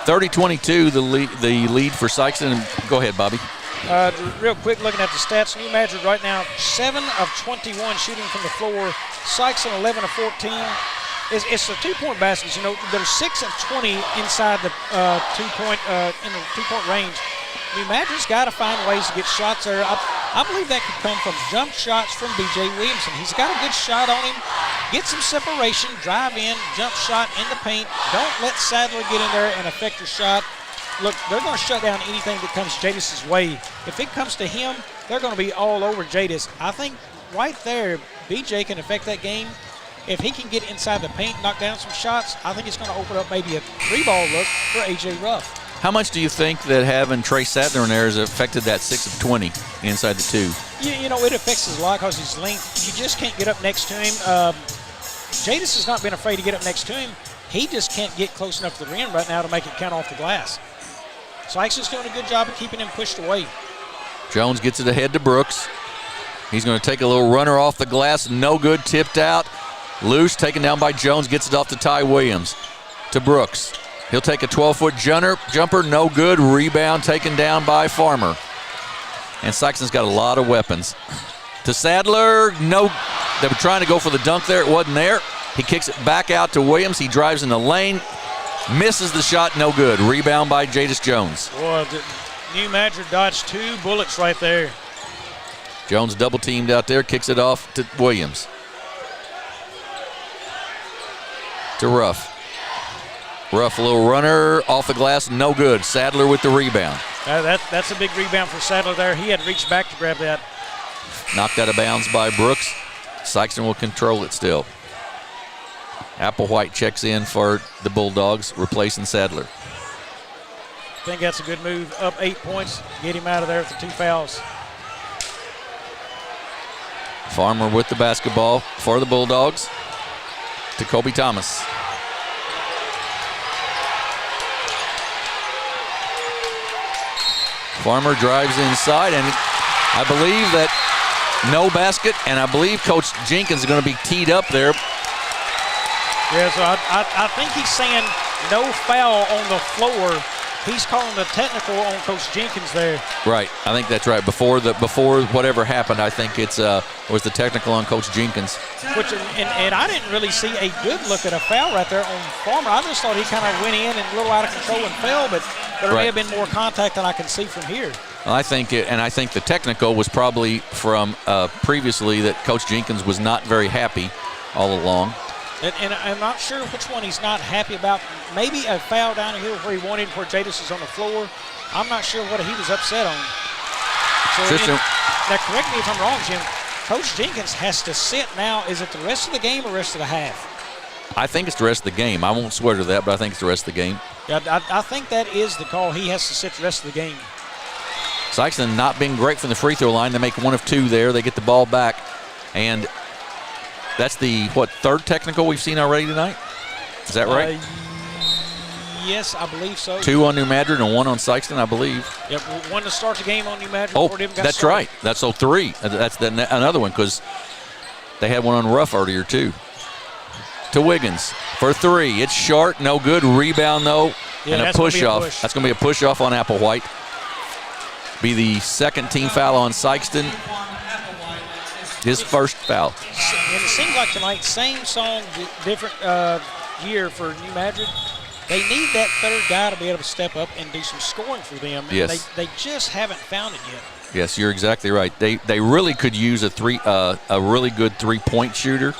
30-22, the lead for Sikeston. Go ahead, Bobby. Real quick, looking at the stats, New Madrid right now, 7 of 21 shooting from the floor. Sikeston 11 of 14. It's the 2-point baskets. You know, they're 6 of 20 inside the 2-point in the 2-point range. New Madrid's got to find ways to get shots there. I believe that could come from jump shots from B.J. Williamson. He's got a good shot on him. Get some separation, drive in, jump shot in the paint. Don't let Sadler get in there and affect your shot. Look, they're going to shut down anything that comes Jadis' way. If it comes to him, they're going to be all over Jadis. I think right there, B.J. can affect that game. If he can get inside the paint, knock down some shots, I think it's going to open up maybe a 3-ball look for A.J. Ruff. How much do you think that having Trey Sadler in there has affected that 6 of 20 inside the 2? You know, it affects his lot because his length. You just can't get up next to him. Jadis has not been afraid to get up next to him. He just can't get close enough to the rim right now to make it count off the glass. Sikeston's doing a good job of keeping him pushed away. Jones gets it ahead to Brooks. He's going to take a little runner off the glass. No good, tipped out. Loose, taken down by Jones, gets it off to Ty Williams. To Brooks. He'll take a 12-foot jumper, no good. Rebound taken down by Farmer. And Sikeston's got a lot of weapons. To Sadler, no. They were trying to go for the dunk there. It wasn't there. He kicks it back out to Williams. He drives in the lane. Misses the shot, no good. Rebound by Jadis Jones. Boy, New Madrid dodged 2 bullets right there. Jones double teamed out there, kicks it off to Williams. To Ruff. Ruff, a little runner off the glass, no good. Sadler with the rebound. That's a big rebound for Sadler there. He had to reach back to grab that. Knocked out of bounds by Brooks. Sikeston will control it still. Applewhite checks in for the Bulldogs, replacing Sadler. I think that's a good move. Up 8 points, get him out of there with the 2 fouls. Farmer with the basketball for the Bulldogs. To Kobe Thomas. Farmer drives inside, and I believe that no basket, and I believe Coach Jenkins is going to be teed up there. Yeah, so I think he's saying no foul on the floor. He's calling the technical on Coach Jenkins there. Right, I think that's right. Before whatever happened, I think it was the technical on Coach Jenkins. Which and I didn't really see a good look at a foul right there on Farmer. I just thought he kind of went in and a little out of control and fell, but there may have been more contact than I can see from here. Well, I think the technical was probably from previously that Coach Jenkins was not very happy all along. And I'm not sure which one he's not happy about. Maybe a foul down here where he wanted, where Jadis is on the floor. I'm not sure what he was upset on. So now, correct me if I'm wrong, Jim. Coach Jenkins has to sit now. Is it the rest of the game or rest of the half? I think it's the rest of the game. I won't swear to that, but I think it's the rest of the game. Yeah, I think that is the call. He has to sit the rest of the game. Sikeston not being great from the free throw line. They make 1 of 2 there. They get the ball back. And that's the, third technical we've seen already tonight? Is that right? Yes, I believe so. 2 on New Madrid and 1 on Sikeston, I believe. Yep, 1 to start the game on New Madrid. Oh, before they even got that's started. right. That's 3. That's another one because they had 1 on Ruff earlier too. To Wiggins for 3. It's short, no good. Rebound though, and a push-off. That's going to be a push-off on Applewhite. Be the second team foul on Sikeston. His first foul. And it seems like tonight, same song, different year for New Madrid. They need that third guy to be able to step up and do some scoring for them. Yes. They just haven't found it yet. Yes, you're exactly right. They really could use a really good three-point shooter,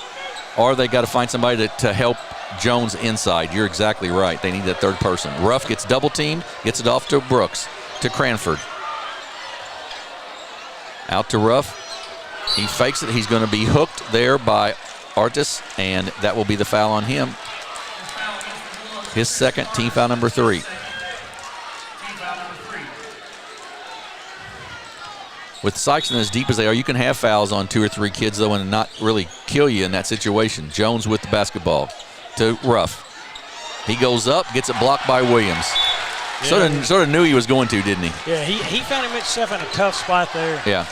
or they got to find somebody to help Jones inside. You're exactly right. They need that third person. Ruff gets double-teamed, gets it off to Brooks, to Cranford. Out to Ruff. He fakes it. He's going to be hooked there by Artis, and that will be the foul on him. His second, team foul number 3. With Sikeston as deep as they are, you can have fouls on 2 or 3 kids, though, and not really kill you in that situation. Jones with the basketball to Ruff. He goes up, gets it blocked by Williams. Yeah. Sort of knew he was going to, didn't he? Yeah, he found himself in a tough spot there. Yeah.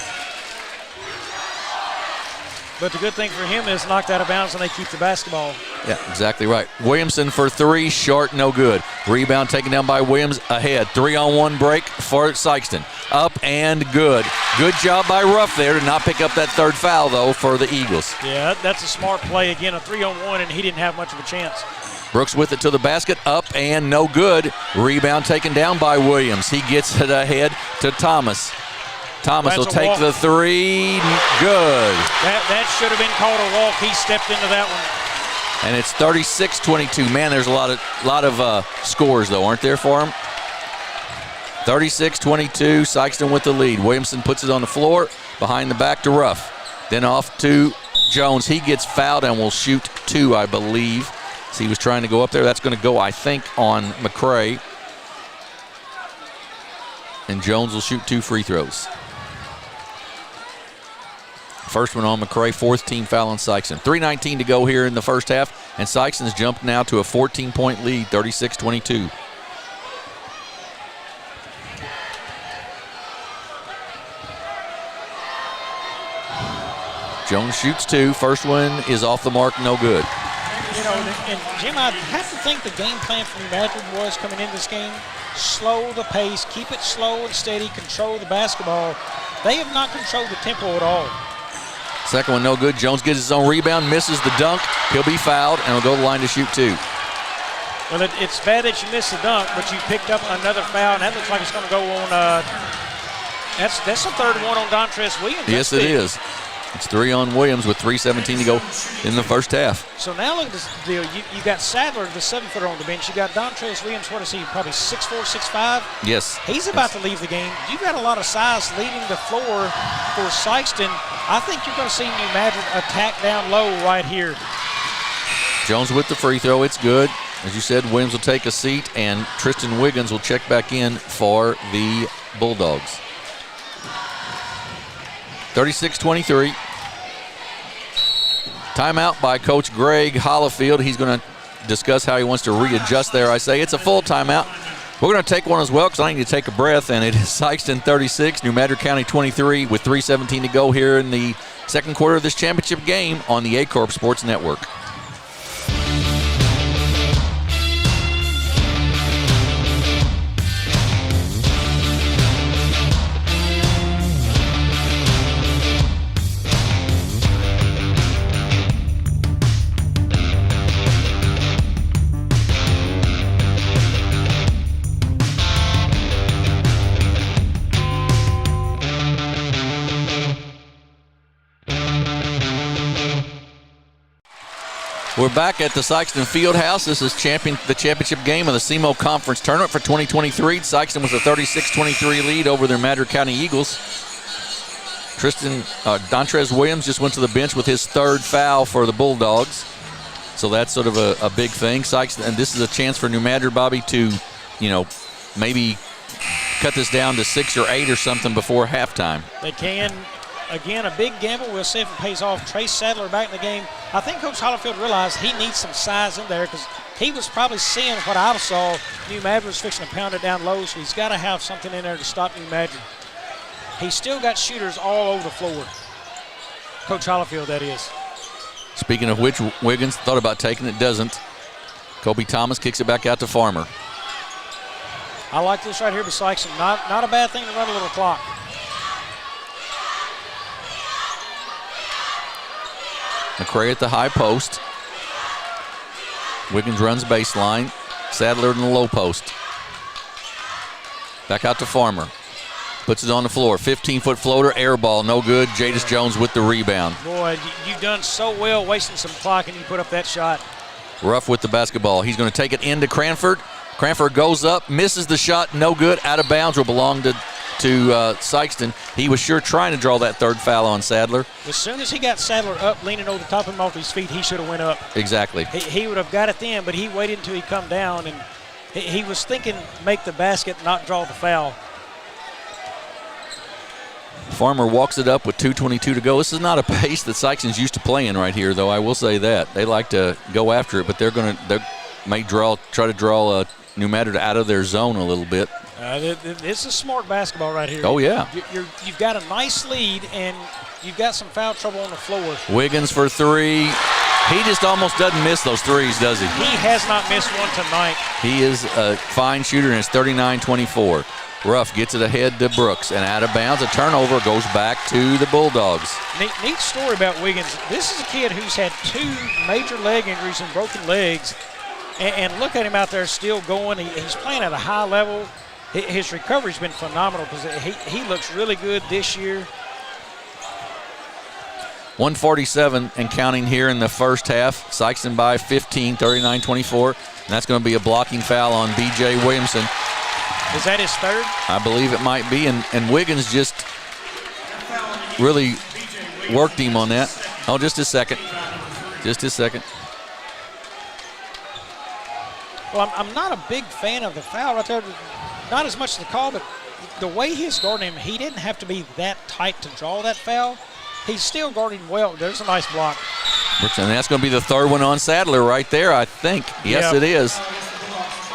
But the good thing for him is knocked out of bounds and they keep the basketball. Yeah, exactly right. Williamson for 3, short, no good. Rebound taken down by Williams, ahead. 3-on-1 break for Sikeston. Up and good. Good job by Ruff there to not pick up that third foul, though, for the Eagles. Yeah, that's a smart play. Again, a 3-on-1, and he didn't have much of a chance. Brooks with it to the basket, up and no good. Rebound taken down by Williams. He gets it ahead to Thomas. Thomas will take the 3, good. That should have been called a walk. He stepped into that one. And it's 36-22. Man, there's a lot of scores, though, aren't there, for him? 36-22, Sikeston with the lead. Williamson puts it on the floor, behind the back to Ruff. Then off to Jones. He gets fouled and will shoot 2, I believe. So he was trying to go up there. That's going to go, I think, on McCray. and Jones will shoot 2 free throws. First one on McCray, 4th team foul on Sikeston. 3:19 to go here in the first half, and Sikeston's jumped now to a 14-point lead, 36-22. Jones shoots 2. First one is off the mark, no good. You know, and Jim, I have to think the game plan for New Madrid was coming into this game, slow the pace, keep it slow and steady, control the basketball. They have not controlled the tempo at all. Second one no good. Jones gets his own rebound, misses the dunk. He'll be fouled, and will go to the line to shoot 2. Well, it's bad that you missed the dunk, but you picked up another foul, and that looks like it's going to go on. That's the third one on Dontrez Williams. Yes, it is. It's 3 on Williams with 3:17 to go in the first half. So now look at this deal. You got Sadler, the 7-footer on the bench. You got Dontrez Williams. What is he? Probably 6'4", 6'5". Yes. He's about to leave the game. You've got a lot of size leading the floor for Sikeston. I think you're going to see New Madrid attack down low right here. Jones with the free throw. It's good. As you said, Williams will take a seat, and Tristan Wiggins will check back in for the Bulldogs. 36-23. Timeout by Coach Greg Hollifield. He's going to discuss how he wants to readjust there. I say it's a full timeout. We're going to take one as well because I need to take a breath, and it is Sikeston 36, New Madrid County 23 with 3:17 to go here in the second quarter of this championship game on the A-Corp Sports Network. We're back at the Sikeston Fieldhouse. This is the championship game of the SEMO Conference Tournament for 2023. Sikeston was a 36-23 lead over their Madrid County Eagles. Dontrez Williams just went to the bench with his 3rd foul for the Bulldogs. So that's sort of a big thing. Sikeston, and this is a chance for New Madrid, Bobby, to, maybe cut this down to 6 or 8 or something before halftime. They can. Again, a big gamble. We'll see if it pays off. Trace Sadler back in the game. I think Coach Hollifield realized he needs some size in there because he was probably seeing what I saw. New Madrid was fixing to pound it down low, so he's got to have something in there to stop New Madrid. He's still got shooters all over the floor. Coach Hollifield, that is. Speaking of which, Wiggins thought about taking it, doesn't. Kobe Thomas kicks it back out to Farmer. I like this right here with Sikeston. Not a bad thing to run a little clock. McCray at the high post. Wiggins runs baseline. Sadler in the low post. Back out to Farmer. Puts it on the floor. 15-foot floater, air ball, no good. Jadis Jones with the rebound. Boy, you've done so well wasting some clock, and you put up that shot. Ruff with the basketball. He's going to take it into Cranford. Cranford goes up, misses the shot, no good. Out of bounds will belong to Sikeston. He was sure trying to draw that 3rd foul on Sadler. As soon as he got Sadler up, leaning over the top of him off his feet, he should have went up. Exactly. He would have got it then, but he waited until he come down, and he was thinking make the basket, not draw the foul. Farmer walks it up with 2:22 to go. This is not a pace that Sikeston's used to playing right here, though. I will say that they like to go after it, but they may try to draw New Madrid out of their zone a little bit. This is smart basketball right here. Oh, yeah. You've got a nice lead, and you've got some foul trouble on the floor. Wiggins for 3. He just almost doesn't miss those threes, does he? He has not missed one tonight. He is a fine shooter, and it's 39-24. Ruff gets it ahead to Brooks, and out of bounds. A turnover goes back to the Bulldogs. Neat story about Wiggins. This is a kid who's had 2 major leg injuries and broken legs, and look at him out there still going. He's playing at a high level. His recovery's been phenomenal because he looks really good this year. 147 and counting here in the first half. Sikeston by 15, 39-24. And that's going to be a blocking foul on B.J. Williamson. Is that his 3rd? I believe it might be. And Wiggins just really worked him on that. Oh, just a second. Just a second. Well, I'm not a big fan of the foul right there. Not as much as the call, but the way he's guarding him, he didn't have to be that tight to draw that foul. He's still guarding well. There's a nice block. And that's going to be the third one on Sadler right there, I think. Yes, it is.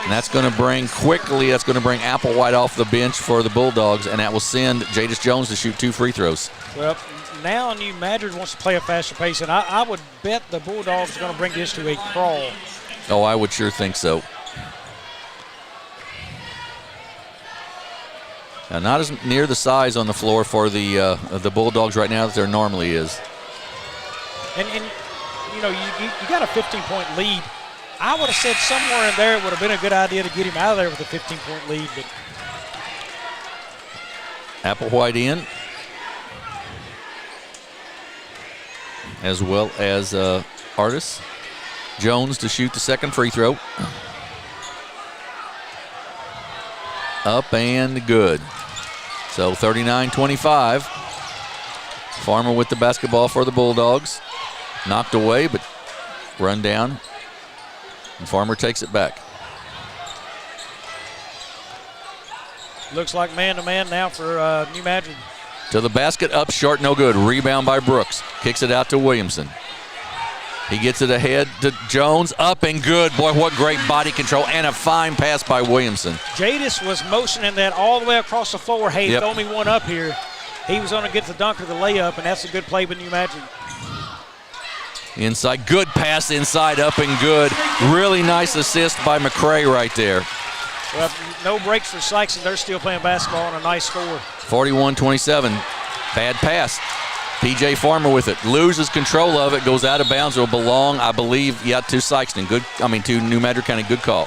And that's going to bring Applewhite off the bench for the Bulldogs, and that will send Jadis Jones to shoot 2 free throws. Well, now New Madrid wants to play a faster pace, and I would bet the Bulldogs are going to bring this to a crawl. Oh, I would sure think so. Now, not as near the size on the floor for the Bulldogs right now that there normally is. And you know, you got a 15-point lead. I would have said somewhere in there it would have been a good idea to get him out of there with a 15-point lead. But Applewhite in, as well as Artis. Jones to shoot the second free throw. Up and good. So 39-25. Farmer with the basketball for the Bulldogs. Knocked away, but run down. And Farmer takes it back. Looks like man-to-man now for New Madrid. To the basket, up short, no good. Rebound by Brooks. Kicks it out to Williamson. He gets it ahead to Jones. Up and good. Boy, what great body control and a fine pass by Williamson. Jadis was motioning that all the way across the floor. Hey, throw me one up here. He was going to get the dunk or the layup, and that's a good play by New Madrid. Inside, good pass inside, up and good. Really nice assist by McCray right there. Well, no breaks for Sikeston. They're still playing basketball and a nice score. 41-27. Bad pass. P.J. Farmer with it. Loses control of it. Goes out of bounds. It will belong, I believe, to Sikeston. To New Madrid County. Good call.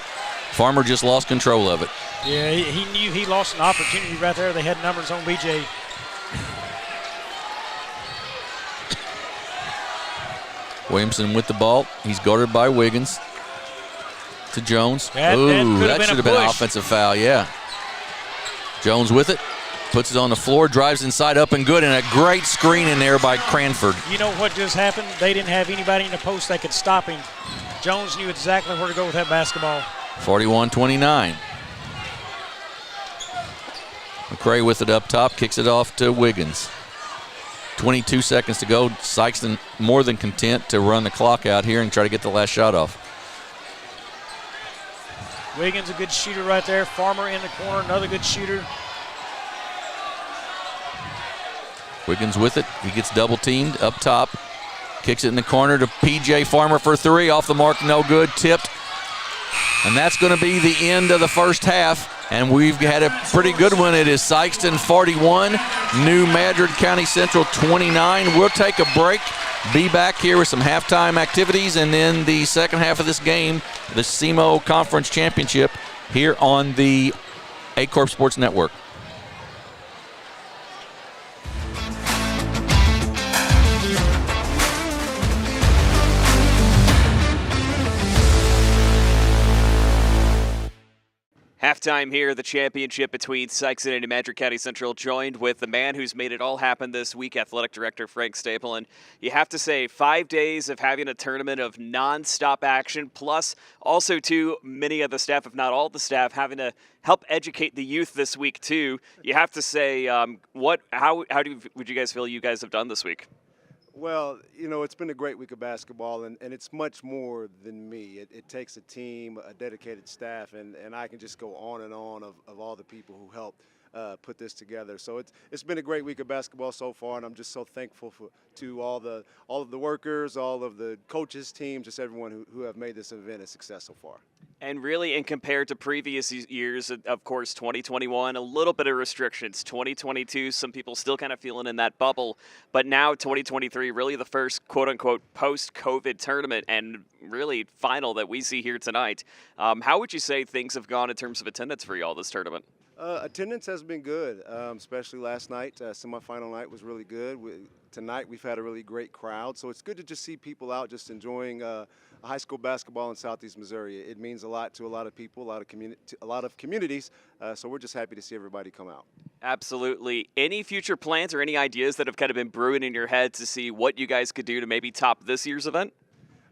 Farmer just lost control of it. Yeah, he knew he lost an opportunity right there. They had numbers on B.J. Williamson with the ball. He's guarded by Wiggins. To Jones. That should have been an offensive foul, yeah. Jones with it. Puts it on the floor, drives inside, up and good, and a great screen in there by Cranford. You know what just happened? They didn't have anybody in the post that could stop him. Jones knew exactly where to go with that basketball. 41-29. McCray with it up top, kicks it off to Wiggins. 22 seconds to go. Sikeston more than content to run the clock out here and try to get the last shot off. Wiggins a good shooter right there. Farmer in the corner, another good shooter. Wiggins with it. He gets double teamed up top. Kicks it in the corner to P.J. Farmer for three. Off the mark, no good. Tipped. And that's going to be the end of the first half. And we've had a pretty good one. It is Sikeston 41, New Madrid County Central 29. We'll take a break. Be back here with some halftime activities and then the second half of this game, the SEMO Conference Championship here on the A-Corp Sports Network. Halftime here, the championship between Sikeston and New Madrid County Central, joined with the man who's made it all happen this week, Athletic Director Frank Staple. And you have to say, 5 days of having a tournament of non-stop action, plus also, too, many of the staff, if not all the staff, having to help educate the youth this week, too. You have to say, would you guys feel you guys have done this week? Well, you know, it's been a great week of basketball, and it's much more than me. It takes a team, a dedicated staff, and I can just go on and on of all the people who helped put this together. So it's been a great week of basketball so far, and I'm just so thankful to all of the workers, all of the coaches, teams, just everyone who have made this event a success so far. And really, and compared to previous years, of course, 2021, a little bit of restrictions. 2022, some people still kind of feeling in that bubble. But now 2023, really the first quote-unquote post-COVID tournament and really final that we see here tonight. How would you say things have gone in terms of attendance for y'all this tournament? Attendance has been good, especially last night. Semifinal night was really good. Tonight we've had a really great crowd, so it's good to just see people out just enjoying high school basketball in Southeast Missouri. It means a lot to a lot of people, a lot of communities, so we're just happy to see everybody come out. Absolutely. Any future plans or any ideas that have kind of been brewing in your head to see what you guys could do to maybe top this year's event?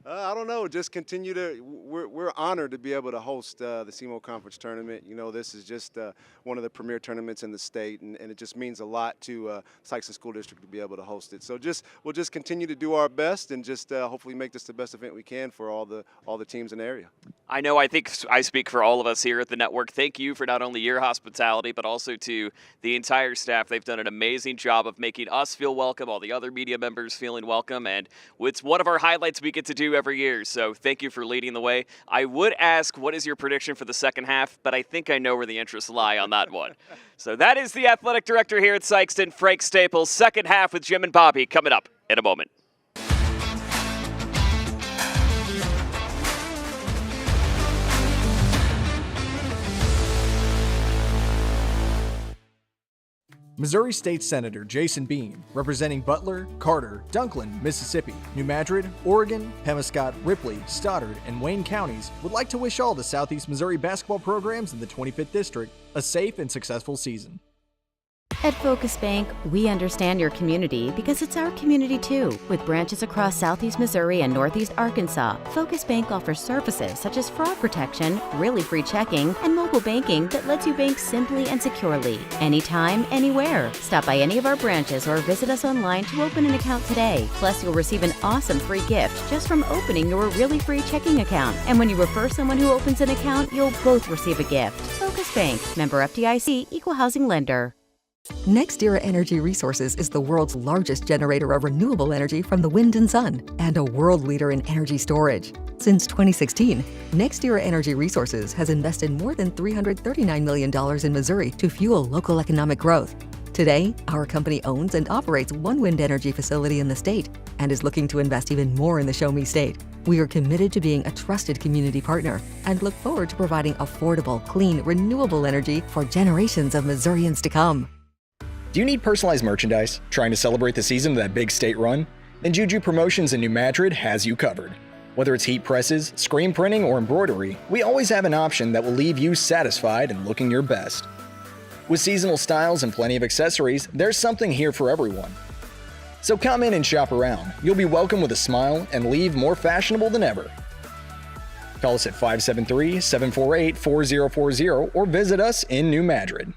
I don't know. Just continue to. We're honored to be able to host the SEMO Conference Tournament. You know, this is just one of the premier tournaments in the state, and it just means a lot to Sikeston School District to be able to host it. So we'll just continue to do our best and just hopefully make this the best event we can for all the teams in the area. I think I speak for all of us here at the network. Thank you for not only your hospitality, but also to the entire staff. They've done an amazing job of making us feel welcome, all the other media members feeling welcome, and it's one of our highlights we get to do every year. So thank you for leading the way. I would ask, what is your prediction for the second half? But I think I know where the interests lie on that one. So that is the athletic director here at Sikeston, Frank Staples. Second half with Jim and Bobby coming up in a moment. Missouri State Senator Jason Bean, representing Butler, Carter, Dunklin, Mississippi, New Madrid, Oregon, Pemiscot, Ripley, Stoddard, and Wayne counties, would like to wish all the Southeast Missouri basketball programs in the 25th District a safe and successful season. At Focus Bank, we understand your community because it's our community too. With branches across Southeast Missouri and Northeast Arkansas, Focus Bank offers services such as fraud protection, really free checking, and mobile banking that lets you bank simply and securely, anytime, anywhere. Stop by any of our branches or visit us online to open an account today. Plus, you'll receive an awesome free gift just from opening your really free checking account. And when you refer someone who opens an account, you'll both receive a gift. Focus Bank, member FDIC, equal housing lender. NextEra Energy Resources is the world's largest generator of renewable energy from the wind and sun, and a world leader in energy storage. Since 2016, NextEra Energy Resources has invested more than $339 million in Missouri to fuel local economic growth. Today, our company owns and operates one wind energy facility in the state and is looking to invest even more in the Show Me State. We are committed to being a trusted community partner and look forward to providing affordable, clean, renewable energy for generations of Missourians to come. Do you need personalized merchandise? Trying to celebrate the season of that big state run? Then Juju Promotions in New Madrid has you covered. Whether it's heat presses, screen printing, or embroidery, we always have an option that will leave you satisfied and looking your best. With seasonal styles and plenty of accessories, there's something here for everyone. So come in and shop around. You'll be welcome with a smile and leave more fashionable than ever. Call us at 573-748-4040 or visit us in New Madrid.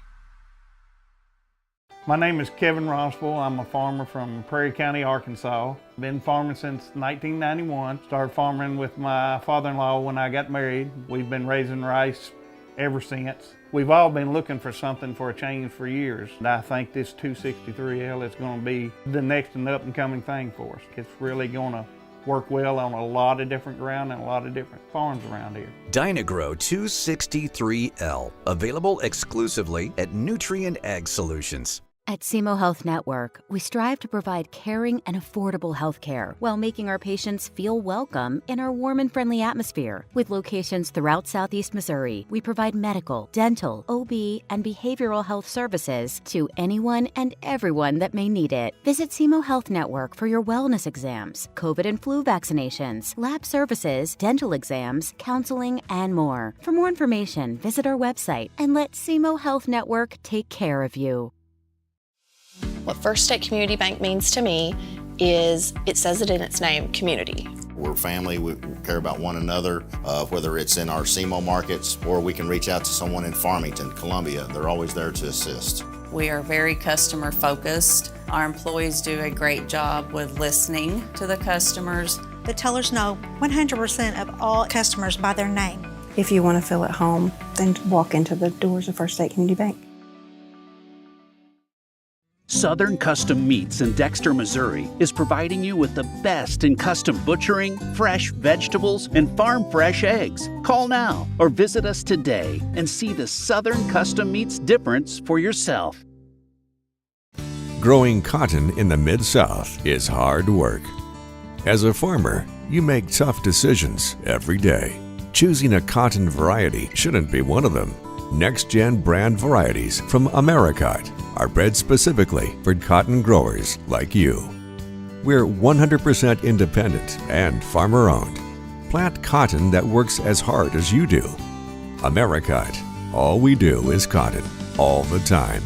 My name is Kevin Roswell. I'm a farmer from Prairie County, Arkansas. Been farming since 1991. Started farming with my father-in-law when I got married. We've been raising rice ever since. We've all been looking for something for a change for years. And I think this 263L is going to be the next and up-and-coming thing for us. It's really going to work well on a lot of different ground and a lot of different farms around here. Dynagrow 263L, available exclusively at Nutrient Ag Solutions. At SEMO Health Network, we strive to provide caring and affordable health care while making our patients feel welcome in our warm and friendly atmosphere. With locations throughout Southeast Missouri, we provide medical, dental, OB, and behavioral health services to anyone and everyone that may need it. Visit SEMO Health Network for your wellness exams, COVID and flu vaccinations, lab services, dental exams, counseling, and more. For more information, visit our website and let SEMO Health Network take care of you. What First State Community Bank means to me is, it says it in its name, community. We're family, we care about one another, whether it's in our SEMO markets or we can reach out to someone in Farmington, Columbia. They're always there to assist. We are very customer focused. Our employees do a great job with listening to the customers. The tellers know 100% of all customers by their name. If you want to feel at home, then walk into the doors of First State Community Bank. Southern Custom Meats in Dexter, Missouri is providing you with the best in custom butchering, fresh vegetables, and farm fresh eggs. Call now or visit us today and see the Southern Custom Meats difference for yourself. Growing cotton in the Mid-South is hard work. As a farmer, you make tough decisions every day. Choosing a cotton variety shouldn't be one of them. Next-gen brand varieties from Americot are bred specifically for cotton growers like you. We're 100% independent and farmer-owned. Plant cotton that works as hard as you do. Americot. All we do is cotton, all the time.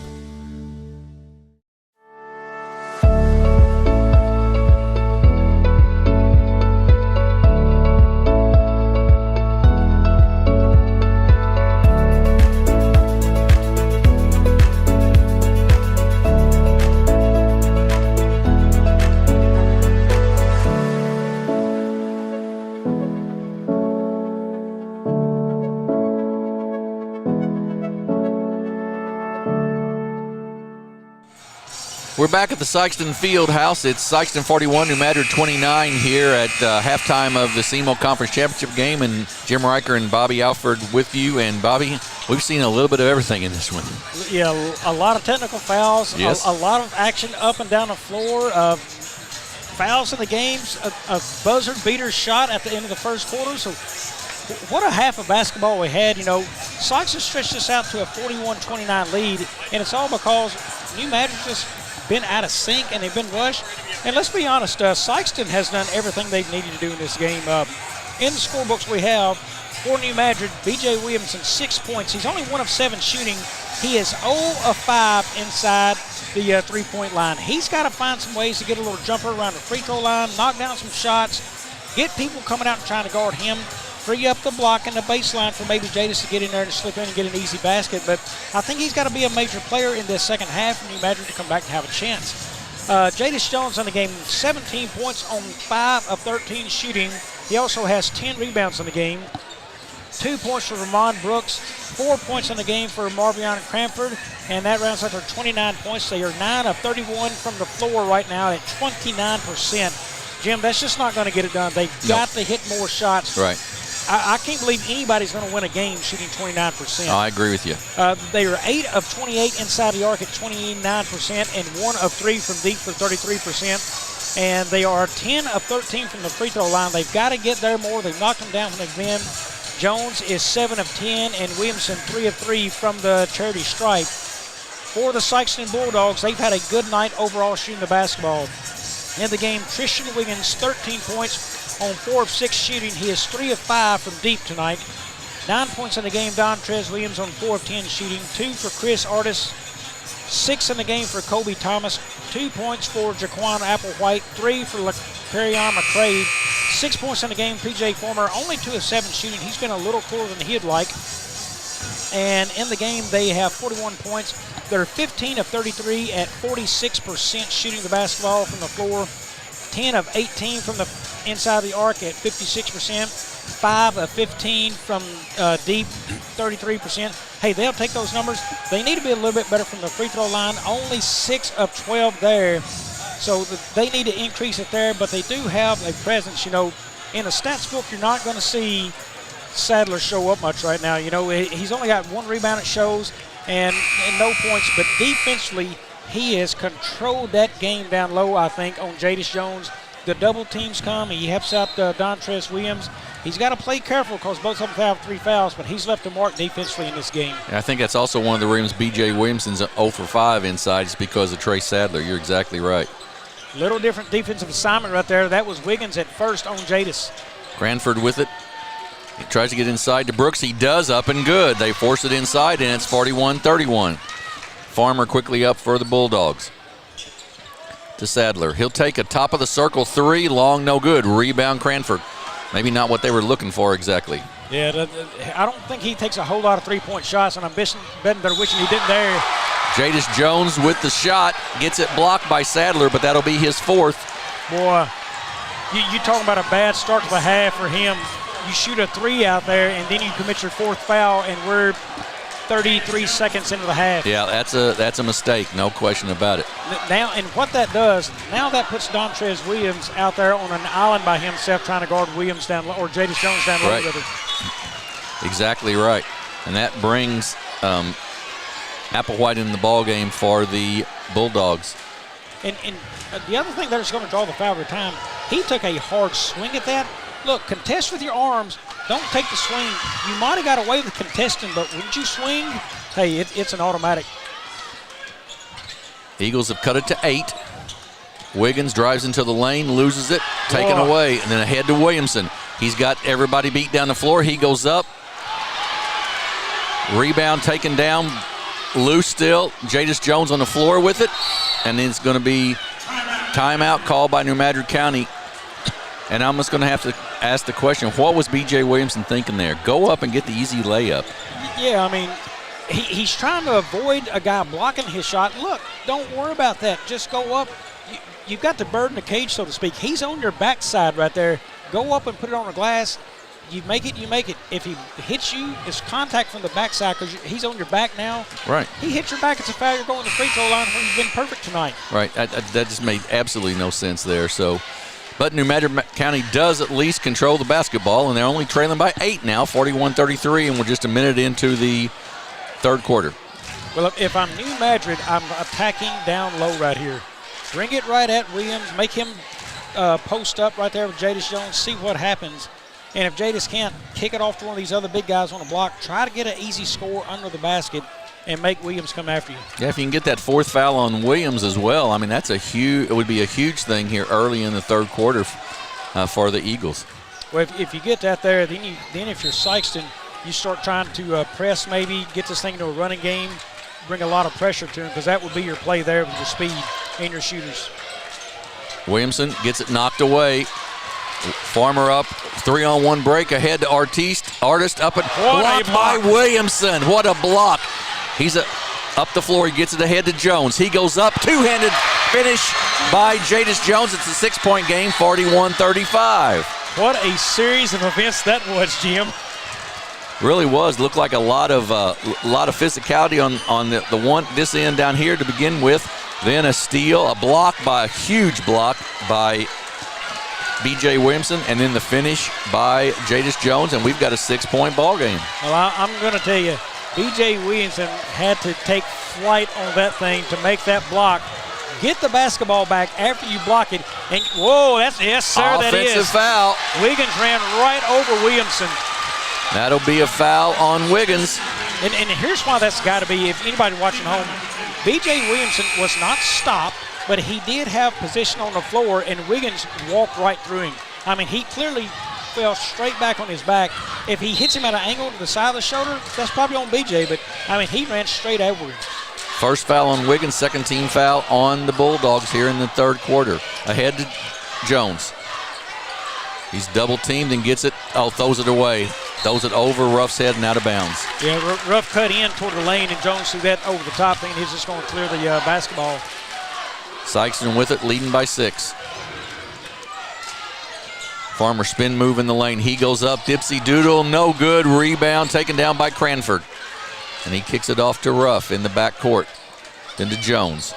We're back at the Sikeston Field House. It's Sikeston 41, New Madrid 29 here at halftime of the SEMO Conference Championship game. And Jim Riker and Bobby Alford with you. And Bobby, we've seen a little bit of everything in this one. Yeah, a lot of technical fouls, yes. a lot of action up and down the floor, fouls in the games, a buzzer beater shot at the end of the first quarter. So what a half of basketball we had. You know, Sikeston stretched this out to a 41-29 lead, and it's all because New Madrid just been out of sync and they've been rushed. And let's be honest, Sikeston has done everything they've needed to do in this game. In the scorebooks we have for New Madrid, B.J. Williamson, 6 points. He's only 1 of 7 shooting. He is 0 of 5 inside the three-point line. He's got to find some ways to get a little jumper around the free throw line, knock down some shots, get people coming out and trying to guard him, free up the block and the baseline for maybe Jadis to get in there and slip in and get an easy basket. But I think he's got to be a major player in this second half for New Madrid to come back and have a chance. Jadis Jones in the game, 17 points on 5 of 13 shooting. He also has 10 rebounds in the game. 2 points for Ramon Brooks, 4 points in the game for Marvion Cranford, and that rounds out their 29 points. They are 9 of 31 from the floor right now at 29%. Jim, that's just not going to get it done. They've got to hit more shots. Right. I can't believe anybody's going to win a game shooting 29%. I agree with you. They are 8 of 28 inside the arc at 29% and 1 of 3 from deep for 33%. And they are 10 of 13 from the free throw line. They've got to get there more. They've knocked them down when they've been. Jones is 7 of 10 and Williamson 3 of 3 from the charity stripe. For the Sikeston Bulldogs, they've had a good night overall shooting the basketball. In the game, Tristan Wiggins, 13 points on 4 of 6 shooting. He is 3 of 5 from deep tonight. 9 points in the game, Don Trez Williams on 4 of 10 shooting. 2 for Chris Artis. 6 in the game for Kobe Thomas. 2 points for Jaquan Applewhite. 3 for Perion McCrae. 6 points in the game, PJ Former. Only 2 of 7 shooting. He's been a little cooler than he'd like. And in the game, they have 41 points. They're 15 of 33 at 46% shooting the basketball from the floor. 10 of 18 from the inside the arc at 56%. 5 of 15 from deep, 33%. Hey, they'll take those numbers. They need to be a little bit better from the free throw line. Only 6 of 12 there. So they need to increase it there, but they do have a presence. You know, in a stats book, you're not going to see Sadler show up much right now. You know, he's only got 1 rebound it shows and no points, but defensively, he has controlled that game down low, I think, on Jadis Jones. The double teams come. He helps out Dontrez Williams. He's got to play careful because both of them have 3 fouls, but he's left a mark defensively in this game. And I think that's also one of the reasons B.J. Williamson's 0 for 5 inside is because of Trey Sadler. You're exactly right. Little different defensive assignment right there. That was Wiggins at first on Jadis. Cranford with it. He tries to get inside to Brooks. He does, up and good. They force it inside, and it's 41-31. Farmer quickly up for the Bulldogs. To Sadler. He'll take a top of the circle 3, long, no good. Rebound Cranford. Maybe not what they were looking for exactly. Yeah, I don't think he takes a whole lot of 3-point shots, and I'm betting they're wishing he didn't there. Jadis Jones with the shot. Gets it blocked by Sadler, but that'll be his 4th. Boy, you talking about a bad start to the half for him. You shoot a 3 out there, and then you commit your 4th foul, and we're 33 seconds into the half. Yeah, that's a mistake, no question about it. Now, and what that does, now that puts Dontrez Williams out there on an island by himself trying to guard Williams down low, or Jadis Jones down low. Right. Exactly right. And that brings Applewhite in the ball game for the Bulldogs. And the other thing that's going to draw the foul every time, he took a hard swing at that. Look, contest with your arms. Don't take the swing. You might have got away with contesting, but when you swing, hey, it's an automatic. Eagles have cut it to 8. Wiggins drives into the lane, loses it, taken away, and then ahead to Williamson. He's got everybody beat down the floor. He goes up. Rebound taken down. Loose still. Jadis Jones on the floor with it. And then it's going to be timeout called by New Madrid County. And I'm just going to have to ask the question, what was B.J. Williamson thinking there? Go up and get the easy layup. Yeah, I mean, he's trying to avoid a guy blocking his shot. Look, don't worry about that. Just go up. You've got the bird in the cage, so to speak. He's on your backside right there. Go up and put it on the glass. you make it, you make it. If he hits you, it's contact from the backside because he's on your back now. Right. He hits your back, it's a foul. You're going to the free throw line when you've been perfect tonight. Right. That just made absolutely no sense there. So, but New Madrid County does at least control the basketball, and they're only trailing by 8 now, 41-33, and we're just a minute into the third quarter. Well, if I'm New Madrid, I'm attacking down low right here. Bring it right at Williams. Make him post up right there with Jadis Jones. See what happens. And if Jadis can't kick it off to one of these other big guys on the block, try to get an easy score under the basket and make Williams come after you. Yeah, if you can get that fourth foul on Williams as well, I mean, it would be a huge thing here early in the third quarter for the Eagles. Well, if you get that there, then if you're Sikeston, you start trying to press, maybe get this thing into a running game, bring a lot of pressure to him, because that would be your play there with your speed and your shooters. Williamson gets it knocked away. Farmer up, 3-on-1 break ahead to Artist up and blocked by Williamson. What a block. He's up the floor. He gets it ahead to Jones. He goes up, two-handed finish by Jadis Jones. It's a 6-point game, 41-35. What a series of events that was, Jim. Really was. Looked like a lot of physicality on this end down here to begin with. Then a steal, a huge block by B.J. Williamson, and then the finish by Jadis Jones, and we've got a 6-point ball game. Well, I'm going to tell you, B.J. Williamson had to take flight on that thing to make that block. Get the basketball back after you block it, and whoa, yes, sir, that is. Offensive foul. Wiggins ran right over Williamson. That'll be a foul on Wiggins. And here's why that's got to be, if anybody watching home, B.J. Williamson was not stopped, but he did have position on the floor, and Wiggins walked right through him. I mean, he clearly fell straight back on his back. If he hits him at an angle to the side of the shoulder, that's probably on B.J., but, I mean, he ran straight over him. First foul on Wiggins, second team foul on the Bulldogs here in the third quarter. Ahead to Jones. He's double teamed and gets it, throws it away. Throws it over Ruff's head and out of bounds. Yeah, Ruff cut in toward the lane, and Jones threw that over the top thing. He's just going to clear the basketball. Sikeston with it, leading by 6. Farmer spin move in the lane. He goes up, dipsy doodle, no good. Rebound taken down by Cranford. And he kicks it off to Ruff in the backcourt. Then to Jones.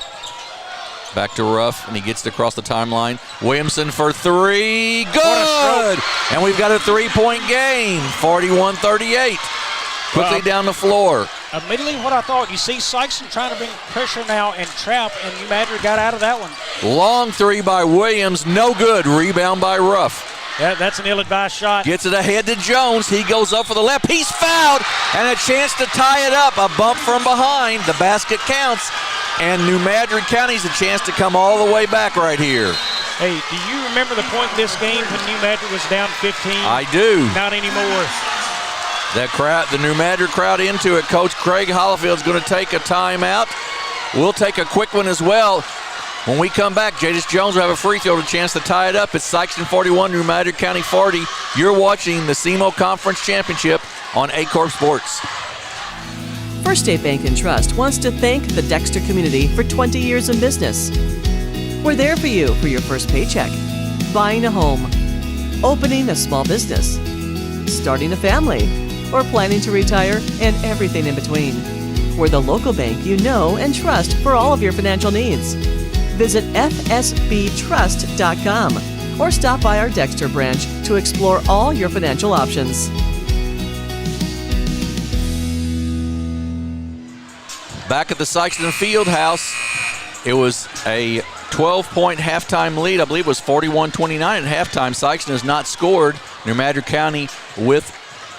Back to Ruff, and he gets it across the timeline. Williamson for 3, good! And we've got a 3-point game, 41-38. Quickly down the floor. Immediately what I thought, you see Sikeston trying to bring pressure now and trap, and New Madrid got out of that one. Long 3 by Williams, no good. Rebound by Ruff. Yeah, that's an ill-advised shot. Gets it ahead to Jones. He goes up for the left. He's fouled, and a chance to tie it up. A bump from behind. The basket counts, and New Madrid County's a chance to come all the way back right here. Hey, do you remember the point in this game when New Madrid was down 15? I do. Not anymore. The New Madrid crowd into it. Coach Craig Hollifield's going to take a timeout. We'll take a quick one as well. When we come back, Jadis Jones will have a free throw, a chance to tie it up. It's Sikeston 41, New Madrid County 40. You're watching the SEMO Conference Championship on A-Corp Sports. First State Bank and Trust wants to thank the Dexter community for 20 years in business. We're there for you for your first paycheck, buying a home, opening a small business, starting a family, or planning to retire, and everything in between. We're the local bank you know and trust for all of your financial needs. Visit fsbtrust.com or stop by our Dexter branch to explore all your financial options. Back at the Sikeston Fieldhouse, it was a 12-point halftime lead. I believe it was 41-29 at halftime. Sikeston has not scored. New Madrid County with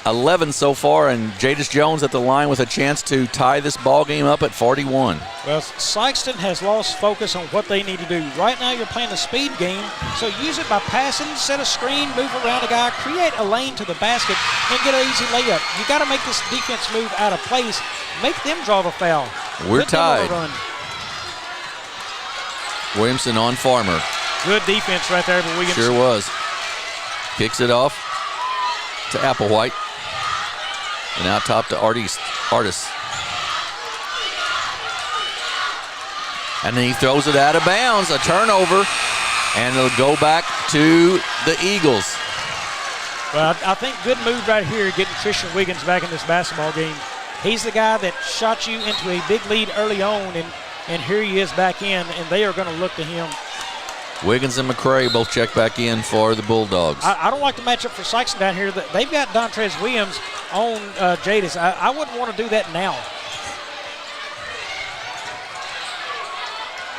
11 so far, and Jadis Jones at the line with a chance to tie this ball game up at 41. Well, Sikeston has lost focus on what they need to do. Right now you're playing a speed game, so use it by passing, set a screen, move around a guy, create a lane to the basket, and get an easy layup. You got to make this defense move out of place. Make them draw the foul. We're tied. Williamson on Farmer. Good defense right there by Williamson. Sure was. Kicks it off to Applewhite. And out top to Artis. And then he throws it out of bounds, a turnover, and it'll go back to the Eagles. Well, I think good move right here getting Tristan Wiggins back in this basketball game. He's the guy that shot you into a big lead early on, and here he is back in, and they are going to look to him. Wiggins and McCray both check back in for the Bulldogs. I don't like the matchup for Sikeston down here. They've got Dontrez Williams on Jadis. I wouldn't want to do that now.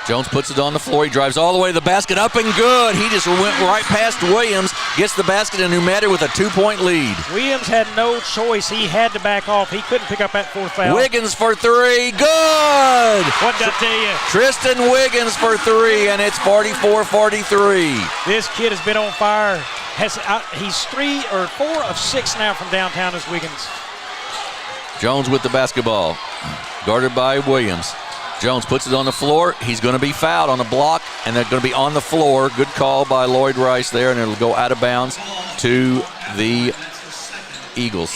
Jones puts it on the floor. He drives all the way to the basket, up and good. He just went right past Williams, gets the basket, and New Madrid with a 2-point lead. Williams had no choice. He had to back off. He couldn't pick up that fourth foul. Wiggins for three, good! What did I tell you? Tristan Wiggins for three, and it's 44-43. This kid has been on fire. He's 3 or 4 of 6 now from downtown as Wiggins. Jones with the basketball, guarded by Williams. Jones puts it on the floor. He's going to be fouled on the block, and they're going to be on the floor. Good call by Lloyd Rice there, and it'll go out of bounds to the Eagles.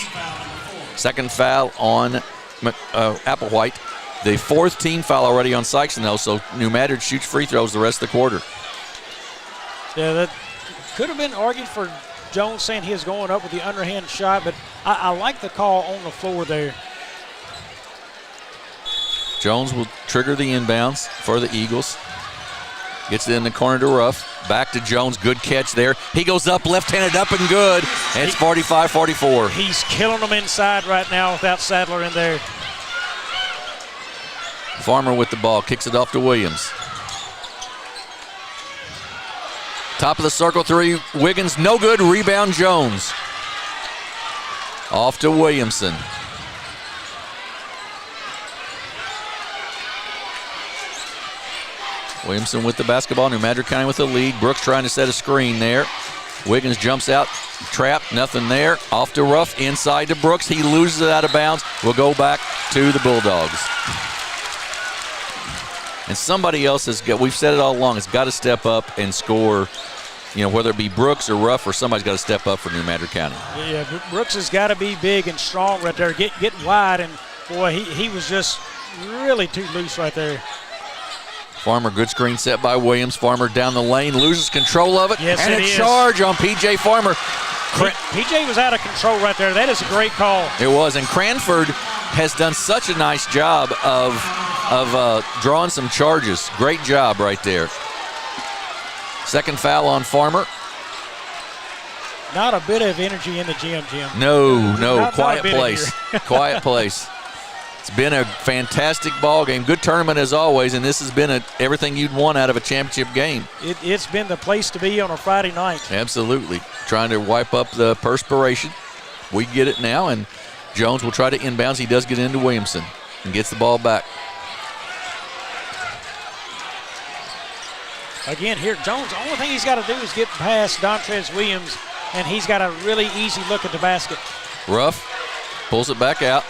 Second foul on Applewhite. The 4th team foul already on Sikeston, though, so New Madrid shoots free throws the rest of the quarter. Yeah, that could have been argued for Jones saying he was going up with the underhand shot, but I like the call on the floor there. Jones will trigger the inbounds for the Eagles. Gets it in the corner to Ruff. Back to Jones. Good catch there. He goes up, left-handed, up and good. And it's 45-44. He's killing them inside right now without Sadler in there. Farmer with the ball. Kicks it off to Williams. Top of the circle, 3. Wiggins, no good. Rebound, Jones. Off to Williamson. Williamson with the basketball. New Madrid County with the lead. Brooks trying to set a screen there. Wiggins jumps out. Trapped. Nothing there. Off to Ruff. Inside to Brooks. He loses it out of bounds. We'll go back to the Bulldogs. And somebody else has got, we've said it all along, has got to step up and score. You know, whether it be Brooks or Ruff, or somebody's got to step up for New Madrid County. Yeah, Brooks has got to be big and strong right there. Get wide, and boy, he was just really too loose right there. Farmer, good screen set by Williams. Farmer down the lane, loses control of it. Yes, and it a is. Charge on P.J. Farmer. P.J. was out of control right there. That is a great call. It was, and Cranford has done such a nice job of drawing some charges. Great job right there. Second foul on Farmer. Not a bit of energy in the gym, Jim. No, quiet place. Quiet place. It's been a fantastic ball game. Good tournament as always, and this has been everything you'd want out of a championship game. It's been the place to be on a Friday night. Absolutely. Trying to wipe up the perspiration. We get it now, and Jones will try to inbounds. He does get into Williamson and gets the ball back. Again, here, Jones, the only thing he's got to do is get past Dontrez Williams, and he's got a really easy look at the basket. Ruff pulls it back out.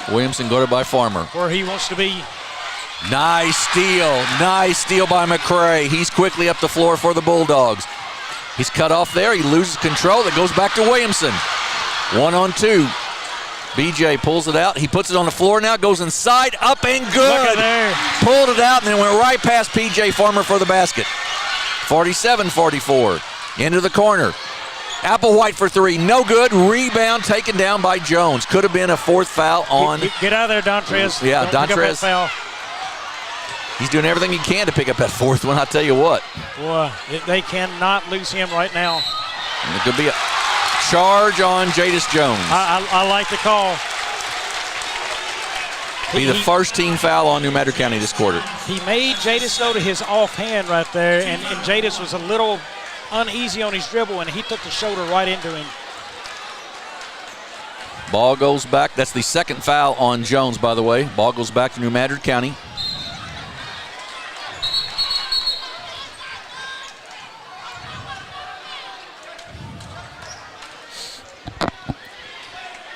Williamson got it by Farmer. Where he wants to be. Nice steal by McCray. He's quickly up the floor for the Bulldogs. He's cut off there. He loses control. It goes back to Williamson. 1-on-2. BJ pulls it out. He puts it on the floor now. Goes inside. Up and good. Look at there. Pulled it out and then went right past PJ Farmer for the basket. 47-44. Into the corner. Applewhite for 3. No good. Rebound taken down by Jones. Could have been a 4th foul on. Get out of there, Dontrez. Yeah, Don't pick up that Dontrez. foul. He's doing everything he can to pick up that 4th one, I'll tell you what. Boy, they cannot lose him right now. And it could be a charge on Jadis Jones. I like the call. Be the first team foul on New Madrid County this quarter. He made Jadis go to his offhand right there, and Jadis was a little uneasy on his dribble, and he took the shoulder right into him. Ball goes back. That's the second foul on Jones, by the way. Ball goes back to New Madrid County.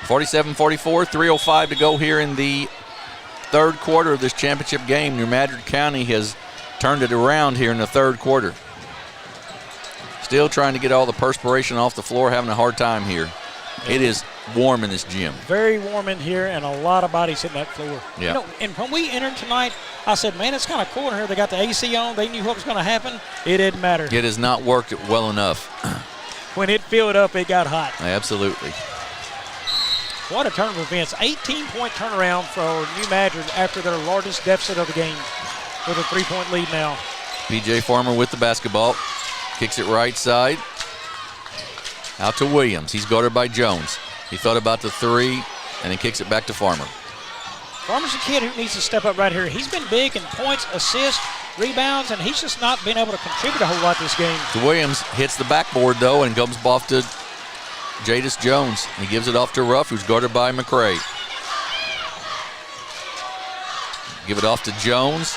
(47-44), 3:05 to go here in the third quarter of this championship game. New Madrid County has turned it around here in the third quarter. Still trying to get all the perspiration off the floor, having a hard time here. It is warm in this gym. Very warm in here, and a lot of bodies hitting that floor. Yeah. You know, and when we entered tonight, I said, man, it's kind of cool in here. They got the AC on. They knew what was going to happen. It didn't matter. It has not worked well enough. When it filled up, it got hot. Absolutely. What a turn of events. 18-point turnaround for New Madrid after their largest deficit of the game with a 3-point lead now. P.J. Farmer with the basketball. Kicks it right side. Out to Williams. He's guarded by Jones. He thought about the three, and then kicks it back to Farmer. Farmer's a kid who needs to step up right here. He's been big in points, assists, rebounds, and he's just not been able to contribute a whole lot this game. To Williams, hits the backboard, though, and comes off to Jadis Jones. He gives it off to Ruff, who's guarded by McCray. Give it off to Jones.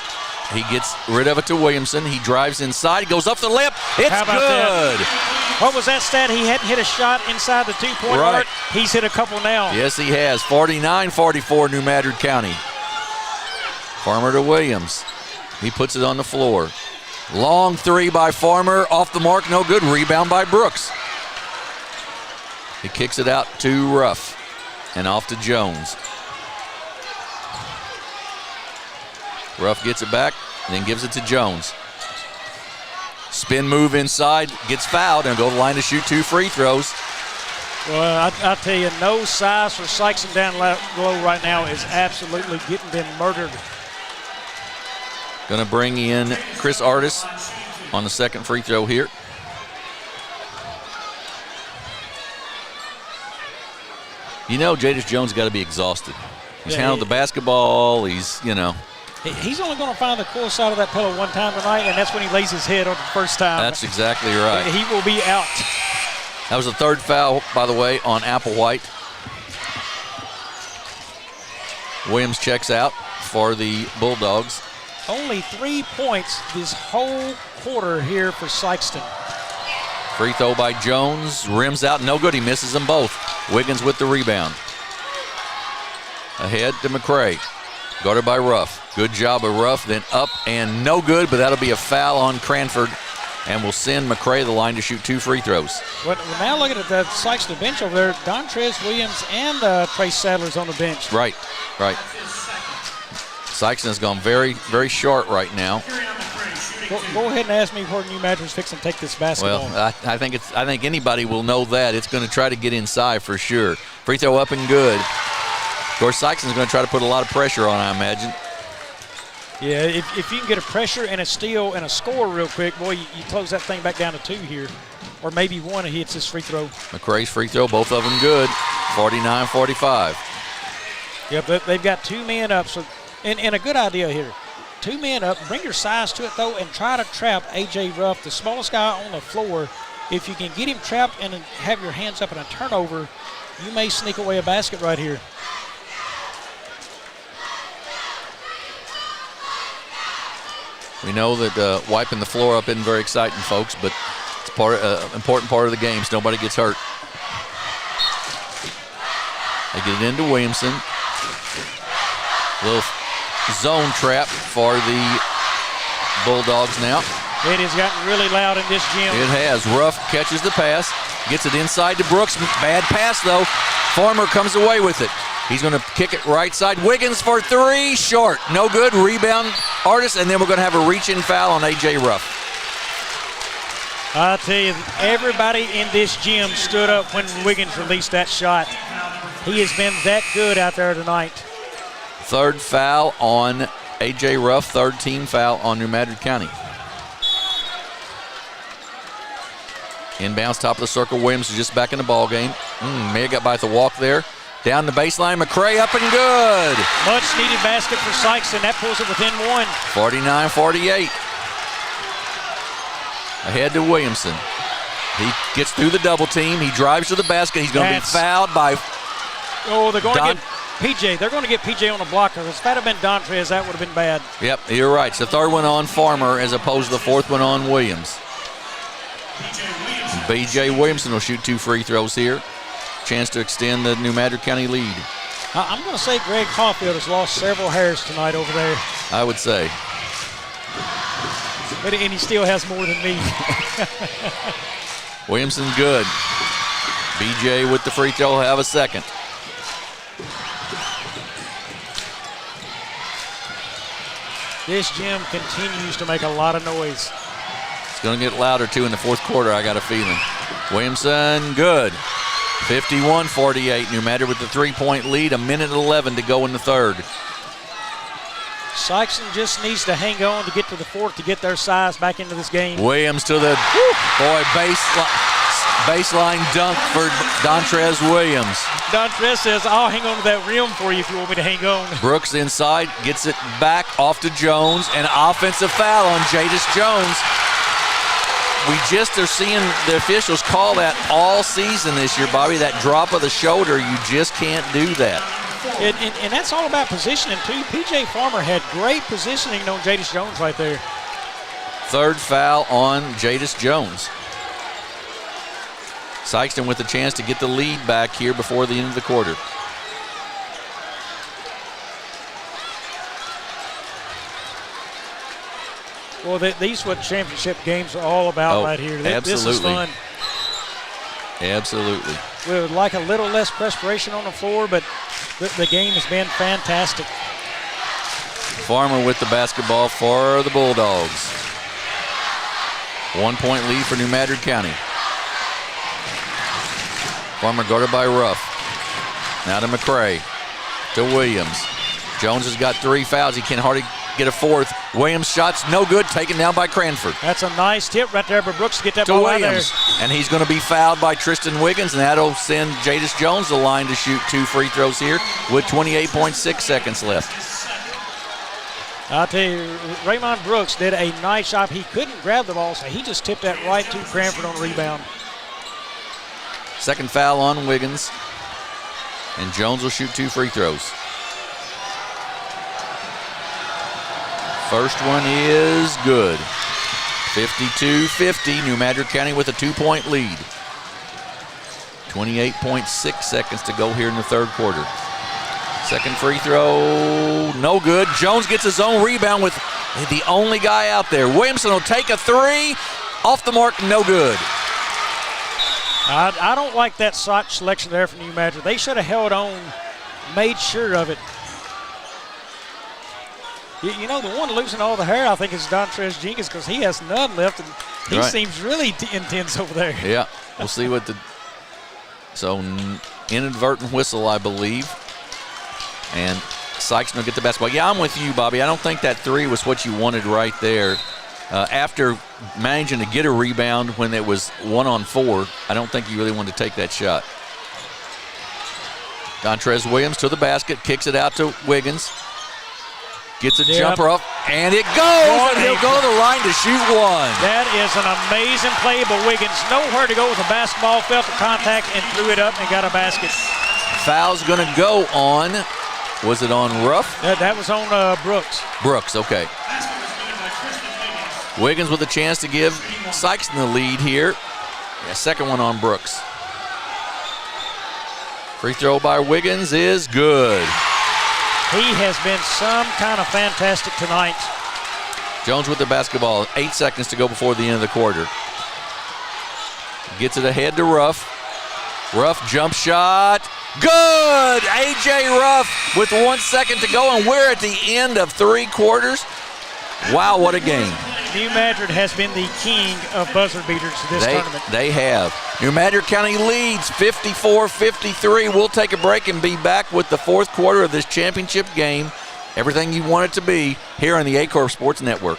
He gets rid of it to Williamson. He drives inside, goes up the lip. It's How about good. That? What was that stat? He hadn't hit a shot inside the 2-point mark. He's hit a couple now. Yes, he has. 49-44 New Madrid County. Farmer to Williams. He puts it on the floor. Long three by Farmer. Off the mark, no good. Rebound by Brooks. He kicks it out to Ruff and off to Jones. Ruff gets it back and then gives it to Jones. Spin move inside, gets fouled, and go to the line to shoot 2 free throws. Well, I tell you, no size for Sikeston down low right now is absolutely getting them murdered. Going to bring in Chris Artis on the second free throw here. You know, Jadis Jones got to be exhausted. He's handled the basketball. He's, you know. He's only going to find the cool side of that pillow one time tonight, and that's when he lays his head on the first time. That's exactly right. He will be out. That was the third foul, by the way, on Applewhite. Williams checks out for the Bulldogs. Only 3 points this whole quarter here for Sikeston. Free throw by Jones, rims out, no good. He misses them both. Wiggins with the rebound. Ahead to McCray, guarded by Ruff. Good job of Ruff, then up and no good, but that'll be a foul on Cranford, and will send McCray the line to shoot 2 free throws. Well, now looking at the Sikeston bench over there, Dontrez Williams and Trace Sadler's on the bench. Right. Sikeston has gone very, very short right now. Go ahead and ask me where New Madrid's fixing to take this basketball. Well, I think anybody will know that. It's going to try to get inside for sure. Free throw up and good. Of course, Sikeston's going to try to put a lot of pressure on, I imagine. Yeah, if you can get a pressure and a steal and a score real quick, boy, you close that thing back down to 2 here. Or maybe 1 if he hits this free throw. McCray's free throw, both of them good. 49-45. Yep, they've got 2 men up. So, and a good idea here. 2 men up, bring your size to it, though, and try to trap A.J. Ruff, the smallest guy on the floor. If you can get him trapped and have your hands up in a turnover, you may sneak away a basket right here. We know that wiping the floor up isn't very exciting, folks, but it's important part of the game so nobody gets hurt. They get it into Williamson. Little zone trap for the Bulldogs now. It has gotten really loud in this gym. It has. Ruff catches the pass, gets it inside to Brooks. Bad pass, though. Farmer comes away with it. He's going to kick it right side. Wiggins for 3, short. No good. Rebound, Artis, and then we're going to have a reach-in foul on A.J. Ruff. I'll tell you, everybody in this gym stood up when Wiggins released that shot. He has been that good out there tonight. Third foul on A.J. Ruff, third team foul on New Madrid County. Inbounds, top of the circle. Williams is just back in the ball game. May have got by at the walk there. Down the baseline, McCray up and good. Much needed basket for Sikeston. That pulls it within 1. 49-48. Ahead to Williamson. He gets through the double team. He drives to the basket. He's going to be fouled by they're going to get PJ. They're going to get PJ on the block. If that had been Dontrez, that would have been bad. Yep, you're right. It's the third one on Farmer as opposed to the fourth one on Williams. B.J. Williamson will shoot 2 free throws here. Chance to extend the New Madrid County lead. I'm going to say Greg Caulfield has lost several hairs tonight over there. I would say. And he still has more than me. Williamson good. BJ with the free throw, have a second. This gym continues to make a lot of noise. It's going to get louder, too, in the fourth quarter, I got a feeling. Williamson, good. 51-48. New Madrid with the three-point lead. 1:11 to go in the third. Sikeston just needs to hang on to get to the fourth to get their size back into this game. Williams to the baseline dunk for Dontrez Williams. Dontrez says, I'll hang on to that rim for you if you want me to hang on. Brooks inside, gets it back off to Jones. An offensive foul on Jadis Jones. We just are seeing the officials call that all season this year, Bobby. That drop of the shoulder, you just can't do that. And that's all about positioning, too. P.J. Farmer had great positioning on Jadis Jones right there. Third foul on Jadis Jones. Sikeston with a chance to get the lead back here before the end of the quarter. Well, these what championship games are all about right here. Absolutely. This is fun. Absolutely. We would like a little less perspiration on the floor, but the game has been fantastic. Farmer with the basketball for the Bulldogs. 1 point lead for New Madrid County. Farmer guarded by Ruff. Now to McCray. To Williams. Jones has got 3 fouls. He can hardly get a fourth. Williams' shot's no good, taken down by Cranford. That's a nice tip right there, but Brooks to get that to ball Williams. out there. And he's going to be fouled by Tristan Wiggins, and that'll send Jadis Jones to the line to shoot 2 free throws here with 28.6 seconds left. I'll tell you, Raymond Brooks did a nice job. He couldn't grab the ball, so he just tipped that right to Cranford on the rebound. Second foul on Wiggins, and Jones will shoot 2 free throws. First one is good. 52-50, New Madrid County with a 2-point lead. 28.6 seconds to go here in the third quarter. Second free throw, no good. Jones gets his own rebound with the only guy out there. Williamson will take a 3, off the mark, no good. I don't like that shot selection there from New Madrid. They should have held on, made sure of it. You know, the one losing all the hair, I think, is Dontrez Jenkins because he has none left, and he seems really intense over there. Yeah, we'll see what the – so inadvertent whistle, I believe, and Sikeston will get the basketball. Yeah, I'm with you, Bobby. I don't think that 3 was what you wanted right there. After managing to get a rebound when it was 1-on-4, I don't think you really wanted to take that shot. Dontrez Williams to the basket, kicks it out to Wiggins. Gets a jumper up, and it goes, and he'll go to the line to shoot 1. That is an amazing play, but Wiggins nowhere to go with the basketball, felt the contact, and threw it up and got a basket. Foul's going to go on, was it on Ruff? That was on Brooks. Brooks, okay. Wiggins with a chance to give Sikeston the lead here. Yeah, second one on Brooks. Free throw by Wiggins is good. He has been some kind of fantastic tonight. Jones with the basketball. 8 seconds to go before the end of the quarter. Gets it ahead to Ruff. Ruff jump shot. Good! A.J. Ruff with 1 second to go, and we're at the end of 3 quarters. Wow, what a game. New Madrid has been the king of buzzer beaters this tournament. They have. New Madrid County leads 54-53. We'll take a break and be back with the fourth quarter of this championship game. Everything you want it to be here on the A-Corp Sports Network.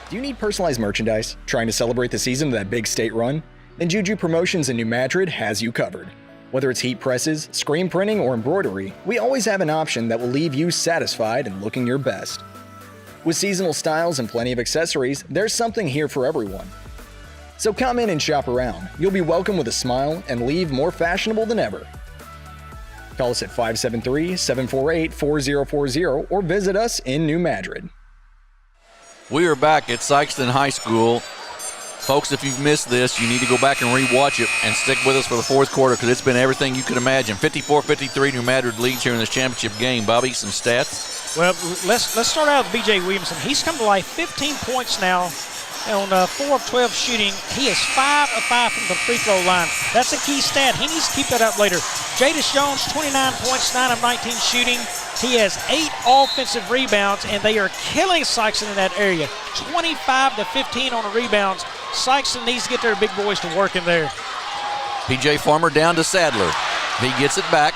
Do you need personalized merchandise? Trying to celebrate the season of that big state run? Then Juju Promotions in New Madrid has you covered. Whether it's heat presses, screen printing, or embroidery, we always have an option that will leave you satisfied and looking your best. With seasonal styles and plenty of accessories, there's something here for everyone. So come in and shop around. You'll be welcome with a smile and leave more fashionable than ever. Call us at 573-748-4040 or visit us in New Madrid. We are back at Sikeston High School. Folks, if you've missed this, you need to go back and rewatch it and stick with us for the fourth quarter because it's been everything you could imagine. 54-53 New Madrid leads here in this championship game. Bobby, some stats? Well, let's start out with B.J. Williamson. He's come to life 15 points now, On 4 of 12 shooting, he is 5 of 5 from the free throw line. That's a key stat. He needs to keep that up later. Jadis Jones, 29 points, 9 of 19 shooting. He has 8 offensive rebounds, and they are killing Sikeston in that area. 25 to 15 on the rebounds. Sikeston needs to get their big boys to work in there. P.J. Farmer down to Sadler. He gets it back.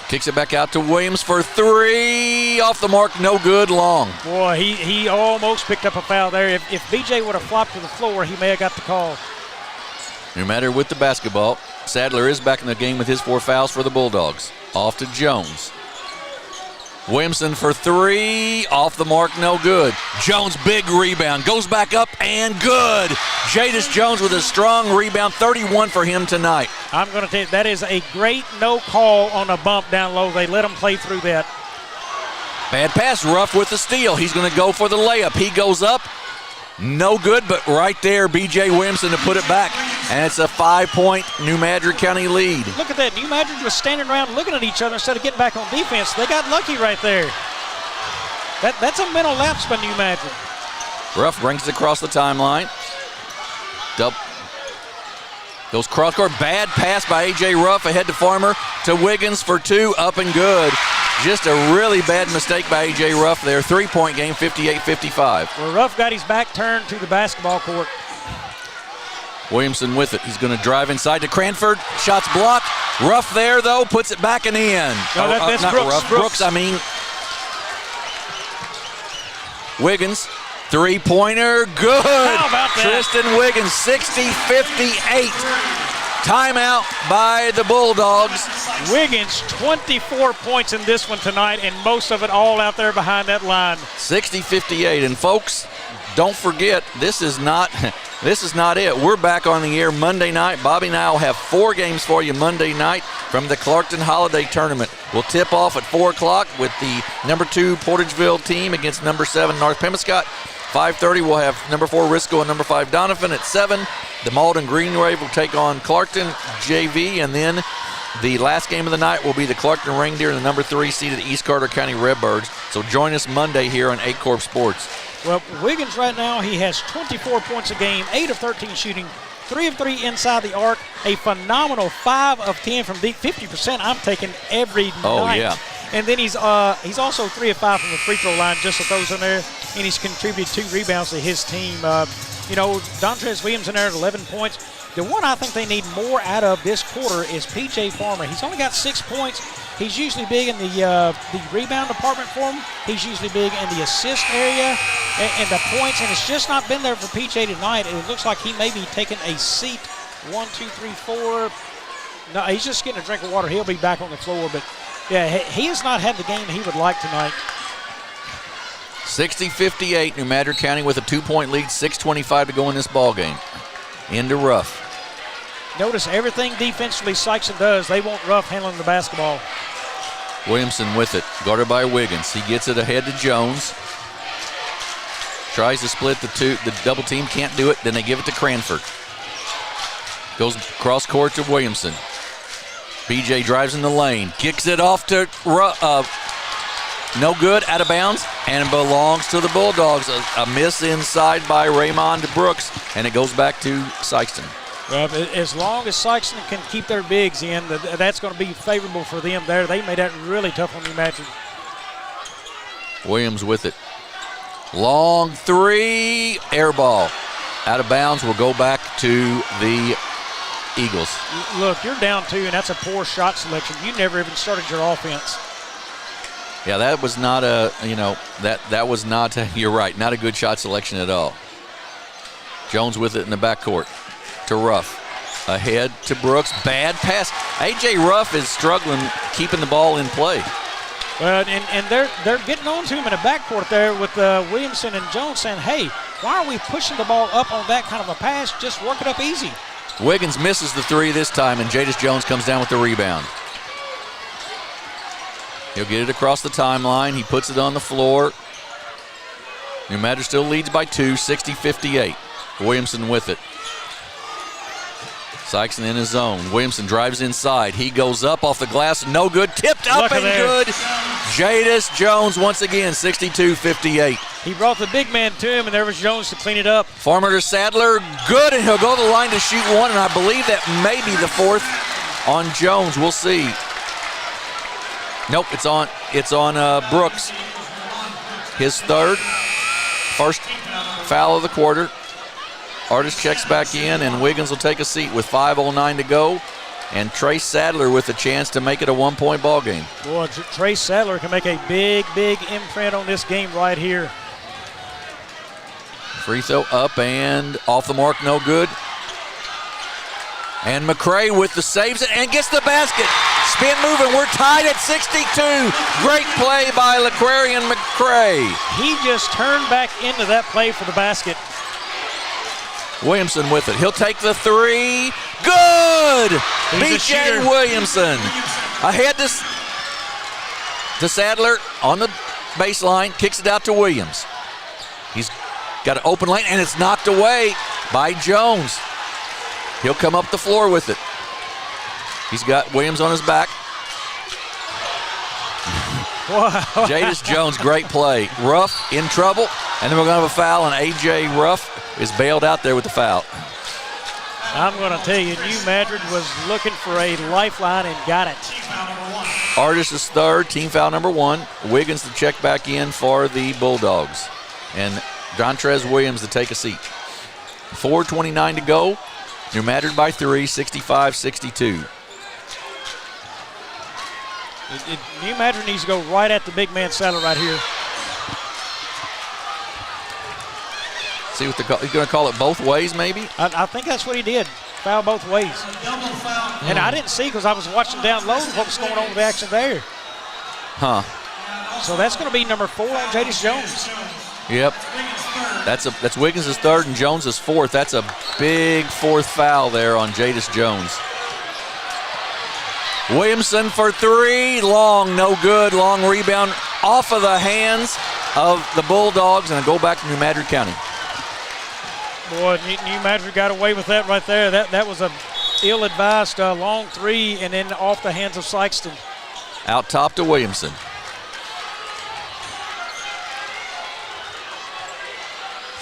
Kicks it back out to Williams for 3. Off the mark, no good, long. Boy, he almost picked up a foul there. If B.J. would have flopped to the floor, he may have got the call. No matter with the basketball, Sadler is back in the game with his 4 fouls for the Bulldogs. Off to Jones. Williamson for 3. Off the mark, no good. Jones, big rebound. Goes back up and good. Jadis Jones with a strong rebound. 31 for him tonight. I'm going to tell you, that is a great no call on a bump down low. They let him play through that. Bad pass, Ruff with the steal. He's going to go for the layup. He goes up. No good, but right there, B.J. Williamson to put it back. And it's a 5-point New Madrid County lead. Look at that. New Madrid was standing around looking at each other instead of getting back on defense. They got lucky right there. That's a mental lapse by New Madrid. Ruff brings it across the timeline. Goes cross court. Bad pass by A.J. Ruff ahead to Farmer. To Wiggins for 2. Up and good. Just a really bad mistake by A.J. Ruff there. 3-point game, 58-55. Well, Ruff got his back turned to the basketball court. Williamson with it. He's going to drive inside to Cranford. Shots blocked. Ruff there, though. Puts it back and in. No, that's not Brooks. Ruff. Brooks, I mean. Wiggins. 3-pointer. Good. How about that? Tristan Wiggins, 60-58. Timeout by the Bulldogs. Wiggins, 24 points in this one tonight, and most of it all out there behind that line. 60-58. And folks, don't forget, this is not it. We're back on the air Monday night. Bobby and I will have 4 games for you Monday night from the Clarkton Holiday Tournament. We'll tip off at 4 o'clock with the number 2 Portageville team against number 7 North Pembascott. 5:30 we'll have number 4 Risco and number 5 Donovan. At 7, the Malden Green Wave will take on Clarkton JV, and then the last game of the night will be the Clarkton Reindeer and the number 3 seeded East Carter County Redbirds. So join us Monday here on A-Corp Sports. Well, Wiggins right now, he has 24 points a game, 8 of 13 shooting, 3 of 3 inside the arc, a phenomenal 5 of 10 from deep. 50% I'm taking every night. Oh, yeah. And then he's also 3 of 5 from the free throw line, just to throw in there, and he's contributed 2 rebounds to his team. Dontrez Williams in there at 11 points. The one I think they need more out of this quarter is P.J. Farmer. He's only got 6 points. He's usually big in the rebound department for him. He's usually big in the assist area and the points, and it's just not been there for P.J. tonight. It looks like he may be taking a seat. 1, 2, 3, 4. No, he's just getting a drink of water. He'll be back on the floor, but yeah, he has not had the game he would like tonight. 60-58, New Madrid County with a 2-point lead, 6:25 to go in this ball game. Into Ruff. Notice everything defensively Sikeston does, they want Ruff handling the basketball. Williamson with it, guarded by Wiggins. He gets it ahead to Jones. Tries to split the double team, can't do it. Then they give it to Cranford. Goes cross court to Williamson. BJ drives in the lane, kicks it off to no good, out of bounds, and it belongs to the Bulldogs. A miss inside by Raymond Brooks, and it goes back to Sikeston. Well, as long as Sikeston can keep their bigs in, that's going to be favorable for them there. They made that really tough on New Madrid. Williams with it. Long 3, air ball. Out of bounds, will go back to the Eagles. Look, you're down 2, and that's a poor shot selection. You never even started your offense. Yeah, that was not that was not, you're right, not a good shot selection at all. Jones with it in the backcourt to Ruff. Ahead to Brooks, bad pass. A.J. Ruff is struggling keeping the ball in play. Well, and they're getting on to him in the backcourt there with Williamson and Jones saying, hey, why are we pushing the ball up on that kind of a pass? Just work it up easy. Wiggins misses the 3 this time, and Jadis Jones comes down with the rebound. He'll get it across the timeline. He puts it on the floor. New Madrid still leads by 2, 60-58. Williamson with it. Sikeston in his zone. Williamson drives inside. He goes up off the glass. No good. Tipped up and good. Jadis Jones once again, 62-58. He brought the big man to him, and there was Jones to clean it up. Farmer to Sadler, good, and he'll go to the line to shoot one, and I believe that may be the fourth on Jones. We'll see. Nope, it's on Brooks. His third, first foul of the quarter. Artist checks back in, and Wiggins will take a seat with 5:09 to go. And Trace Sadler with a chance to make it a one-point ball game. Boy, Trace Sadler can make a big, big imprint on this game right here. Free throw up and off the mark, no good. And McCray with the saves and gets the basket. Spin move, and we're tied at 62. Great play by LaQuarian McCray. He just turned back into that play for the basket. Williamson with it. He'll take the three. Good! B.J. Williamson. Ahead to Sadler on the baseline. Kicks it out to Williams. He's got an open lane, and it's knocked away by Jones. He'll come up the floor with it. He's got Williams on his back. Jadis Jones, great play. Ruff in trouble, and then we're going to have a foul, and A.J. Ruff is bailed out there with the foul. I'm going to tell you, New Madrid was looking for a lifeline and got it. Artis is third, team foul number 1. Wiggins to check back in for the Bulldogs. And Dontrez Williams to take a seat. 4:29 to go. New Madrid by 3, 65-62. New Madrid needs to go right at the big man Sadler right here. See what he's going to call it both ways, maybe? I think that's what he did. Foul both ways. And I didn't see because I was watching down low what was going on with the action there. Huh. So that's going to be number 4 on Jadis Jones. Yep. That's Wiggins' third and Jones' fourth. That's a big fourth foul there on Jadis Jones. Williamson for 3. Long, no good. Long rebound off of the hands of the Bulldogs, and a go back to New Madrid County. Boy, New Madrid got away with that right there. That was a ill-advised long 3, and then off the hands of Sikeston. Out top to Williamson.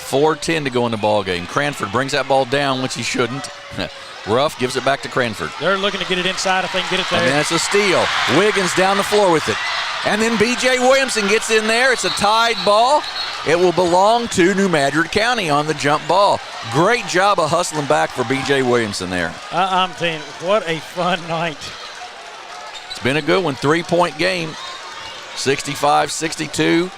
4:10 to go in the ball game. Cranford brings that ball down, which he shouldn't. Ruff gives it back to Cranford. They're looking to get it inside if they can get it there. And then it's a steal. Wiggins down the floor with it. And then B.J. Williamson gets in there. It's a tied ball. It will belong to New Madrid County on the jump ball. Great job of hustling back for B.J. Williamson there. I'm telling you, what a fun night. It's been a good one. 3-point game. 65-62.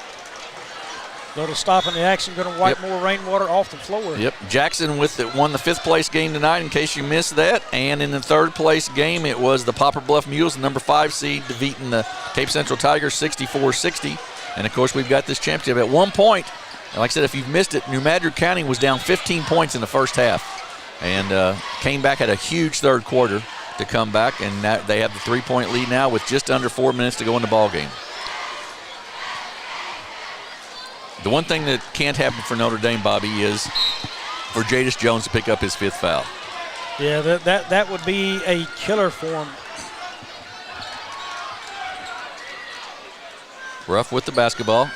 Little stop in the action, going to wipe more rainwater off the floor. Yep, Jackson won the 5th place game tonight, in case you missed that. And in the 3rd place game, it was the Poplar Bluff Mules, the number 5 seed, defeating the Cape Central Tigers 64-60. And of course, we've got this championship at 1 point. And like I said, if you've missed it, New Madrid County was down 15 points in the first half, and came back at a huge 3rd quarter to come back. And now they have the 3-point lead now with just under 4 minutes to go in the ball game. The one thing that can't happen for Notre Dame, Bobby, is for Jadis Jones to pick up his 5th foul. Yeah, that would be a killer for him. Ruff with the basketball.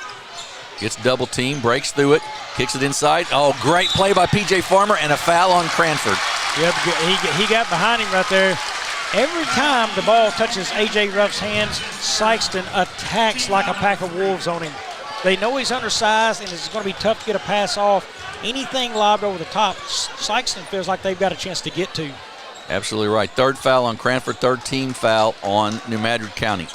Gets double team, breaks through it, kicks it inside. Oh, great play by P.J. Farmer, and a foul on Cranford. Yep, he got behind him right there. Every time the ball touches A.J. Ruff's hands, Sikeston attacks like a pack of wolves on him. They know he's undersized, and it's going to be tough to get a pass off. Anything lobbed over the top, Sikeston feels like they've got a chance to get to. Absolutely right. 3rd foul on Cranford, 3rd team foul on New Madrid County.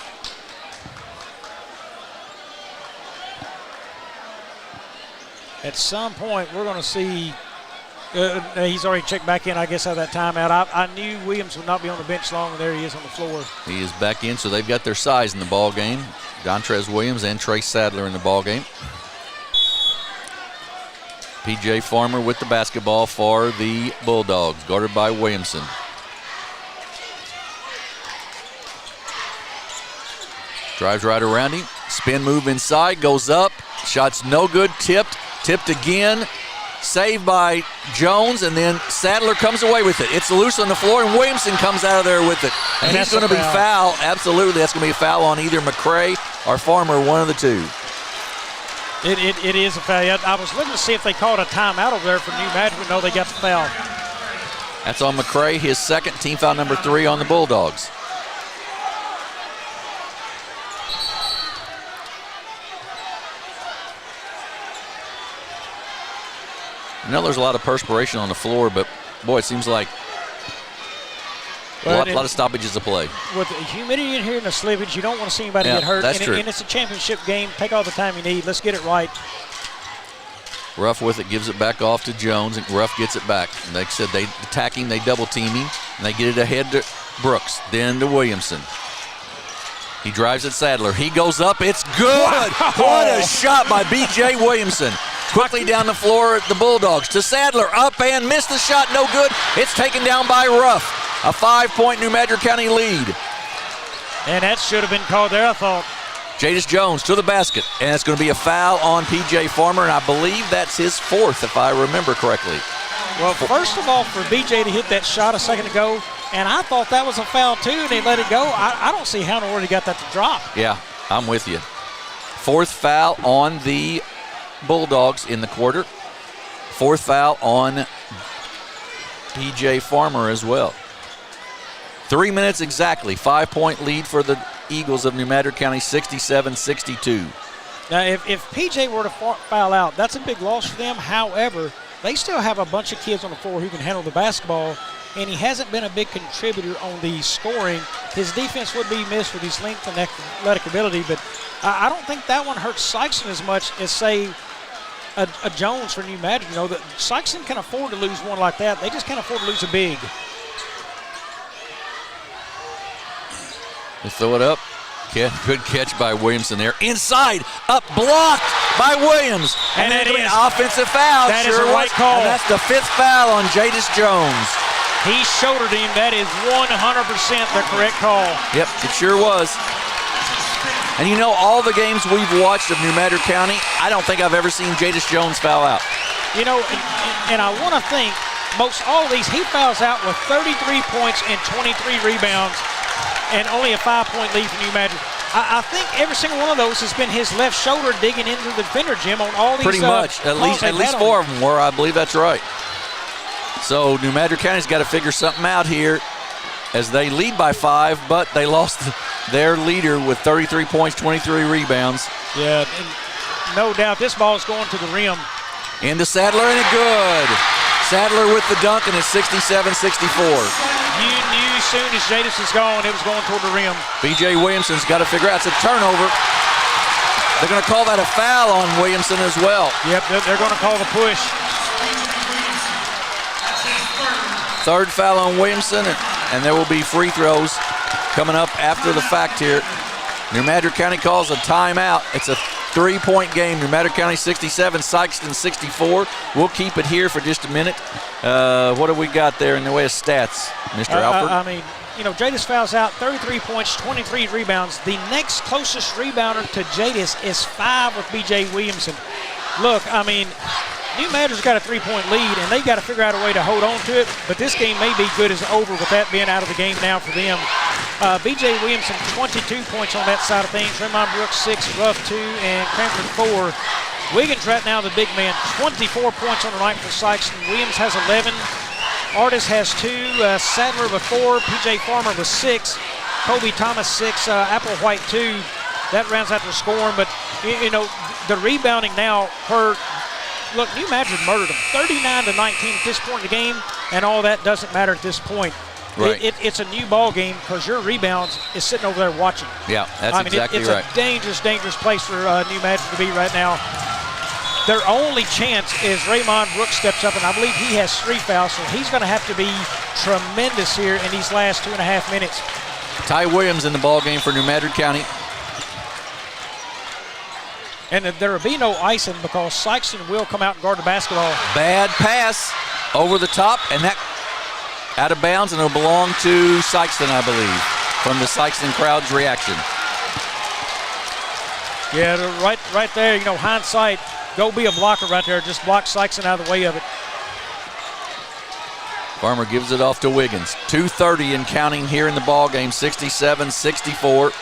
At some point, we're going to see he's already checked back in, I guess, out of that timeout. I knew Williams would not be on the bench long, and there he is on the floor. He is back in, so they've got their size in the ball game. Dontrez Williams and Trace Sadler in the ball game. P.J. Farmer with the basketball for the Bulldogs, guarded by Williamson. Drives right around him. Spin move inside, goes up. Shot's no good, tipped again. Saved by Jones, and then Sadler comes away with it. It's loose on the floor, and Williamson comes out of there with it. And he's going to be foul. Absolutely, that's going to be a foul on either McCray or Farmer, one of the two. It is a foul. I was looking to see if they called a timeout over there for New Madrid. No, they got the foul. That's on McCray, his second, team foul number 3 on the Bulldogs. I know there's a lot of perspiration on the floor, but boy, it seems like a lot of stoppages of play. With the humidity in here and the slippage, you don't want to see anybody get hurt. That's true. And it's a championship game. Take all the time you need. Let's get it right. Ruff with it, gives it back off to Jones, and Ruff gets it back. And they said they attack him, they double team him, and they get it ahead to Brooks, then to Williamson. He drives at Sadler. He goes up. It's good. Wow. What a shot by B.J. Williamson. Quickly down the floor at the Bulldogs to Sadler. Up and missed the shot. No good. It's taken down by Ruff. A 5-point New Madrid County lead. And that should have been called there, I thought. Jadis Jones to the basket. And it's going to be a foul on P.J. Farmer, and I believe that's his 4th, if I remember correctly. Well, first of all, for B.J. to hit that shot a second ago, and I thought that was a foul too, and he let it go. I don't see how in the world he got that to drop. Yeah, I'm with you. 4th foul on the Bulldogs in the quarter. 4th foul on P.J. Farmer as well. 3 minutes exactly. 5-point lead for the Eagles of New Madrid County, 67-62. Now, if P.J. were to foul out, that's a big loss for them. However, they still have a bunch of kids on the floor who can handle the basketball, and he hasn't been a big contributor on the scoring. His defense would be missed with his length and athletic ability, but I don't think that one hurts Sikeston as much as, say, a Jones for New Madrid. You know, that Sikeston can afford to lose one like that. They just can't afford to lose a big. They throw it up. Good catch by Williamson there. Inside, up, blocked by Williams. And that is an offensive foul. That is a right call. And that's the 5th foul on Jadis Jones. He shouldered him. That is 100% the correct call. Yep, it sure was. And you know, all the games we've watched of New Madrid County, I don't think I've ever seen Jadis Jones foul out. You know, and I want to think most all of these, he fouls out with 33 points and 23 rebounds and only a 5-point lead for New Madrid. I think every single one of those has been his left shoulder digging into the defender, Jim, on all these. Pretty much. At least 4 of them were. I believe that's right. So New Madrid County's got to figure something out here as they lead by 5, but they lost their leader with 33 points, 23 rebounds. Yeah, and no doubt this ball is going to the rim. Into Sadler, and it good. Sadler with the dunk, and it's 67-64. You knew as soon as Jadis was gone, it was going toward the rim. B.J. Williamson's got to figure out. It's a turnover. They're going to call that a foul on Williamson as well. Yep, they're going to call the push. 3rd foul on Williamson, and there will be free throws coming up after the fact here. New Madrid County calls a timeout. It's a 3-point game. New Madrid County 67, Sikeston 64. We'll keep it here for just a minute. What have we got there in the way of stats, Mr. Alford? I mean, you know, Jadis fouls out, 33 points, 23 rebounds. The next closest rebounder to Jadis is 5 with B.J. Williamson. Look, I mean, New Madrid's got a 3-point lead, and they got to figure out a way to hold on to it, but this game may be good as over with that being out of the game now for them. B.J. Williamson, 22 points on that side of things. Raymond Brooks, 6, Ruff, 2, and Cranford, 4. Wiggins right now the big man, 24 points on the night for Sikeston. Williams has 11. Artis has 2. Sadler with 4. P.J. Farmer with 6. Kobe Thomas, 6. Applewhite, 2. That rounds out the scoring, but, you know, the rebounding now hurt. Look, New Madrid murdered them, 39-19 at this point in the game, and all that doesn't matter at this point. Right. It's a new ball game because your rebounds is sitting over there watching. Yeah, that's exactly right. It's a dangerous, dangerous place for New Madrid to be right now. Their only chance is Raymond Brooks steps up, and I believe he has 3 fouls, so he's going to have to be tremendous here in these last 2.5 minutes. Ty Williams in the ball game for New Madrid County. And there will be no icing because Sikeston will come out and guard the basketball. Bad pass over the top, and that out of bounds, and it'll belong to Sikeston, I believe, from the Sikeston crowd's reaction. Yeah, right there, you know, hindsight, go be a blocker right there. Just block Sikeston out of the way of it. Farmer gives it off to Wiggins. 2:30 and counting here in the ball game, 67-64.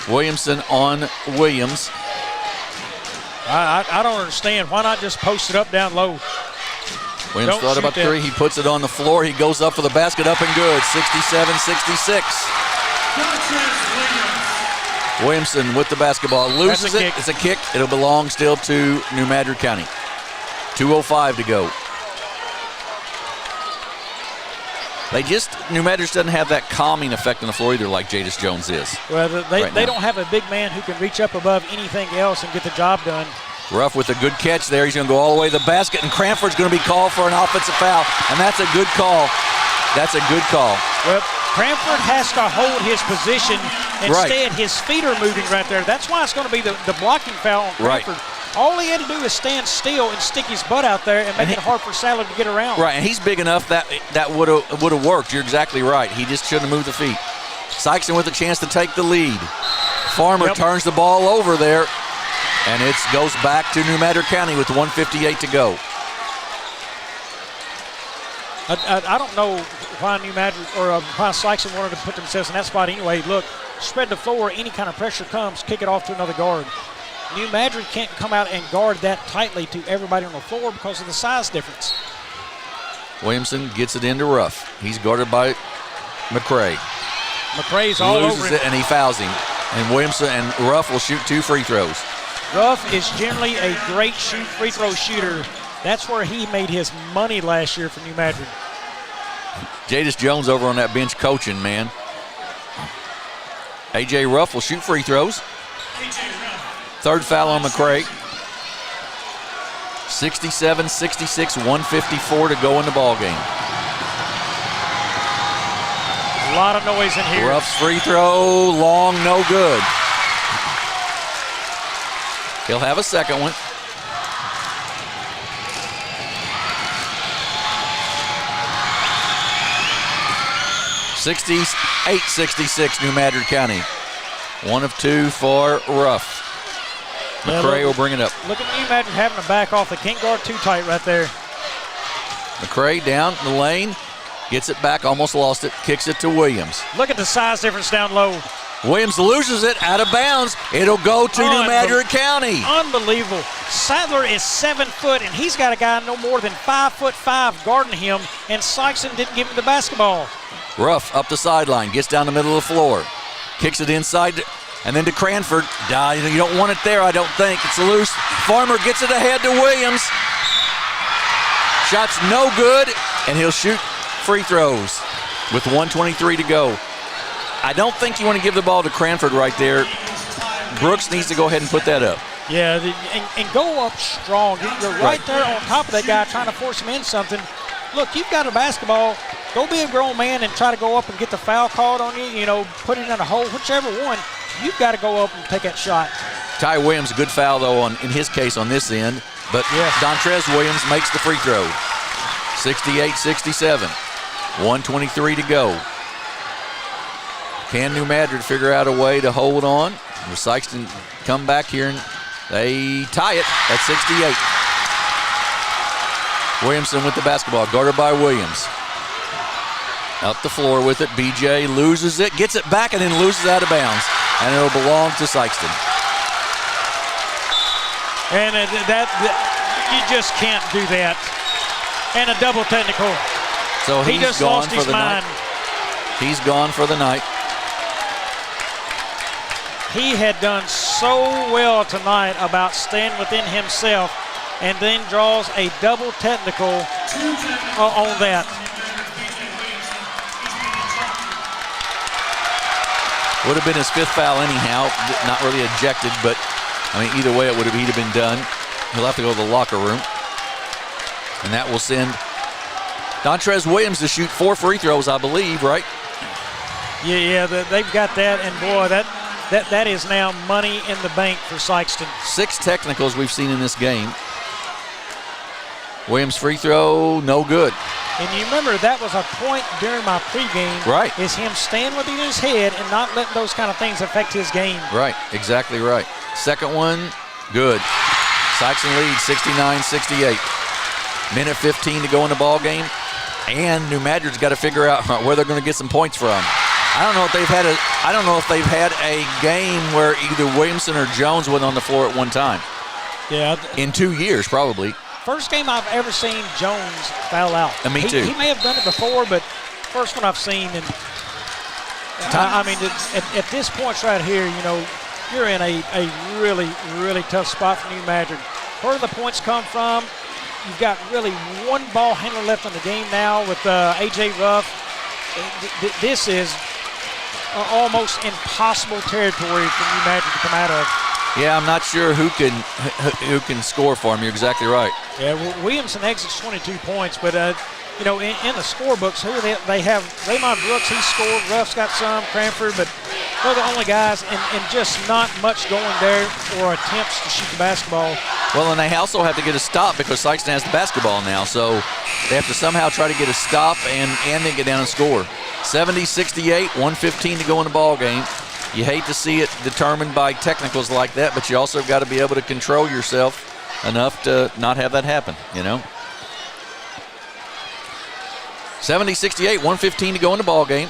Williamson on Williams. I don't understand. Why not just post it up down low? Williams thought about three. He puts it on the floor. He goes up for the basket, up and good. 67-66. Williamson with the basketball. Loses it. It's a kick. It'll belong still to New Madrid County. 2:05 to go. New Madrid doesn't have that calming effect on the floor either like Jadis Jones is. Well, they don't have a big man who can reach up above anything else and get the job done. Ruff with a good catch there. He's going to go all the way to the basket, and Cranford's going to be called for an offensive foul, and that's a good call. That's a good call. Well, Cranford has to hold his position. Instead, his feet are moving right there. That's why it's going to be the blocking foul on Cranford. Right. All he had to do is stand still and stick his butt out there and make it hard for Sadler to get around. Right, and he's big enough that would have worked. You're exactly right. He just shouldn't have moved the feet. Sikeston with a chance to take the lead. Farmer turns the ball over there. And it goes back to New Madrid County with 1:58 to go. I don't know why New Madrid or why Sikeston wanted to put themselves in that spot anyway. Look, spread the floor, any kind of pressure comes, kick it off to another guard. New Madrid can't come out and guard that tightly to everybody on the floor because of the size difference. Williamson gets it into Ruff. He's guarded by McCray. McCray's all over him. Loses it and he fouls him. And Williamson and Ruff will shoot 2 free throws. Ruff is generally a great free throw shooter. That's where he made his money last year for New Madrid. Jadis Jones over on that bench coaching, man. A.J. Ruff will shoot free throws. Third foul on McCray. 67-66, 1:54 to go in the ball game. A lot of noise in here. Ruff's free throw, long, no good. He'll have a second one. (68-66) New Madrid County. 1 of 2 for Ruff. McCray will bring it up. Look at New Madrid having to back off. They can't guard too tight right there. McCray down the lane, gets it back, almost lost it, kicks it to Williams. Look at the size difference down low. Williams loses it out of bounds. It'll go to New Madrid County. Unbelievable. Sadler is 7 foot, and he's got a guy no more than 5'5" guarding him, and Sikeston didn't give him the basketball. Ruff up the sideline, gets down the middle of the floor, kicks it inside, and then to Cranford. You don't want it there, I don't think. It's loose. Farmer gets it ahead to Williams. Shot's no good, and he'll shoot free throws with 1:23 to go. I don't think you want to give the ball to Cranford right there. Brooks needs to go ahead and put that up. Yeah, and go up strong. You're right there on top of that guy trying to force him in something. Look, you've got a basketball. Go be a grown man and try to go up and get the foul called on you, put it in a hole, whichever one. You've got to go up and take that shot. Ty Williams, good foul, though, in his case on this end. But Dontrez Williams makes the free throw. 68-67. 1:23 to go. Can New Madrid figure out a way to hold on? Will Sikeston come back here and they tie it at 68. Williamson with the basketball, guarded by Williams. Up the floor with it. BJ loses it, gets it back, and then loses out of bounds. And it'll belong to Sikeston. And you just can't do that. And a double technical. So he just gone lost for his the mind. night. He's gone for the night. He had done so well tonight about staying within himself, and then draws a double technical on that. Would have been his 5th foul anyhow. Not really ejected, but either way he'd have been done. He'll have to go to the locker room. And that will send Dontrez Williams to shoot 4 free throws, I believe, right? Yeah, they've got that, and boy, that is now money in the bank for Sikeston. 6 technicals we've seen in this game. Williams free throw, no good. And you remember that was a point during my pregame. Right. Is him staying within his head and not letting those kind of things affect his game. Right, exactly right. Second one, good. Sikeston leads 69-68. Minute 15 to go in the ball game. And New Madrid's got to figure out where they're going to get some points from. I don't know if they've had a game where either Williamson or Jones went on the floor at one time. Yeah. In 2 years, probably. First game I've ever seen Jones foul out. And me too. He may have done it before, but first one I've seen. And I mean, at this point right here, you know, you're in a really, really tough spot for New Madrid. Where do the points come from? You've got really one ball handler left in the game now with A.J. Ruff. This is almost impossible territory for New Madrid to come out of. Yeah, I'm not sure who can score for him. You're exactly right. Yeah, well, Williamson exits 22 points, but you know, in the scorebooks, who they have Raymond Brooks, he scored. Ruff's got some, Cranford, but they're the only guys, and just not much going there or attempts to shoot the basketball. Well, and they also have to get a stop because Sikeston has the basketball now, so they have to somehow try to get a stop and then get down and score. 70-68, 1:15 to go in the ball game. You hate to see it determined by technicals like that, but you also got to be able to control yourself enough to not have that happen, you know. 70-68, 1:15 to go in the ball game.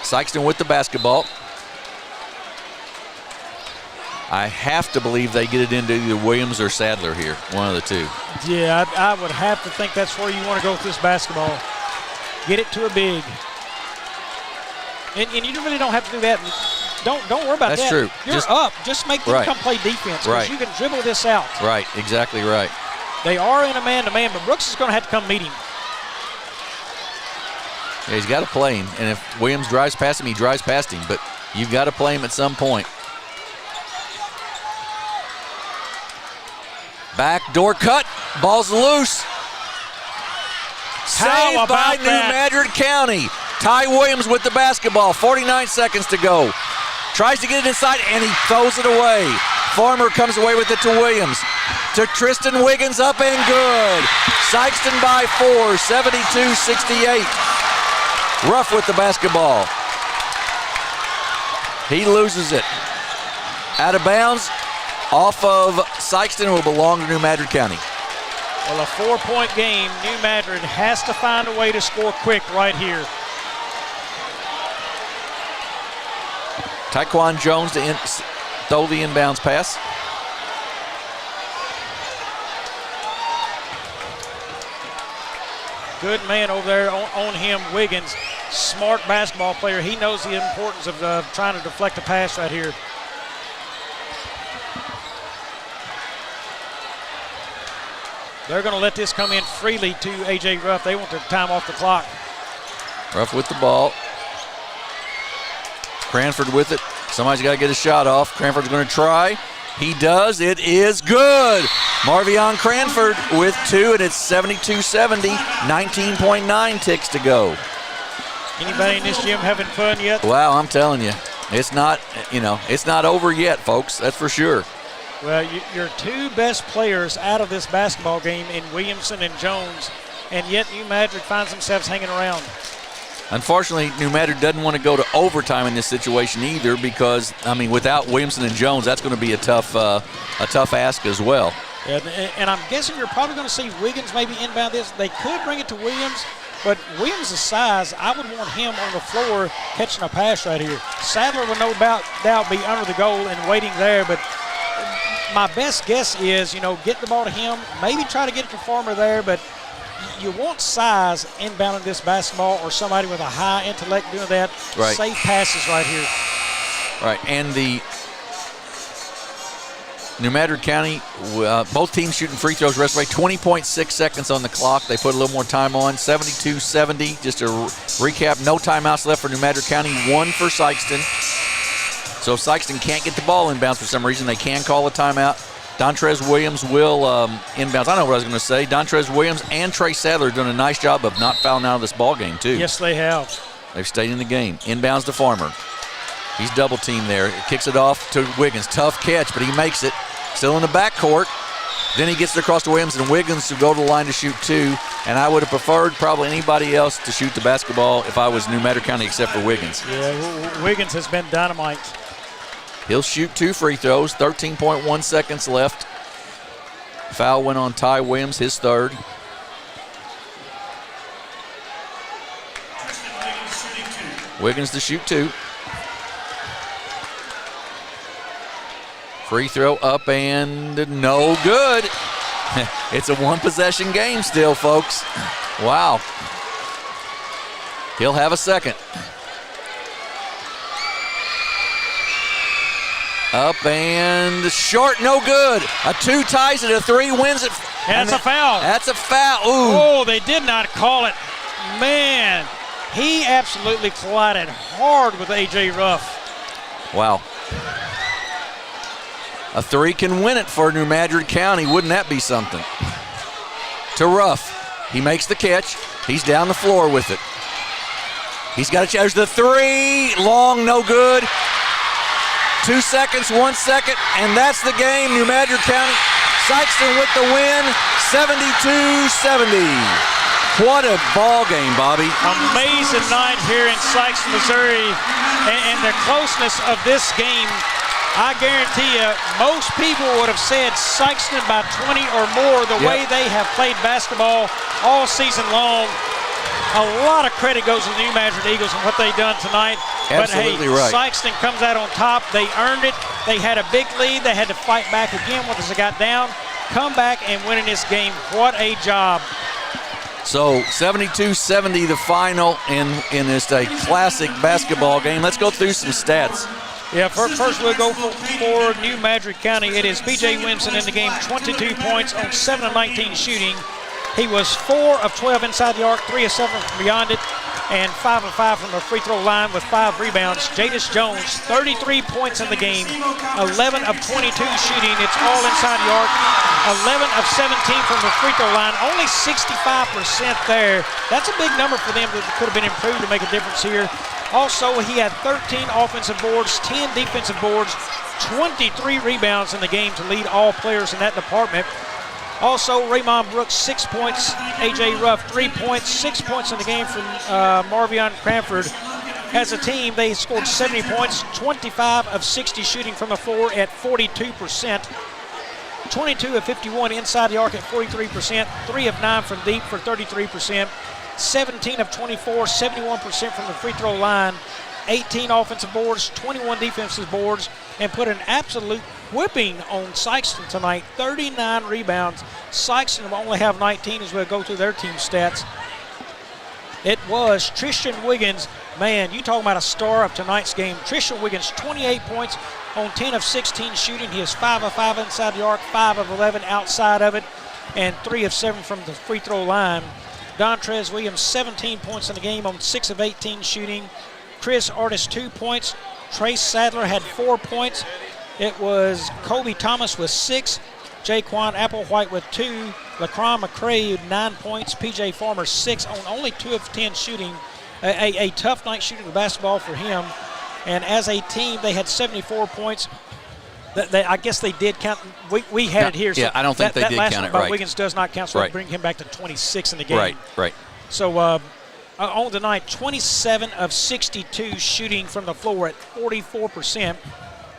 Sikeston with the basketball. I have to believe they get it into either Williams or Sadler here, one of the two. Yeah, I would have to think that's where you want to go with this basketball. Get it to a big. And you really don't have to do that. Don't worry about that. That's true. You're up. Just make them come play defense because you can dribble this out. Right, exactly right. They are in a man-to-man, but Brooks is going to have to come meet him. Yeah, he's got to play him, and if Williams drives past him, he drives past him, but you've got to play him at some point. Backdoor cut, ball's loose. Saved by New Madrid County. Ty Williams with the basketball, 49 seconds to go. Tries to get it inside, and he throws it away. Farmer comes away with it to Williams. To Tristan Wiggins, up and good. Sikeston by 4, 72-68. Ruff with the basketball. He loses it. Out of bounds, off of Sikeston, will belong to New Madrid County. Well, a 4-point game. New Madrid has to find a way to score quick right here. Taekwon Jones to throw the inbounds pass. Good man over there on him, Wiggins. Smart basketball player. He knows the importance of trying to deflect a pass right here. They're going to let this come in freely to A.J. Ruff. They want to time off the clock. Ruff with the ball. Cranford with it. Somebody's got to get a shot off. Cranford's going to try. He does. It is good. Marvion Cranford with 2, and it's 72-70. 19.9 ticks to go. Anybody in this gym having fun yet? Wow, I'm telling you. It's not, it's not over yet, folks. That's for sure. Well, your two best players out of this basketball game in Williamson and Jones, and yet New Madrid finds themselves hanging around. Unfortunately, New Madrid doesn't want to go to overtime in this situation either because, without Williamson and Jones, that's going to be a tough ask as well. And I'm guessing you're probably going to see Wiggins maybe inbound this. They could bring it to Williams, but Williams' size, I would want him on the floor catching a pass right here. Sadler would no doubt be under the goal and waiting there, but my best guess is, get the ball to him, maybe try to get it to Farmer there, but you want size inbounding this basketball or somebody with a high intellect doing that. Right. Safe passes right here. Right, and the New Madrid County, both teams shooting free throws rest away. 20.6 seconds on the clock. They put a little more time on. 72-70. Just to recap, no timeouts left for New Madrid County, 1 for Sikeston. So if Sikeston can't get the ball inbounds for some reason, they can call a timeout. Dontrez Williams will inbounds. I know what I was going to say. Dontrez Williams and Trey Sadler are doing a nice job of not fouling out of this ball game, too. Yes, they have. They've stayed in the game. Inbounds to Farmer. He's double teamed there. Kicks it off to Wiggins. Tough catch, but he makes it. Still in the backcourt. Then he gets it across to Williams, and Wiggins to go to the line to shoot 2. And I would have preferred probably anybody else to shoot the basketball if I was New Madrid County except for Wiggins. Yeah, Wiggins has been dynamite. He'll shoot 2 free throws. 13.1 seconds left. Foul went on Ty Williams, his third. Wiggins to shoot 2. Free throw up and no good. It's a one-possession game still, folks. Wow. He'll have a second. Up and short, no good. A 2 ties it, a 3 wins it. That's a foul. That's a foul. Ooh. Oh, they did not call it. Man, he absolutely collided hard with A.J. Ruff. Wow. A 3 can win it for New Madrid County. Wouldn't that be something? To Ruff. He makes the catch. He's down the floor with it. He's got to charge the 3. Long, no good. 2 seconds, 1 second, and that's the game. New Madrid County, Sikeston with the win, 72-70. What a ball game, Bobby. Amazing night here in Sikeston, Missouri, and the closeness of this game. I guarantee you, most people would have said Sikeston by 20 or more the way they have played basketball all season long. A lot of credit goes to the New Madrid Eagles and what they've done tonight. Absolutely but hey, right. Sikeston comes out on top. They earned it. They had a big lead. They had to fight back again once they got down. Come back and winning this game. What a job. So 72-70 the final in this a classic basketball game. Let's go through some stats. Yeah, first we'll go for New Madrid County. It is B.J. Winston in the game, 22 points on 7 of 19 shooting. He was 4 of 12 inside the arc, 3 of 7 from beyond it, and 5 of 5 from the free throw line with 5 rebounds. Jadis Jones, 33 points in the game, 11 of 22 shooting. It's all inside the arc. 11 of 17 from the free throw line, only 65% there. That's a big number for them that could have been improved to make a difference here. Also, he had 13 offensive boards, 10 defensive boards, 23 rebounds in the game to lead all players in that department. Also, Raymond Brooks, 6 points. A.J. Ruff, 3 points, 6 points in the game from Marvion Cranford. As a team, they scored 70 points, 25 of 60 shooting from the floor at 42%. 22 of 51 inside the arc at 43%. 3 of 9 from deep for 33%. 17 of 24, 71% from the free throw line. 18 offensive boards, 21 defensive boards, and put an absolute whipping on Sikeston tonight. 39 rebounds. Sikeston will only have 19 as we'll go through their team stats. It was Tristan Wiggins. Man, you talking about a star of tonight's game. Tristan Wiggins, 28 points on 10 of 16 shooting. He is 5 of 5 inside the arc, 5 of 11 outside of it, and 3 of 7 from the free throw line. Dontrez Williams, 17 points in the game on 6 of 18 shooting. Chris Artis, 2 points. Trace Sadler had 4 points. It was Kobe Thomas with 6. Jaquan Applewhite with 2. LaCron McCray with 9 points. PJ Farmer 6 on only 2 of 10 shooting. A tough night shooting the basketball for him. And as a team, they had 74 points. I guess they did count. We had it here. So yeah, I don't think they did count it right. Wiggins does not count, so bring him back to 26 in the game. Right. So on the night, 27 of 62 shooting from the floor at 44%.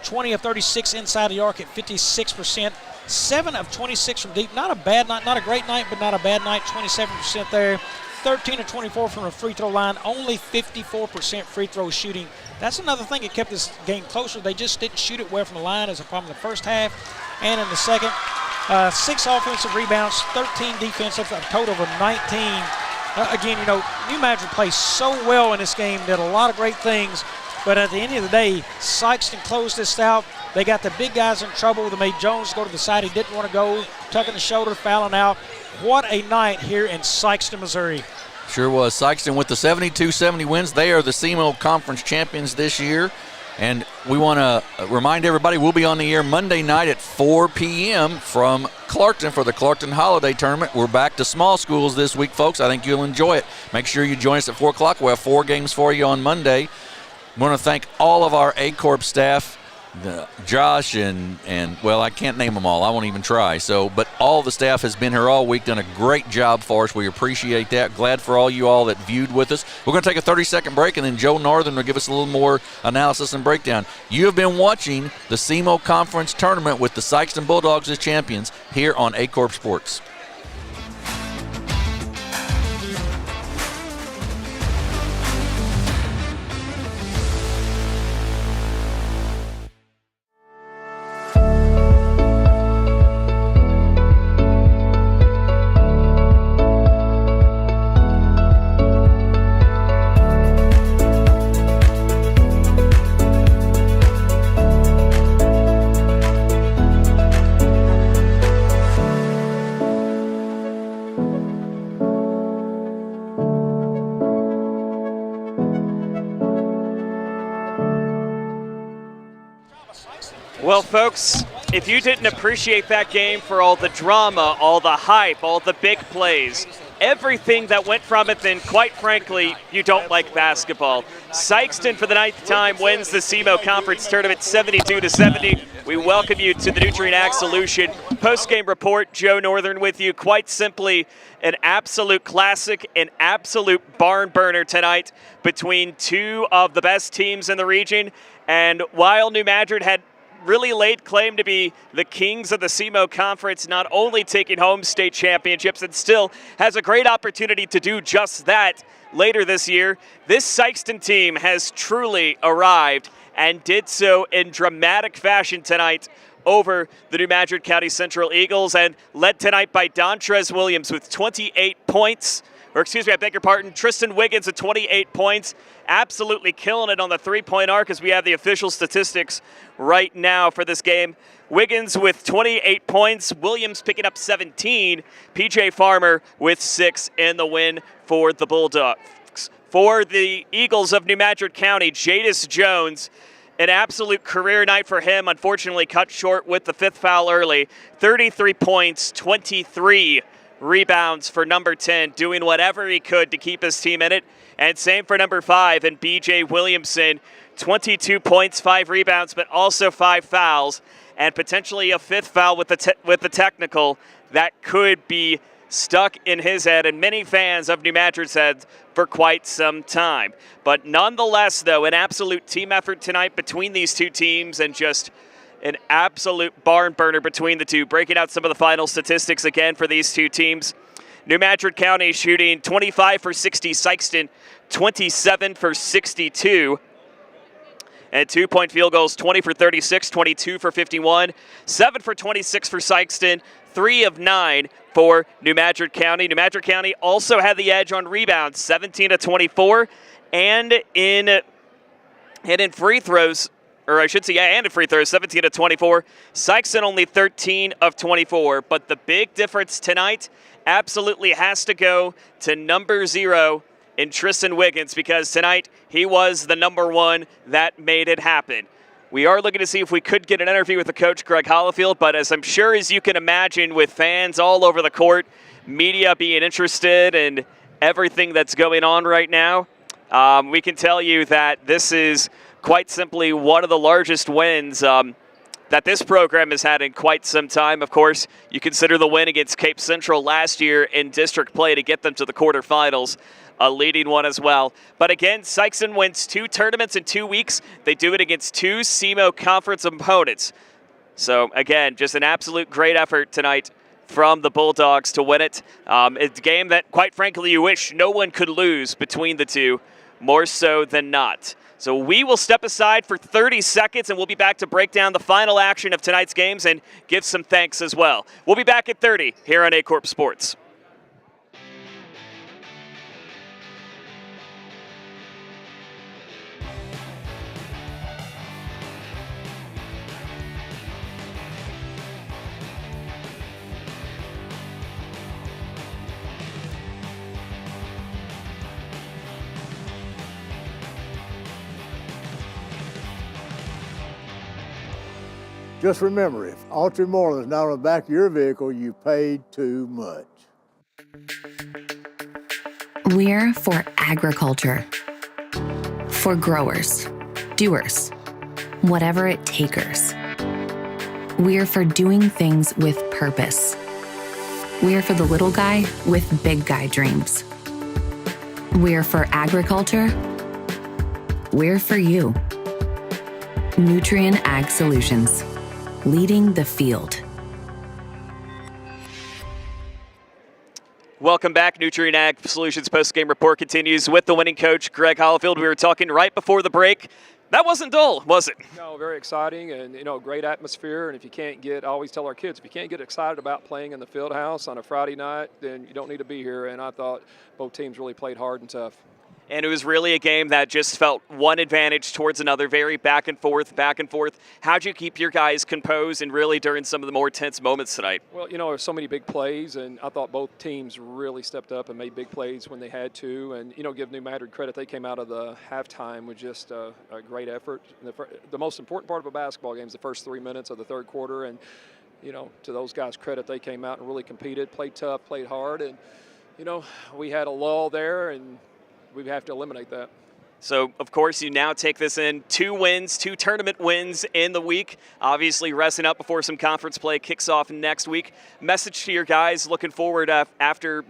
20 of 36 inside the arc at 56%. 7 of 26 from deep. Not a bad night, not a great night, but not a bad night. 27% there. 13 of 24 from the free throw line. Only 54% free throw shooting. That's another thing that kept this game closer. They just didn't shoot it well from the line as a problem in the first half and in the second. 6 offensive rebounds, 13 defensive, a total of 19. Again, you know, New Madrid plays so well in this game, did a lot of great things, but at the end of the day, Sikeston closed this out. They got the big guys in trouble. They made Jones go to the side. He didn't want to go, tucking the shoulder, fouling out. What a night here in Sikeston, Missouri. Sure was. Sikeston with the 72-70 wins. They are the SEMO Conference champions this year. And we want to remind everybody we'll be on the air Monday night at 4 p.m. from Clarkton for the Clarkton Holiday Tournament. We're back to small schools this week, folks. I think you'll enjoy it. Make sure you join us at 4 o'clock. We'll have 4 games for you on Monday. I want to thank all of our A-Corp staff, Josh and well, I can't name them all. I won't even try. But all the staff has been here all week, done a great job for us. We appreciate that. Glad for all you all that viewed with us. We're going to take a 30-second break, and then Joe Northern will give us a little more analysis and breakdown. You have been watching the SEMO Conference Tournament with the Sikeston Bulldogs as champions here on A-Corp Sports. Well, folks, if you didn't appreciate that game for all the drama, all the hype, all the big plays, everything that went from it, then quite frankly, you don't like basketball. Sikeston, for the 9th time, wins the SEMO Conference Tournament 72-70. We welcome you to the Nutrient Ag Solution post-game report. Joe Northern with you. Quite simply, an absolute classic, an absolute barn burner tonight between two of the best teams in the region. And while New Madrid had really laid claim to be the kings of the SEMO Conference, not only taking home state championships, and still has a great opportunity to do just that later this year, this Sikeston team has truly arrived and did so in dramatic fashion tonight over the New Madrid County Central Eagles, and led tonight by Dontrez Williams with 28 points. Or excuse me, I beg your pardon, Tristan Wiggins with 28 points. Absolutely killing it on the three-point arc as we have the official statistics right now for this game. Wiggins with 28 points, Williams picking up 17, PJ Farmer with 6 in the win for the Bulldogs. For the Eagles of New Madrid County, Jadis Jones, an absolute career night for him, unfortunately cut short with the 5th foul early. 33 points, 23 rebounds for number 10, doing whatever he could to keep his team in it. And same for number 5 and BJ Williamson, 22 points, 5 rebounds, but also 5 fouls, and potentially a 5th foul with the technical that could be stuck in his head and many fans of New Madrid's head for quite some time. But nonetheless, though, an absolute team effort tonight between these two teams, and just an absolute barn burner between the two. Breaking out some of the final statistics again for these two teams. New Madrid County shooting 25 for 60, Sikeston 27 for 62. And 2-point field goals, 20 for 36, 22 for 51, 7 for 26 for Sikeston, 3 of 9 for New Madrid County. New Madrid County also had the edge on rebounds, 17-24, and in free throws, or I should say, and in free throws, 17-24. Sikeston only 13 of 24, but the big difference tonight absolutely has to go to number 0 in Tristan Wiggins, because tonight he was the number 1 that made it happen. We are looking to see if we could get an interview with the coach, Greg Hollifield, but as I'm sure as you can imagine, with fans all over the court, media being interested in everything that's going on right now, we can tell you that this is quite simply one of the largest wins that this program has had in quite some time. Of course, you consider the win against Cape Central last year in district play to get them to the quarterfinals, a leading one as well. But again, Sikeston wins 2 tournaments in 2 weeks. They do it against 2 SEMO Conference opponents. So again, just an absolute great effort tonight from the Bulldogs to win it. It's a game that, quite frankly, you wish no one could lose between the two, more so than not. So we will step aside for 30 seconds, and we'll be back to break down the final action of tonight's games and give some thanks as well. We'll be back at 30 here on A-Corp Sports. Just remember, if Ultramorland is not on the back of your vehicle, you paid too much. We're for agriculture. For growers, doers, whatever it takers. We're for doing things with purpose. We're for the little guy with big guy dreams. We're for agriculture. We're for you. Nutrient Ag Solutions. Leading the field. Welcome back. Nutrient Ag Solutions post-game report continues with the winning coach, Greg Hollifield. We were talking right before the break. That wasn't dull, was it? No, very exciting and, great atmosphere. And if you can't I always tell our kids, if you can't get excited about playing in the field house on a Friday night, then you don't need to be here. And I thought both teams really played hard and tough. And it was really a game that just felt one advantage towards another, very back and forth, back and forth. How'd you keep your guys composed and really during some of the more tense moments tonight? Well, there's so many big plays, and I thought both teams really stepped up and made big plays when they had to. And, give New Madrid credit. They came out of the halftime with just a great effort. The most important part of a basketball game is the first 3 minutes of the third quarter. And, to those guys' credit, they came out and really competed, played tough, played hard. And, we had a lull there, and we have to eliminate that. So, of course, you now take this in 2 wins, 2 tournament wins in the week. Obviously, resting up before some conference play kicks off next week. Message to your guys looking forward after,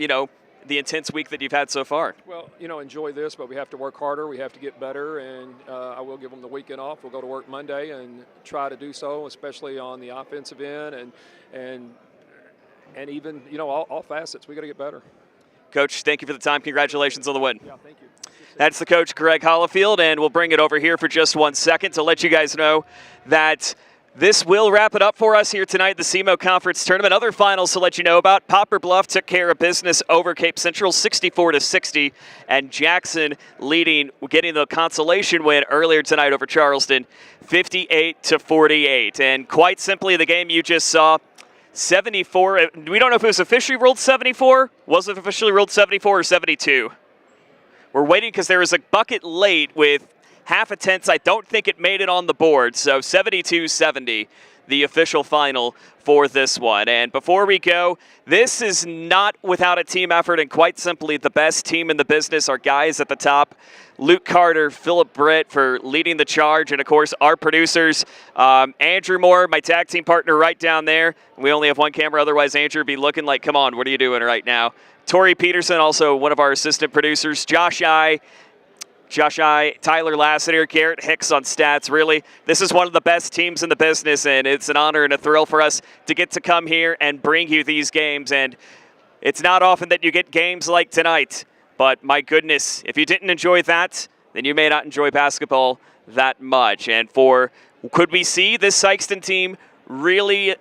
the intense week that you've had so far. Well, enjoy this, but we have to work harder. We have to get better, and I will give them the weekend off. We'll go to work Monday and try to do so, especially on the offensive end and even, all facets. We got to get better. Coach, thank you for the time. Congratulations on the win. Yeah, thank you. That's the coach, Greg Hollifield, and we'll bring it over here for just 1 second to let you guys know that this will wrap it up for us here tonight, the SEMO Conference Tournament. Other finals to let you know about. Poplar Bluff took care of business over Cape Central 64-60, and Jackson getting the consolation win earlier tonight over Charleston 58-48. And quite simply, the game you just saw, 74. We don't know if it was officially ruled 74. Was it officially ruled 74 or 72? We're waiting because there was a bucket late with half a tenth. I don't think it made it on the board. So 72-70, the official final for this one. And before we go, this is not without a team effort, and quite simply the best team in the business. Our guys at the top, Luke Carter, Philip Britt for leading the charge, and of course our producers, Andrew Moore, my tag team partner right down there. We only have one camera, otherwise Andrew would be looking like, come on, what are you doing right now? Tori Peterson, also one of our assistant producers, Josh I, Tyler Lassiter, Garrett Hicks on stats. Really, this is one of the best teams in the business, and it's an honor and a thrill for us to get to come here and bring you these games. And it's not often that you get games like tonight, but my goodness, if you didn't enjoy that, then you may not enjoy basketball that much. And could we see this Sikeston team really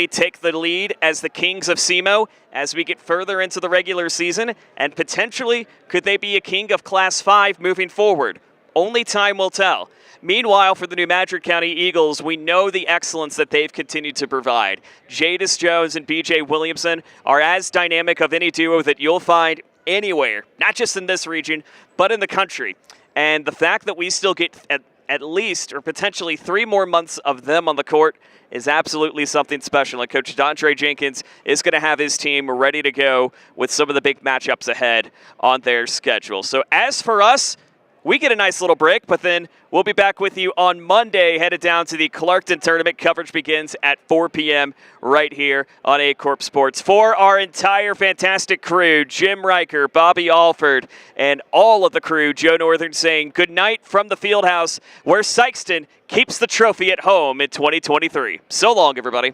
take the lead as the kings of SEMO as we get further into the regular season? And potentially, could they be a king of Class 5 moving forward? Only time will tell. Meanwhile, for the New Madrid County Eagles, we know the excellence that they've continued to provide. Jadis Jones and BJ Williamson are as dynamic of any duo that you'll find anywhere, not just in this region, but in the country. And the fact that we still get at least or potentially 3 more months of them on the court is absolutely something special. And Coach Dontre Jenkins is going to have his team ready to go with some of the big matchups ahead on their schedule. So as for us, we get a nice little break, but then we'll be back with you on Monday, headed down to the Clarkton tournament. Coverage begins at 4 p.m. right here on A Corp Sports. For our entire fantastic crew, Jim Riker, Bobby Alford, and all of the crew, Joe Northern saying good night from the Fieldhouse, where Sikeston keeps the trophy at home in 2023. So long, everybody.